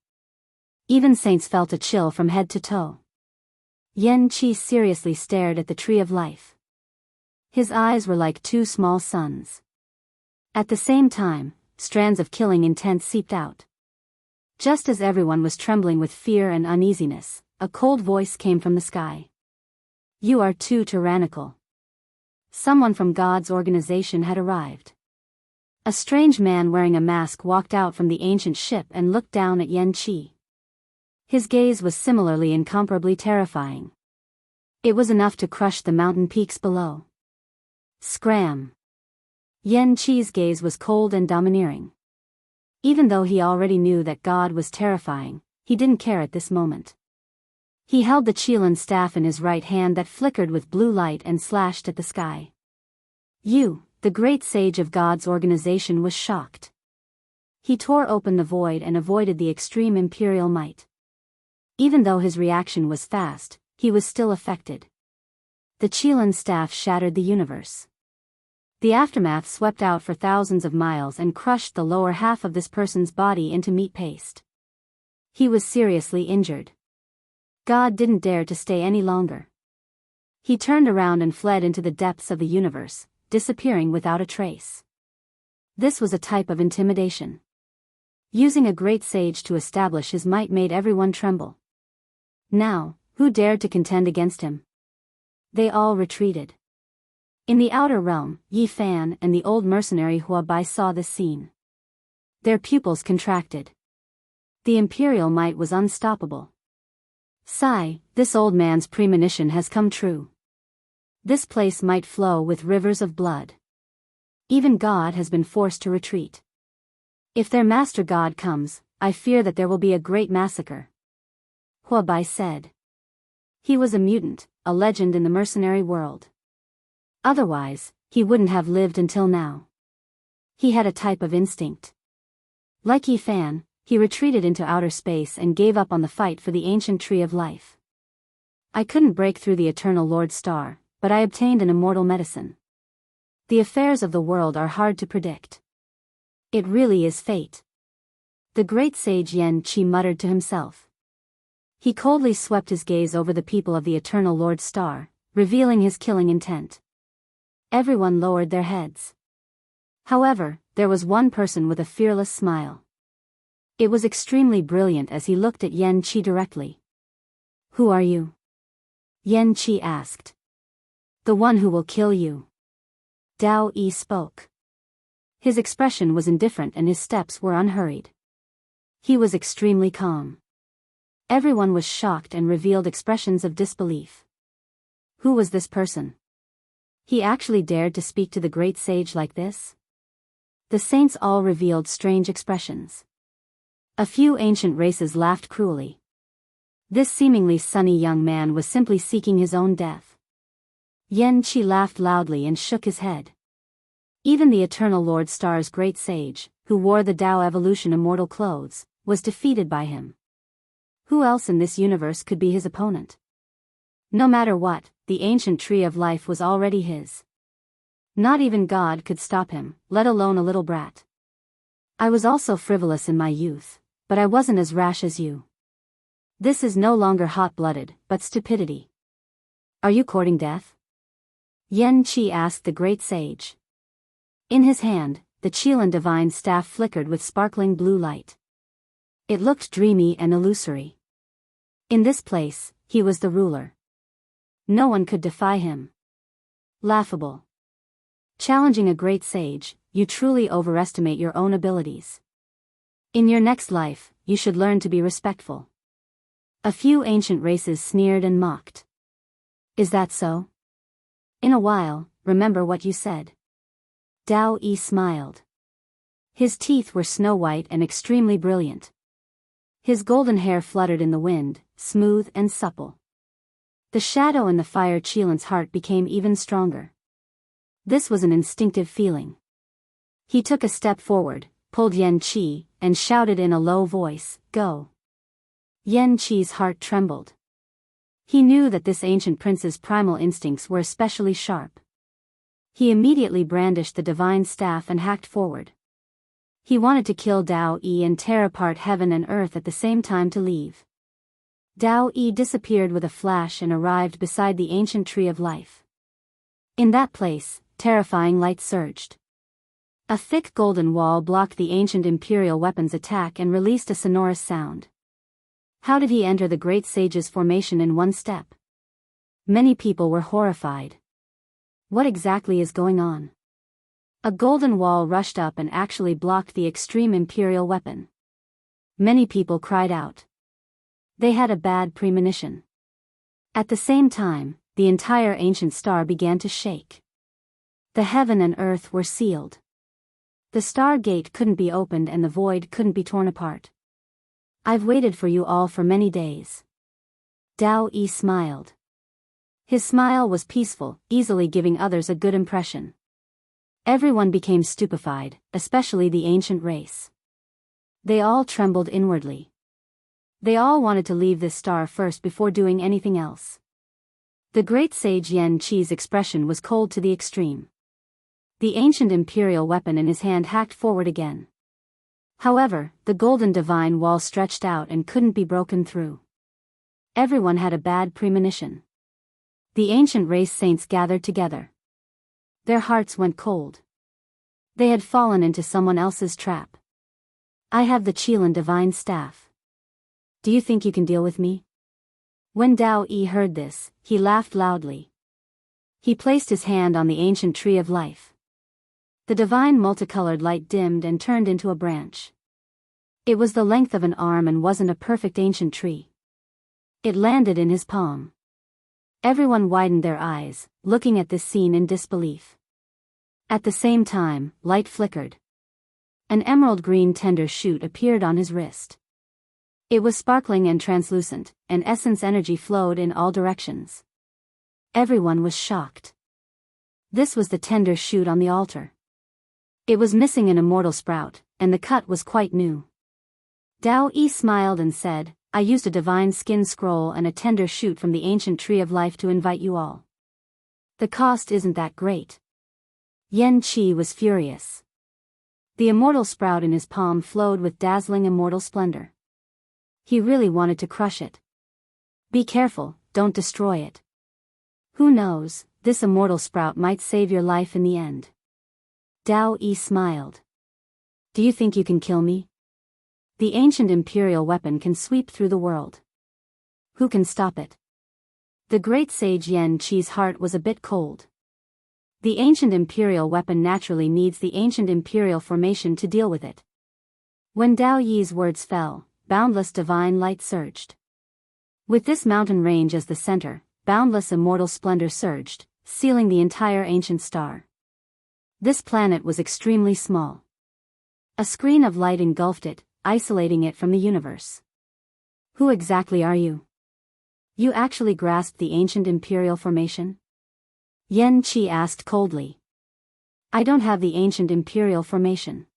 Even saints felt a chill from head to toe. Yen Qi seriously stared at the tree of life. His eyes were like 2 small suns. At the same time, strands of killing intent seeped out. Just as everyone was trembling with fear and uneasiness, a cold voice came from the sky. "You are too tyrannical." Someone from God's organization had arrived. A strange man wearing a mask walked out from the ancient ship and looked down at Yen Qi. His gaze was similarly incomparably terrifying. It was enough to crush the mountain peaks below. Scram! Yen Qi's gaze was cold and domineering. Even though he already knew that God was terrifying, he didn't care at this moment. He held the Chelan staff in his right hand that flickered with blue light and slashed at the sky. "You," the great sage of God's organization was shocked. He tore open the void and avoided the extreme imperial might. Even though his reaction was fast, he was still affected. The Chelan staff shattered the universe. The aftermath swept out for thousands of miles and crushed the lower half of this person's body into meat paste. He was seriously injured. God didn't dare to stay any longer. He turned around and fled into the depths of the universe, disappearing without a trace. This was a type of intimidation. Using a great sage to establish his might made everyone tremble. Now, who dared to contend against him? They all retreated. In the outer realm, Yi Fan and the old mercenary Hua Bai saw this scene. Their pupils contracted. The imperial might was unstoppable. Sigh, this old man's premonition has come true. This place might flow with rivers of blood. Even God has been forced to retreat. If their master god comes, I fear that there will be a great massacre. Hua Bai said. He was a mutant, a legend in the mercenary world. Otherwise, he wouldn't have lived until now. He had a type of instinct. Like Yi Fan, he retreated into outer space and gave up on the fight for the ancient tree of life. I couldn't break through the eternal Lord Star, but I obtained an immortal medicine. The affairs of the world are hard to predict. It really is fate. The great sage Yen Qi muttered to himself. He coldly swept his gaze over the people of the eternal Lord Star, revealing his killing intent. Everyone lowered their heads. However, there was one person with a fearless smile. It was extremely brilliant as he looked at Yen Qi directly. Who are you? Yen Qi asked. The one who will kill you. Dao Yi spoke. His expression was indifferent and his steps were unhurried. He was extremely calm. Everyone was shocked and revealed expressions of disbelief. Who was this person? He actually dared to speak to the great sage like this? The saints all revealed strange expressions. A few ancient races laughed cruelly. This seemingly sunny young man was simply seeking his own death. Yen Qi laughed loudly and shook his head. Even the eternal Lord Star's great sage, who wore the Tao evolution immortal clothes, was defeated by him. Who else in this universe could be his opponent? No matter what, the ancient tree of life was already his. Not even God could stop him, let alone a little brat. I was also frivolous in my youth, but I wasn't as rash as you. This is no longer hot-blooded, but stupidity. Are you courting death? Yen Qi asked the great sage. In his hand, the Qilan divine staff flickered with sparkling blue light. It looked dreamy and illusory. In this place, he was the ruler. No one could defy him. Laughable. Challenging a great sage, you truly overestimate your own abilities. In your next life, you should learn to be respectful. A few ancient races sneered and mocked. Is that so? In a while, remember what you said. Dao Yi smiled. His teeth were snow white and extremely brilliant. His golden hair fluttered in the wind, smooth and supple. The shadow in the fire Qilan's heart became even stronger. This was an instinctive feeling. He took a step forward, pulled Yen Qi, and shouted in a low voice, "Go." Yen Qi's heart trembled. He knew that this ancient prince's primal instincts were especially sharp. He immediately brandished the divine staff and hacked forward. He wanted to kill Dao Yi and tear apart heaven and earth at the same time to leave. Dao Yi disappeared with a flash and arrived beside the ancient tree of life. In that place, terrifying light surged. A thick golden wall blocked the ancient imperial weapon's attack and released a sonorous sound. How did he enter the great sage's formation in one step? Many people were horrified. What exactly is going on? A golden wall rushed up and actually blocked the extreme imperial weapon. Many people cried out. They had a bad premonition. At the same time, the entire ancient star began to shake. The heaven and earth were sealed. The star gate couldn't be opened and the void couldn't be torn apart. I've waited for you all for many days. Dao Yi smiled. His smile was peaceful, easily giving others a good impression. Everyone became stupefied, especially the ancient race. They all trembled inwardly. They all wanted to leave this star first before doing anything else. The great sage Yen Qi's expression was cold to the extreme. The ancient imperial weapon in his hand hacked forward again. However, the golden divine wall stretched out and couldn't be broken through. Everyone had a bad premonition. The ancient race saints gathered together. Their hearts went cold. They had fallen into someone else's trap. I have the Qilin divine staff. Do you think you can deal with me? When Dao Yi heard this, he laughed loudly. He placed his hand on the ancient tree of life. The divine multicolored light dimmed and turned into a branch. It was the length of an arm and wasn't a perfect ancient tree. It landed in his palm. Everyone widened their eyes, looking at this scene in disbelief. At the same time, light flickered. An emerald green tender shoot appeared on his wrist. It was sparkling and translucent, and essence energy flowed in all directions. Everyone was shocked. This was the tender shoot on the altar. It was missing an immortal sprout, and the cut was quite new. Dao Yi smiled and said, I used a divine skin scroll and a tender shoot from the ancient tree of life to invite you all. The cost isn't that great. Yan Qi was furious. The immortal sprout in his palm flowed with dazzling immortal splendor. He really wanted to crush it. Be careful, don't destroy it. Who knows, this immortal sprout might save your life in the end. Dao Yi smiled. Do you think you can kill me? The ancient imperial weapon can sweep through the world. Who can stop it? The great sage Yan Qi's heart was a bit cold. The ancient imperial weapon naturally needs the ancient imperial formation to deal with it. When Dao Yi's words fell, boundless divine light surged. With this mountain range as the center, boundless immortal splendor surged, sealing the entire ancient star. This planet was extremely small. A screen of light engulfed it, isolating it from the universe. Who exactly are you? You actually grasped the ancient imperial formation? Yan Qi asked coldly. I don't have the ancient imperial formation.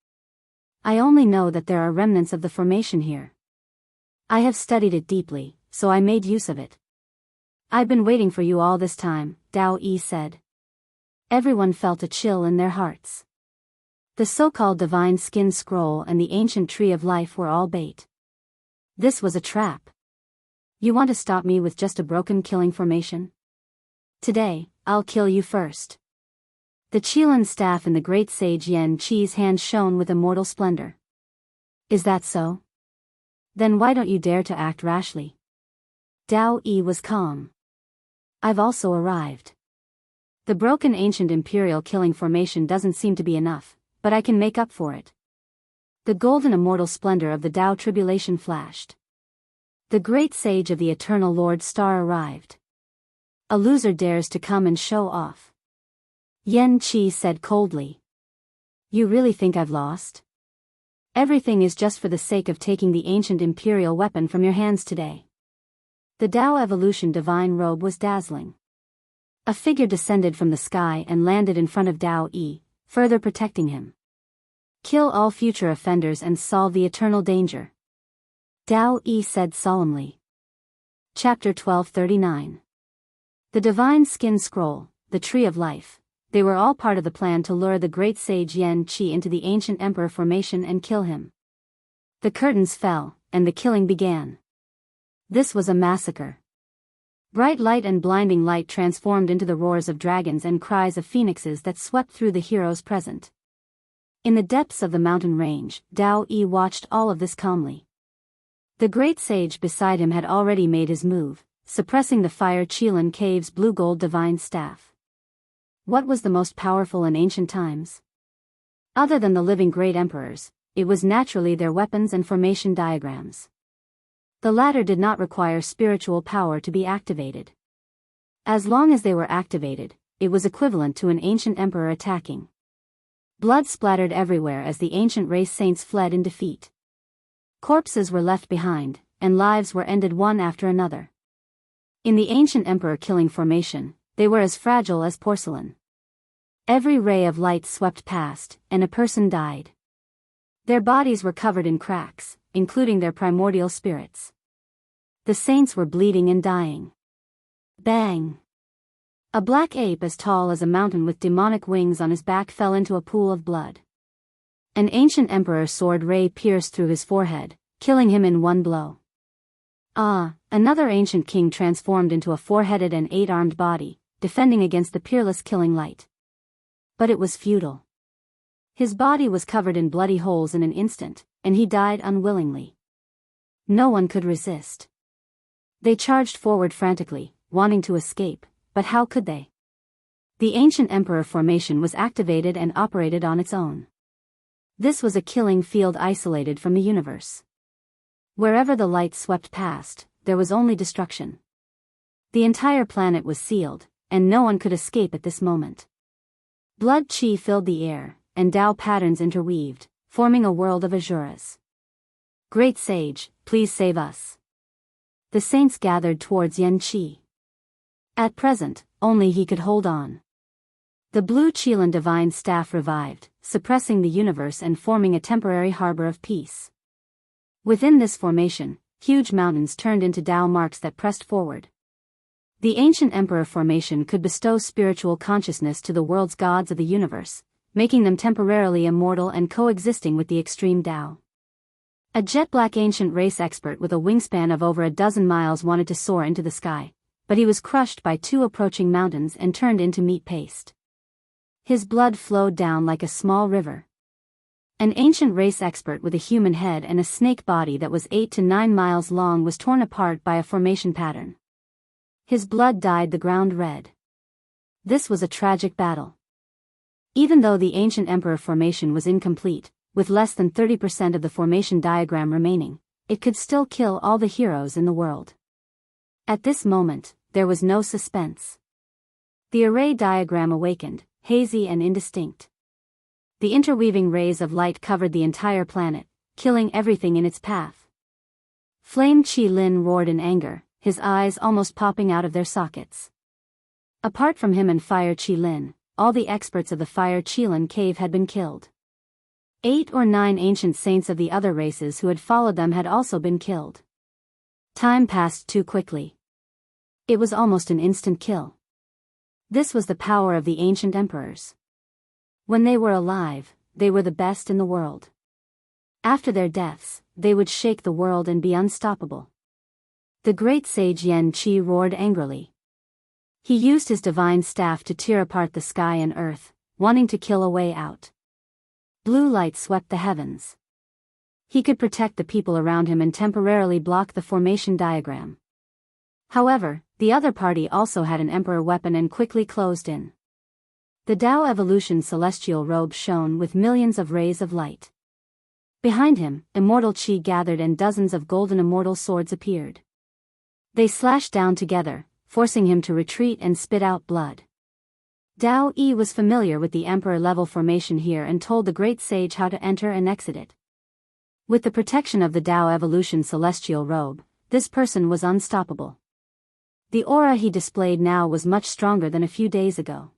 I only know that there are remnants of the formation here. I have studied it deeply, so I made use of it. I've been waiting for you all this time, Dao Yi said. Everyone felt a chill in their hearts. The so-called divine skin scroll and the ancient tree of life were all bait. This was a trap. You want to stop me with just a broken killing formation? Today, I'll kill you first. The Qilin staff in the great sage Yan Qi's hand shone with immortal splendor. Is that so? Then why don't you dare to act rashly? Dao Yi was calm. I've also arrived. The broken ancient imperial killing formation doesn't seem to be enough, but I can make up for it. The golden immortal splendor of the Tao tribulation flashed. The great sage of the eternal Lord Star arrived. A loser dares to come and show off. Yan Qi said coldly. You really think I've lost? Everything is just for the sake of taking the ancient imperial weapon from your hands today. The Tao evolution divine robe was dazzling. A figure descended from the sky and landed in front of Dao Yi, further protecting him. Kill all future offenders and solve the eternal danger. Dao Yi said solemnly. Chapter 1239. The Divine Skin Scroll, the Tree of Life, they were all part of the plan to lure the great sage Yan Qi into the ancient emperor formation and kill him. The curtains fell, and the killing began. This was a massacre. Bright light and blinding light transformed into the roars of dragons and cries of phoenixes that swept through the heroes present. In the depths of the mountain range, Dao Yi watched all of this calmly. The great sage beside him had already made his move, suppressing the fire Qilin Cave's blue gold divine staff. What was the most powerful in ancient times? Other than the living great emperors, it was naturally their weapons and formation diagrams. The latter did not require spiritual power to be activated. As long as they were activated, it was equivalent to an ancient emperor attacking. Blood splattered everywhere as the ancient race saints fled in defeat. Corpses were left behind, and lives were ended one after another. In the ancient emperor killing formation, they were as fragile as porcelain. Every ray of light swept past, and a person died. Their bodies were covered in cracks, including their primordial spirits. The saints were bleeding and dying. Bang! A black ape as tall as a mountain with demonic wings on his back fell into a pool of blood. An ancient emperor's sword ray pierced through his forehead, killing him in one blow. Another ancient king transformed into a four-headed and eight-armed body, defending against the peerless killing light. But it was futile. His body was covered in bloody holes in an instant, and he died unwillingly. No one could resist. They charged forward frantically, wanting to escape, but how could they? The ancient emperor formation was activated and operated on its own. This was a killing field isolated from the universe. Wherever the light swept past, there was only destruction. The entire planet was sealed, and no one could escape at this moment. Blood chi filled the air, and Tao patterns interweaved, forming a world of asuras. Great sage, please save us. The saints gathered towards Yen Qi. At present, only he could hold on. The blue Qilan divine staff revived, suppressing the universe and forming a temporary harbor of peace. Within this formation, huge mountains turned into Tao marks that pressed forward. The ancient emperor formation could bestow spiritual consciousness to the world's gods of the universe, making them temporarily immortal and coexisting with the extreme Tao. A jet-black ancient race expert with a wingspan of over a dozen miles wanted to soar into the sky, but he was crushed by two approaching mountains and turned into meat paste. His blood flowed down like a small river. An ancient race expert with a human head and a snake body that was 8 to 9 miles long was torn apart by a formation pattern. His blood dyed the ground red. This was a tragic battle. Even though the ancient emperor formation was incomplete, with less than 30% of the formation diagram remaining, it could still kill all the heroes in the world. At this moment, there was no suspense. The array diagram awakened, hazy and indistinct. The interweaving rays of light covered the entire planet, killing everything in its path. Flame Chi Lin roared in anger, his eyes almost popping out of their sockets. Apart from him and Fire Chi Lin, all the experts of the Fire Qilin cave had been killed. 8 or 9 ancient saints of the other races who had followed them had also been killed. Time passed too quickly. It was almost an instant kill. This was the power of the ancient emperors. When they were alive, they were the best in the world. After their deaths, they would shake the world and be unstoppable. The great sage Yen Qi roared angrily. He used his divine staff to tear apart the sky and earth, wanting to kill a way out. Blue light swept the heavens. He could protect the people around him and temporarily block the formation diagram. However, the other party also had an emperor weapon and quickly closed in. The Tao evolution celestial robe shone with millions of rays of light. Behind him, immortal chi gathered and dozens of golden immortal swords appeared. They slashed down together, forcing him to retreat and spit out blood. Tao Yi was familiar with the emperor-level formation here and told the great sage how to enter and exit it. With the protection of the Tao evolution celestial robe, this person was unstoppable. The aura he displayed now was much stronger than a few days ago.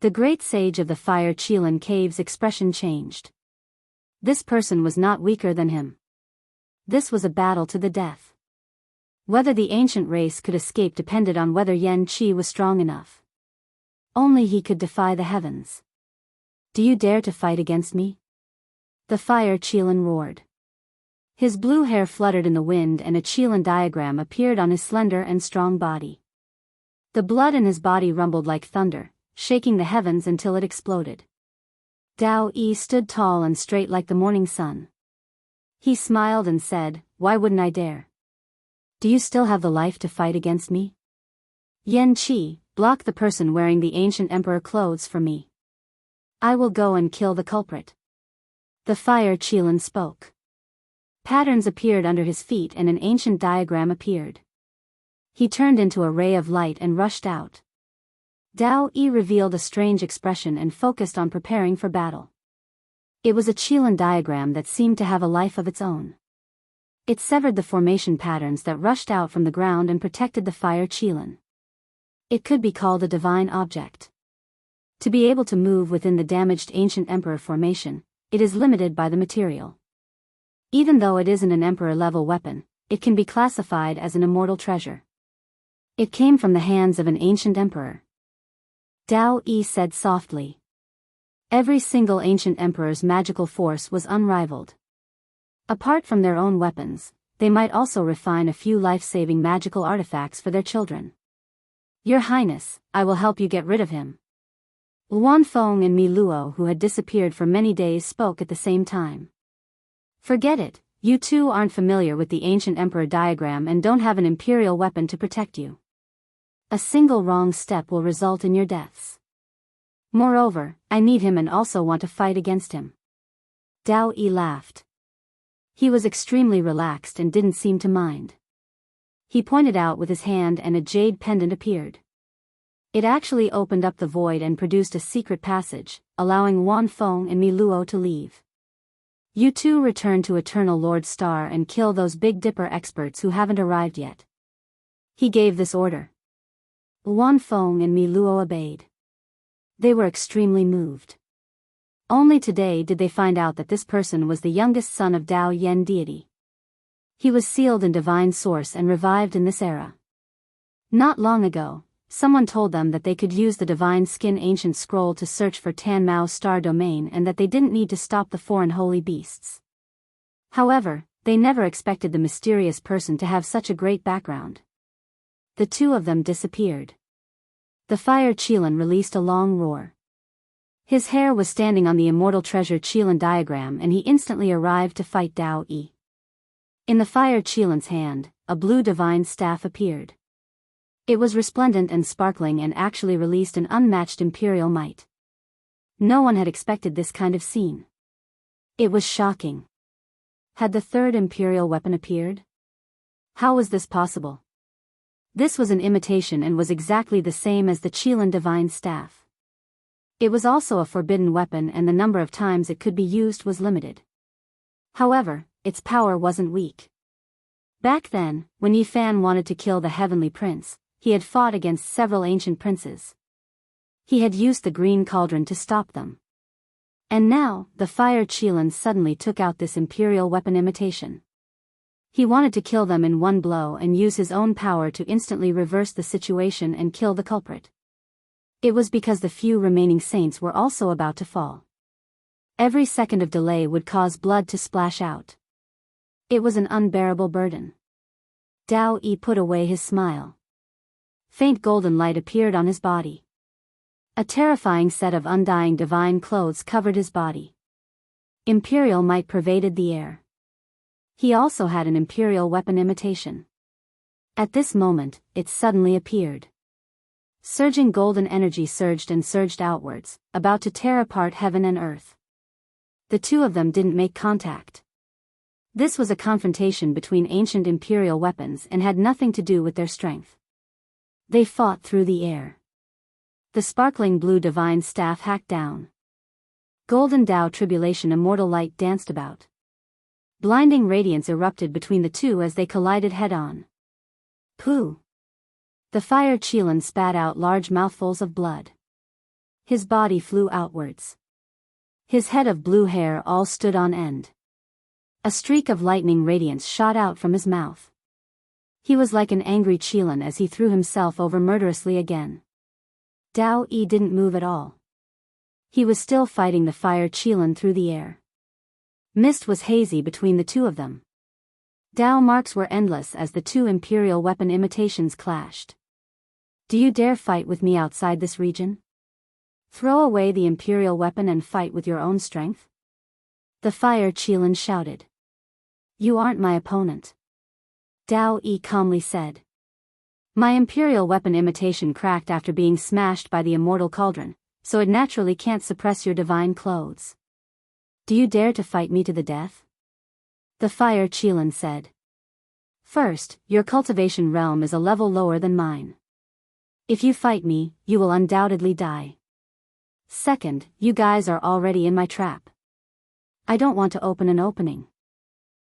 The great sage of the Fire Qilin cave's expression changed. This person was not weaker than him. This was a battle to the death. Whether the ancient race could escape depended on whether Yen Qi was strong enough. Only he could defy the heavens. Do you dare to fight against me? The Fire Qilin roared. His blue hair fluttered in the wind and a Qilin diagram appeared on his slender and strong body. The blood in his body rumbled like thunder, shaking the heavens until it exploded. Tao Yi stood tall and straight like the morning sun. He smiled and said, "Why wouldn't I dare? Do you still have the life to fight against me? Yen Qi, block the person wearing the ancient emperor clothes for me. I will go and kill the culprit." The Fire Qilin spoke. Patterns appeared under his feet and an ancient diagram appeared. He turned into a ray of light and rushed out. Tao Yi revealed a strange expression and focused on preparing for battle. It was a Qilin diagram that seemed to have a life of its own. It severed the formation patterns that rushed out from the ground and protected the Fire Qilin. It could be called a divine object. To be able to move within the damaged ancient emperor formation, it is limited by the material. Even though it isn't an emperor-level weapon, it can be classified as an immortal treasure. It came from the hands of an ancient emperor. Tao Yi said softly. Every single ancient emperor's magical force was unrivaled. Apart from their own weapons, they might also refine a few life-saving magical artifacts for their children. Your Highness, I will help you get rid of him. Wanfeng and Mi Luo, who had disappeared for many days, spoke at the same time. Forget it, you two aren't familiar with the ancient emperor diagram and don't have an imperial weapon to protect you. A single wrong step will result in your deaths. Moreover, I need him and also want to fight against him. Dao Yi laughed. He was extremely relaxed and didn't seem to mind. He pointed out with his hand and a jade pendant appeared. It actually opened up the void and produced a secret passage, allowing Wanfeng and Mi Luo to leave. You two return to Eternal Lord Star and kill those Big Dipper experts who haven't arrived yet. He gave this order. Wanfeng and Mi Luo obeyed. They were extremely moved. Only today did they find out that this person was the youngest son of Dao Yen deity. He was sealed in divine source and revived in this era. Not long ago, someone told them that they could use the divine skin ancient scroll to search for Tan Mao's star domain and that they didn't need to stop the foreign holy beasts. However, they never expected the mysterious person to have such a great background. The two of them disappeared. The fire Qilin released a long roar. His hair was standing on the immortal treasure Qilin diagram and he instantly arrived to fight Dao Yi. In the fire Qilin's hand, a blue divine staff appeared. It was resplendent and sparkling and actually released an unmatched imperial might. No one had expected this kind of scene. It was shocking. Had the third imperial weapon appeared? How was this possible? This was an imitation and was exactly the same as the Qilin divine staff. It was also a forbidden weapon and the number of times it could be used was limited. However, its power wasn't weak. Back then, when Yi Fan wanted to kill the Heavenly Prince, he had fought against several ancient princes. He had used the green cauldron to stop them. And now, the fire Qilin suddenly took out this imperial weapon imitation. He wanted to kill them in one blow and use his own power to instantly reverse the situation and kill the culprit. It was because the few remaining saints were also about to fall. Every second of delay would cause blood to splash out. It was an unbearable burden. Dao Yi put away his smile. Faint golden light appeared on his body. A terrifying set of undying divine clothes covered his body. Imperial might pervaded the air. He also had an imperial weapon imitation. At this moment, it suddenly appeared. Surging golden energy surged and surged outwards, about to tear apart heaven and earth. The two of them didn't make contact. This was a confrontation between ancient imperial weapons and had nothing to do with their strength. They fought through the air. The sparkling blue divine staff hacked down. Golden Dao tribulation immortal light danced about. Blinding radiance erupted between the two as they collided head-on. Pooh! The fire Qilin spat out large mouthfuls of blood. His body flew outwards. His head of blue hair all stood on end. A streak of lightning radiance shot out from his mouth. He was like an angry Qilin as he threw himself over murderously again. Dao Yi didn't move at all. He was still fighting the fire Qilin through the air. Mist was hazy between the two of them. Dao marks were endless as the two imperial weapon imitations clashed. Do you dare fight with me outside this region? Throw away the imperial weapon and fight with your own strength? The fire Qilin shouted. You aren't my opponent. Dao Yi calmly said. My imperial weapon imitation cracked after being smashed by the immortal cauldron, so it naturally can't suppress your divine clothes. Do you dare to fight me to the death? The fire Qilin said. First, your cultivation realm is a level lower than mine. If you fight me, you will undoubtedly die. Second, you guys are already in my trap. I don't want to open an opening.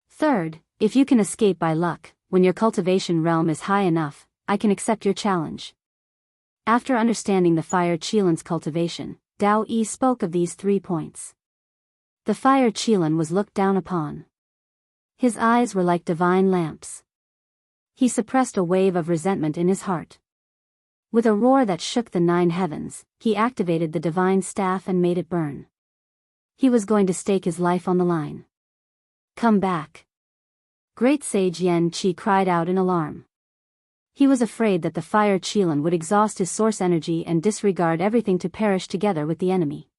Third, if you can escape by luck, when your cultivation realm is high enough, I can accept your challenge. After understanding the fire Qilin's cultivation, Dao Yi spoke of these 3 points. The fire Qilin was looked down upon. His eyes were like divine lamps. He suppressed a wave of resentment in his heart. With a roar that shook the 9 heavens, he activated the divine staff and made it burn. He was going to stake his life on the line. Come back. Great sage Yen Qi cried out in alarm. He was afraid that the fire Qilin would exhaust his source energy and disregard everything to perish together with the enemy.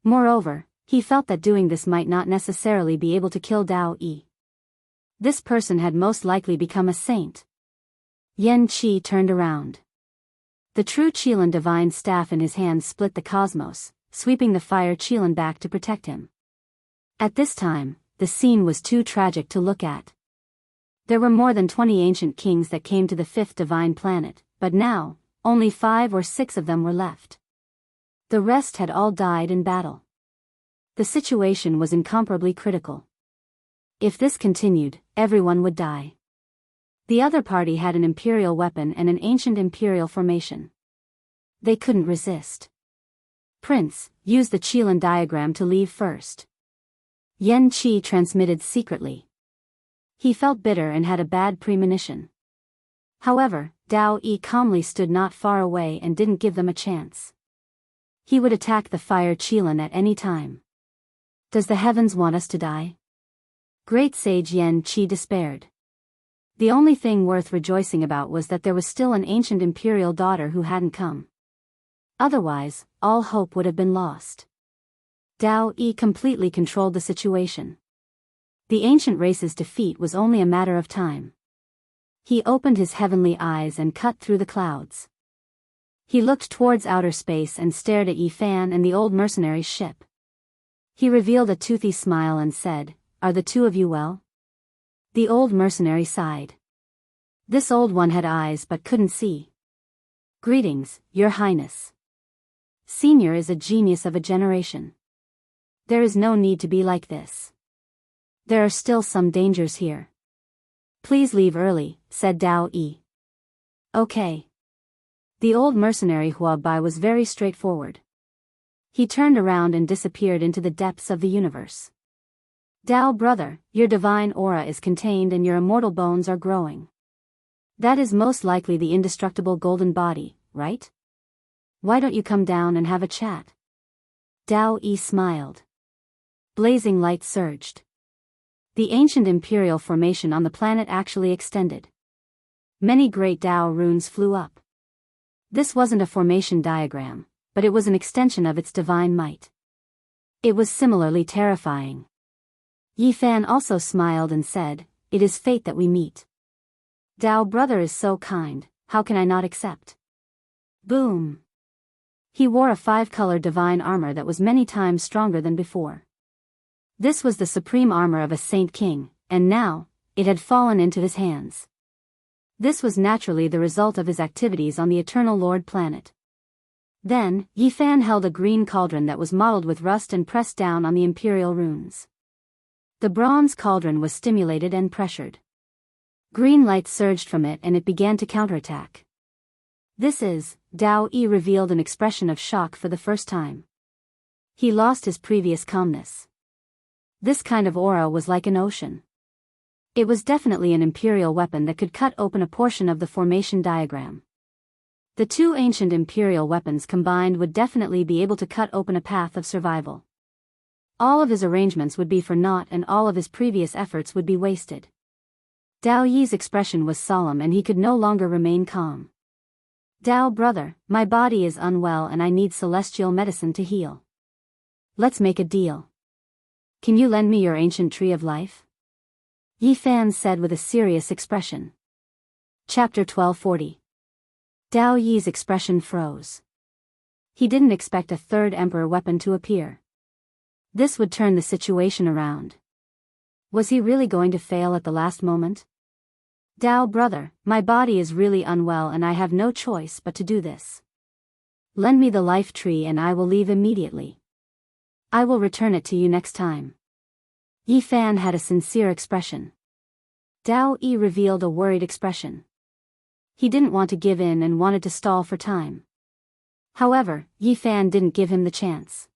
Moreover, he felt that doing this might not necessarily be able to kill Dao Yi. This person had most likely become a saint. Yan Qi turned around. The true Qilin divine staff in his hand split the cosmos, sweeping the fire Qilin back to protect him. At this time, the scene was too tragic to look at. There were more than 20 ancient kings that came to the fifth divine planet, but now, only 5 or 6 of them were left. The rest had all died in battle. The situation was incomparably critical. If this continued, everyone would die. The other party had an imperial weapon and an ancient imperial formation. They couldn't resist. Prince, use the Qilin diagram to leave first. Yan Qi transmitted secretly. He felt bitter and had a bad premonition. However, Dao Yi calmly stood not far away and didn't give them a chance. He would attack the fire Qilin at any time. Does the heavens want us to die? Great sage Yan Qi despaired. The only thing worth rejoicing about was that there was still an ancient imperial daughter who hadn't come. Otherwise, all hope would have been lost. Dao Yi completely controlled the situation. The ancient race's defeat was only a matter of time. He opened his heavenly eyes and cut through the clouds. He looked towards outer space and stared at Yi Fan and the old mercenary's ship. He revealed a toothy smile and said, "Are the two of you well?" The old mercenary sighed. This old one had eyes but couldn't see. "Greetings, Your Highness. Senior is a genius of a generation. There is no need to be like this. There are still some dangers here. Please leave early," said Dao Yi. "Okay." The old mercenary Huabai was very straightforward. He turned around and disappeared into the depths of the universe. "Dao brother, your divine aura is contained and your immortal bones are growing. That is most likely the indestructible golden body, right? Why don't you come down and have a chat?" Dao Yi smiled. Blazing light surged. The ancient imperial formation on the planet actually extended. Many great Dao runes flew up. This wasn't a formation diagram, but it was an extension of its divine might. It was similarly terrifying. Yi Fan also smiled and said, "It is fate that we meet. Dao brother is so kind, how can I not accept?" Boom! He wore a 5-color divine armor that was many times stronger than before. This was the supreme armor of a saint king, and now, it had fallen into his hands. This was naturally the result of his activities on the Eternal Lord planet. Then, Yi Fan held a green cauldron that was modeled with rust and pressed down on the imperial runes. The bronze cauldron was stimulated and pressured. Green light surged from it and it began to counterattack. "This is," Dao Yi revealed an expression of shock for the first time. He lost his previous calmness. This kind of aura was like an ocean. It was definitely an imperial weapon that could cut open a portion of the formation diagram. The two ancient imperial weapons combined would definitely be able to cut open a path of survival. All of his arrangements would be for naught and all of his previous efforts would be wasted. Dao Yi's expression was solemn and he could no longer remain calm. "Dao brother, my body is unwell and I need celestial medicine to heal. Let's make a deal. Can you lend me your ancient tree of life?" Yi Fan said with a serious expression. Chapter 1240. Dao Yi's expression froze. He didn't expect a third emperor weapon to appear. This would turn the situation around. Was he really going to fail at the last moment? "Dao brother, my body is really unwell and I have no choice but to do this. Lend me the life tree and I will leave immediately. I will return it to you next time." Yi Fan had a sincere expression. Dao Yi revealed a worried expression. He didn't want to give in and wanted to stall for time. However, Yi Fan didn't give him the chance.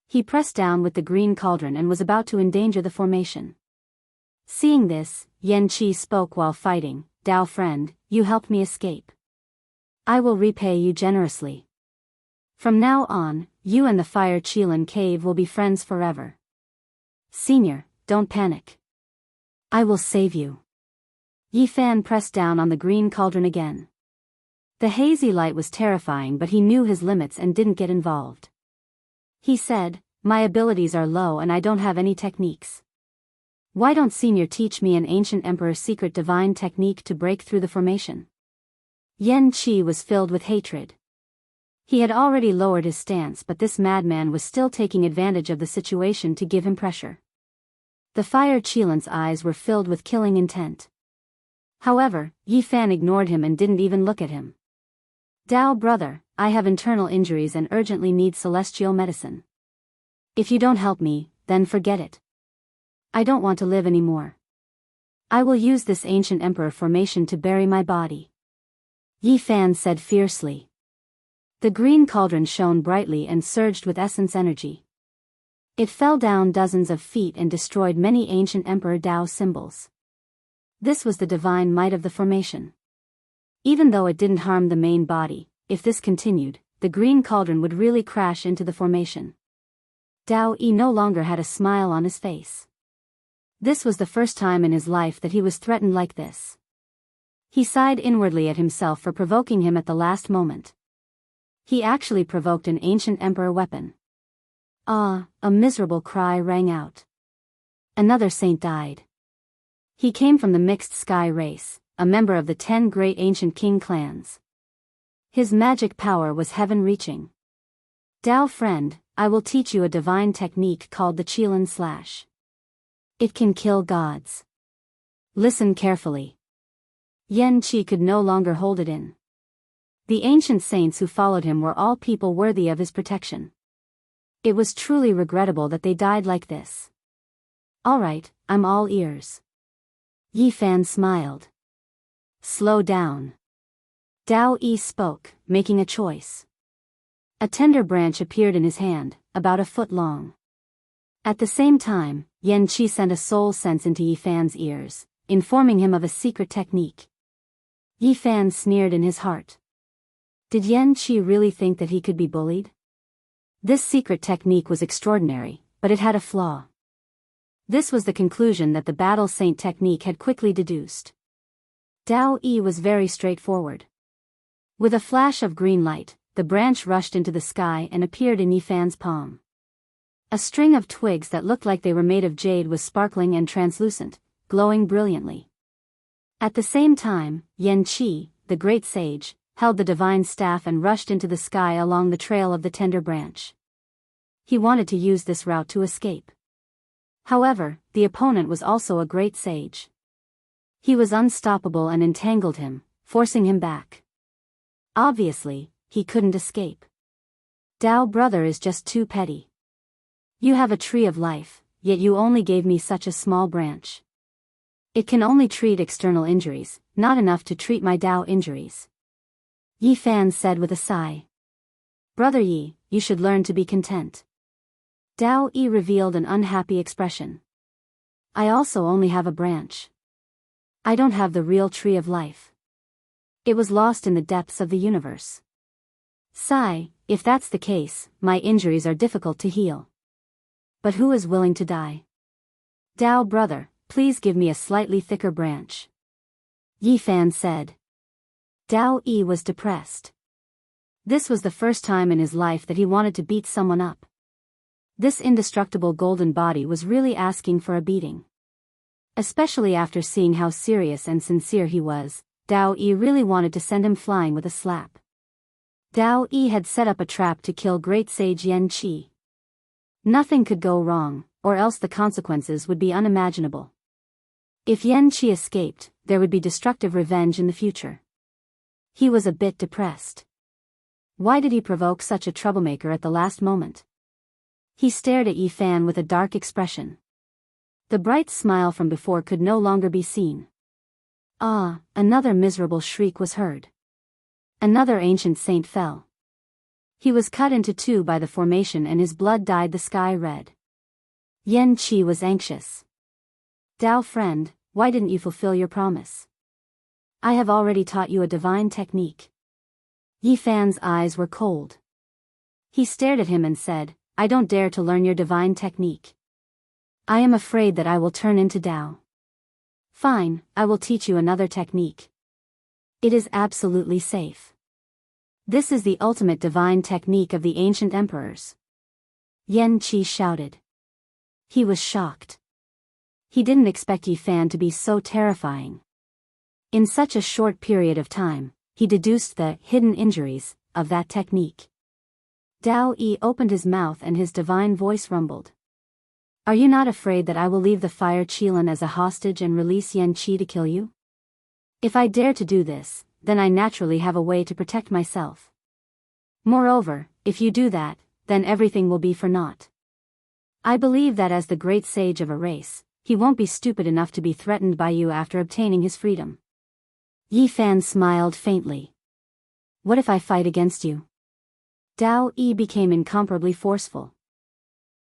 He pressed down with the green cauldron and was about to endanger the formation. Seeing this, Yan Qi spoke while fighting, "Dao friend, you helped me escape. I will repay you generously. From now on, you and the fire Qilin cave will be friends forever. Senior, don't panic. I will save you." Yi Fan pressed down on the green cauldron again. The hazy light was terrifying, but he knew his limits and didn't get involved. He said, "My abilities are low and I don't have any techniques. Why don't Senior teach me an ancient emperor's secret divine technique to break through the formation?" Yan Qi was filled with hatred. He had already lowered his stance, but this madman was still taking advantage of the situation to give him pressure. The Fire Qilin's eyes were filled with killing intent. However, Yi Fan ignored him and didn't even look at him. "Dao brother, I have internal injuries and urgently need celestial medicine. If you don't help me, then forget it. I don't want to live anymore. I will use this ancient emperor formation to bury my body," Yi Fan said fiercely. The green cauldron shone brightly and surged with essence energy. It fell down dozens of feet and destroyed many ancient Emperor Dao symbols. This was the divine might of the formation. Even though it didn't harm the main body, if this continued, the green cauldron would really crash into the formation. Dao Yi no longer had a smile on his face. This was the first time in his life that he was threatened like this. He sighed inwardly at himself for provoking him at the last moment. He actually provoked an ancient emperor weapon. Ah, a miserable cry rang out. Another saint died. He came from the mixed sky race, a member of the 10 great ancient king clans. His magic power was heaven-reaching. "Dao friend, I will teach you a divine technique called the Qilin Slash. It can kill gods. Listen carefully." Yan Qi could no longer hold it in. The ancient saints who followed him were all people worthy of his protection. It was truly regrettable that they died like this. "All right, I'm all ears." Yi Fan smiled. "Slow down." Dao Yi spoke, making a choice. A tender branch appeared in his hand, about a foot long. At the same time, Yan Qi sent a soul sense into Yi Fan's ears, informing him of a secret technique. Yi Fan sneered in his heart. Did Yan Qi really think that he could be bullied? This secret technique was extraordinary, but it had a flaw. This was the conclusion that the Battle Saint technique had quickly deduced. Dao Yi was very straightforward. With a flash of green light, the branch rushed into the sky and appeared in Yi Fan's palm. A string of twigs that looked like they were made of jade was sparkling and translucent, glowing brilliantly. At the same time, Yan Qi, the great sage, held the divine staff and rushed into the sky along the trail of the tender branch. He wanted to use this route to escape. However, the opponent was also a great sage. He was unstoppable and entangled him, forcing him back. Obviously, he couldn't escape. "Dao brother is just too petty. You have a tree of life, yet you only gave me such a small branch. It can only treat external injuries, not enough to treat my Dao injuries," Yi Fan said with a sigh. "Brother Yi, you should learn to be content." Dao Yi revealed an unhappy expression. "I also only have a branch. I don't have the real tree of life. It was lost in the depths of the universe. Sigh, if that's the case, my injuries are difficult to heal. But who is willing to die? Dao brother, please give me a slightly thicker branch," Yi Fan said. Dao Yi was depressed. This was the first time in his life that he wanted to beat someone up. This indestructible golden body was really asking for a beating. Especially after seeing how serious and sincere he was, Dao Yi really wanted to send him flying with a slap. Dao Yi had set up a trap to kill great sage Yan Qi. Nothing could go wrong, or else the consequences would be unimaginable. If Yan Qi escaped, there would be destructive revenge in the future. He was a bit depressed. Why did he provoke such a troublemaker at the last moment? He stared at Yi Fan with a dark expression. The bright smile from before could no longer be seen. Ah, another miserable shriek was heard. Another ancient saint fell. He was cut into two by the formation and his blood dyed the sky red. Yan Qi was anxious. "Dao friend, why didn't you fulfill your promise? I have already taught you a divine technique." Yi Fan's eyes were cold. He stared at him and said, "I don't dare to learn your divine technique. I am afraid that I will turn into Dao." Fine, I will teach you another technique. It is absolutely safe. This is the ultimate divine technique of the ancient emperors. Yan Qi shouted. He was shocked. He didn't expect Yi Fan to be so terrifying. In such a short period of time, he deduced the hidden injuries of that technique. Dao Yi opened his mouth and his divine voice rumbled. Are you not afraid that I will leave the fire Qilin as a hostage and release Yan Qi to kill you? If I dare to do this, then I naturally have a way to protect myself. Moreover, if you do that, then everything will be for naught. I believe that as the great sage of a race, he won't be stupid enough to be threatened by you after obtaining his freedom. Yi Fan smiled faintly. What if I fight against you? Dao Yi became incomparably forceful.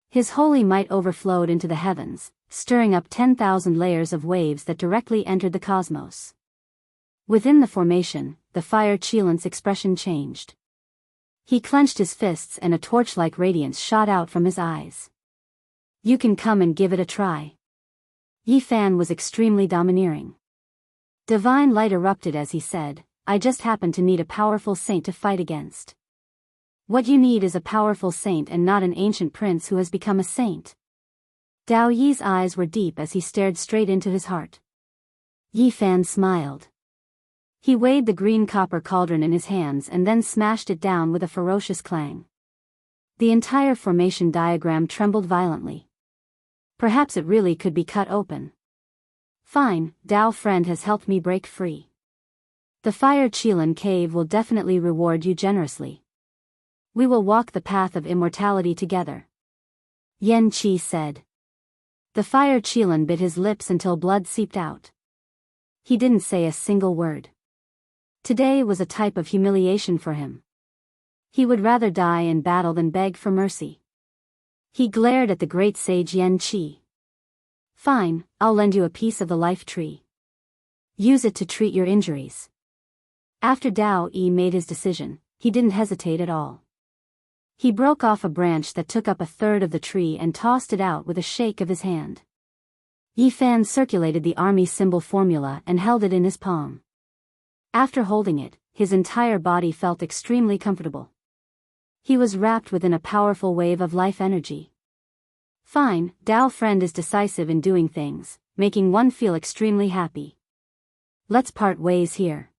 His holy might overflowed into the heavens, stirring up 10,000 layers of waves that directly entered the cosmos. Within the formation, the fire Qilin's expression changed. He clenched his fists and a torch-like radiance shot out from his eyes. You can come and give it a try. Yi Fan was extremely domineering. Divine light erupted as he said, I just happen to need a powerful saint to fight against. What you need is a powerful saint and not an ancient prince who has become a saint. Dao Yi's eyes were deep as he stared straight into his heart. Yi Fan smiled. He weighed the green copper cauldron in his hands and then smashed it down with a ferocious clang. The entire formation diagram trembled violently. Perhaps it really could be cut open. Fine, Dao friend has helped me break free. The fire Qilin cave will definitely reward you generously. We will walk the path of immortality together. Yan Qi said. The fire Qilin bit his lips until blood seeped out. He didn't say a single word. Today was a type of humiliation for him. He would rather die in battle than beg for mercy. He glared at the great sage Yan Qi. Fine, I'll lend you a piece of the life tree. Use it to treat your injuries. After Dao Yi made his decision, he didn't hesitate at all. He broke off a branch that took up a third of the tree and tossed it out with a shake of his hand. Yi Fan circulated the army symbol formula and held it in his palm. After holding it, his entire body felt extremely comfortable. He was wrapped within a powerful wave of life energy. Fine, Dao friend is decisive in doing things, making one feel extremely happy. Let's part ways here.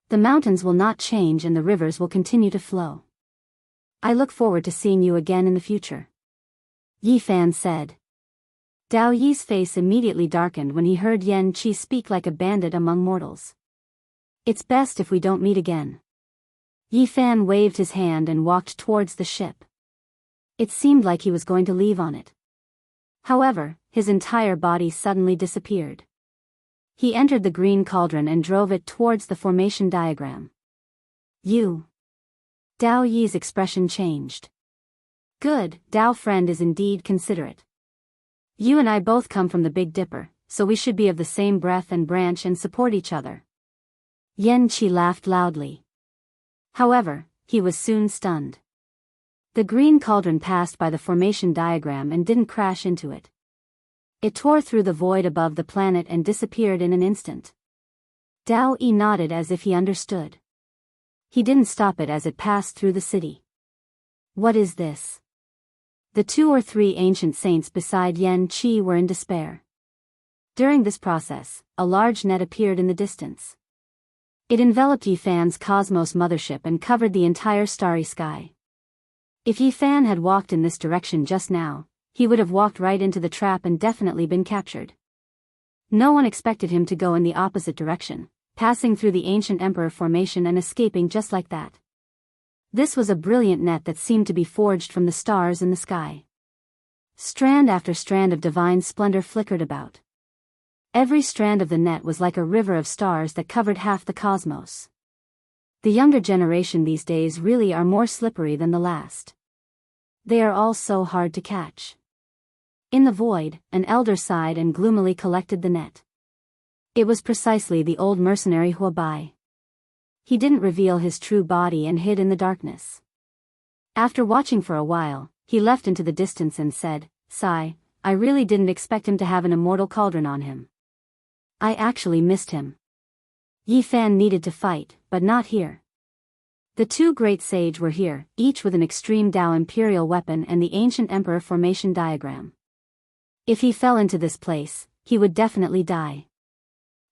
The mountains will not change and the rivers will continue to flow. I look forward to seeing you again in the future. Yi Fan said. Dao Yi's face immediately darkened when he heard Yan Qi speak like a bandit among mortals. It's best if we don't meet again. Yi Fan waved his hand and walked towards the ship. It seemed like he was going to leave on it. However, his entire body suddenly disappeared. He entered the green cauldron and drove it towards the formation diagram. You. Dao Yi's expression changed. Good, Dao friend is indeed considerate. You and I both come from the Big Dipper, so we should be of the same breath and branch and support each other. Yan Qi laughed loudly. However, he was soon stunned. The green cauldron passed by the formation diagram and didn't crash into it. It tore through the void above the planet and disappeared in an instant. Dao Yi nodded as if he understood. He didn't stop it as it passed through the city. What is this? The 2 or 3 ancient saints beside Yan Qi were in despair. During this process, a large net appeared in the distance. It enveloped Yi Fan's cosmos mothership and covered the entire starry sky. If Yi Fan had walked in this direction just now, he would have walked right into the trap and definitely been captured. No one expected him to go in the opposite direction, passing through the ancient emperor formation and escaping just like that. This was a brilliant net that seemed to be forged from the stars in the sky. Strand after strand of divine splendor flickered about. Every strand of the net was like a river of stars that covered half the cosmos. The younger generation these days really are more slippery than the last. They are all so hard to catch. In the void, an elder sighed and gloomily collected the net. It was precisely the old mercenary Huabai. He didn't reveal his true body and hid in the darkness. After watching for a while, he left into the distance and said, "Sigh, I really didn't expect him to have an immortal cauldron on him. I actually missed him. Yi Fan needed to fight, but not here. The two great sage were here, each with an extreme Dao imperial weapon and the ancient emperor formation diagram. If he fell into this place, he would definitely die.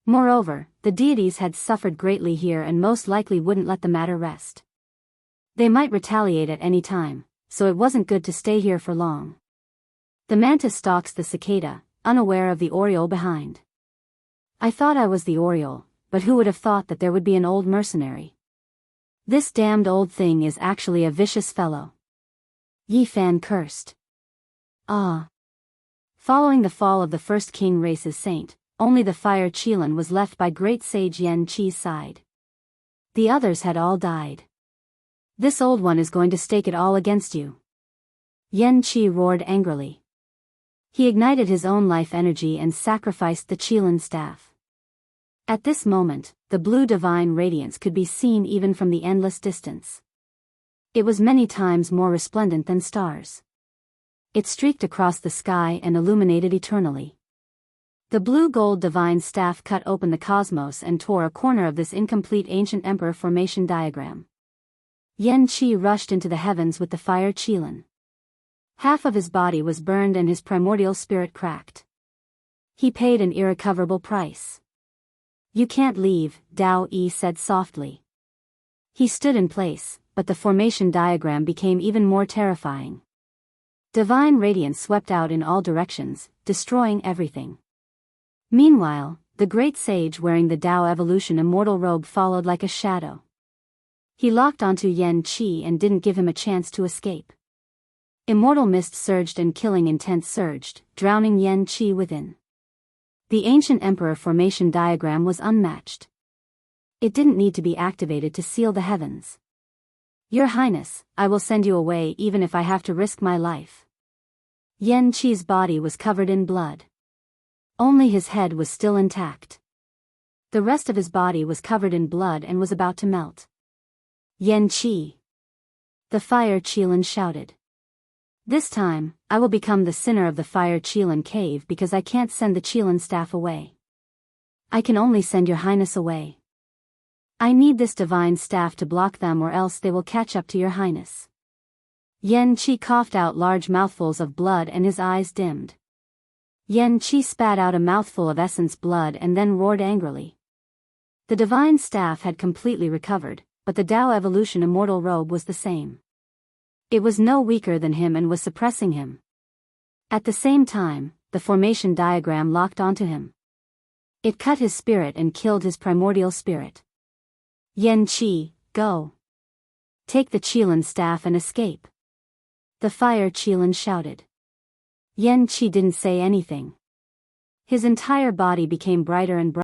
Moreover, the deities had suffered greatly here and most likely wouldn't let the matter rest. They might retaliate at any time, so it wasn't good to stay here for long. The mantis stalks the cicada, unaware of the oriole behind. I thought I was the oriole, but who would have thought that there would be an old mercenary? This damned old thing is actually a vicious fellow. Yi Fan cursed. Ah. Following the fall of the first king race's saint, only the fire Qilin was left by great sage Yan Qi's side. The others had all died. This old one is going to stake it all against you. Yan Qi roared angrily. He ignited his own life energy and sacrificed the Qilin staff. At this moment, the blue divine radiance could be seen even from the endless distance. It was many times more resplendent than stars. It streaked across the sky and illuminated eternally. The blue-gold divine staff cut open the cosmos and tore a corner of this incomplete ancient emperor formation diagram. Yan Qi rushed into the heavens with the fire Qilin. Half of his body was burned and his primordial spirit cracked. He paid an irrecoverable price. You can't leave, Dao Yi said softly. He stood in place, but the formation diagram became even more terrifying. Divine radiance swept out in all directions, destroying everything. Meanwhile, the great sage wearing the Dao evolution immortal robe followed like a shadow. He locked onto Yan Qi and didn't give him a chance to escape. Immortal mist surged and killing intent surged, drowning Yan Qi within. The ancient emperor formation diagram was unmatched. It didn't need to be activated to seal the heavens. Your Highness, I will send you away even if I have to risk my life. Yan Qi's body was covered in blood. Only his head was still intact. The rest of his body was covered in blood and was about to melt. Yan Qi. The fire Qilin shouted. This time, I will become the sinner of the fire Qilin cave because I can't send the Qilin staff away. I can only send your Highness away. I need this divine staff to block them or else they will catch up to your Highness. Yan Qi coughed out large mouthfuls of blood and his eyes dimmed. Yan Qi spat out a mouthful of essence blood and then roared angrily. The divine staff had completely recovered, but the Dao evolution immortal robe was the same. It was no weaker than him and was suppressing him. At the same time, the formation diagram locked onto him. It cut his spirit and killed his primordial spirit. Yan Qi, go. Take the Qilin staff and escape. The fire Qilin shouted. Yan Qi didn't say anything. His entire body became brighter and brighter.